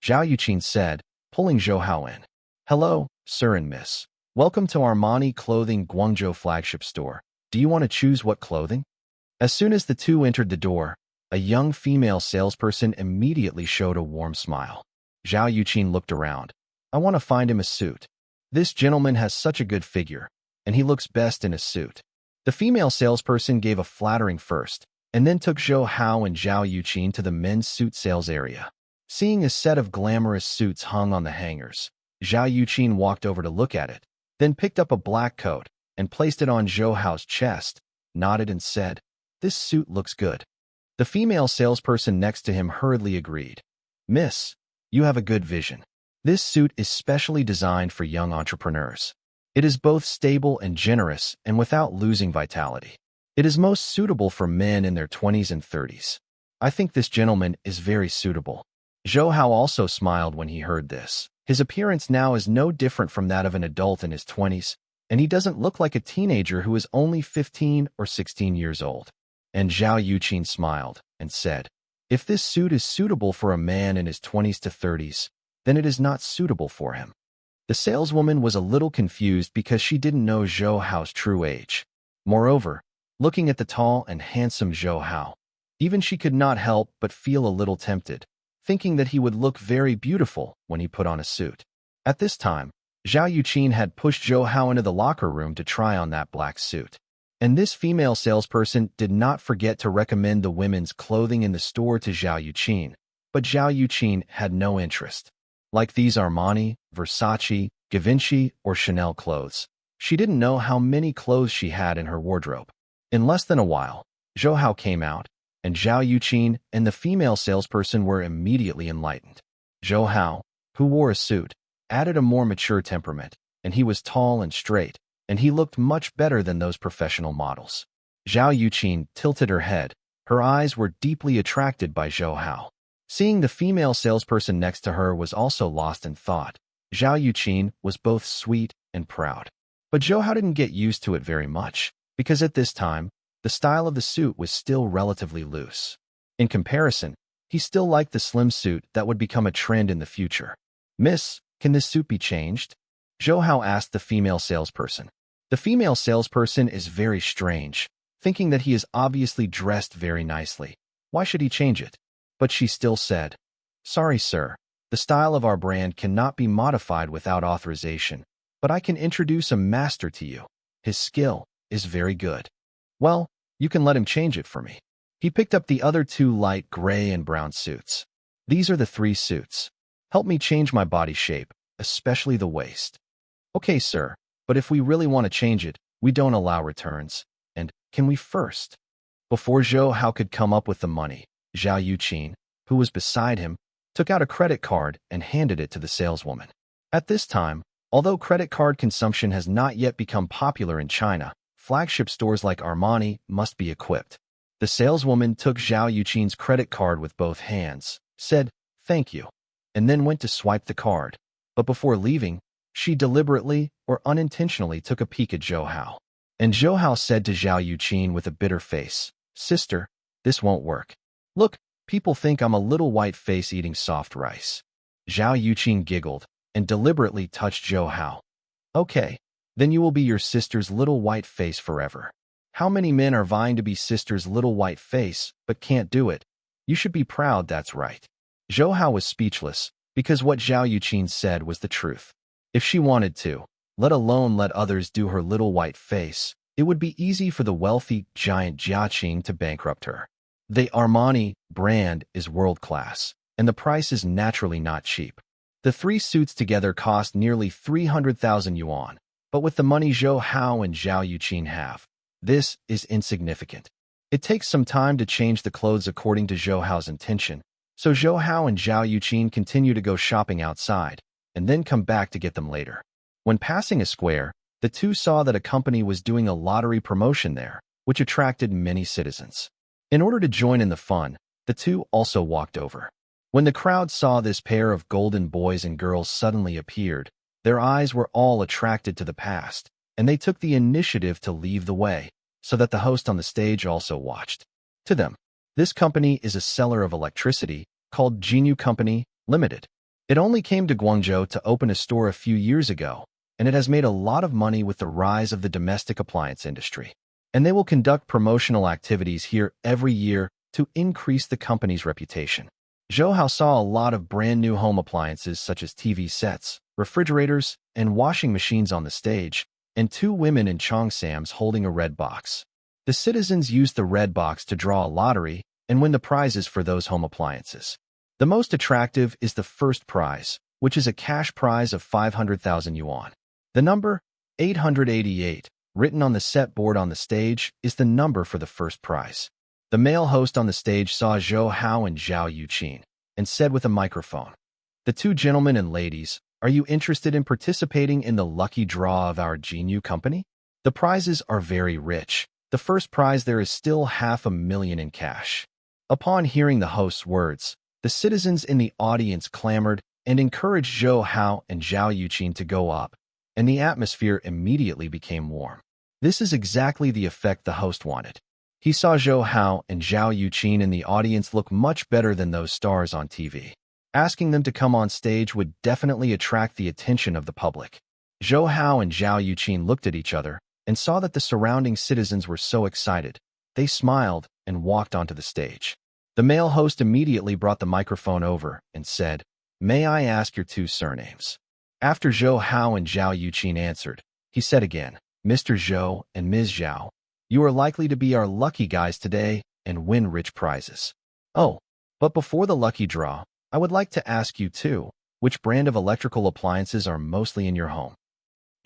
Zhao Yuqing said, pulling Zhou Hao in. Hello, sir and miss. Welcome to Armani Clothing Guangzhou flagship store. Do you want to choose what clothing? As soon as the two entered the door, A young female salesperson immediately showed a warm smile. Zhao Yuqin looked around. I want to find him a suit. This gentleman has such a good figure, and he looks best in a suit. The female salesperson gave a flattering first, and then took Zhou Hao and Zhao Yuqin to the men's suit sales area. Seeing a set of glamorous suits hung on the hangers, Zhao Yuqin walked over to look at it, then picked up a black coat and placed it on Zhou Hao's chest, nodded and said, "This suit looks good." The female salesperson next to him hurriedly agreed. "Miss, you have a good vision. This suit is specially designed for young entrepreneurs. It is both stable and generous and without losing vitality. It is most suitable for men in their 20s and 30s. I think this gentleman is very suitable." Zhou Hao also smiled when he heard this. His appearance now is no different from that of an adult in his 20s, and he doesn't look like a teenager who is only 15 or 16 years old. And Zhao Yuqin smiled and said, "If this suit is suitable for a man in his 20s to 30s, then it is not suitable for him." The saleswoman was a little confused because she didn't know Zhou Hao's true age. Moreover, looking at the tall and handsome Zhou Hao, even she could not help but feel a little tempted, thinking that he would look very beautiful when he put on a suit. At this time, Zhao Yuqin had pushed Zhou Hao into the locker room to try on that black suit. And this female salesperson did not forget to recommend the women's clothing in the store to Zhao Yuqin, but Zhao Yuqin had no interest. Like these Armani, Versace, Givenchy, or Chanel clothes, she didn't know how many clothes she had in her wardrobe. In less than a while, Zhou Hao came out, and Zhao Yuqin and the female salesperson were immediately enlightened. Zhou Hao, who wore a suit, added a more mature temperament, and he was tall and straight, and he looked much better than those professional models. Zhao Yuqin tilted her head. Her eyes were deeply attracted by Zhou Hao. Seeing the female salesperson next to her was also lost in thought. Zhao Yuqin was both sweet and proud. But Zhou Hao didn't get used to it very much, because at this time, the style of the suit was still relatively loose. In comparison, he still liked the slim suit that would become a trend in the future. "Miss, can this suit be changed?" Zhou Hao asked the female salesperson. The female salesperson is very strange, thinking that he is obviously dressed very nicely. Why should he change it? But she still said, "Sorry, sir. The style of our brand cannot be modified without authorization, but I can introduce a master to you. His skill is very good." "Well, you can let him change it for me." He picked up the other two light gray and brown suits. "These are the 3 suits. Help me change my body shape, especially the waist." "Okay, sir, but if we really want to change it, we don't allow returns. And can we first?" Before Zhou Hao could come up with the money, Zhao Yuqin, who was beside him, took out a credit card and handed it to the saleswoman. At this time, although credit card consumption has not yet become popular in China, flagship stores like Armani must be equipped. The saleswoman took Zhao Yuqin's credit card with both hands, said, "Thank you," and then went to swipe the card. But before leaving, she deliberately or unintentionally took a peek at Zhou Hao. And Zhou Hao said to Zhao Yuqin with a bitter face, "Sister, this won't work. Look, people think I'm a little white face eating soft rice." Zhao Yuqin giggled and deliberately touched Zhou Hao. "Okay, then you will be your sister's little white face forever." How many men are vying to be sister's little white face, but can't do it? You should be proud, that's right. Zhou Hao was speechless, because what Zhao Yuqin said was the truth. If she wanted to, let alone let others do her little white face, it would be easy for the wealthy giant Jiaqing to bankrupt her. The Armani brand is world-class, and the price is naturally not cheap. The 3 suits together cost nearly 300,000 yuan, but with the money Zhou Hao and Zhao Yuqin have, this is insignificant. It takes some time to change the clothes according to Zhou Hao's intention, so Zhou Hao and Zhao Yuqin continue to go shopping outside, and then come back to get them later. When passing a square, the two saw that a company was doing a lottery promotion there, which attracted many citizens. In order to join in the fun, the two also walked over. When the crowd saw this pair of golden boys and girls suddenly appeared, their eyes were all attracted to the past, and they took the initiative to leave the way, so that the host on the stage also watched. To them, this company is a seller of electricity called Jinyu Company Limited. It only came to Guangzhou to open a store a few years ago, and it has made a lot of money with the rise of the domestic appliance industry. And they will conduct promotional activities here every year to increase the company's reputation. Zhou Hao saw a lot of brand new home appliances such as TV sets, refrigerators, and washing machines on the stage, and two women in Cheongsams holding a red box. The citizens used the red box to draw a lottery and win the prizes for those home appliances. The most attractive is the first prize, which is a cash prize of 500,000 yuan. The number 888, written on the set board on the stage, is the number for the first prize. The male host on the stage saw Zhou Hao and Zhao Yuqin and said with a microphone, "The two gentlemen and ladies, are you interested in participating in the lucky draw of our Jinyu company? The prizes are very rich. The first prize there is still 500,000 in cash." Upon hearing the host's words, the citizens in the audience clamored and encouraged Zhou Hao and Zhao Yuqin to go up, and the atmosphere immediately became warm. This is exactly the effect the host wanted. He saw Zhou Hao and Zhao Yuqin in the audience look much better than those stars on TV. Asking them to come on stage would definitely attract the attention of the public. Zhou Hao and Zhao Yuqin looked at each other and saw that the surrounding citizens were so excited. They smiled and walked onto the stage. The male host immediately brought the microphone over and said, "May I ask your two surnames?" After Zhou Hao and Zhao Yuqin answered, he said again, "Mr. Zhou and Ms. Zhao, you are likely to be our lucky guys today and win rich prizes. Oh, but before the lucky draw, I would like to ask you too, which brand of electrical appliances are mostly in your home?"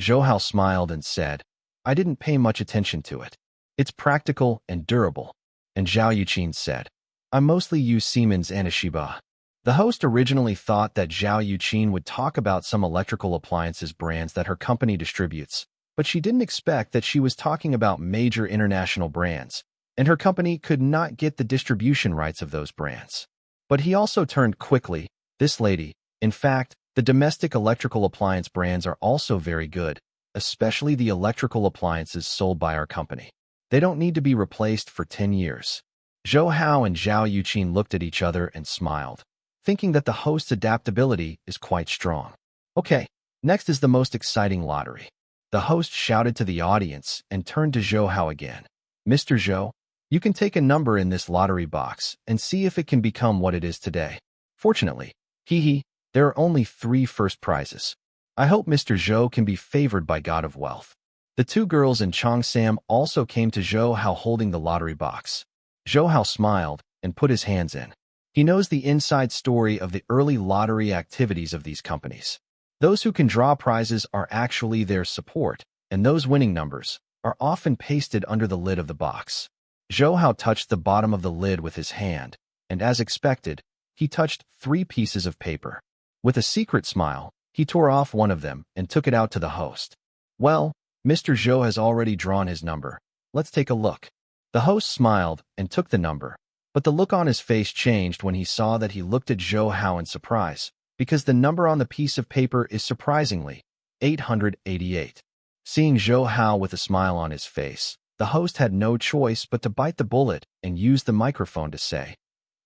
Zhou Hao smiled and said, "I didn't pay much attention to it. It's practical and durable." And Zhao Yuqin said, "I mostly use Siemens and Toshiba." The host originally thought that Zhao Yuqin would talk about some electrical appliances brands that her company distributes, but she didn't expect that she was talking about major international brands, and her company could not get the distribution rights of those brands. But he also turned quickly, "This lady, in fact, the domestic electrical appliance brands are also very good, especially the electrical appliances sold by our company. They don't need to be replaced for 10 years. Zhou Hao and Zhao Yuqin looked at each other and smiled, thinking that the host's adaptability is quite strong. Okay, next is the most exciting lottery. The host shouted to the audience and turned to Zhou Hao again. "Mr. Zhou, you can take a number in this lottery box and see if it can become what it is today. Fortunately, there are only 3 first prizes. I hope Mr. Zhou can be favored by God of Wealth." The two girls in Cheongsam also came to Zhou Hao holding the lottery box. Zhou Hao smiled and put his hands in. He knows the inside story of the early lottery activities of these companies. Those who can draw prizes are actually their support, and those winning numbers are often pasted under the lid of the box. Zhou Hao touched the bottom of the lid with his hand, and as expected, he touched 3 pieces of paper. With a secret smile, he tore off one of them and took it out to the host. "Well, Mr. Zhou has already drawn his number. Let's take a look." The host smiled and took the number, but the look on his face changed when he saw that he looked at Zhou Hao in surprise, because the number on the piece of paper is surprisingly 888. Seeing Zhou Hao with a smile on his face, the host had no choice but to bite the bullet and use the microphone to say,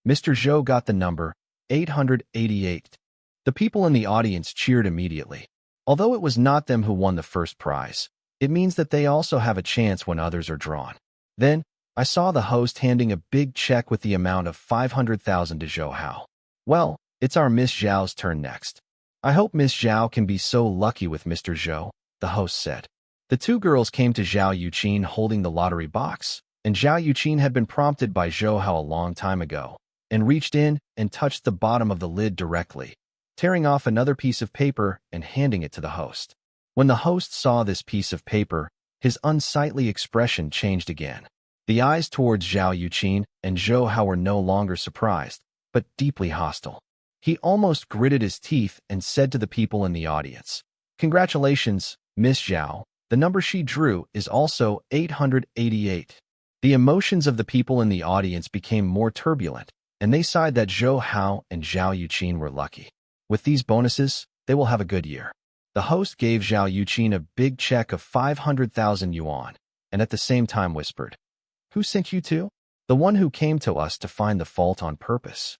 "Mr. Zhou got the number 888. The people in the audience cheered immediately. Although it was not them who won the first prize, it means that they also have a chance when others are drawn. Then, I saw the host handing a big check with the amount of 500,000 to Zhou Hao. "Well, it's our Miss Zhao's turn next. I hope Miss Zhao can be so lucky with Mr. Zhou," the host said. The two girls came to Zhao Yuqin holding the lottery box, and Zhao Yuqin had been prompted by Zhou Hao a long time ago, and reached in and touched the bottom of the lid directly, tearing off another piece of paper and handing it to the host. When the host saw this piece of paper, his unsightly expression changed again. The eyes towards Zhao Yuqin and Zhou Hao were no longer surprised, but deeply hostile. He almost gritted his teeth and said to the people in the audience, "Congratulations, Miss Zhao. The number she drew is also 888. The emotions of the people in the audience became more turbulent, and they sighed that Zhou Hao and Zhao Yuqin were lucky. With these bonuses, they will have a good year. The host gave Zhao Yuqin a big check of 500,000 yuan, and at the same time whispered, "Who sent you to? The one who came to us to find the fault on purpose."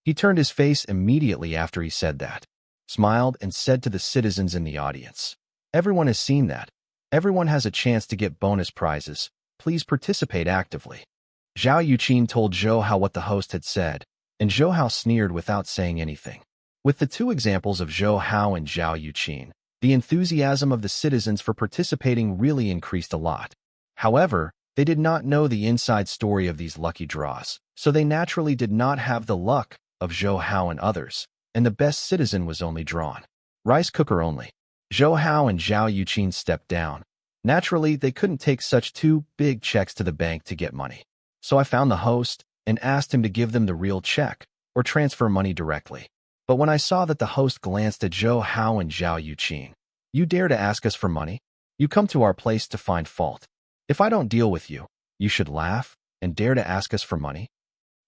He turned his face immediately after he said that, smiled, and said to the citizens in the audience, "Everyone has seen that. Everyone has a chance to get bonus prizes. Please participate actively." Zhao Yuqin told Zhou Hao what the host had said, and Zhou Hao sneered without saying anything. With the two examples of Zhou Hao and Zhao Yuqin, the enthusiasm of the citizens for participating really increased a lot. However, they did not know the inside story of these lucky draws, so they naturally did not have the luck of Zhou Hao and others, and the best citizen was only drawn. Rice cooker only. Zhou Hao and Zhao Yuqin stepped down. Naturally, they couldn't take such two big checks to the bank to get money. So I found the host and asked him to give them the real check or transfer money directly. But when I saw that the host glanced at Zhou Hao and Zhao Yuqin, "You dare to ask us for money? You come to our place to find fault. If I don't deal with you, you should laugh and dare to ask us for money?"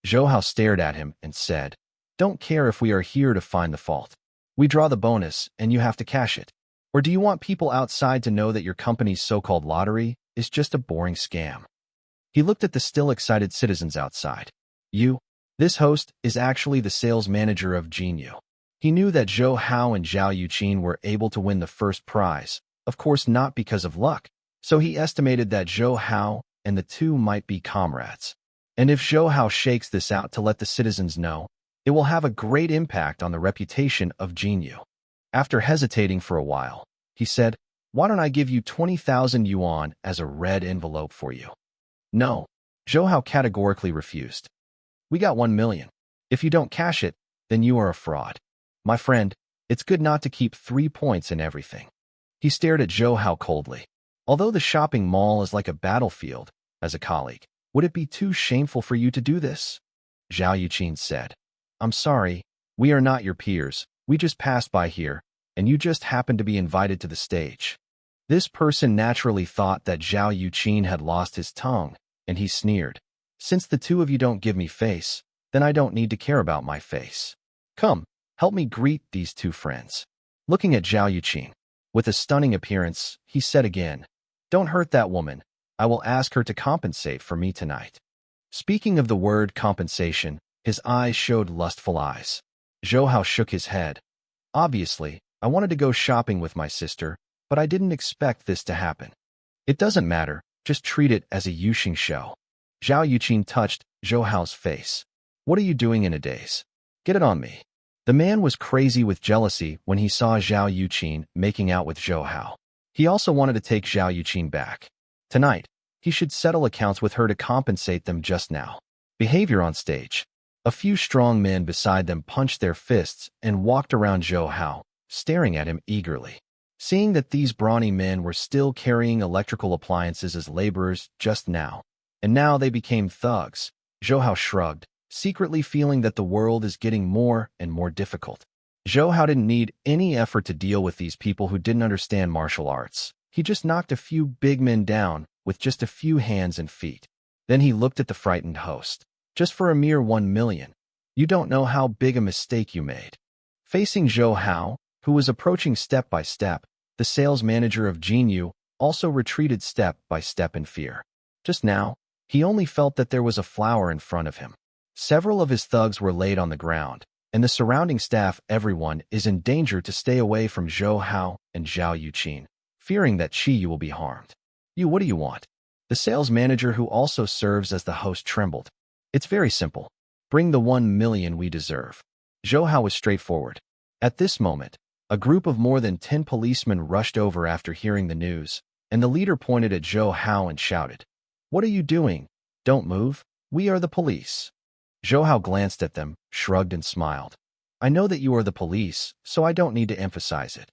Zhou Hao stared at him and said, "Don't care if we are here to find the fault. We draw the bonus and you have to cash it. Or do you want people outside to know that your company's so-called lottery is just a boring scam?" He looked at the still excited citizens outside. This host is actually the sales manager of Jinyu. He knew that Zhou Hao and Zhao Yuqin were able to win the first prize, of course not because of luck, so he estimated that Zhou Hao and the two might be comrades. And if Zhou Hao shakes this out to let the citizens know, it will have a great impact on the reputation of Jinyu. After hesitating for a while, he said, "Why don't I give you 20,000 yuan as a red envelope for you?" "No." Zhou Hao categorically refused. "We got 1 million. If you don't cash it, then you are a fraud. My friend, it's good not to keep 3 points in everything." He stared at Zhou Hao coldly. "Although the shopping mall is like a battlefield, as a colleague, would it be too shameful for you to do this?" Zhao Yuqin said, "I'm sorry, we are not your peers. We just passed by here, and you just happened to be invited to the stage." This person naturally thought that Zhao Yuqin had lost his tongue, and he sneered. "Since the two of you don't give me face, then I don't need to care about my face. Come, help me greet these two friends." Looking at Zhao Yuqin, with a stunning appearance, he said again, "Don't hurt that woman. I will ask her to compensate for me tonight." Speaking of the word compensation, his eyes showed lustful eyes. Zhou Hao shook his head. "Obviously, I wanted to go shopping with my sister, but I didn't expect this to happen." "It doesn't matter, just treat it as a Yuxing show." Zhao Yuqin touched Zhou Hao's face. "What are you doing in a daze? Get it on me." The man was crazy with jealousy when he saw Zhao Yuqin making out with Zhou Hao. He also wanted to take Zhao Yuqin back. Tonight, he should settle accounts with her to compensate them just now. Behavior on stage. A few strong men beside them punched their fists and walked around Zhou Hao, staring at him eagerly. Seeing that these brawny men were still carrying electrical appliances as laborers just now, and now they became thugs, Zhou Hao shrugged, secretly feeling that the world is getting more and more difficult. Zhou Hao didn't need any effort to deal with these people who didn't understand martial arts. He just knocked a few big men down with just a few hands and feet. Then he looked at the frightened host. "Just for a mere 1 million. You don't know how big a mistake you made." Facing Zhou Hao, who was approaching step by step, the sales manager of Jinyu also retreated step by step in fear. Just now, he only felt that there was a flower in front of him. Several of his thugs were laid on the ground, and the surrounding staff, everyone, is in danger to stay away from Zhou Hao and Zhao Yuqin, fearing that Qiyu will be harmed. What do you want?" The sales manager, who also serves as the host, trembled. "It's very simple. Bring the 1 million we deserve." Zhou Hao was straightforward. At this moment, a group of more than 10 policemen rushed over after hearing the news, and the leader pointed at Zhou Hao and shouted, "What are you doing? Don't move. We are the police." Zhou Hao glanced at them, shrugged and smiled. "I know that you are the police, so I don't need to emphasize it."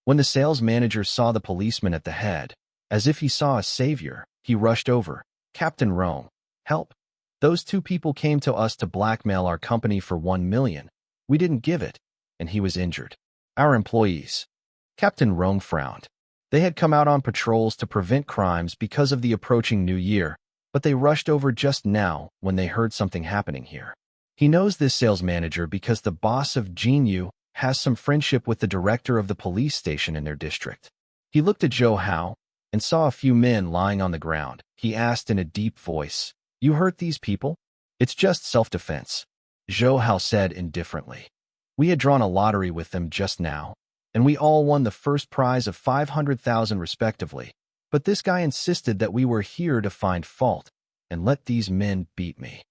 When the sales manager saw the policeman at the head, as if he saw a savior, he rushed over. "Captain Rome, help. Those two people came to us to blackmail our company for 1 million. We didn't give it, and he was injured. Our employees." Captain Rome frowned. They had come out on patrols to prevent crimes because of the approaching new year, but they rushed over just now when they heard something happening here. He knows this sales manager because the boss of Jinyu has some friendship with the director of the police station in their district. He looked at Zhou Hao and saw a few men lying on the ground. He asked in a deep voice, "You hurt these people?" "It's just self-defense," Zhou Hao said indifferently. "We had drawn a lottery with them just now, and we all won the first prize of 500,000 respectively, but this guy insisted that we were here to find fault. and let these men beat me.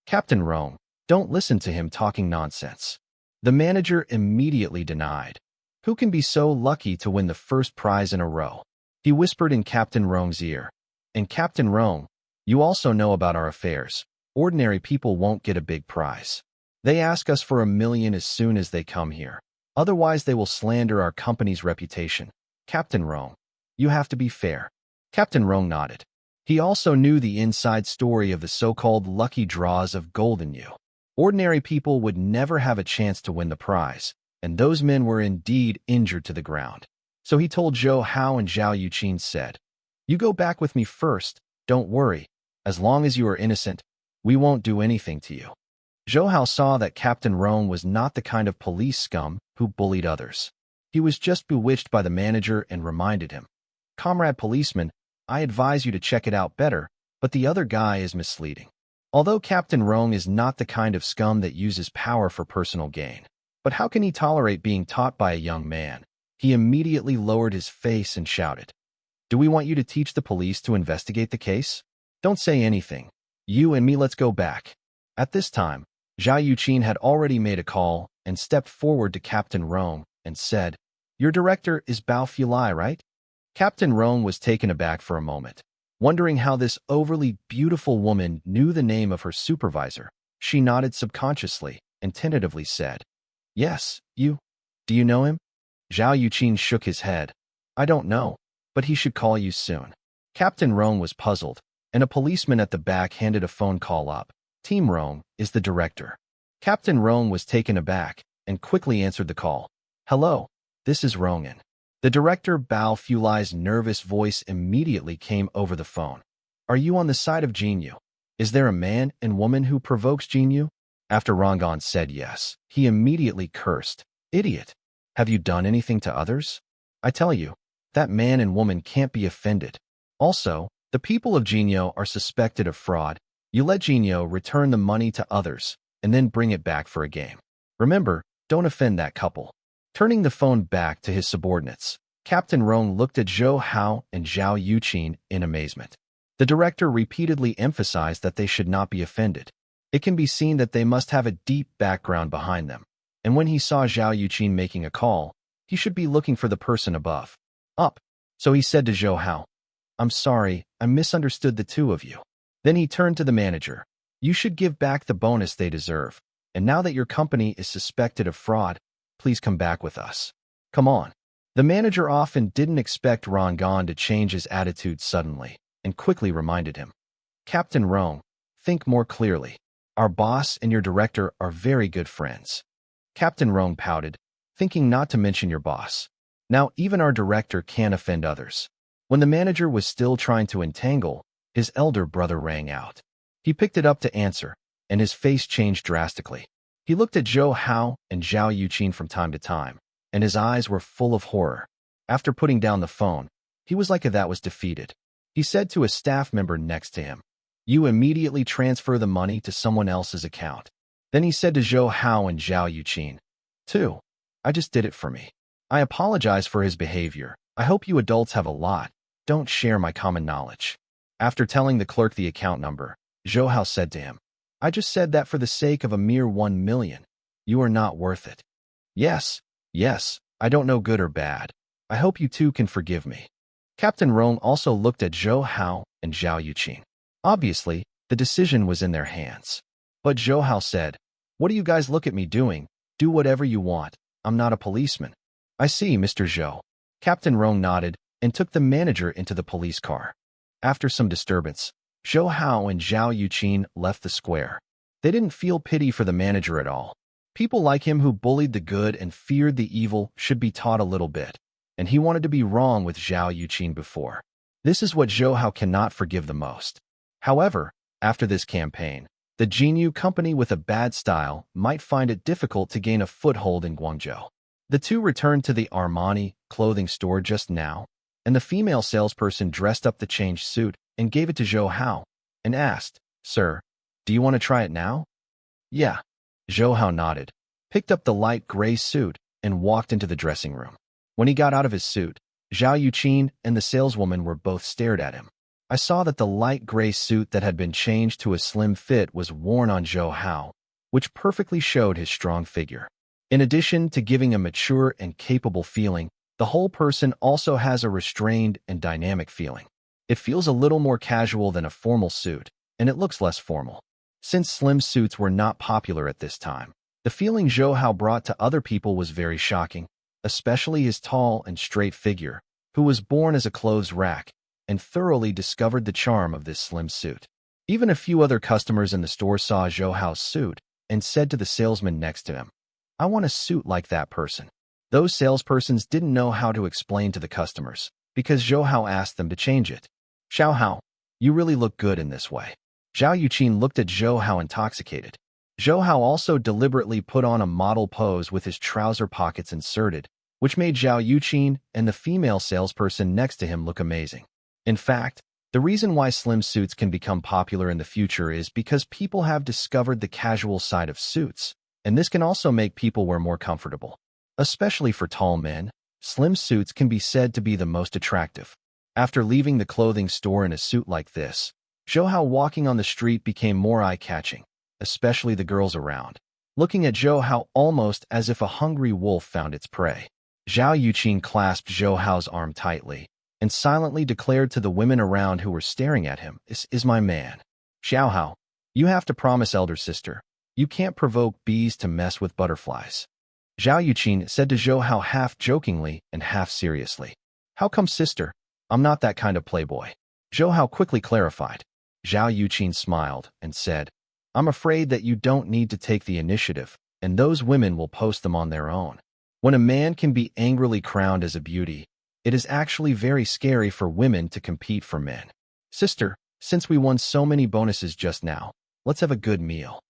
Captain Rong, don't listen to him talking nonsense. The manager immediately denied. Who can be so lucky to win the first prize in a row? He whispered in Captain Rong's ear. And Captain Rong, you also know about our affairs. Ordinary people won't get a big prize. They ask us for $1 million as soon as they come here. Otherwise, they will slander our company's reputation. Captain Rong, you have to be fair. Captain Rong nodded. He also knew the inside story of the so-called lucky draws of Golden Yu. Ordinary people would never have a chance to win the prize, and those men were indeed injured to the ground. So he told Zhou Hao and Zhao Yuqin said, "You go back with me first, don't worry. As long as you are innocent, we won't do anything to you." Zhou Hao saw that Captain Rong was not the kind of police scum who bullied others. He was just bewitched by the manager and reminded him, "Comrade policeman, I advise you to check it out better, but the other guy is misleading." Although Captain Rong is not the kind of scum that uses power for personal gain, but how can he tolerate being taught by a young man? He immediately lowered his face and shouted, "Do we want you to teach the police to investigate the case? Don't say anything. You and me, let's go back." At this time, Zhao Yuqin had already made a call and stepped forward to Captain Rong and said, "Your director is Bao Fulai, right?" Captain Rong was taken aback for a moment, wondering how this overly beautiful woman knew the name of her supervisor. She nodded subconsciously and tentatively said, "Yes, you. Do you know him?" Zhao Yuqin shook his head. "I don't know, but he should call you soon." Captain Rong was puzzled, and a policeman at the back handed a phone call up. "Team Rong is the director." Captain Rong was taken aback and quickly answered the call. "Hello, this is Rongan." The director Bao Fulai's nervous voice immediately came over the phone. "Are you on the side of Jinyu? Is there a man and woman who provokes Jinyu?" After Rongan said yes, he immediately cursed. "Idiot! Have you done anything to others? I tell you, that man and woman can't be offended. Also, the people of Jinyu are suspected of fraud. You let Jinyu return the money to others and then bring it back for a game. Remember, don't offend that couple." Turning the phone back to his subordinates, Captain Rong looked at Zhou Hao and Zhao Yuqin in amazement. The director repeatedly emphasized that they should not be offended. It can be seen that they must have a deep background behind them, and when he saw Zhao Yuqin making a call, he should be looking for the person above. Up. So he said to Zhou Hao, "I'm sorry, I misunderstood the two of you." Then he turned to the manager. "You should give back the bonus they deserve, and now that your company is suspected of fraud, please come back with us. Come on." The manager often didn't expect Rongan to change his attitude suddenly, and quickly reminded him, "Captain Rong, think more clearly. Our boss and your director are very good friends." Captain Rong pouted, thinking not to mention your boss. Now even our director can't offend others. When the manager was still trying to entangle, his elder brother rang out. He picked it up to answer, and his face changed drastically. He looked at Zhou Hao and Zhao Yuqin from time to time, and his eyes were full of horror. After putting down the phone, he was like a that was defeated. He said to a staff member next to him, "You immediately transfer the money to someone else's account." Then he said to Zhou Hao and Zhao Yuqin, "Too, I just did it for me. I apologize for his behavior. I hope you adults have a lot. Don't share my common knowledge." After telling the clerk the account number, Zhou Hao said to him, "I just said that for the sake of a mere 1 million. You are not worth it." Yes, I don't know good or bad. I hope you two can forgive me." Captain Rong also looked at Zhou Hao and Zhao Yuqin. Obviously, the decision was in their hands. But Zhou Hao said, "What do you guys look at me doing? Do whatever you want. I'm not a policeman." "I see, Mr. Zhou." Captain Rong nodded and took the manager into the police car. After some disturbance, Zhou Hao and Zhao Yuqin left the square. They didn't feel pity for the manager at all. People like him who bullied the good and feared the evil should be taught a little bit, and he wanted to be wrong with Zhao Yuqin before. This is what Zhou Hao cannot forgive the most. However, after this campaign, the Jinyu company with a bad style might find it difficult to gain a foothold in Guangzhou. The two returned to the Armani clothing store just now, and the female salesperson dressed up the changed suit and gave it to Zhou Hao and asked, "Sir, do you want to try it now?" "Yeah." Zhou Hao nodded, picked up the light gray suit, and walked into the dressing room. When he got out of his suit, Zhao Yuqin and the saleswoman were both stared at him. I saw that the light gray suit that had been changed to a slim fit was worn on Zhou Hao, which perfectly showed his strong figure. In addition to giving a mature and capable feeling, the whole person also has a restrained and dynamic feeling. It feels a little more casual than a formal suit, and it looks less formal. Since slim suits were not popular at this time, the feeling Zhou Hao brought to other people was very shocking, especially his tall and straight figure, who was born as a clothes rack, and thoroughly discovered the charm of this slim suit. Even a few other customers in the store saw Zhou Hao's suit and said to the salesman next to him, "I want a suit like that person." Those salespersons didn't know how to explain to the customers, because Zhou Hao asked them to change it. "Xiao Hao, you really look good in this way." Zhao Yuqin looked at Zhou Hao intoxicated. Zhou Hao also deliberately put on a model pose with his trouser pockets inserted, which made Zhao Yuqin and the female salesperson next to him look amazing. In fact, the reason why slim suits can become popular in the future is because people have discovered the casual side of suits, and this can also make people wear more comfortable. Especially for tall men, slim suits can be said to be the most attractive. After leaving the clothing store in a suit like this, Zhou Hao walking on the street became more eye-catching, especially the girls around, looking at Zhou Hao almost as if a hungry wolf found its prey. Zhao Yuqin clasped Zhou Hao's arm tightly and silently declared to the women around who were staring at him, "This is my man. Xiao Hao, you have to promise, elder sister, you can't provoke bees to mess with butterflies." Zhao Yuqin said to Zhou Hao half jokingly and half seriously. "How come, sister? I'm not that kind of playboy." Zhou Hao quickly clarified. Zhao Yuqin smiled and said, "I'm afraid that you don't need to take the initiative, and those women will post them on their own. When a man can be angrily crowned as a beauty, it is actually very scary for women to compete for men. Sister, since we won so many bonuses just now, let's have a good meal."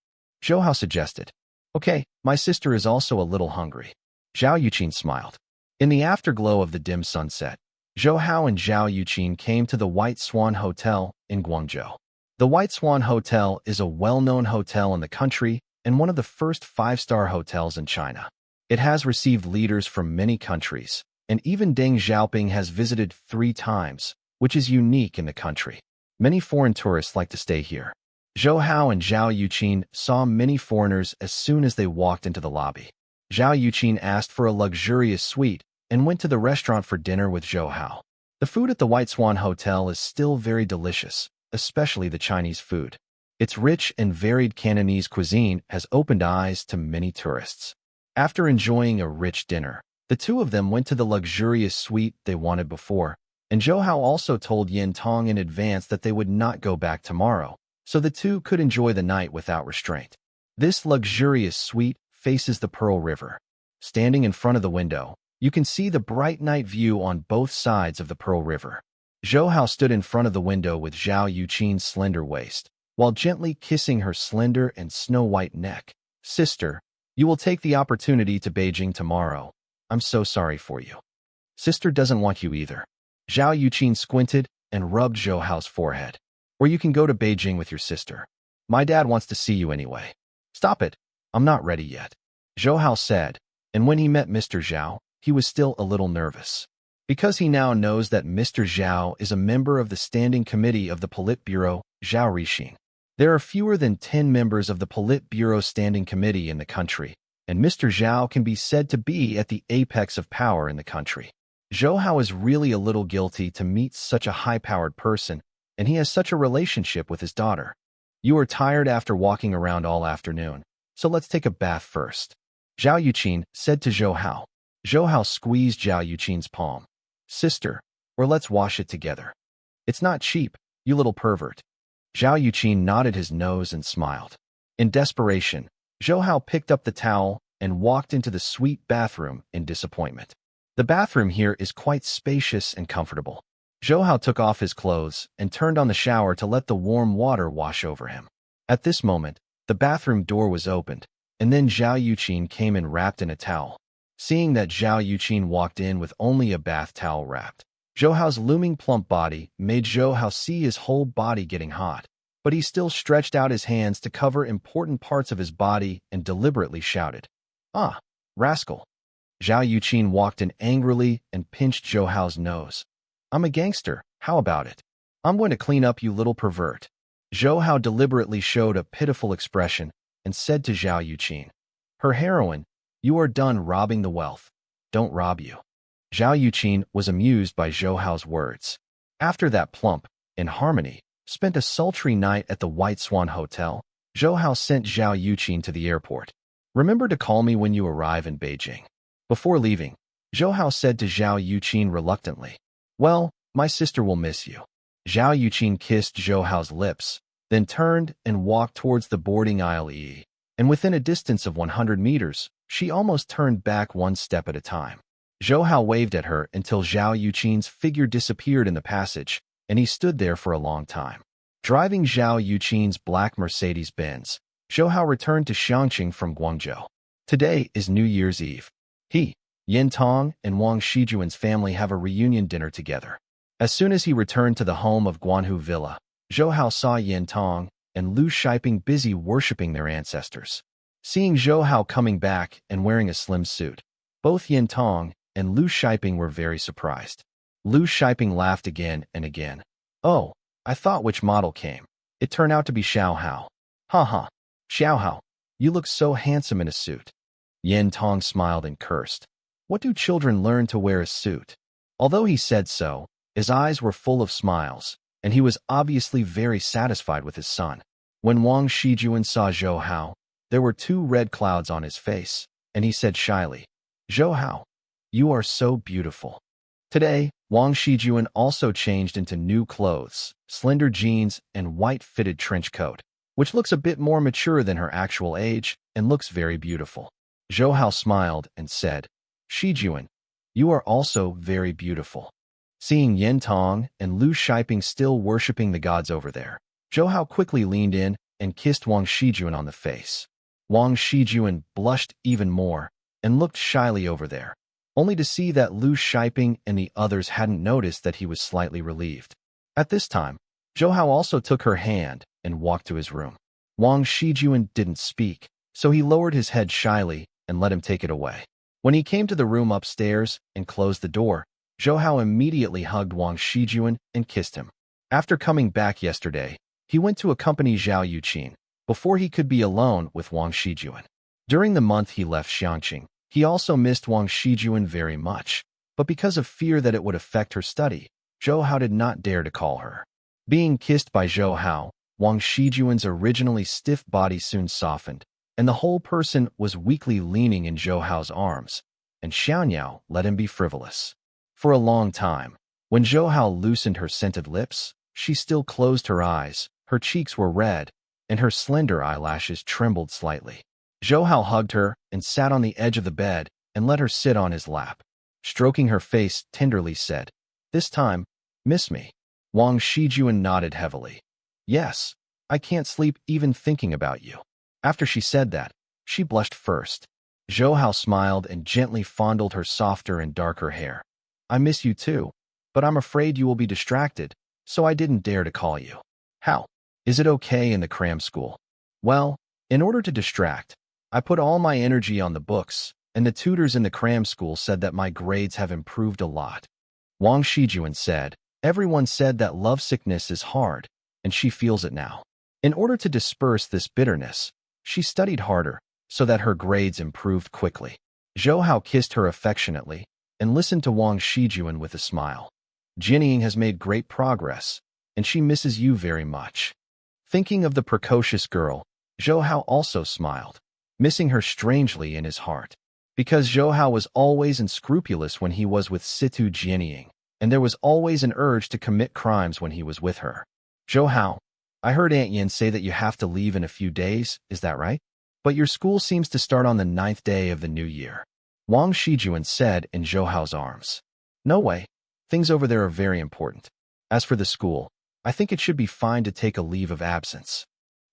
Zhou Hao suggested. "Okay, my sister is also a little hungry." Zhao Yuqin smiled. In the afterglow of the dim sunset, Zhou Hao and Zhao Yuqin came to the White Swan Hotel in Guangzhou. The White Swan Hotel is a well-known hotel in the country and one of the first five-star hotels in China. It has received leaders from many countries, and even Deng Xiaoping has visited 3 times, which is unique in the country. Many foreign tourists like to stay here. Zhou Hao and Zhao Yuqin saw many foreigners as soon as they walked into the lobby. Zhao Yuqin asked for a luxurious suite and went to the restaurant for dinner with Zhou Hao. The food at the White Swan Hotel is still very delicious, especially the Chinese food. Its rich and varied Cantonese cuisine has opened eyes to many tourists. After enjoying a rich dinner, the two of them went to the luxurious suite they wanted before, and Zhou Hao also told Yin Tong in advance that they would not go back tomorrow, so the two could enjoy the night without restraint. This luxurious suite faces the Pearl River. Standing in front of the window, you can see the bright night view on both sides of the Pearl River. Zhou Hao stood in front of the window with Zhao Yuqin's slender waist, while gently kissing her slender and snow-white neck. "Sister, you will take the opportunity to Beijing tomorrow. I'm so sorry for you." "Sister doesn't want you either." Zhao Yuqin squinted and rubbed Zhou Hao's forehead. "Or you can go to Beijing with your sister. My dad wants to see you anyway." "Stop it. I'm not ready yet," Zhou Hao said, and when he met Mr. Zhao, he was still a little nervous. Because he now knows that Mr. Zhao is a member of the Standing Committee of the Politburo, Zhao Rixing. There are fewer than 10 members of the Politburo Standing Committee in the country, and Mr. Zhao can be said to be at the apex of power in the country. Zhou Hao is really a little guilty to meet such a high-powered person, and he has such a relationship with his daughter. "You are tired after walking around all afternoon, so let's take a bath first," Zhao Yuqin said to Zhou Hao. Zhou Hao squeezed Zhao Yuqin's palm. "Sister, or let's wash it together." "It's not cheap, you little pervert." Zhao Yuqin nodded his nose and smiled. In desperation, Zhou Hao picked up the towel and walked into the sweet bathroom in disappointment. The bathroom here is quite spacious and comfortable. Zhou Hao took off his clothes and turned on the shower to let the warm water wash over him. At this moment, the bathroom door was opened, and then Zhao Yuqin came in wrapped in a towel. Seeing that Zhao Yuqin walked in with only a bath towel wrapped, Zhou Hao's looming plump body made Zhou Hao see his whole body getting hot, but he still stretched out his hands to cover important parts of his body and deliberately shouted, "Ah, rascal." Zhao Yuqin walked in angrily and pinched Zhou Hao's nose. "I'm a gangster, how about it?" I'm going to clean up, you little pervert. Zhou Hao deliberately showed a pitiful expression and said to Zhao Yuqin, her heroine, you are done robbing the wealth. Don't rob you. Zhao Yuqin was amused by Zhou Hao's words. After that plump, in harmony, spent a sultry night at the White Swan Hotel, Zhou Hao sent Zhao Yuqin to the airport. Remember to call me when you arrive in Beijing. Before leaving, Zhou Hao said to Zhao Yuqin reluctantly, well, my sister will miss you. Zhao Yuqin kissed Zhou Hao's lips, then turned and walked towards the boarding aisle and within a distance of 100 meters, she almost turned back one step at a time. Zhou Hao waved at her until Zhao Yuqin's figure disappeared in the passage, and he stood there for a long time. Driving Zhao Yuqin's black Mercedes-Benz, Zhou Hao returned to Xiangqing from Guangzhou. Today is New Year's Eve. He, Yin Tong, and Wang Shijuan's family have a reunion dinner together. As soon as he returned to the home of Guanhu Villa, Zhou Hao saw Yin Tong and Lu Shiping busy worshipping their ancestors. Seeing Zhou Hao coming back and wearing a slim suit, both Yin Tong and Lu Shiping were very surprised. Lu Shiping laughed again and again. Oh, I thought which model came. It turned out to be Xiao Hao. Ha ha. Xiao Hao, you look so handsome in a suit. Yin Tong smiled and cursed. What do children learn to wear a suit? Although he said so, his eyes were full of smiles, and he was obviously very satisfied with his son. When Wang Shijuan saw Zhou Hao, there were 2 red clouds on his face, and he said shyly, Zhou Hao, you are so beautiful. Today, Wang Shijuan also changed into new clothes, slender jeans and white fitted trench coat, which looks a bit more mature than her actual age and looks very beautiful. Zhou Hao smiled and said, Shijuan, you are also very beautiful. Seeing Yin Tong and Lu Shiping still worshipping the gods over there, Zhou Hao quickly leaned in and kissed Wang Shijuan on the face. Wang Shijuan blushed even more and looked shyly over there, only to see that Lu Shiping and the others hadn't noticed that he was slightly relieved. At this time, Zhou Hao also took her hand and walked to his room. Wang Shijuan didn't speak, so he lowered his head shyly and let him take it away. When he came to the room upstairs and closed the door, Zhou Hao immediately hugged Wang Shijuan and kissed him. After coming back yesterday, he went to accompany Zhao Yuqin before he could be alone with Wang Shijuan. During the month he left Xiangqing, he also missed Wang Shijuan very much, but because of fear that it would affect her study, Zhou Hao did not dare to call her. Being kissed by Zhou Hao, Wang Shijuan's originally stiff body soon softened, and the whole person was weakly leaning in Zhou Hao's arms, and Xiaonyao let him be frivolous. For a long time, when Zhou Hao loosened her scented lips, she still closed her eyes, her cheeks were red, and her slender eyelashes trembled slightly. Zhou Hao hugged her and sat on the edge of the bed and let her sit on his lap. Stroking her face tenderly said, This time, miss me. Wang Shijuan nodded heavily. Yes, I can't sleep even thinking about you. After she said that, she blushed first. Zhou Hao smiled and gently fondled her softer and darker hair. I miss you too, but I'm afraid you will be distracted, so I didn't dare to call you. How? Is it okay in the cram school? Well, in order to distract, I put all my energy on the books, and the tutors in the cram school said that my grades have improved a lot. Wang Shijuan said, everyone said that lovesickness is hard, and she feels it now. In order to disperse this bitterness, she studied harder, so that her grades improved quickly. Zhou Hao kissed her affectionately, and listened to Wang Shijuan with a smile. Jinying has made great progress, and she misses you very much. Thinking of the precocious girl, Zhou Hao also smiled, missing her strangely in his heart. Because Zhou Hao was always unscrupulous when he was with Situ Jinying, and there was always an urge to commit crimes when he was with her. Zhou Hao, I heard Aunt Yin say that you have to leave in a few days, is that right? But your school seems to start on the 9th day of the new year. Wang Shijuan said in Zhou Hao's arms. No way. Things over there are very important. As for the school, I think it should be fine to take a leave of absence.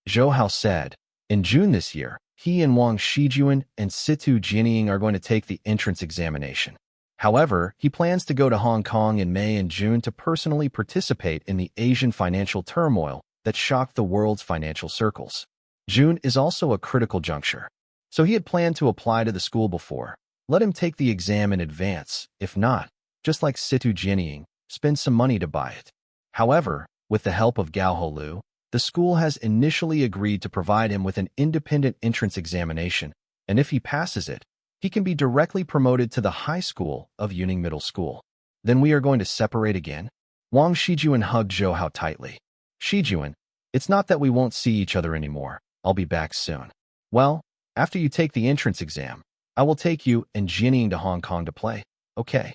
Zhou Hao said, in June this year, he and Wang Shijuan and Situ Jinying are going to take the entrance examination. However, he plans to go to Hong Kong in May and June to personally participate in the Asian financial turmoil that shocked the world's financial circles. June is also a critical juncture. So he had planned to apply to the school before. Let him take the exam in advance. If not, just like Situ Jinying, spend some money to buy it. However, With the help of Gao Holu, the school has initially agreed to provide him with an independent entrance examination, and if he passes it, he can be directly promoted to the high school of Yuning Middle School. Then we are going to separate again? Wang Shijuan hugged Zhou Hao tightly. Shijuan, it's not that we won't see each other anymore. I'll be back soon. Well, after you take the entrance exam, I will take you and Jianying to Hong Kong to play. Okay.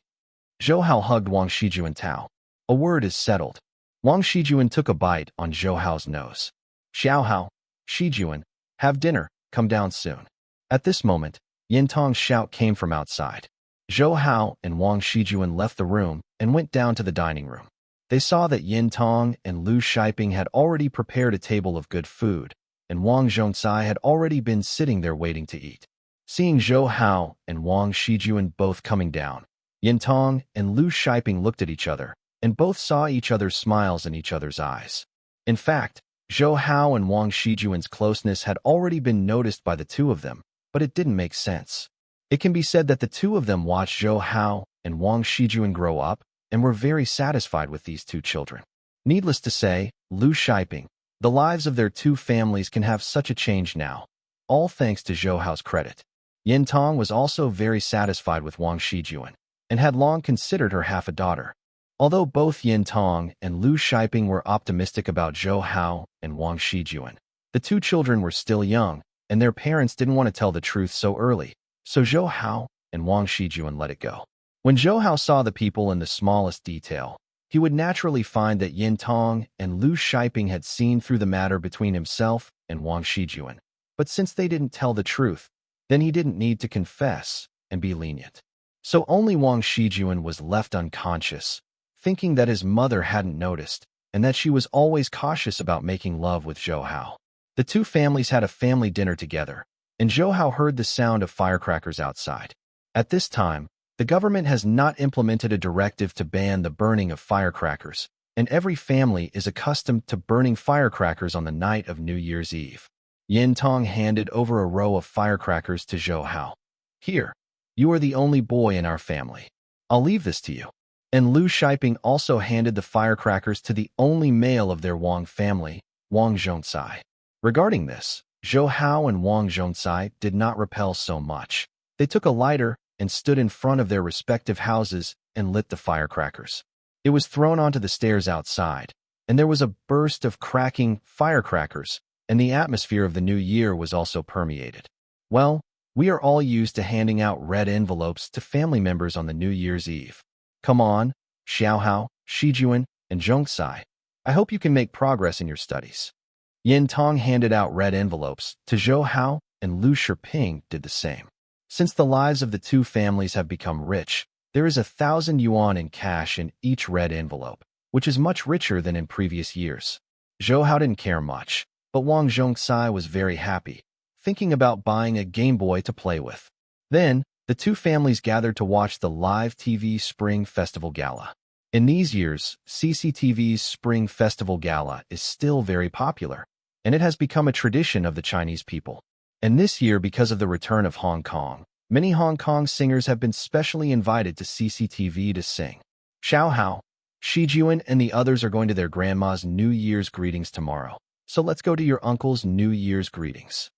Zhou Hao hugged Wang Shijuan Tao. A word is settled. Wang Shijuan took a bite on Zhou Hao's nose. Xiao Hao, Shijuan, have dinner, come down soon. At this moment, Yin Tong's shout came from outside. Zhou Hao and Wang Shijuan left the room and went down to the dining room. They saw that Yin Tong and Lu Shiping had already prepared a table of good food, and Wang Zhongsai had already been sitting there waiting to eat. Seeing Zhou Hao and Wang Shijuan both coming down, Yin Tong and Lu Shiping looked at each other, and both saw each other's smiles in each other's eyes. In fact, Zhou Hao and Wang Shijuan's closeness had already been noticed by the two of them, but it didn't make sense. It can be said that the two of them watched Zhou Hao and Wang Shijuan grow up and were very satisfied with these two children. Needless to say, Lu Shiping, the lives of their two families can have such a change now, all thanks to Zhou Hao's credit. Yin Tong was also very satisfied with Wang Shijuan and had long considered her half a daughter. Although both Yin Tong and Lu Shiping were optimistic about Zhou Hao and Wang Shijuan, the two children were still young, and their parents didn't want to tell the truth so early, so Zhou Hao and Wang Shijuan let it go. When Zhou Hao saw the people in the smallest detail, he would naturally find that Yin Tong and Lu Shiping had seen through the matter between himself and Wang Shijuan. But since they didn't tell the truth, then he didn't need to confess and be lenient. So only Wang Shijuan was left unconscious, thinking that his mother hadn't noticed, and that she was always cautious about making love with Zhou Hao. The two families had a family dinner together, and Zhou Hao heard the sound of firecrackers outside. At this time, the government has not implemented a directive to ban the burning of firecrackers, and every family is accustomed to burning firecrackers on the night of New Year's Eve. Yin Tong handed over a row of firecrackers to Zhou Hao. Here, you are the only boy in our family. I'll leave this to you. And Lu Shiping also handed the firecrackers to the only male of their Wang family, Wang Zhongsai. Regarding this, Zhou Hao and Wang Zhongsai did not repel so much. They took a lighter and stood in front of their respective houses and lit the firecrackers. It was thrown onto the stairs outside, and there was a burst of cracking firecrackers, and the atmosphere of the new year was also permeated. Well, we are all used to handing out red envelopes to family members on the New Year's Eve. Come on, Xiao Hao, Shijuan, and Zhongsai. I hope you can make progress in your studies. Yin Tong handed out red envelopes to Zhou Hao, and Lu Shiping did the same. Since the lives of the two families have become rich, there is 1,000 yuan in cash in each red envelope, which is much richer than in previous years. Zhou Hao didn't care much, but Wang Zhongsai was very happy, thinking about buying a Game Boy to play with. Then, the two families gathered to watch the live TV Spring Festival Gala. In these years, CCTV's Spring Festival Gala is still very popular, and it has become a tradition of the Chinese people. And this year, because of the return of Hong Kong, many Hong Kong singers have been specially invited to CCTV to sing. Xiao Hao, Shijuan, and the others are going to their grandma's New Year's greetings tomorrow. So let's go to your uncle's New Year's greetings.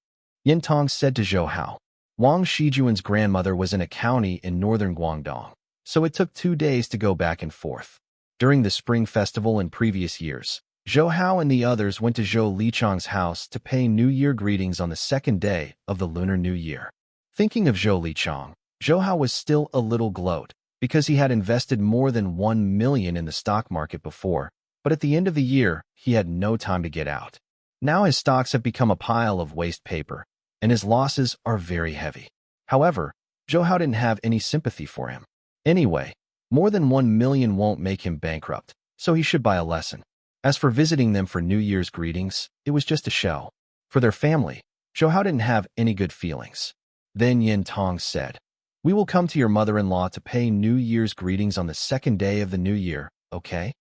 Yin Tong said to Zhou Hao. Wang Shijuan's grandmother was in a county in northern Guangdong, so it took 2 days to go back and forth. During the Spring Festival in previous years, Zhou Hao and the others went to Zhou Lichang's house to pay New Year greetings on the second day of the Lunar New Year. Thinking of Zhou Lichang, Zhou Hao was still a little gloat, because he had invested more than 1 million in the stock market before, but at the end of the year, he had no time to get out. Now his stocks have become a pile of waste paper, and his losses are very heavy. However, Zhou Hao didn't have any sympathy for him. Anyway, more than 1 million won't make him bankrupt, so he should buy a lesson. As for visiting them for New Year's greetings, it was just a show. For their family, Zhou Hao didn't have any good feelings. Then Yin Tong said, "We will come to your mother-in-law to pay New Year's greetings on the second day of the new year, okay?"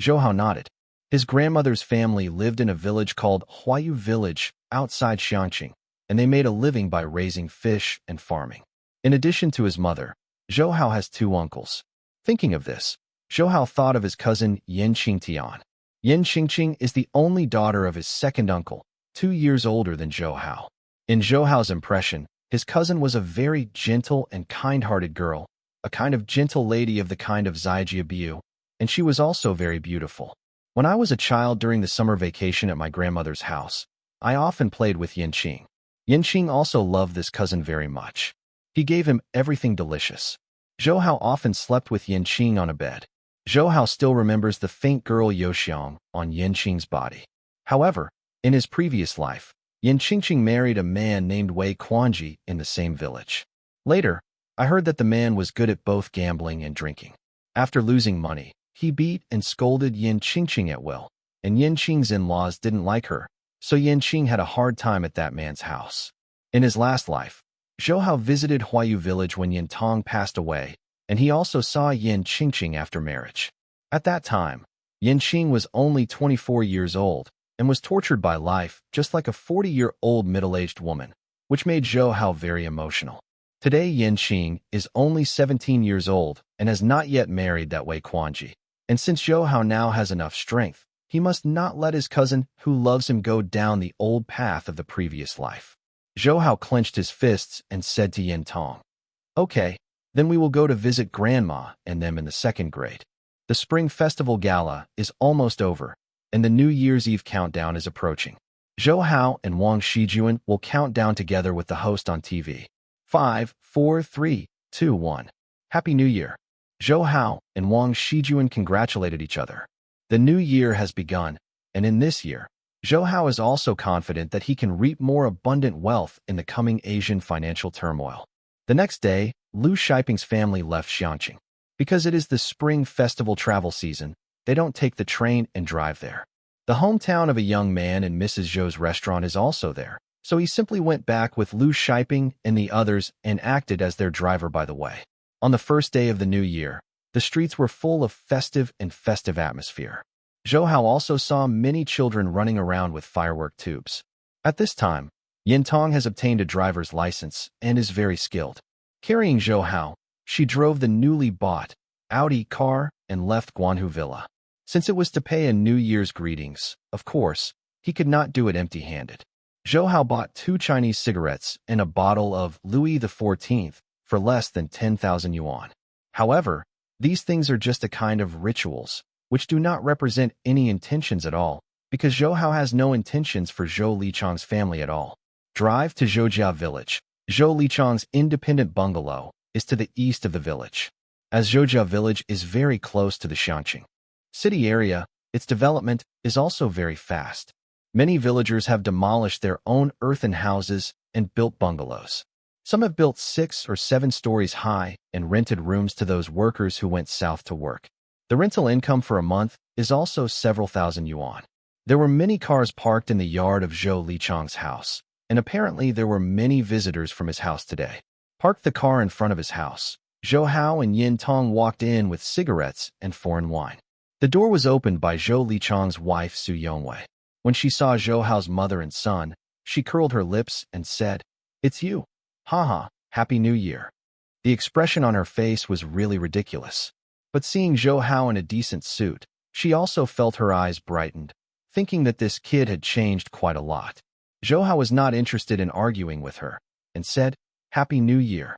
Zhou Hao nodded. His grandmother's family lived in a village called Huayu Village outside Xiangqing, and they made a living by raising fish and farming. In addition to his mother, Zhou Hao has 2 uncles. Thinking of this, Zhou Hao thought of his cousin Yin Qingtian. Yin Qingqing is the only daughter of his second uncle, 2 years older than Zhou Hao. In Zhou Hao's impression, his cousin was a very gentle and kind-hearted girl, a kind of gentle lady of the kind of Zaijiabiu, and she was also very beautiful. When I was a child during the summer vacation at my grandmother's house, I often played with Yinqing. Yinqing also loved this cousin very much. He gave him everything delicious. Zhou Hao often slept with Yinqing on a bed. Zhou Hao still remembers the faint girl Youxiang on Yinqing's body. However, in his previous life, Yin Qingqing married a man named Wei Quanji in the same village. Later, I heard that the man was good at both gambling and drinking. After losing money, he beat and scolded Yin Qingqing at will, and Yin Qing's in-laws didn't like her, so Yin Qing had a hard time at that man's house. In his last life, Zhou Hao visited Huayu village when Yin Tong passed away, and he also saw Yin Qingqing after marriage. At that time, Yin Qing was only 24 years old and was tortured by life just like a 40-year-old middle-aged woman, which made Zhou Hao very emotional. Today, Yin Qing is only 17 years old and has not yet married that Wei Quanji. And since Zhou Hao now has enough strength, he must not let his cousin who loves him go down the old path of the previous life. Zhou Hao clenched his fists and said to Yin Tong, "Okay, then we will go to visit Grandma and them in the second grade. The Spring Festival Gala is almost over, and the New Year's Eve countdown is approaching. Zhou Hao and Wang Shijuan will count down together with the host on TV. 5, 4, 3, 2, 1. Happy New Year." Zhou Hao and Wang Shijuan congratulated each other. The new year has begun, and in this year, Zhou Hao is also confident that he can reap more abundant wealth in the coming Asian financial turmoil. The next day, Lu Shiping's family left Xiangqing. Because it is the Spring Festival travel season, they don't take the train and drive there. The hometown of a young man in Mrs. Zhou's restaurant is also there, so he simply went back with Lu Shiping and the others and acted as their driver by the way. On the first day of the new year, the streets were full of festive atmosphere. Zhou Hao also saw many children running around with firework tubes. At this time, Yin Tong has obtained a driver's license and is very skilled. Carrying Zhou Hao, she drove the newly bought Audi car and left Guanhu Villa. Since it was to pay a New Year's greetings, of course, he could not do it empty-handed. Zhou Hao bought 2 Chinese cigarettes and a bottle of Louis XIV for less than 10,000 yuan. However, these things are just a kind of rituals, which do not represent any intentions at all, because Zhou Hao has no intentions for Zhou Lichang's family at all. Drive to Zhoujia village. Zhou Lichang's independent bungalow is to the east of the village. As Zhoujia village is very close to the Xiangqing city area, its development is also very fast. Many villagers have demolished their own earthen houses and built bungalows. Some have built 6 or 7 stories high and rented rooms to those workers who went south to work. The rental income for a month is also several thousand yuan. There were many cars parked in the yard of Zhou Lichang's house, and apparently there were many visitors from his house today. Parked the car in front of his house. Zhou Hao and Yin Tong walked in with cigarettes and foreign wine. The door was opened by Zhou Lichang's wife Su Yongwei. When she saw Zhou Hao's mother and son, she curled her lips and said, "It's you. Haha, Happy New Year." The expression on her face was really ridiculous. But seeing Zhou Hao in a decent suit, she also felt her eyes brightened, thinking that this kid had changed quite a lot. Zhou Hao was not interested in arguing with her, and said, "Happy New Year.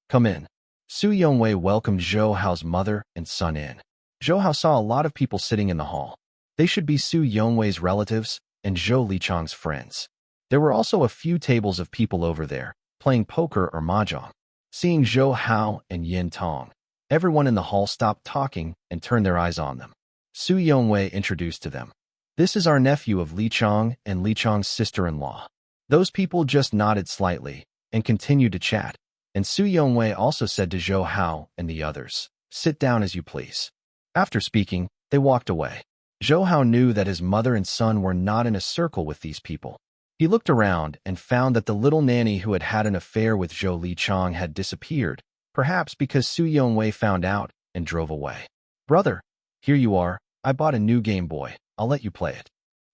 Come in." Su Yongwei welcomed Zhou Hao's mother and son in. Zhou Hao saw a lot of people sitting in the hall. They should be Su Yongwei's relatives and Zhou Lichang's friends. There were also a few tables of people over there, playing poker or mahjong. Seeing Zhou Hao and Yin Tong, everyone in the hall stopped talking and turned their eyes on them. Su Yongwei introduced to them, "This is our nephew of Li Chang and Li Chang's sister-in-law." Those people just nodded slightly and continued to chat, and Su Yongwei also said to Zhou Hao and the others, "Sit down as you please." After speaking, they walked away. Zhou Hao knew that his mother and son were not in a circle with these people. He looked around and found that the little nanny who had had an affair with Zhou Lichang had disappeared, perhaps because Su Yongwei found out and drove away. "Brother, here you are. I bought a new Game Boy. I'll let you play it."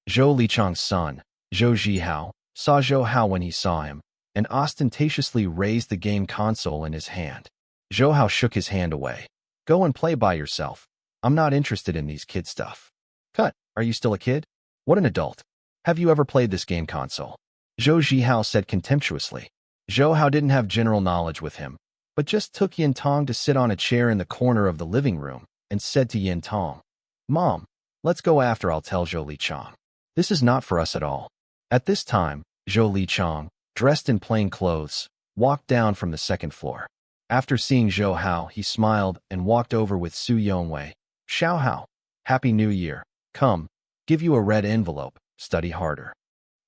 Zhou Lichang's son, Zhou Zhihao, saw Zhou Hao when he saw him, and ostentatiously raised the game console in his hand. Zhou Hao shook his hand away. "Go and play by yourself. I'm not interested in these kid stuff." "Cut, are you still a kid? What an adult. Have you ever played this game console? Zhou Zhihao said contemptuously. Zhou Hao didn't have general knowledge with him, but just took Yin Tong to sit on a chair in the corner of the living room and said to Yin Tong, Mom, let's go after I'll tell Zhou Lichang. This is not for us at all. At this time, Zhou Lichang, dressed in plain clothes, walked down from the second floor. After seeing Zhou Hao, he smiled and walked over with Su Yongwei. Xiao Hao, Happy New Year. Come, give you a red envelope, study harder.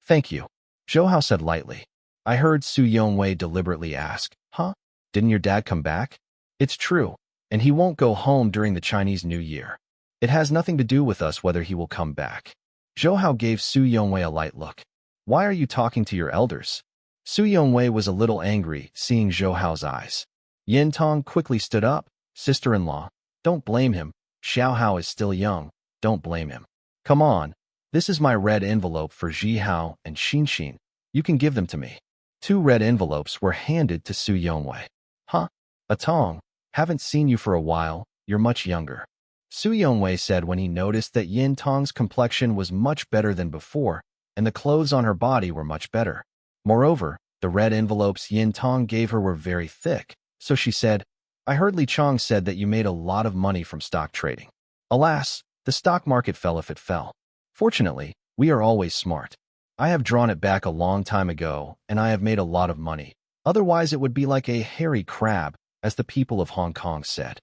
Thank you, Zhou Hao said lightly. I heard Su Yongwei deliberately ask, Huh? Didn't your dad come back? It's true, and he won't go home during the Chinese New Year. It has nothing to do with us whether he will come back. Zhou Hao gave Su Yongwei a light look. Why are you talking to your elders? Su Yongwei was a little angry seeing Zhou Hao's eyes. Yin Tong quickly stood up. Sister-in-law, don't blame him. Xiao Hao is still young. Don't blame him. Come on. This is my red envelope for Zhi Hao and Xin. You can give them to me. 2 red envelopes were handed to Su Yongwei. Huh? A Tong, haven't seen you for a while. You're much younger. Su Yongwei said when he noticed that Yin Tong's complexion was much better than before, and the clothes on her body were much better. Moreover, the red envelopes Yin Tong gave her were very thick, so she said, I heard Li Chang said that you made a lot of money from stock trading. Alas, the stock market fell if it fell. Fortunately, we are always smart. I have drawn it back a long time ago, and I have made a lot of money. Otherwise, it would be like a hairy crab, as the people of Hong Kong said.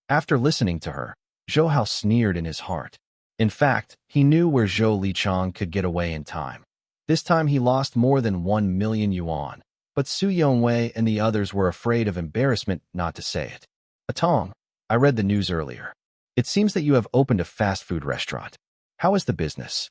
After listening to her, Zhou Hao sneered in his heart. In fact, he knew where Zhou Lichang could get away in time. This time he lost more than 1 million yuan, but Su Yongwei and the others were afraid of embarrassment not to say it. Atong, I read the news earlier. It seems that you have opened a fast food restaurant. How is the business?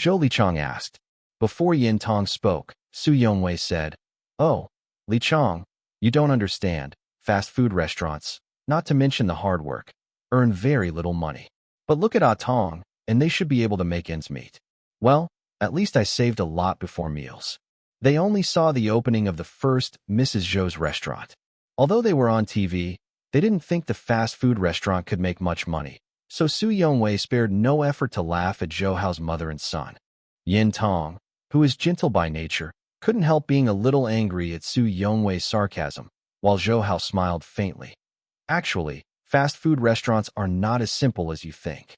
Zhou Lichang asked. Before Yin Tong spoke, Su Yongwei said, Oh, Lichang, you don't understand. Fast food restaurants, not to mention the hard work, earn very little money. But look at Atong, and they should be able to make ends meet. Well, at least I saved a lot before meals. They only saw the opening of the first Mrs. Zhou's restaurant. Although they were on TV, they didn't think the fast food restaurant could make much money, so Su Yongwei spared no effort to laugh at Zhou Hao's mother and son. Yin Tong, who is gentle by nature, couldn't help being a little angry at Su Yongwei's sarcasm, while Zhou Hao smiled faintly. Actually, fast food restaurants are not as simple as you think.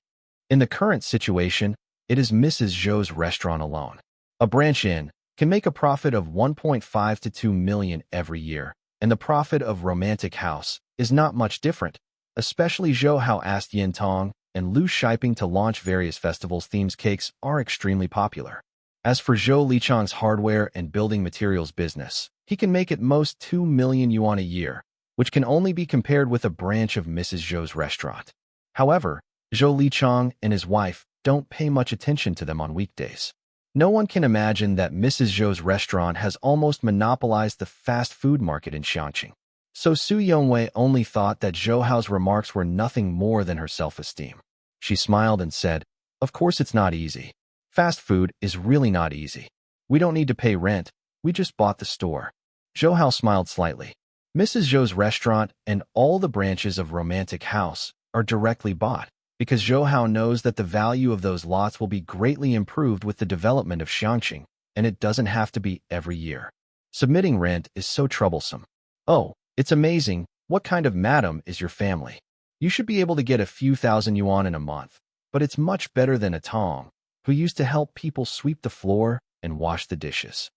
In the current situation, it is Mrs. Zhou's restaurant alone. A branch inn can make a profit of 1.5 to 2 million every year, and the profit of Romantic House is not much different. Especially Zhou Hao asked Yin Tong and Lu Shiping to launch various festivals. Themes cakes are extremely popular. As for Zhou Lichang's hardware and building materials business, he can make at most 2 million yuan a year, which can only be compared with a branch of Mrs. Zhou's restaurant. However, Zhou Lichang and his wife don't pay much attention to them on weekdays. No one can imagine that Mrs. Zhou's restaurant has almost monopolized the fast food market in Xiangqing. So Su Yongwei only thought that Zhou Hao's remarks were nothing more than her self-esteem. She smiled and said, Of course it's not easy. Fast food is really not easy. We don't need to pay rent. We just bought the store. Zhou Hao smiled slightly. Mrs. Zhou's restaurant and all the branches of Romantic House are directly bought, because Zhou Hao knows that the value of those lots will be greatly improved with the development of Xiangqing, and it doesn't have to be every year. Submitting rent is so troublesome. Oh, it's amazing. What kind of madam is your family? You should be able to get a few thousand yuan in a month, but it's much better than a Tong, who used to help people sweep the floor and wash the dishes.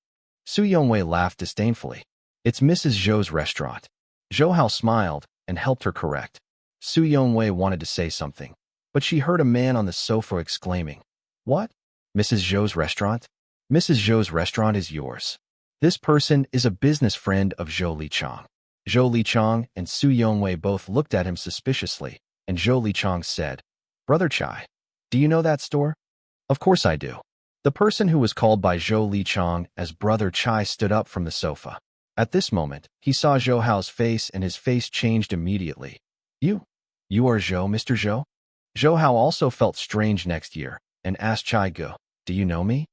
Su Yongwei laughed disdainfully. It's Mrs. Zhou's restaurant. Zhou Hao smiled and helped her correct. Su Yongwei wanted to say something, but she heard a man on the sofa exclaiming, What? Mrs. Zhou's restaurant? Mrs. Zhou's restaurant is yours. This person is a business friend of Zhou Lichang. Zhou Lichang and Su Yongwei both looked at him suspiciously, and Zhou Lichang said, Brother Chai, do you know that store? Of course I do. The person who was called by Zhou Lichang as Brother Chai stood up from the sofa. At this moment, he saw Zhou Hao's face and his face changed immediately. You are Zhou, Mr. Zhou? Zhou Hao also felt strange next year and asked Chai Gu, Do you know me?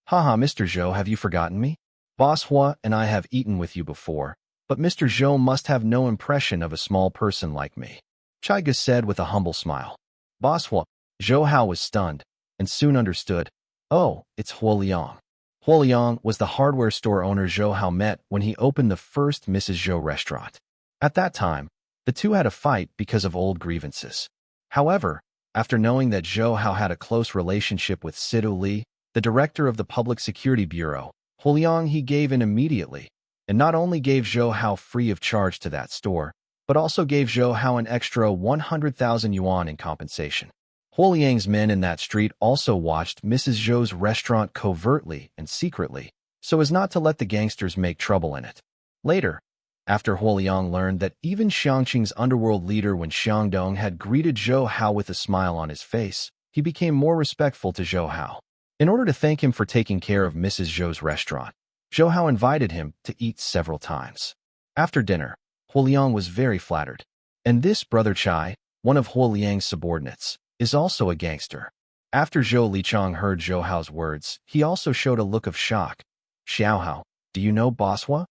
Haha, Mr. Zhou, have you forgotten me? Boss Hua and I have eaten with you before, but Mr. Zhou must have no impression of a small person like me. Chai Gu said with a humble smile. Boss Hua, Zhou Hao was stunned. and soon understood. Oh, it's Huo Liang. Huo Liang was the hardware store owner Zhou Hao met when he opened the first Mrs. Zhou restaurant. At that time, the two had a fight because of old grievances. However, after knowing that Zhou Hao had a close relationship with Sidu Li, the director of the Public Security Bureau, Huo Liang he gave in immediately, and not only gave Zhou Hao free of charge to that store, but also gave Zhou Hao an extra 100,000 yuan in compensation. Huo Liang's men in that street also watched Mrs. Zhou's restaurant covertly and secretly, so as not to let the gangsters make trouble in it. Later, after Huo Liang learned that even Xiangqing's underworld leader Wen Xiangdong had greeted Zhou Hao with a smile on his face, he became more respectful to Zhou Hao. In order to thank him for taking care of Mrs. Zhou's restaurant, Zhou Hao invited him to eat several times. After dinner, Huo Liang was very flattered. And this brother Chai, one of Huo Liang's subordinates, is also a gangster. After Zhou Lichang heard Zhou Hao's words, he also showed a look of shock. Xiao Hao, do you know Baswa?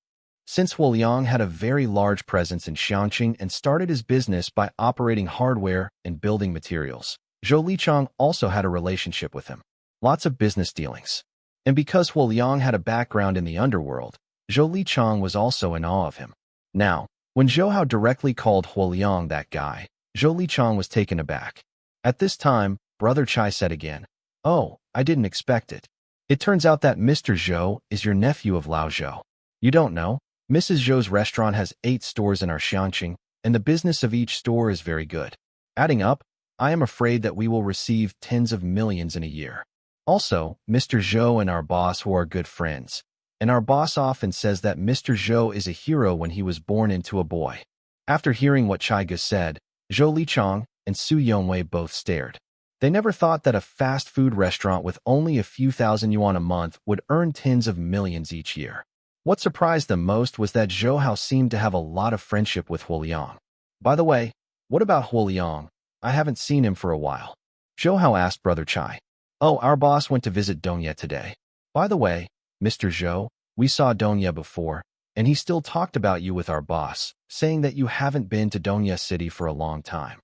Since Huo Liang had a very large presence in Xiangqing and started his business by operating hardware and building materials, Zhou Lichang also had a relationship with him. Lots of business dealings. And because Huo Liang had a background in the underworld, Zhou Lichang was also in awe of him. Now, when Zhou Hao directly called Huo Liang that guy, Zhou Lichang was taken aback. At this time, Brother Chai said again, "Oh, I didn't expect it. It turns out that Mr. Zhou is your nephew of Lao Zhou. You don't know? Mrs. Zhou's restaurant has 8 stores in our Xiangqing, and the business of each store is very good. Adding up, I am afraid that we will receive tens of millions in a year. Also, Mr. Zhou and our boss who are good friends, and our boss often says that Mr. Zhou is a hero when he was born into a boy." After hearing what Chai Ge said, Zhou Lichang and Su Yongwei both stared. They never thought that a fast food restaurant with only a few thousand yuan a month would earn tens of millions each year. What surprised them most was that Zhou Hao seemed to have a lot of friendship with Huo Liang. By the way, what about Huo Liang? I haven't seen him for a while. Zhou Hao asked Brother Chai. Oh, our boss went to visit Dongye today. By the way, Mr. Zhou, we saw Dongye before, and he still talked about you with our boss, saying that you haven't been to Dongye City for a long time.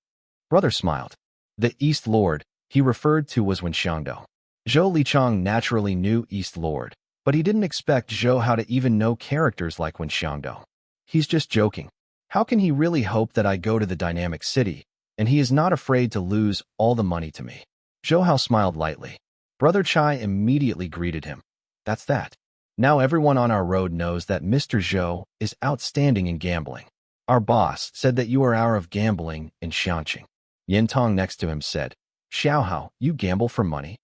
Brother smiled. The East Lord he referred to was Wen Xiangdong. Zhou Lichang naturally knew East Lord, but he didn't expect Zhou Hao to even know characters like Wen Xiangdong. He's just joking. How can he really hope that I go to the dynamic city, and he is not afraid to lose all the money to me? Zhou Hao smiled lightly. Brother Chai immediately greeted him. That's that. Now everyone on our road knows that Mr. Zhou is outstanding in gambling. Our boss said that you are out of gambling in Xiangqing. Yin Tong next to him said, Xiao Hao, you gamble for money?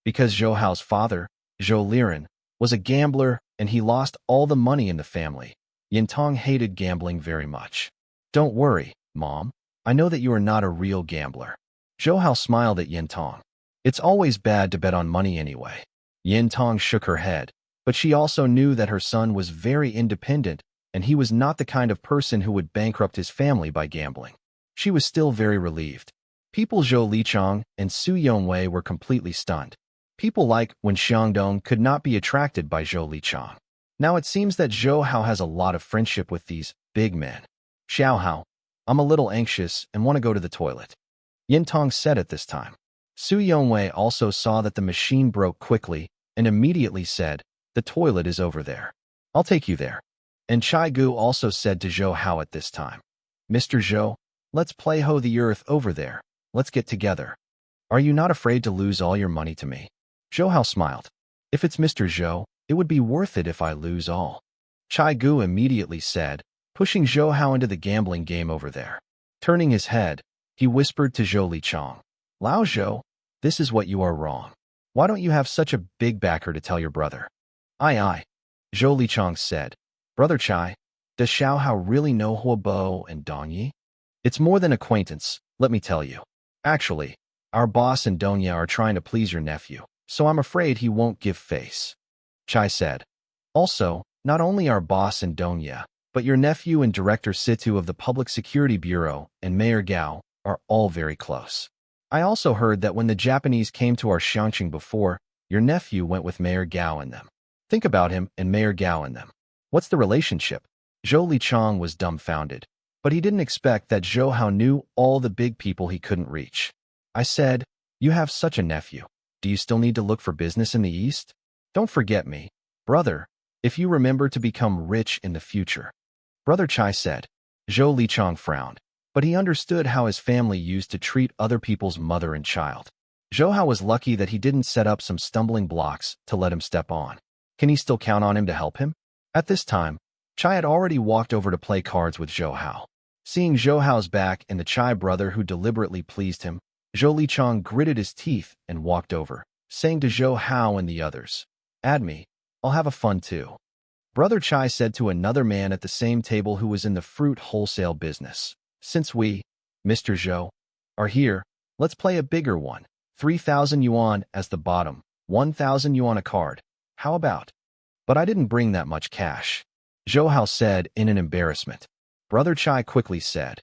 Because Zhou Hao's father, Zhou Liren, was a gambler and he lost all the money in the family. Yin Tong hated gambling very much. Don't worry, Mom. I know that you are not a real gambler. Zhou Hao smiled at Yin Tong. It's always bad to bet on money anyway. Yin Tong shook her head, but she also knew that her son was very independent and he was not the kind of person who would bankrupt his family by gambling. She was still very relieved. People Zhou Lichang and Su Yongwei were completely stunned. People like Wen Xiangdong could not be attracted by Zhou Lichang. Now it seems that Zhou Hao has a lot of friendship with these big men. Xiao Hao, I'm a little anxious and want to go to the toilet. Yin Tong said at this time. Su Yongwei also saw that the machine broke quickly and immediately said, the toilet is over there. I'll take you there. And Chai Gu also said to Zhou Hao at this time, Mr. Zhou, let's play Hoe the Earth over there. Let's get together. Are you not afraid to lose all your money to me? Zhou Hao smiled. If it's Mr. Zhou, it would be worth it if I lose all. Chai Gu immediately said, pushing Zhou Hao into the gambling game over there. Turning his head, he whispered to Zhou Lichang, Lao Zhou, this is what you are wrong. Why don't you have such a big backer to tell your brother? Aye. Zhou Lichang said, Brother Chai, does Xiao Hao really know Huobo and Dongyi? It's more than acquaintance, let me tell you. Actually, our boss and Dongye are trying to please your nephew, so I'm afraid he won't give face. Chai said. Also, not only our boss and Dongye, but your nephew and Director Situ of the Public Security Bureau and Mayor Gao are all very close. I also heard that when the Japanese came to our Xiangqing before, your nephew went with Mayor Gao and them. Think about him and Mayor Gao and them. What's the relationship? Zhou Lichang was dumbfounded, but he didn't expect that Zhou Hao knew all the big people he couldn't reach. I said, you have such a nephew. Do you still need to look for business in the East? Don't forget me, brother, if you remember to become rich in the future. Brother Chai said. Zhou Lichang frowned, but he understood how his family used to treat other people's mother and child. Zhou Hao was lucky that he didn't set up some stumbling blocks to let him step on. Can he still count on him to help him? At this time, Chai had already walked over to play cards with Zhou Hao. Seeing Zhou Hao's back and the Chai brother who deliberately pleased him, Zhou Lichang gritted his teeth and walked over, saying to Zhou Hao and the others, "Add me, I'll have a fun too." Brother Chai said to another man at the same table who was in the fruit wholesale business, "Since we, Mr. Zhou, are here, let's play a bigger one. 3,000 yuan as the bottom, 1,000 yuan a card. How about?" "But I didn't bring that much cash," Zhou Hao said in an embarrassment. Brother Chai quickly said,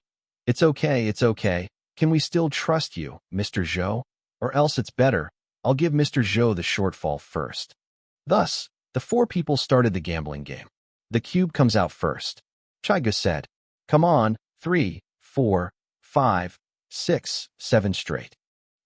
it's okay. Can we still trust you, Mr. Zhou? Or else it's better, I'll give Mr. Zhou the shortfall first." Thus, the four people started the gambling game. The cube comes out first. Chai Ge said, "Come on, 3, 4, 5, 6, 7 straight."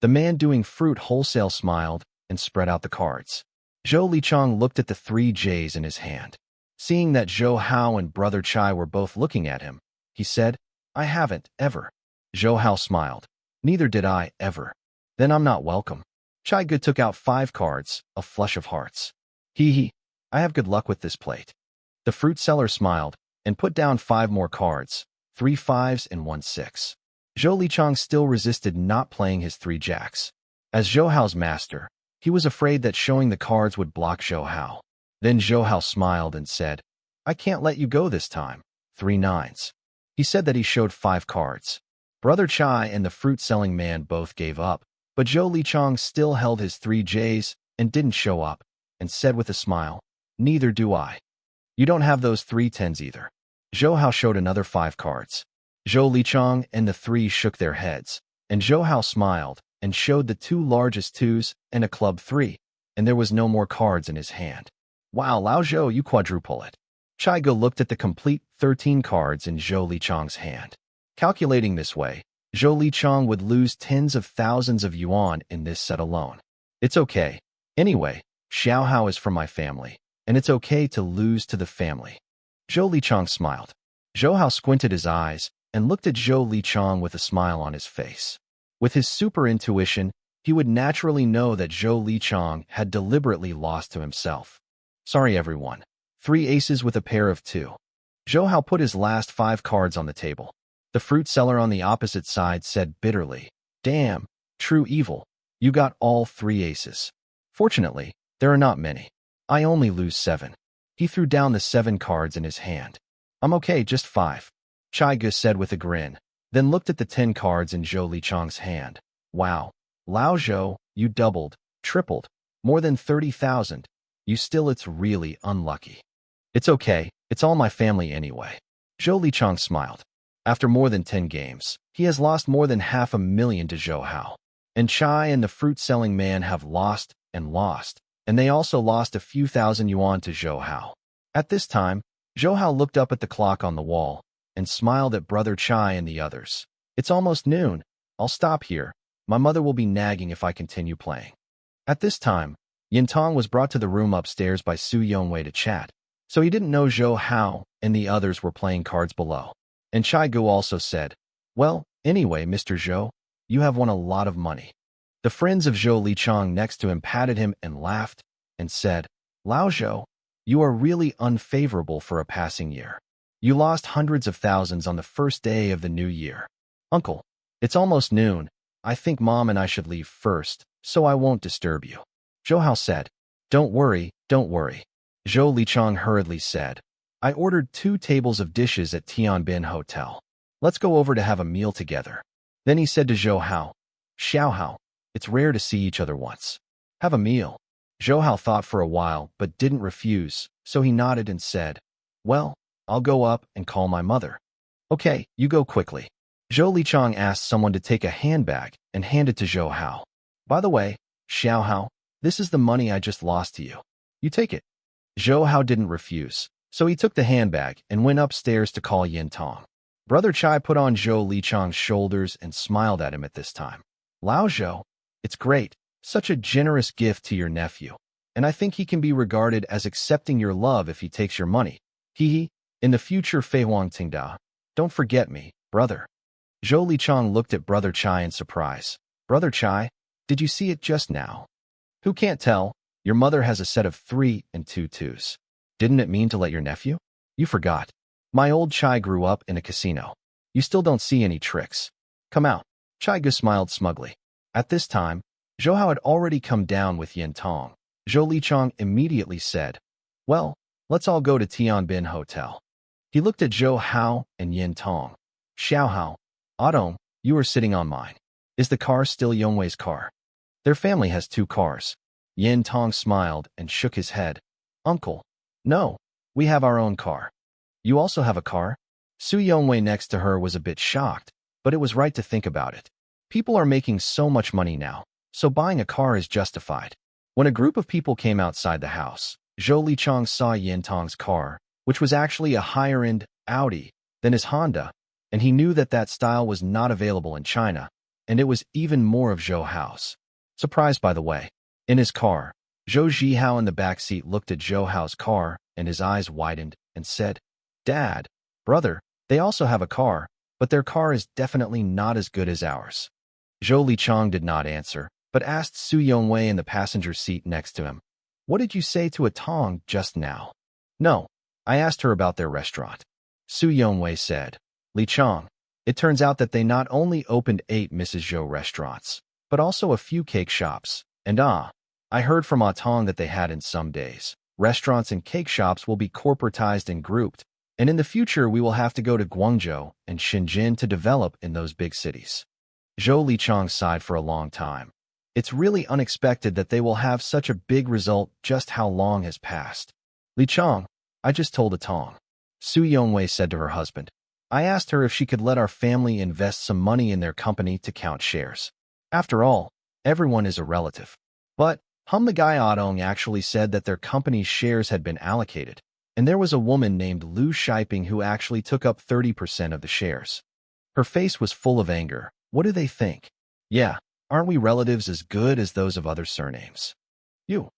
The man doing fruit wholesale smiled and spread out the cards. Zhou Lichang looked at the 3 J's in his hand. Seeing that Zhou Hao and Brother Chai were both looking at him, he said, "I haven't, ever." Zhou Hao smiled. "Neither did I, ever." "Then I'm not welcome." Chai Ge took out 5 cards, a flush of hearts. Hee, I have good luck with this plate." The fruit seller smiled and put down 5 more cards, 3 5s and 1 6. Zhou Lichang still resisted not playing his 3 jacks. As Zhou Hao's master, he was afraid that showing the cards would block Zhou Hao. Then Zhou Hao smiled and said, "I can't let you go this time. 3 9s. He said that he showed 5 cards. Brother Chai and the fruit-selling man both gave up, but Zhou Lichang still held his 3 J's and didn't show up, and said with a smile, "Neither do I." "You don't have those 3 10s either." Zhou Hao showed another 5 cards. Zhou Lichang and the 3 shook their heads, and Zhou Hao smiled and showed the 2 largest 2s and a club 3, and there was no more cards in his hand. "Wow, Lao Zhou, you quadruple it." Chai Ge looked at the complete 13 cards in Zhou Lichang's hand. Calculating this way, Zhou Lichang would lose tens of thousands of yuan in this set alone. "It's okay. Anyway, Xiao Hao is from my family, and it's okay to lose to the family." Zhou Lichang smiled. Zhou Hao squinted his eyes and looked at Zhou Lichang with a smile on his face. With his super intuition, he would naturally know that Zhou Lichang had deliberately lost to himself. "Sorry, everyone. 3 aces with a pair of 2. Zhou Hao put his last 5 cards on the table. The fruit seller on the opposite side said bitterly, "Damn, true evil. You got all 3 aces. Fortunately, there are not many. I only lose 7. He threw down the 7 cards in his hand. "I'm okay, just 5. Chai Ge said with a grin, then looked at the 10 cards in Zhou Lichang's hand. "Wow, Lao Zhou, you doubled, tripled, more than 30,000. It's really unlucky." "It's okay, it's all my family anyway." Zhou Lichang smiled. After more than 10 games, he has lost more than 500,000 to Zhou Hao. And Chai and the fruit-selling man have lost, and they also lost a few thousand yuan to Zhou Hao. At this time, Zhou Hao looked up at the clock on the wall and smiled at Brother Chai and the others. "It's almost noon. I'll stop here. My mother will be nagging if I continue playing." At this time, Yin Tong was brought to the room upstairs by Su Yongwei to chat, so he didn't know Zhou Hao and the others were playing cards below. And Chai Gu also said, "Well, anyway, Mr. Zhou, you have won a lot of money." The friends of Zhou Lichang next to him patted him and laughed and said, "Lao Zhou, you are really unfavorable for a passing year. You lost hundreds of thousands on the first day of the new year." "Uncle, it's almost noon. I think Mom and I should leave first, so I won't disturb you." Zhou Hao said, Don't worry. Zhou Lichang hurriedly said, "I ordered 2 tables of dishes at Tianbin Hotel. Let's go over to have a meal together." Then he said to Zhou Hao, "Xiao Hao, it's rare to see each other once. Have a meal." Zhou Hao thought for a while but didn't refuse, so he nodded and said, "Well, I'll go up and call my mother." "Okay, you go quickly." Zhou Lichang asked someone to take a handbag and hand it to Zhou Hao. "By the way, Xiao Hao, this is the money I just lost to you. You take it." Zhou Hao didn't refuse, so he took the handbag and went upstairs to call Yin Tong. Brother Chai put on Zhou Lichang's shoulders and smiled at him at this time. "Lao Zhou, it's great. Such a generous gift to your nephew. And I think he can be regarded as accepting your love if he takes your money. Hee. In the future, Fei Huang Tingda. Don't forget me, brother. Zhou Lichang looked at Brother Chai in surprise. Brother Chai, did you see it just now? Who can't tell? Your mother has a set of 3 and 2 twos. Didn't it mean to let your nephew? You forgot. My old Chai grew up in a casino. You still don't see any tricks. Come out. Chai Gu smiled smugly. At this time, Zhou Hao had already come down with Yin Tong. Zhou Lichang immediately said, well, let's all go to Tianbin Hotel. He looked at Zhou Hao and Yin Tong. Xiao Hao, Adong, you are sitting on mine. Is the car still Yongwei's car? Their family has 2 cars. Yin Tong smiled and shook his head. Uncle, no, we have our own car. You also have a car? Su Yongwei next to her was a bit shocked, but it was right to think about it. People are making so much money now, so buying a car is justified. When a group of people came outside the house, Zhou Lichang saw Yin Tong's car, which was actually a higher-end Audi than his Honda, and he knew that that style was not available in China, and it was even more of Zhou Hao's. Surprised, by the way. In his car, Zhou Zhihao in the back seat looked at Zhou Hao's car, and his eyes widened and said, Dad, brother, they also have a car, but their car is definitely not as good as ours. Zhou Lichang did not answer, but asked Su Yongwei in the passenger seat next to him, what did you say to a Tong just now? No, I asked her about their restaurant. Su Yongwei said, Lichang, it turns out that they not only opened 8 Mrs. Zhou restaurants, but also a few cake shops, and I heard from Tong that they had in some days. Restaurants and cake shops will be corporatized and grouped, and in the future we will have to go to Guangzhou and Shenzhen to develop in those big cities. Zhou Lichang sighed for a long time. It's really unexpected that they will have such a big result. Just how long has passed? Lichang, I just told Tong. Su Yongwei said to her husband. I asked her if she could let our family invest some money in their company to count shares. After all, everyone is a relative. But the guy Adong actually said that their company's shares had been allocated, and there was a woman named Lu Shiping who actually took up 30% of the shares. Her face was full of anger. What do they think? Yeah, aren't we relatives as good as those of other surnames? You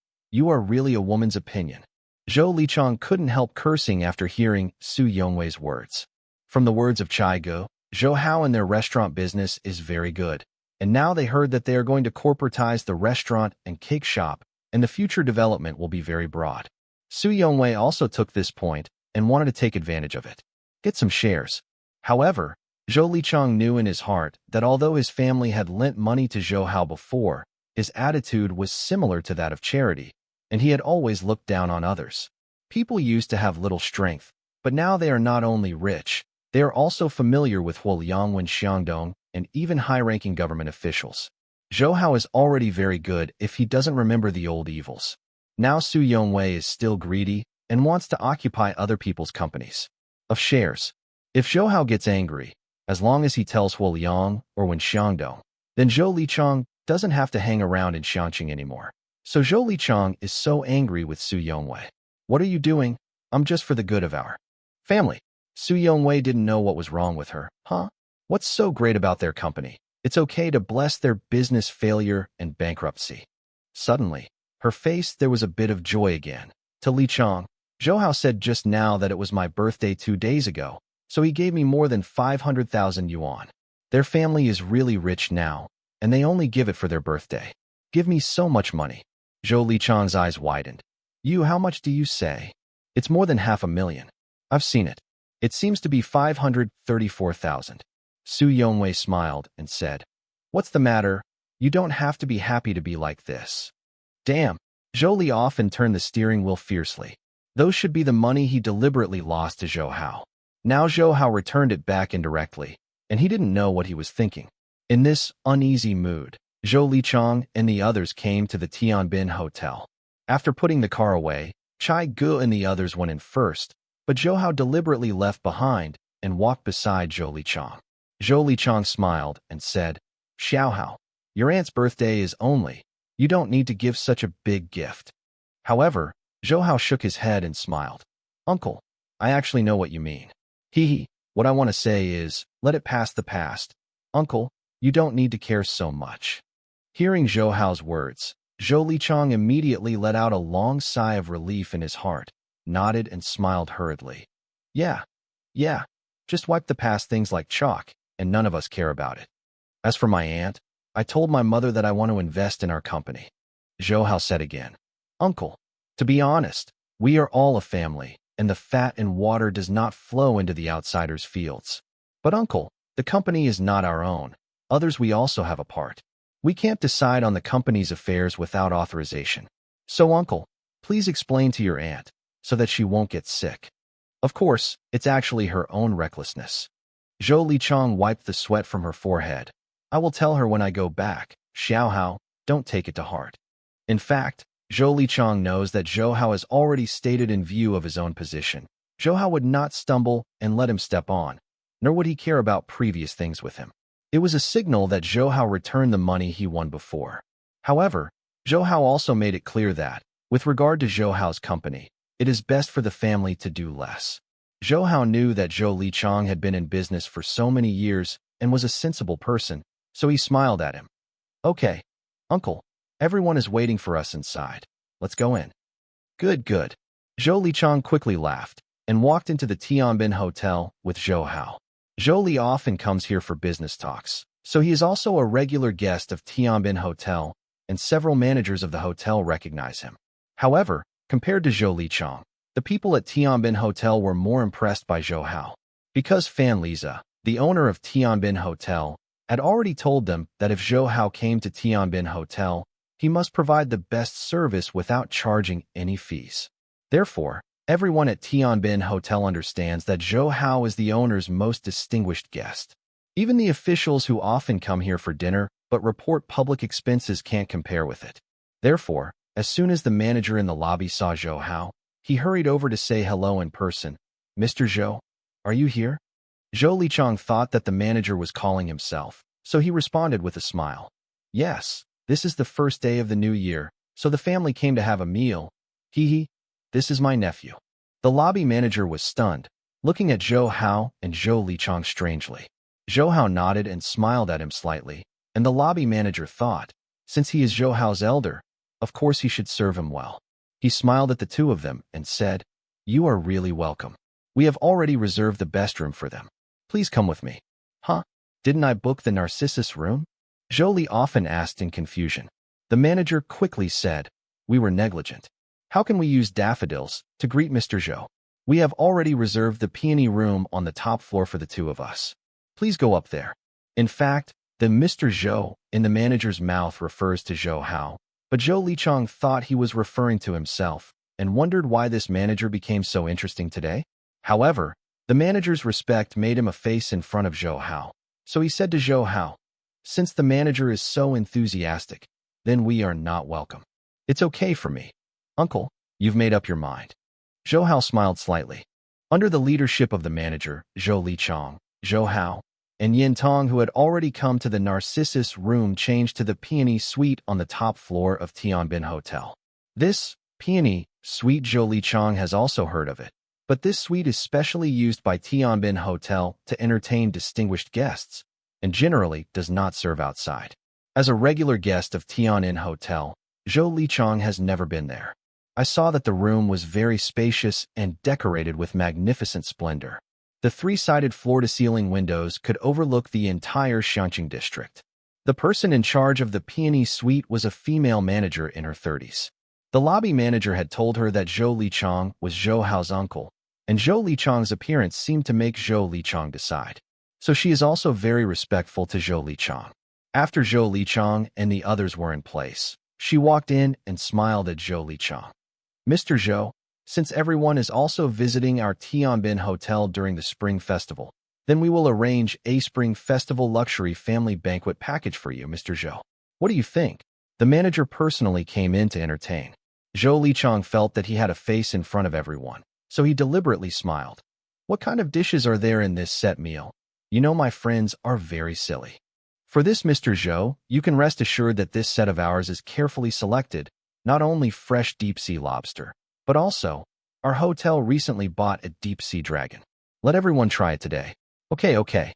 are really a woman's opinion. Zhou Lichang couldn't help cursing after hearing Su Yongwei's words. From the words of Chai Gu, Zhou Hao and their restaurant business is very good, and now they heard that they are going to corporatize the restaurant and cake shop, and the future development will be very broad. Su Yongwei also took this point and wanted to take advantage of it. Get some shares. However, Zhou Lichang knew in his heart that although his family had lent money to Zhou Hao before, his attitude was similar to that of charity, and he had always looked down on others. People used to have little strength, but now they are not only rich, they are also familiar with Huoliangwen Xiangdong and even high-ranking government officials. Zhou Hao is already very good if he doesn't remember the old evils. Now Su Yongwei is still greedy and wants to occupy other people's companies. Of shares. If Zhou Hao gets angry, as long as he tells Huoliang or Wen Xiangdong, then Zhou Lichang doesn't have to hang around in Xiangqing anymore. So Zhou Lichang is so angry with Su Yongwei. What are you doing? I'm just for the good of our family. Su Yongwei didn't know what was wrong with her. What's so great about their company? It's okay to bless their business failure and bankruptcy. Suddenly, her face there was a bit of joy again. To Lichang, Zhou Hao said just now that it was my birthday 2 days ago, so he gave me more than 500,000 yuan. Their family is really rich now, and they only give it for their birthday. Give me so much money. Zhou Lichang's eyes widened. How much do you say? It's more than 500,000. I've seen it. It seems to be 534,000. Su Yongwei smiled and said, What's the matter? You don't have to be happy to be like this. Damn. Zhou Li often turned the steering wheel fiercely. Those should be the money he deliberately lost to Zhou Hao. Now Zhou Hao returned it back indirectly, and he didn't know what he was thinking. In this uneasy mood, Zhou Lichang and the others came to the Tianbin Hotel. After putting the car away, Chai Gu and the others went in first, but Zhou Hao deliberately left behind and walked beside Zhou Lichang. Zhou Lichang smiled and said, Xiao Hao, your aunt's birthday is only. You don't need to give such a big gift. However, Zhou Hao shook his head and smiled. Uncle, I actually know what you mean. What I want to say is, let it pass the past. Uncle, you don't need to care so much. Hearing Zhou Hao's words, Zhou Lichang immediately let out a long sigh of relief in his heart, nodded and smiled hurriedly. Yeah, yeah, just wipe the past things like chalk, and none of us care about it. As for my aunt, I told my mother that I want to invest in our company. Zhou Hao said again. Uncle, to be honest, we are all a family, and the fat and water does not flow into the outsider's fields. But uncle, the company is not our own. Others we also have a part. We can't decide on the company's affairs without authorization. So uncle, please explain to your aunt, so that she won't get sick. Of course, it's actually her own recklessness. Zhou Lichang wiped the sweat from her forehead. I will tell her when I go back. Xiao Hao, don't take it to heart. In fact, Zhou Lichang knows that Zhou Hao has already stated in view of his own position. Zhou Hao would not stumble and let him step on, nor would he care about previous things with him. It was a signal that Zhou Hao returned the money he won before. However, Zhou Hao also made it clear that, with regard to Zhou Hao's company, it is best for the family to do less. Zhou Hao knew that Zhou Lichang had been in business for so many years and was a sensible person, so he smiled at him. Okay, uncle, everyone is waiting for us inside. Let's go in. Good, good. Zhou Lichang quickly laughed and walked into the Tianbin Hotel with Zhou Hao. Zhou Li often comes here for business talks, so he is also a regular guest of Tianbin Hotel, and several managers of the hotel recognize him. However, compared to Zhou Lichang, the people at Tianbin Hotel were more impressed by Zhou Hao, because Fan Liza, the owner of Tianbin Hotel, had already told them that if Zhou Hao came to Tianbin Hotel, he must provide the best service without charging any fees. Therefore, everyone at Tianbin Hotel understands that Zhou Hao is the owner's most distinguished guest. Even the officials who often come here for dinner but report public expenses can't compare with it. Therefore, as soon as the manager in the lobby saw Zhou Hao, he hurried over to say hello in person. Mr. Zhou, are you here? Zhou Lichang thought that the manager was calling himself, so he responded with a smile. Yes, this is the first day of the new year, so the family came to have a meal. Hee. This is my nephew. The lobby manager was stunned, looking at Zhou Hao and Zhou Lichang strangely. Zhou Hao nodded and smiled at him slightly, and the lobby manager thought, since he is Zhou Hao's elder, of course he should serve him well. He smiled at the two of them and said, You are really welcome. We have already reserved the best room for them. Please come with me. Huh? Didn't I book the Narcissus room? Zhou Li often asked in confusion. The manager quickly said, We were negligent. How can we use daffodils to greet Mr. Zhou? We have already reserved the peony room on the top floor for the two of us. Please go up there. In fact, the Mr. Zhou in the manager's mouth refers to Zhou Hao, but Zhou Lichang thought he was referring to himself and wondered why this manager became so interesting today. However, the manager's respect made him a face in front of Zhou Hao, so he said to Zhou Hao, Since the manager is so enthusiastic, then we are not welcome. It's okay for me. Uncle, you've made up your mind. Zhou Hao smiled slightly. Under the leadership of the manager, Zhou Lichang, Zhou Hao, and Yin Tong, who had already come to the Narcissus room, changed to the Peony Suite on the top floor of Tianbin Hotel. This Peony Suite, Zhou Lichang has also heard of it, but this suite is specially used by Tianbin Hotel to entertain distinguished guests, and generally does not serve outside. As a regular guest of Tianbin Hotel, Zhou Lichang has never been there. I saw that the room was very spacious and decorated with magnificent splendor. The three-sided floor-to-ceiling windows could overlook the entire Xiangqing district. The person in charge of the Peony Suite was a female manager in her 30s. The lobby manager had told her that Zhou Lichang was Zhou Hao's uncle, and Zhou Lichang's appearance seemed to make Zhou Lichang decide. So she is also very respectful to Zhou Lichang. After Zhou Lichang and the others were in place, she walked in and smiled at Zhou Lichang. Mr. Zhou, since everyone is also visiting our Tianbin Hotel during the Spring Festival, then we will arrange a Spring Festival luxury family banquet package for you, Mr. Zhou. What do you think? The manager personally came in to entertain. Zhou Lichang felt that he had a face in front of everyone, so he deliberately smiled. What kind of dishes are there in this set meal? You know my friends are very silly. For this, Mr. Zhou, you can rest assured that this set of ours is carefully selected, not only fresh deep-sea lobster, but also, our hotel recently bought a deep-sea dragon. Let everyone try it today. Okay.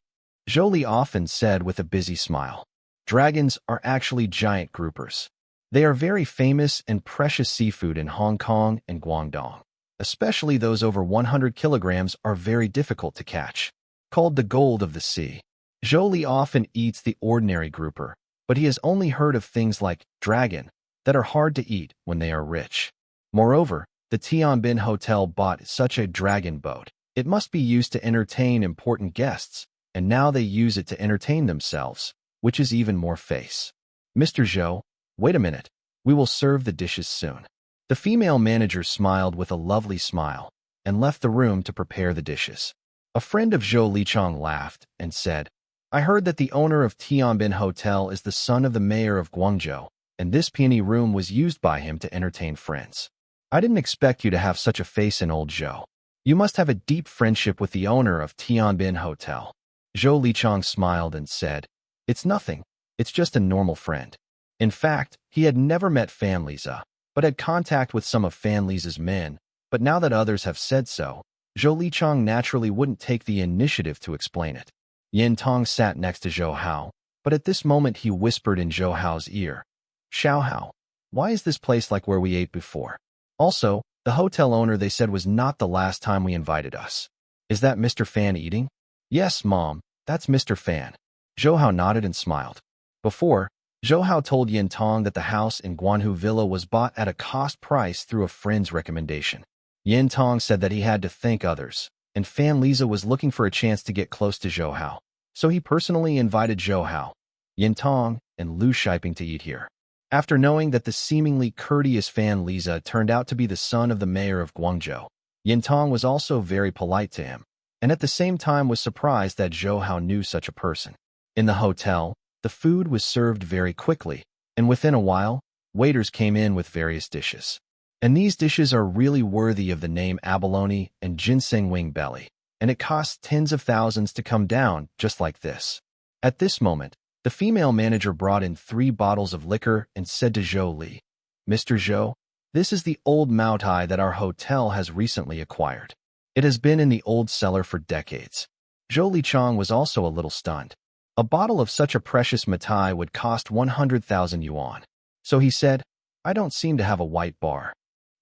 Zhou Li often said with a busy smile. Dragons are actually giant groupers. They are very famous and precious seafood in Hong Kong and Guangdong. Especially those over 100 kilograms are very difficult to catch. Called the gold of the sea. Zhou often eats the ordinary grouper, but he has only heard of things like dragon that are hard to eat when they are rich. Moreover, the Tianbin Hotel bought such a dragon boat. It must be used to entertain important guests, and now they use it to entertain themselves, which is even more face. Mr. Zhou, wait a minute. We will serve the dishes soon. The female manager smiled with a lovely smile and left the room to prepare the dishes. A friend of Zhou Lichang laughed and said, I heard that the owner of Tianbin Hotel is the son of the mayor of Guangzhou, and this peony room was used by him to entertain friends. I didn't expect you to have such a face in old Zhou. You must have a deep friendship with the owner of Tianbin Hotel. Zhou Lichang smiled and said, It's nothing. It's just a normal friend. In fact, he had never met Fan Liza, but had contact with some of Fan Liza's men, but now that others have said so, Zhou Lichang naturally wouldn't take the initiative to explain it. Yin Tong sat next to Zhou Hao, but at this moment he whispered in Zhou Hao's ear, Xiao Hao, why is this place like where we ate before? Also, the hotel owner they said was not the last time we invited us. Is that Mr. Fan eating? Yes, Mom, that's Mr. Fan. Zhou Hao nodded and smiled. Before, Zhou Hao told Yin Tong that the house in Guanhu Villa was bought at a cost price through a friend's recommendation. Yin Tong said that he had to thank others, and Fan Liza was looking for a chance to get close to Zhou Hao, so he personally invited Zhou Hao, Yin Tong, and Lu Shiping to eat here. After knowing that the seemingly courteous Fan Liza turned out to be the son of the mayor of Guangzhou, Yin Tong was also very polite to him, and at the same time was surprised that Zhou Hao knew such a person. In the hotel, the food was served very quickly, and within a while, waiters came in with various dishes. And these dishes are really worthy of the name abalone and ginseng wing belly, and it costs tens of thousands to come down just like this. At this moment, the female manager brought in 3 bottles of liquor and said to Zhou Li, Mr. Zhou, this is the old Maotai that our hotel has recently acquired. It has been in the old cellar for decades. Zhou Lichang was also a little stunned. A bottle of such a precious Matai would cost 100,000 yuan. So he said, I don't seem to have a white bar.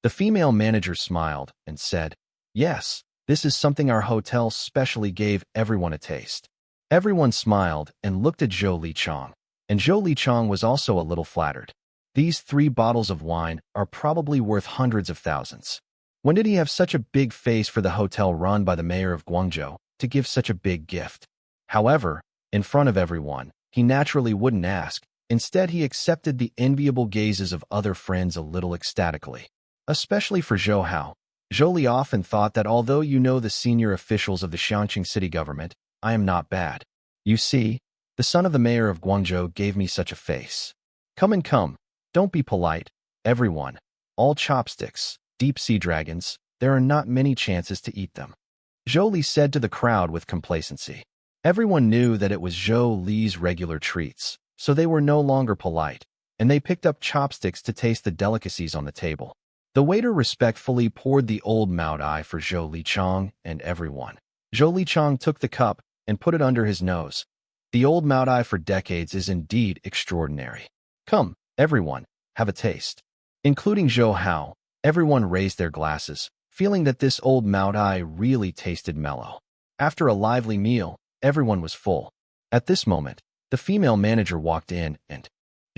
The female manager smiled and said, Yes, this is something our hotel specially gave everyone a taste. Everyone smiled and looked at Zhou Lichang, and Zhou Lichang was also a little flattered. These 3 bottles of wine are probably worth hundreds of thousands. When did he have such a big face for the hotel run by the mayor of Guangzhou to give such a big gift? However, in front of everyone, he naturally wouldn't ask. Instead, he accepted the enviable gazes of other friends a little ecstatically. Especially for Zhou Hao. Zhou Li often thought that although you know the senior officials of the Xiangqing city government, I am not bad. You see, the son of the mayor of Guangzhou gave me such a face. Come and come. Don't be polite, everyone. All chopsticks, deep-sea dragons, there are not many chances to eat them. Zhou Li said to the crowd with complacency. Everyone knew that it was Zhou Li's regular treats, so they were no longer polite, and they picked up chopsticks to taste the delicacies on the table. The waiter respectfully poured the old Maotai for Zhou Lichang and everyone. Zhou Lichang took the cup and put it under his nose. The old Maotai for decades is indeed extraordinary. Come, everyone, have a taste. Including Zhou Hao, everyone raised their glasses, feeling that this old Maotai really tasted mellow. After a lively meal, everyone was full. At this moment, the female manager walked in and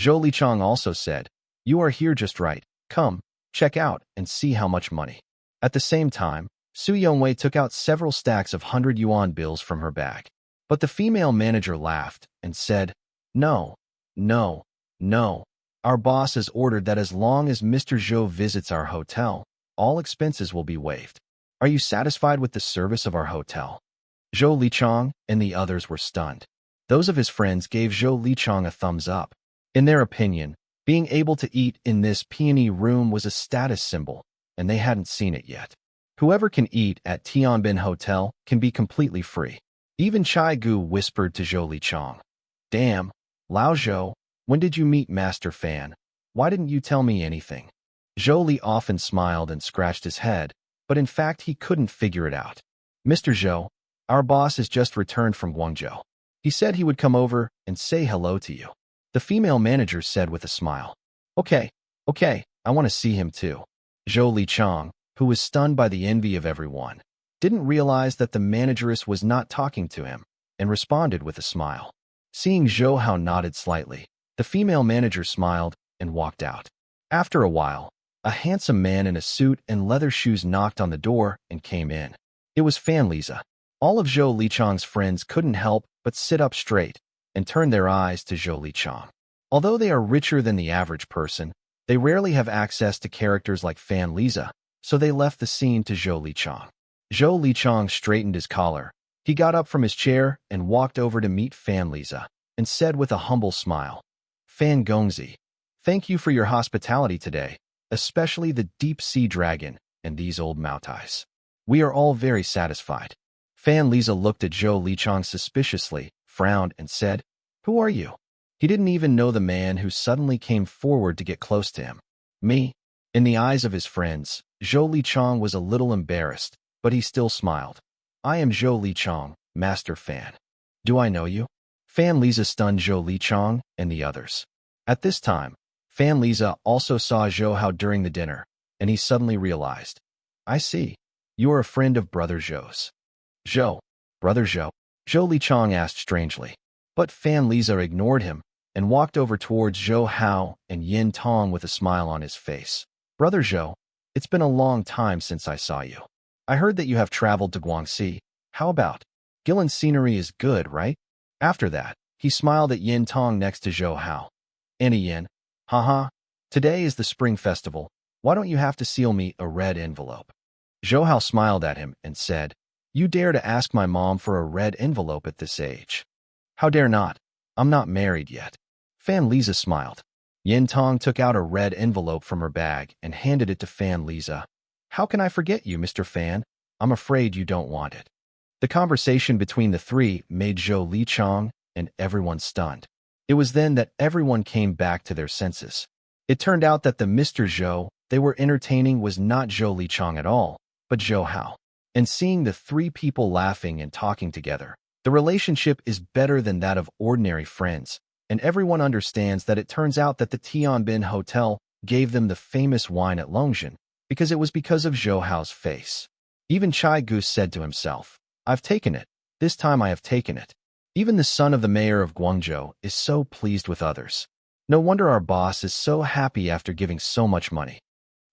Zhou Lichang also said, You are here just right. Come, check out and see how much money. At the same time, Su Yongwei took out several stacks of 100 yuan bills from her bag. But the female manager laughed and said, No, no, no. Our boss has ordered that as long as Mr. Zhou visits our hotel, all expenses will be waived. Are you satisfied with the service of our hotel? Zhou Lichang and the others were stunned. Those of his friends gave Zhou Lichang a thumbs up. In their opinion, being able to eat in this peony room was a status symbol, and they hadn't seen it yet. Whoever can eat at Tianbin Hotel can be completely free. Even Chai Gu whispered to Zhou Lichang, Damn, Lao Zhou, when did you meet Master Fan? Why didn't you tell me anything? Zhou Li often smiled and scratched his head, but in fact he couldn't figure it out. Mr. Zhou, our boss has just returned from Guangzhou. He said he would come over and say hello to you. The female manager said with a smile. Okay, I want to see him too. Zhou Lichang, who was stunned by the envy of everyone, didn't realize that the manageress was not talking to him, and responded with a smile. Seeing Zhou Hao nodded slightly, the female manager smiled and walked out. After a while, a handsome man in a suit and leather shoes knocked on the door and came in. It was Fan Liza. All of Zhou Lichang's friends couldn't help but sit up straight and turn their eyes to Zhou Lichang. Although they are richer than the average person, they rarely have access to characters like Fan Liza, so they left the scene to Zhou Lichang. Zhou Lichang straightened his collar. He got up from his chair and walked over to meet Fan Liza and said with a humble smile, Fan Gongzi, thank you for your hospitality today, especially the deep-sea dragon and these old moutais. We are all very satisfied. Fan Liza looked at Zhou Lichang suspiciously, frowned, and said, Who are you? He didn't even know the man who suddenly came forward to get close to him. Me? In the eyes of his friends, Zhou Lichang was a little embarrassed, but he still smiled. I am Zhou Lichang, Master Fan. Do I know you? Fan Liza stunned Zhou Lichang and the others. At this time, Fan Liza also saw Zhou Hao during the dinner, and he suddenly realized. I see. You are a friend of Brother Zhou's. Zhou. Brother Zhou? Zhou Lichang asked strangely. But Fan Liza ignored him and walked over towards Zhou Hao and Yin Tong with a smile on his face. Brother Zhou, it's been a long time since I saw you. I heard that you have traveled to Guangxi. How about? Gillin's scenery is good, right? After that, he smiled at Yin Tong next to Zhou Hao. Annie Yin, haha, today is the spring festival. Why don't you have to seal me a red envelope? Zhou Hao smiled at him and said, You dare to ask my mom for a red envelope at this age? How dare not? I'm not married yet. Fan Liza smiled. Yin Tong took out a red envelope from her bag and handed it to Fan Liza. How can I forget you, Mr. Fan? I'm afraid you don't want it. The conversation between the three made Zhou Lichang and everyone stunned. It was then that everyone came back to their senses. It turned out that the Mr. Zhou they were entertaining was not Zhou Lichang at all, but Zhou Hao. And seeing the three people laughing and talking together, the relationship is better than that of ordinary friends, and everyone understands that it turns out that the Tianbin Hotel gave them the famous wine at Longzhen, because it was because of Zhou Hao's face. Even Chai Goose said to himself, I've taken it. This time I have taken it. Even the son of the mayor of Guangzhou is so pleased with others. No wonder our boss is so happy after giving so much money.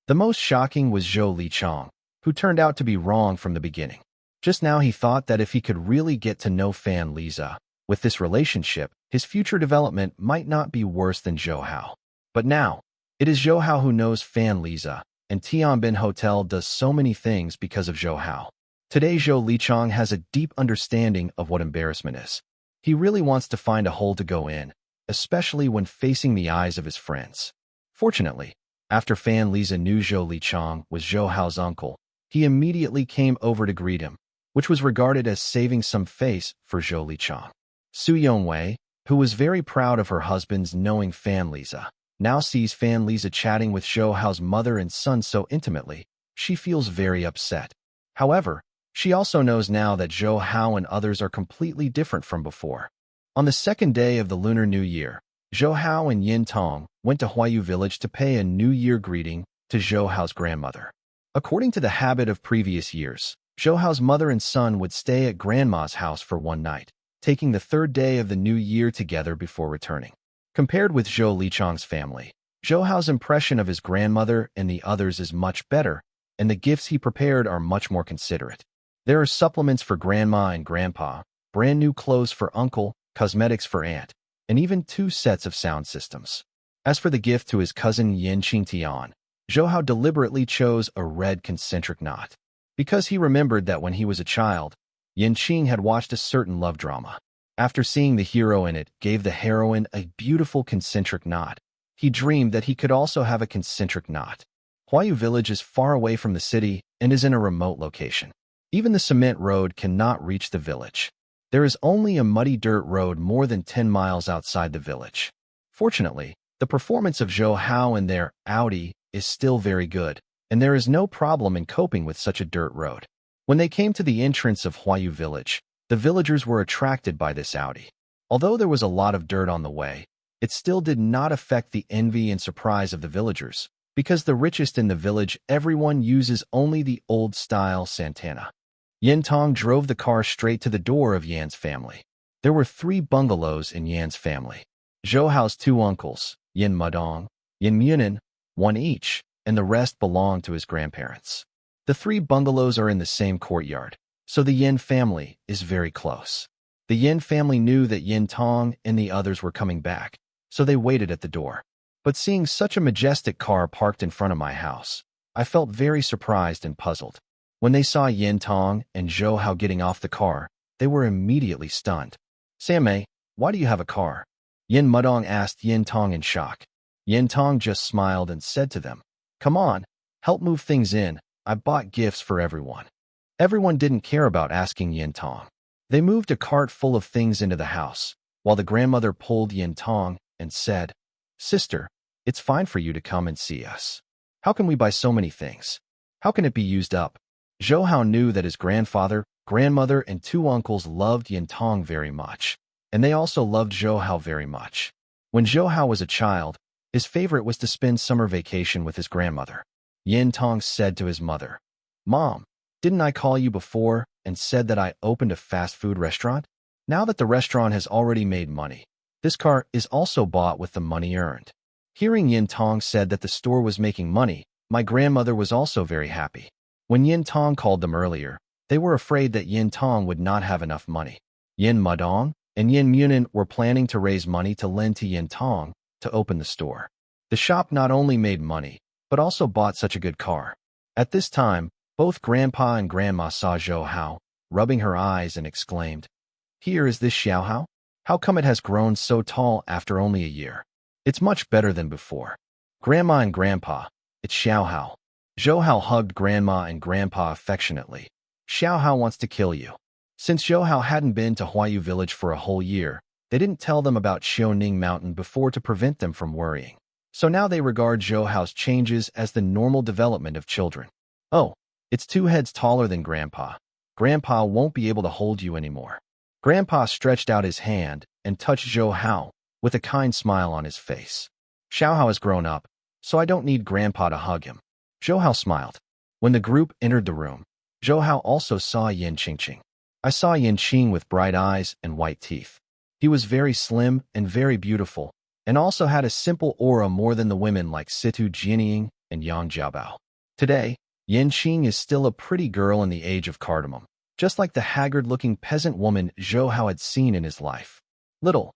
The most shocking was Zhou Lichang, who turned out to be wrong from the beginning. Just now he thought that if he could really get to know Fan Liza, with this relationship, his future development might not be worse than Zhou Hao. But now, it is Zhou Hao who knows Fan Liza, and Tianbin Hotel does so many things because of Zhou Hao. Today Zhou Lichang has a deep understanding of what embarrassment is. He really wants to find a hole to go in, especially when facing the eyes of his friends. Fortunately, after Fan Liza knew Zhou Lichang was Zhou Hao's uncle, he immediately came over to greet him, which was regarded as saving some face for Zhou Lichang. Su Yongwei, who was very proud of her husband's knowing Fan Liza, now sees Fan Liza chatting with Zhou Hao's mother and son so intimately, she feels very upset. However, she also knows now that Zhou Hao and others are completely different from before. On the second day of the Lunar New Year, Zhou Hao and Yin Tong went to Huayu village to pay a New Year greeting to Zhou Hao's grandmother. According to the habit of previous years, Zhou Hao's mother and son would stay at grandma's house for one night, taking the third day of the new year together before returning. Compared with Zhou Lichang's family, Zhou Hao's impression of his grandmother and the others is much better, and the gifts he prepared are much more considerate. There are supplements for grandma and grandpa, brand new clothes for uncle, cosmetics for aunt, and even 2 sets of sound systems. As for the gift to his cousin Yin Qingtian, Zhou Hao deliberately chose a red concentric knot, because he remembered that when he was a child, Yin Qing had watched a certain love drama. After seeing the hero in it gave the heroine a beautiful concentric knot, he dreamed that he could also have a concentric knot. Huayu village is far away from the city and is in a remote location. Even the cement road cannot reach the village. There is only a muddy dirt road more than 10 miles outside the village. Fortunately, the performance of Zhou Hao and their Audi is still very good, and there is no problem in coping with such a dirt road. When they came to the entrance of Huayu village, the villagers were attracted by this Audi. Although there was a lot of dirt on the way, it still did not affect the envy and surprise of the villagers, because the richest in the village, everyone uses only the old-style Santana. Yin Tong drove the car straight to the door of Yan's family. There were 3 bungalows in Yan's family. Zhou Hao's 2 uncles, Yin Mudong, Yin Munin, 1 each, and the rest belonged to his grandparents. The 3 bungalows are in the same courtyard, so the Yin family is very close. The Yin family knew that Yin Tong and the others were coming back, so they waited at the door. But seeing such a majestic car parked in front of my house, I felt very surprised and puzzled. When they saw Yin Tong and Zhou Hao getting off the car, they were immediately stunned. "Sammy, why do you have a car?" Yin Mudong asked Yin Tong in shock. Yin Tong just smiled and said to them, "Come on, help move things in. I bought gifts for everyone." Everyone didn't care about asking Yin Tong. They moved a cart full of things into the house, while the grandmother pulled Yin Tong and said, "Sister, it's fine for you to come and see us. How can we buy so many things? How can it be used up?" Zhou Hao knew that his grandfather, grandmother, and 2 uncles loved Yin Tong very much, and they also loved Zhou Hao very much. When Zhou Hao was a child, his favorite was to spend summer vacation with his grandmother. Yin Tong said to his mother, "Mom, didn't I call you before and said that I opened a fast food restaurant? Now that the restaurant has already made money, this car is also bought with the money earned." Hearing Yin Tong said that the store was making money, my grandmother was also very happy. When Yin Tong called them earlier, they were afraid that Yin Tong would not have enough money. Yin Mudong and Yin Munin were planning to raise money to lend to Yin Tong to open the store. The shop not only made money, but also bought such a good car. At this time, both Grandpa and Grandma saw Zhou Hao, rubbing her eyes, and exclaimed, "Here is this Xiao Hao? How come it has grown so tall after only a year? It's much better than before." "Grandma and Grandpa, it's Xiao Hao." Zhou Hao hugged Grandma and Grandpa affectionately. "Xiao Hao wants to kill you." Since Zhou Hao hadn't been to Huayu village for a whole year, they didn't tell them about Xiaoning Mountain before to prevent them from worrying. So now they regard Zhou Hao's changes as the normal development of children. "Oh, it's 2 heads taller than Grandpa. Grandpa won't be able to hold you anymore." Grandpa stretched out his hand and touched Zhou Hao with a kind smile on his face. "Xiao Hao has grown up, so I don't need Grandpa to hug him." Zhou Hao smiled. When the group entered the room, Zhou Hao also saw Yin Qingqing. I saw Yin Qing with bright eyes and white teeth. He was very slim and very beautiful, and also had a simple aura more than the women like Situ Jianying and Yang Jiaobao. Today, Yin Qing is still a pretty girl in the age of cardamom, just like the haggard-looking peasant woman Zhou Hao had seen in his life. "Little,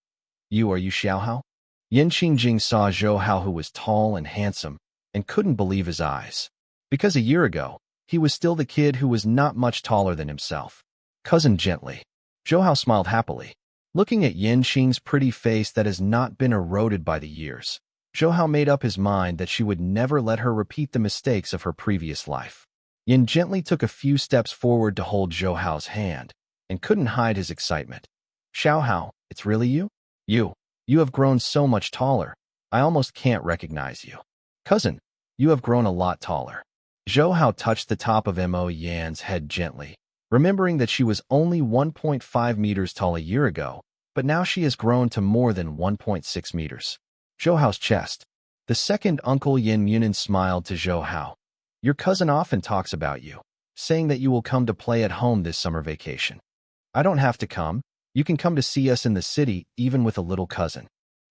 are you Xiao Hao?" Yin Qingjing saw Zhou Hao, who was tall and handsome, and couldn't believe his eyes. Because a year ago, he was still the kid who was not much taller than himself. "Cousin," gently. Zhou Hao smiled happily. Looking at Yin Qing's pretty face that has not been eroded by the years, Zhou Hao made up his mind that she would never let her repeat the mistakes of her previous life. Yin gently took a few steps forward to hold Zhou Hao's hand, and couldn't hide his excitement. "Xiao Hao, it's really you? You have grown so much taller. I almost can't recognize you." "Cousin, you have grown a lot taller." Zhou Hao touched the top of Mo Yan's head gently, remembering that she was only 1.5 meters tall a year ago, but now she has grown to more than 1.6 meters. Zhou Hao's chest. The second uncle Yin Munin smiled to Zhou Hao. "Your cousin often talks about you, saying that you will come to play at home this summer vacation. I don't have to come. You can come to see us in the city, even with a little cousin."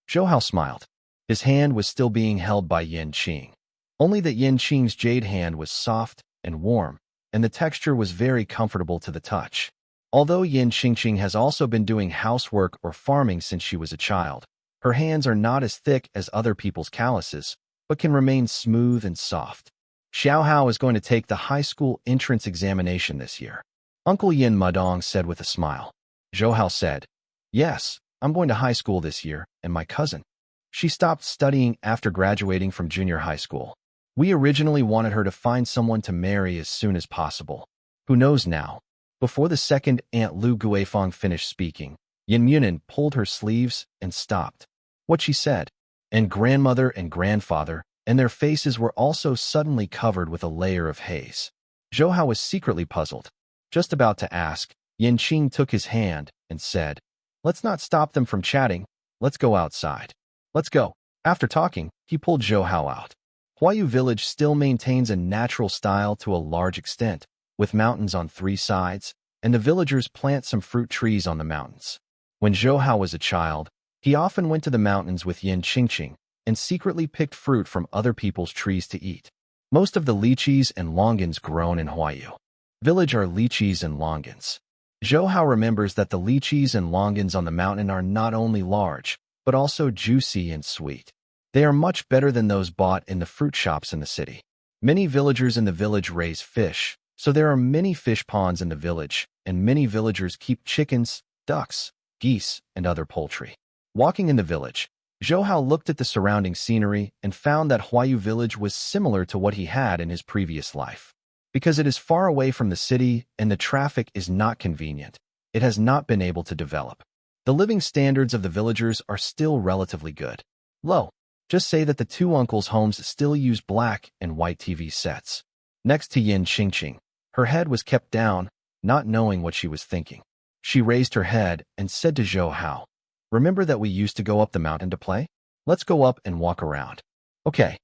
Zhou Hao smiled. His hand was still being held by Yin Qing. Only that Yin Qing's jade hand was soft and warm, and the texture was very comfortable to the touch. Although Yin Qingqing has also been doing housework or farming since she was a child, her hands are not as thick as other people's calluses, but can remain smooth and soft. Xiao Hao is going to take the high school entrance examination this year, Uncle Yin Mudong said with a smile. Zhou Hao said, "Yes, I'm going to high school this year, and my cousin. She stopped studying after graduating from junior high school. We originally wanted her to find someone to marry as soon as possible. Who knows now?" Before the second Aunt Lu Guifeng finished speaking, Yin Munin pulled her sleeves and stopped. What she said, and grandmother and grandfather, and their faces were also suddenly covered with a layer of haze. Zhou Hao was secretly puzzled. Just about to ask, Yin Qing took his hand and said, "Let's not stop them from chatting. Let's go outside." Let's go. After talking, he pulled Zhou Hao out. Huayu village still maintains a natural style to a large extent, with mountains on 3 sides, and the villagers plant some fruit trees on the mountains. When Zhou Hao was a child, he often went to the mountains with Yin Qingqing and secretly picked fruit from other people's trees to eat. Most of the lychees and longans grown in Huayu village are lychees and longans. Zhou Hao remembers that the lychees and longans on the mountain are not only large, but also juicy and sweet. They are much better than those bought in the fruit shops in the city. Many villagers in the village raise fish, so there are many fish ponds in the village, and many villagers keep chickens, ducks, geese, and other poultry. Walking in the village, Zhou Hao looked at the surrounding scenery and found that Huayu village was similar to what he had in his previous life. Because it is far away from the city and the traffic is not convenient, it has not been able to develop. The living standards of the villagers are still relatively good. Low. Just say that the 2 uncles' homes still use black and white TV sets. Next to Yin Qingqing, her head was kept down, not knowing what she was thinking. She raised her head and said to Zhou Hao, "Remember that we used to go up the mountain to play? Let's go up and walk around." Okay.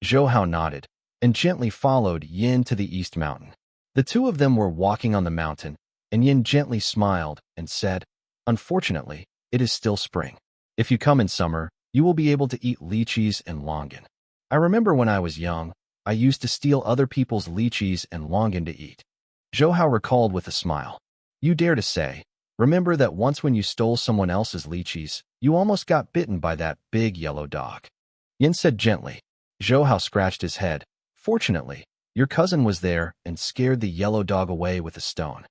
Zhou Hao nodded and gently followed Yin to the east mountain. The 2 of them were walking on the mountain, and Yin gently smiled and said, "Unfortunately, it is still spring. If you come in summer, you will be able to eat lychees and longan. I remember when I was young, I used to steal other people's lychees and longan to eat." Zhou Hao recalled with a smile. "You dare to say, remember that once when you stole someone else's lychees, you almost got bitten by that big yellow dog." Yin said gently. Zhou Hao scratched his head. "Fortunately, your cousin was there and scared the yellow dog away with a stone."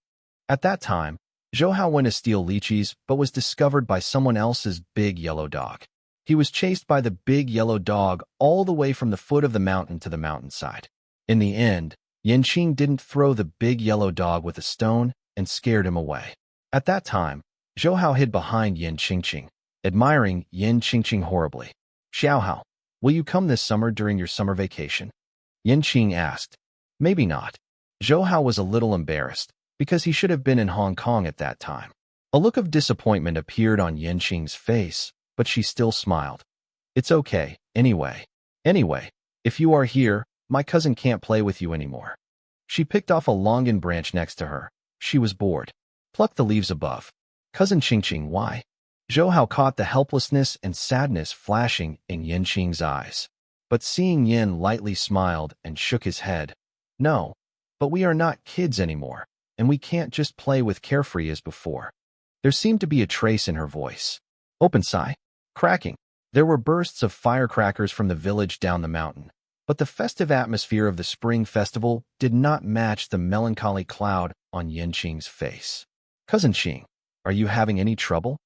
At that time, Zhou Hao went to steal lychees but was discovered by someone else's big yellow dog. He was chased by the big yellow dog all the way from the foot of the mountain to the mountainside. In the end, Yin Qing didn't throw the big yellow dog with a stone and scared him away. At that time, Zhou Hao hid behind Yin Qingqing, admiring Yin Qingqing horribly. "Xiao Hao, will you come this summer during your summer vacation?" Yin Qing asked. "Maybe not." Zhou Hao was a little embarrassed, because he should have been in Hong Kong at that time. A look of disappointment appeared on Yin Qing's face, but she still smiled. "It's okay, anyway. If you are here, my cousin can't play with you anymore." She picked off a longan branch next to her. She was bored. "Pluck the leaves above." "Cousin Qingqing, why?" Zhou Hao caught the helplessness and sadness flashing in Yin Qing's eyes. But seeing Yin lightly smiled and shook his head. "No, but we are not kids anymore, and we can't just play with carefree as before." There seemed to be a trace in her voice. Open sigh. Cracking. There were bursts of firecrackers from the village down the mountain, but the festive atmosphere of the spring festival did not match the melancholy cloud on Yin Qing's face. "Cousin Qing, are you having any trouble?"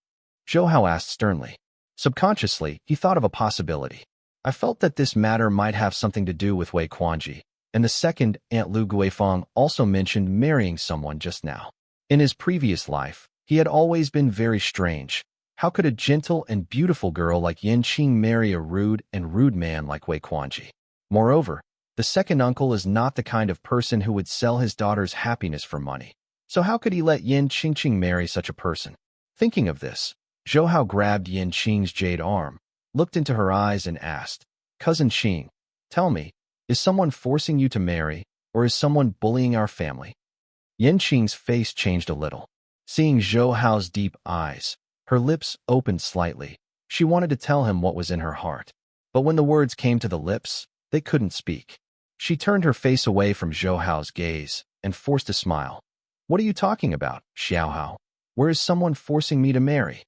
Zhou Hao asked sternly. Subconsciously, he thought of a possibility. "I felt that this matter might have something to do with Wei Quanji, and the second Aunt Lu Guifeng also mentioned marrying someone just now. In his previous life, he had always been very strange. How could a gentle and beautiful girl like Yin Qing marry a rude man like Wei Quanji? Moreover, the second uncle is not the kind of person who would sell his daughter's happiness for money. So how could he let Yin Qingqing marry such a person?" Thinking of this, Zhou Hao grabbed Yin Qing's jade arm, looked into her eyes and asked, "Cousin Qing, tell me, is someone forcing you to marry, or is someone bullying our family?" Yin Qing's face changed a little. Seeing Zhou Hao's deep eyes, her lips opened slightly. She wanted to tell him what was in her heart. But when the words came to the lips, they couldn't speak. She turned her face away from Zhou Hao's gaze and forced a smile. "What are you talking about, Xiao Hao? Where is someone forcing me to marry?"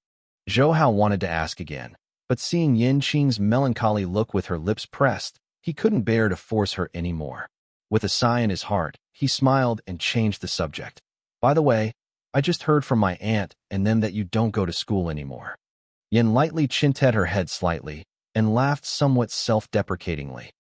Zhou Hao wanted to ask again, but seeing Yin Qing's melancholy look with her lips pressed, he couldn't bear to force her any more. With a sigh in his heart, he smiled and changed the subject. "By the way, I just heard from my aunt and them that you don't go to school anymore." Yin lightly chinted her head slightly and laughed somewhat self-deprecatingly.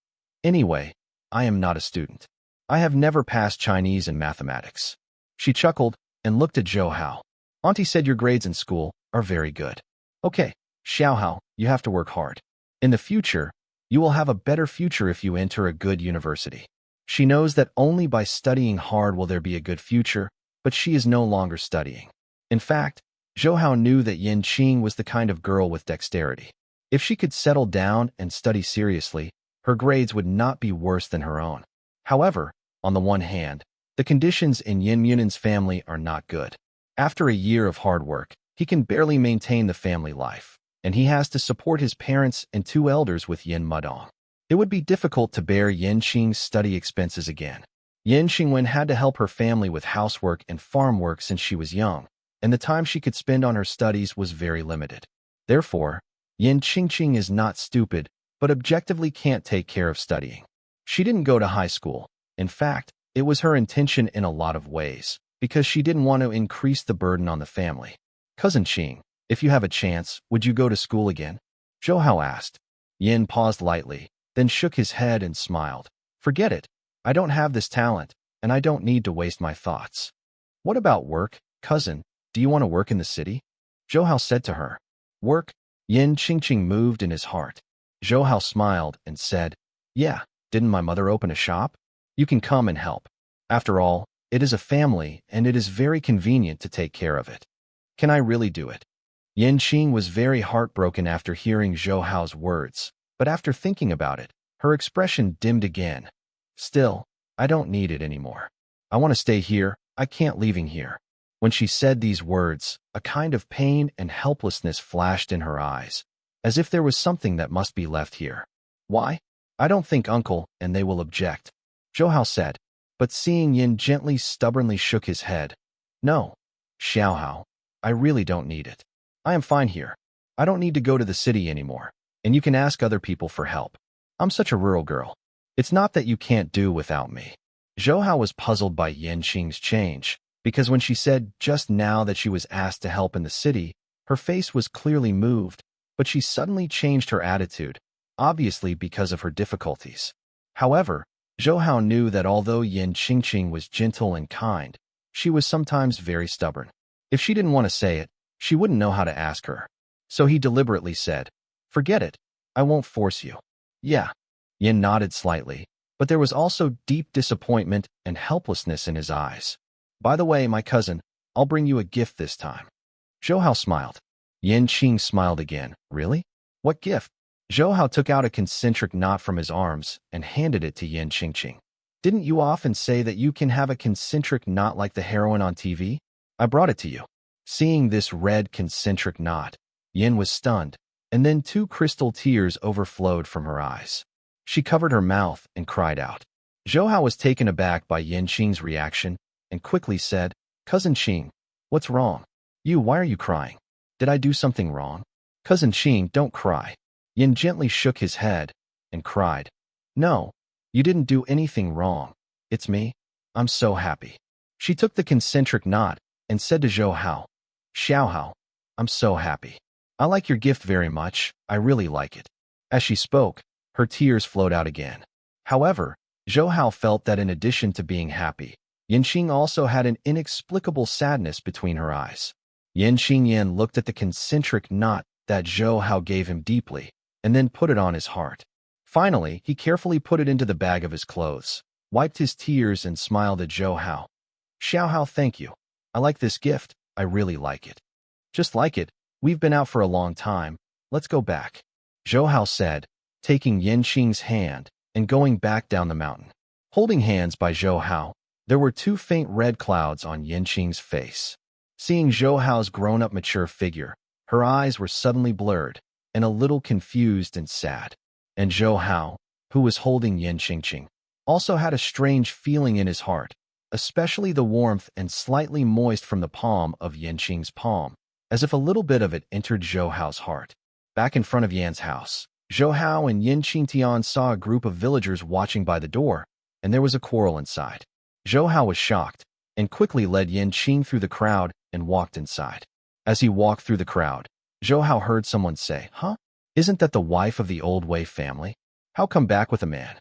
"Anyway, I am not a student. I have never passed Chinese and mathematics." She chuckled and looked at Zhou Hao. "Auntie said your grades in school are very good. Okay, Xiao Hao, you have to work hard. In the future, you will have a better future if you enter a good university." She knows that only by studying hard will there be a good future, but she is no longer studying. In fact, Zhou Hao knew that Yin Qing was the kind of girl with dexterity. If she could settle down and study seriously, her grades would not be worse than her own. However, on the one hand, the conditions in Yin Munan's family are not good. After a year of hard work, he can barely maintain the family life, and he has to support his parents and two elders with Yin Mudong. It would be difficult to bear Yin Qing's study expenses again. Yin Qingwen had to help her family with housework and farm work since she was young, and the time she could spend on her studies was very limited. Therefore, Yin Qingqing is not stupid, but objectively can't take care of studying. She didn't go to high school. In fact, it was her intention in a lot of ways, because she didn't want to increase the burden on the family. Cousin Qing, if you have a chance, would you go to school again? Zhou Hao asked. Yin paused lightly, then shook his head and smiled. Forget it. I don't have this talent, and I don't need to waste my thoughts. What about work, cousin? Do you want to work in the city? Zhou Hao said to her. Work? Yin Qingqing moved in his heart. Zhou Hao smiled and said, Yeah, didn't my mother open a shop? You can come and help. After all, it is a family, and it is very convenient to take care of it. Can I really do it? Yin Qing was very heartbroken after hearing Zhou Hao's words, but after thinking about it, her expression dimmed again. Still, I don't need it anymore. I want to stay here. I can't leaving here. When she said these words, a kind of pain and helplessness flashed in her eyes, as if there was something that must be left here. Why? I don't think uncle and they will object, Zhou Hao said, but seeing Yin gently stubbornly shook his head. No, Xiao Hao, I really don't need it. I am fine here. I don't need to go to the city anymore, and you can ask other people for help. I'm such a rural girl. It's not that you can't do without me. Zhou Hao was puzzled by Yin Qing's change, because when she said just now that she was asked to help in the city, her face was clearly moved, but she suddenly changed her attitude, obviously because of her difficulties. However, Zhou Hao knew that although Yin Qingqing was gentle and kind, she was sometimes very stubborn. If she didn't want to say it, she wouldn't know how to ask her. So he deliberately said, Forget it. I won't force you. Yeah. Yin nodded slightly, but there was also deep disappointment and helplessness in his eyes. By the way, my cousin, I'll bring you a gift this time. Zhou Hao smiled. Yin Qing smiled again. Really? What gift? Zhou Hao took out a concentric knot from his arms and handed it to Yin Qingqing. Didn't you often say that you can have a concentric knot like the heroine on TV? I brought it to you. Seeing this red concentric knot, Yin was stunned, and then two crystal tears overflowed from her eyes. She covered her mouth and cried out. Zhou Hao was taken aback by Yin Qing's reaction and quickly said, Cousin Qing, what's wrong? Why are you crying? Did I do something wrong? Cousin Qing, don't cry. Yin gently shook his head and cried, No, you didn't do anything wrong. It's me. I'm so happy. She took the concentric knot and said to Zhou Hao, Xiao Hao, I'm so happy. I like your gift very much. I really like it. As she spoke, her tears flowed out again. However, Zhou Hao felt that in addition to being happy, Yin Qing also had an inexplicable sadness between her eyes. Yin Qingyan looked at the concentric knot that Zhou Hao gave him deeply, and then put it on his heart. Finally, he carefully put it into the bag of his clothes, wiped his tears and smiled at Zhou Hao. Xiao Hao, thank you. I like this gift. I really like it. Just like it, we've been out for a long time. Let's go back, Zhou Hao said, taking Yin Qing's hand and going back down the mountain. Holding hands by Zhou Hao, there were two faint red clouds on Yin Qing's face. Seeing Zhou Hao's grown-up mature figure, her eyes were suddenly blurred and a little confused and sad. And Zhou Hao, who was holding Yin Qingqing, also had a strange feeling in his heart, especially the warmth and slightly moist from the palm of Yin Qing's palm, as if a little bit of it entered Zhou Hao's heart. Back in front of Yan's house, Zhou Hao and Yin Qingtian saw a group of villagers watching by the door, and there was a quarrel inside. Zhou Hao was shocked, and quickly led Yin Qing through the crowd and walked inside. As he walked through the crowd, Zhou Hao heard someone say, Huh? Isn't that the wife of the old Wei family? How come back with a man?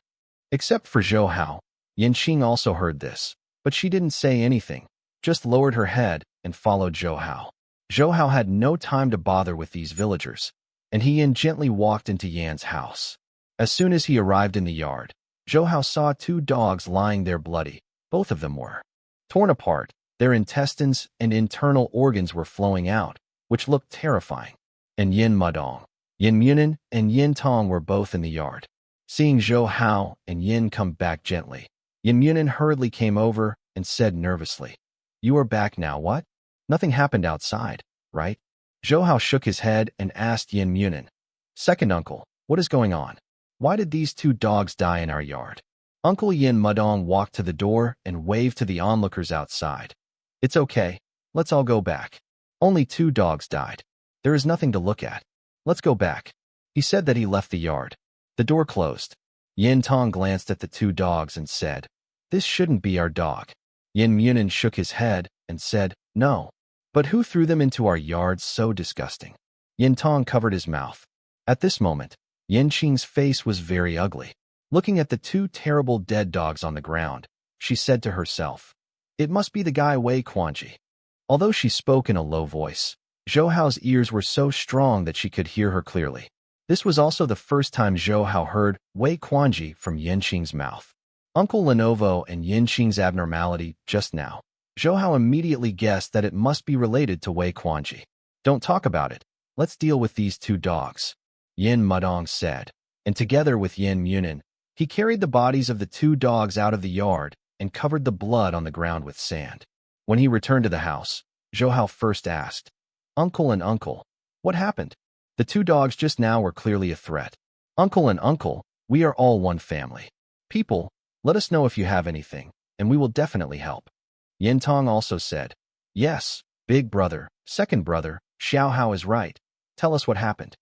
Except for Zhou Hao, Yin Qing also heard this, but she didn't say anything, just lowered her head and followed Zhou Hao. Zhou Hao had no time to bother with these villagers, and he gently walked into Yan's house. As soon as he arrived in the yard, Zhou Hao saw two dogs lying there bloody. Both of them were torn apart. Their intestines and internal organs were flowing out, which looked terrifying. And Yin Mudong, Yin Munin and Yin Tong were both in the yard. Seeing Zhou Hao and Yin come back gently, Yin Munin hurriedly came over and said nervously, "You are back now, what? Nothing happened outside, right?" Zhou Hao shook his head and asked Yin Munin, "Second uncle, what is going on? Why did these two dogs die in our yard?" Uncle Yin Mudong walked to the door and waved to the onlookers outside. "It's okay. Let's all go back. Only 2 dogs died. There is nothing to look at. Let's go back." He said that he left the yard. The door closed. Yin Tong glanced at the 2 dogs and said, "This shouldn't be our dog." Yin Munin shook his head and said, "No. But who threw them into our yard? So disgusting." Yin Tong covered his mouth. At this moment, Yin Qing's face was very ugly. Looking at the 2 terrible dead dogs on the ground, she said to herself, "It must be the guy Wei Quanji." Although she spoke in a low voice, Zhou Hao's ears were so strong that she could hear her clearly. This was also the first time Zhou Hao heard Wei Quanji from Yin Qing's mouth. Uncle Lenovo and Yin Qing's abnormality just now. Zhou Hao immediately guessed that it must be related to Wei Quanji. "Don't talk about it. Let's deal with these 2 dogs," Yin Mudong said. And together with Yin Munin, he carried the bodies of the 2 dogs out of the yard and covered the blood on the ground with sand. When he returned to the house, Zhou Hao first asked, "Uncle and Uncle, what happened?" The 2 dogs just now were clearly a threat. "Uncle and Uncle, we are all one family. People, let us know if you have anything, and we will definitely help." Yin Tong also said, "Yes, big brother, second brother, Xiao Hao is right. Tell us what happened."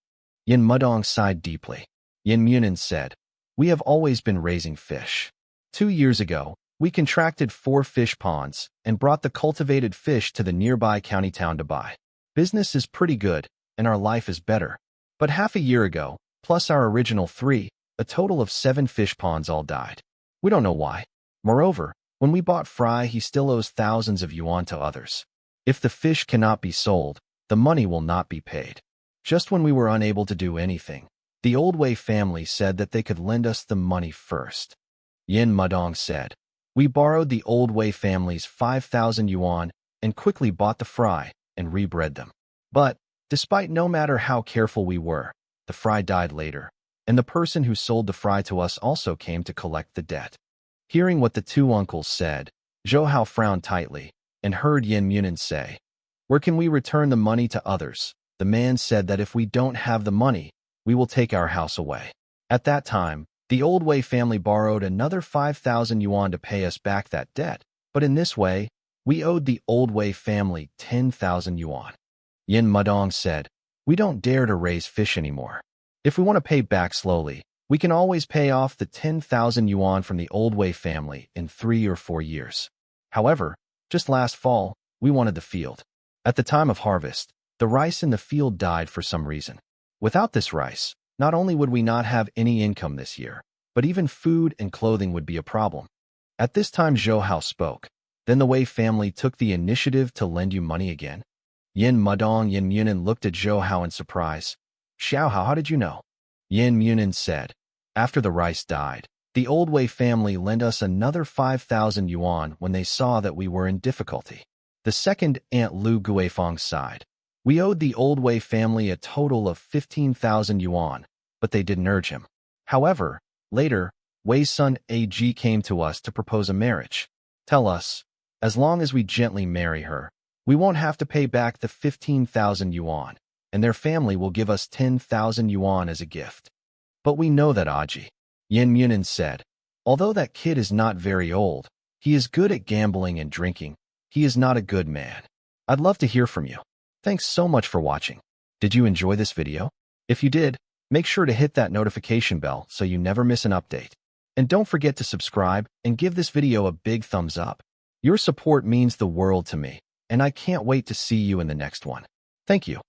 Yin Mudong sighed deeply. Yin Munin said, "We have always been raising fish. 2 years ago, we contracted 4 fish ponds and brought the cultivated fish to the nearby county town to buy. Business is pretty good, and our life is better. But half a year ago, plus our original 3, a total of 7 fish ponds all died. We don't know why. Moreover, when we bought Fry, he still owes thousands of yuan to others. If the fish cannot be sold, the money will not be paid. Just when we were unable to do anything, the Old Wei family said that they could lend us the money first." Yin Mudong said, "We borrowed the Old Wei family's 5,000 yuan and quickly bought the Fry and rebred them. But, despite no matter how careful we were, the Fry died later, and the person who sold the Fry to us also came to collect the debt." Hearing what the 2 uncles said, Zhou Hao frowned tightly and heard Yin Munin say, "Where can we return the money to others?" The man said that if we don't have the money, we will take our house away. At that time, the Old Wei family borrowed another 5,000 yuan to pay us back that debt, but in this way, we owed the Old Wei family 10,000 yuan. Yin Mudong said, "We don't dare to raise fish anymore. If we want to pay back slowly, we can always pay off the 10,000 yuan from the Old Wei family in 3 or 4 years. However, just last fall, we wanted the field. At the time of harvest, the rice in the field died for some reason. Without this rice, not only would we not have any income this year, but even food and clothing would be a problem." At this time Zhou Hao spoke. "Then the Wei family took the initiative to lend you money again?" Yin Mudong Yin Munin looked at Zhou Hao in surprise. "Xiao Hao, how did you know?" Yin Munin said, "After the rice died, the Old Wei family lent us another 5,000 yuan when they saw that we were in difficulty." The second Aunt Lu Guifeng sighed. "We owed the Old Wei family a total of 15,000 yuan, but they didn't urge him. However, later, Wei's son AG came to us to propose a marriage. Tell us, as long as we gently marry her, we won't have to pay back the 15,000 yuan, and their family will give us 10,000 yuan as a gift." "But we know that Aji," Yin Munin said. "Although that kid is not very old, he is good at gambling and drinking. He is not a good man. I'd love to hear from you. Thanks so much for watching. Did you enjoy this video? If you did, make sure to hit that notification bell so you never miss an update. And don't forget to subscribe and give this video a big thumbs up. Your support means the world to me, and I can't wait to see you in the next one. Thank you.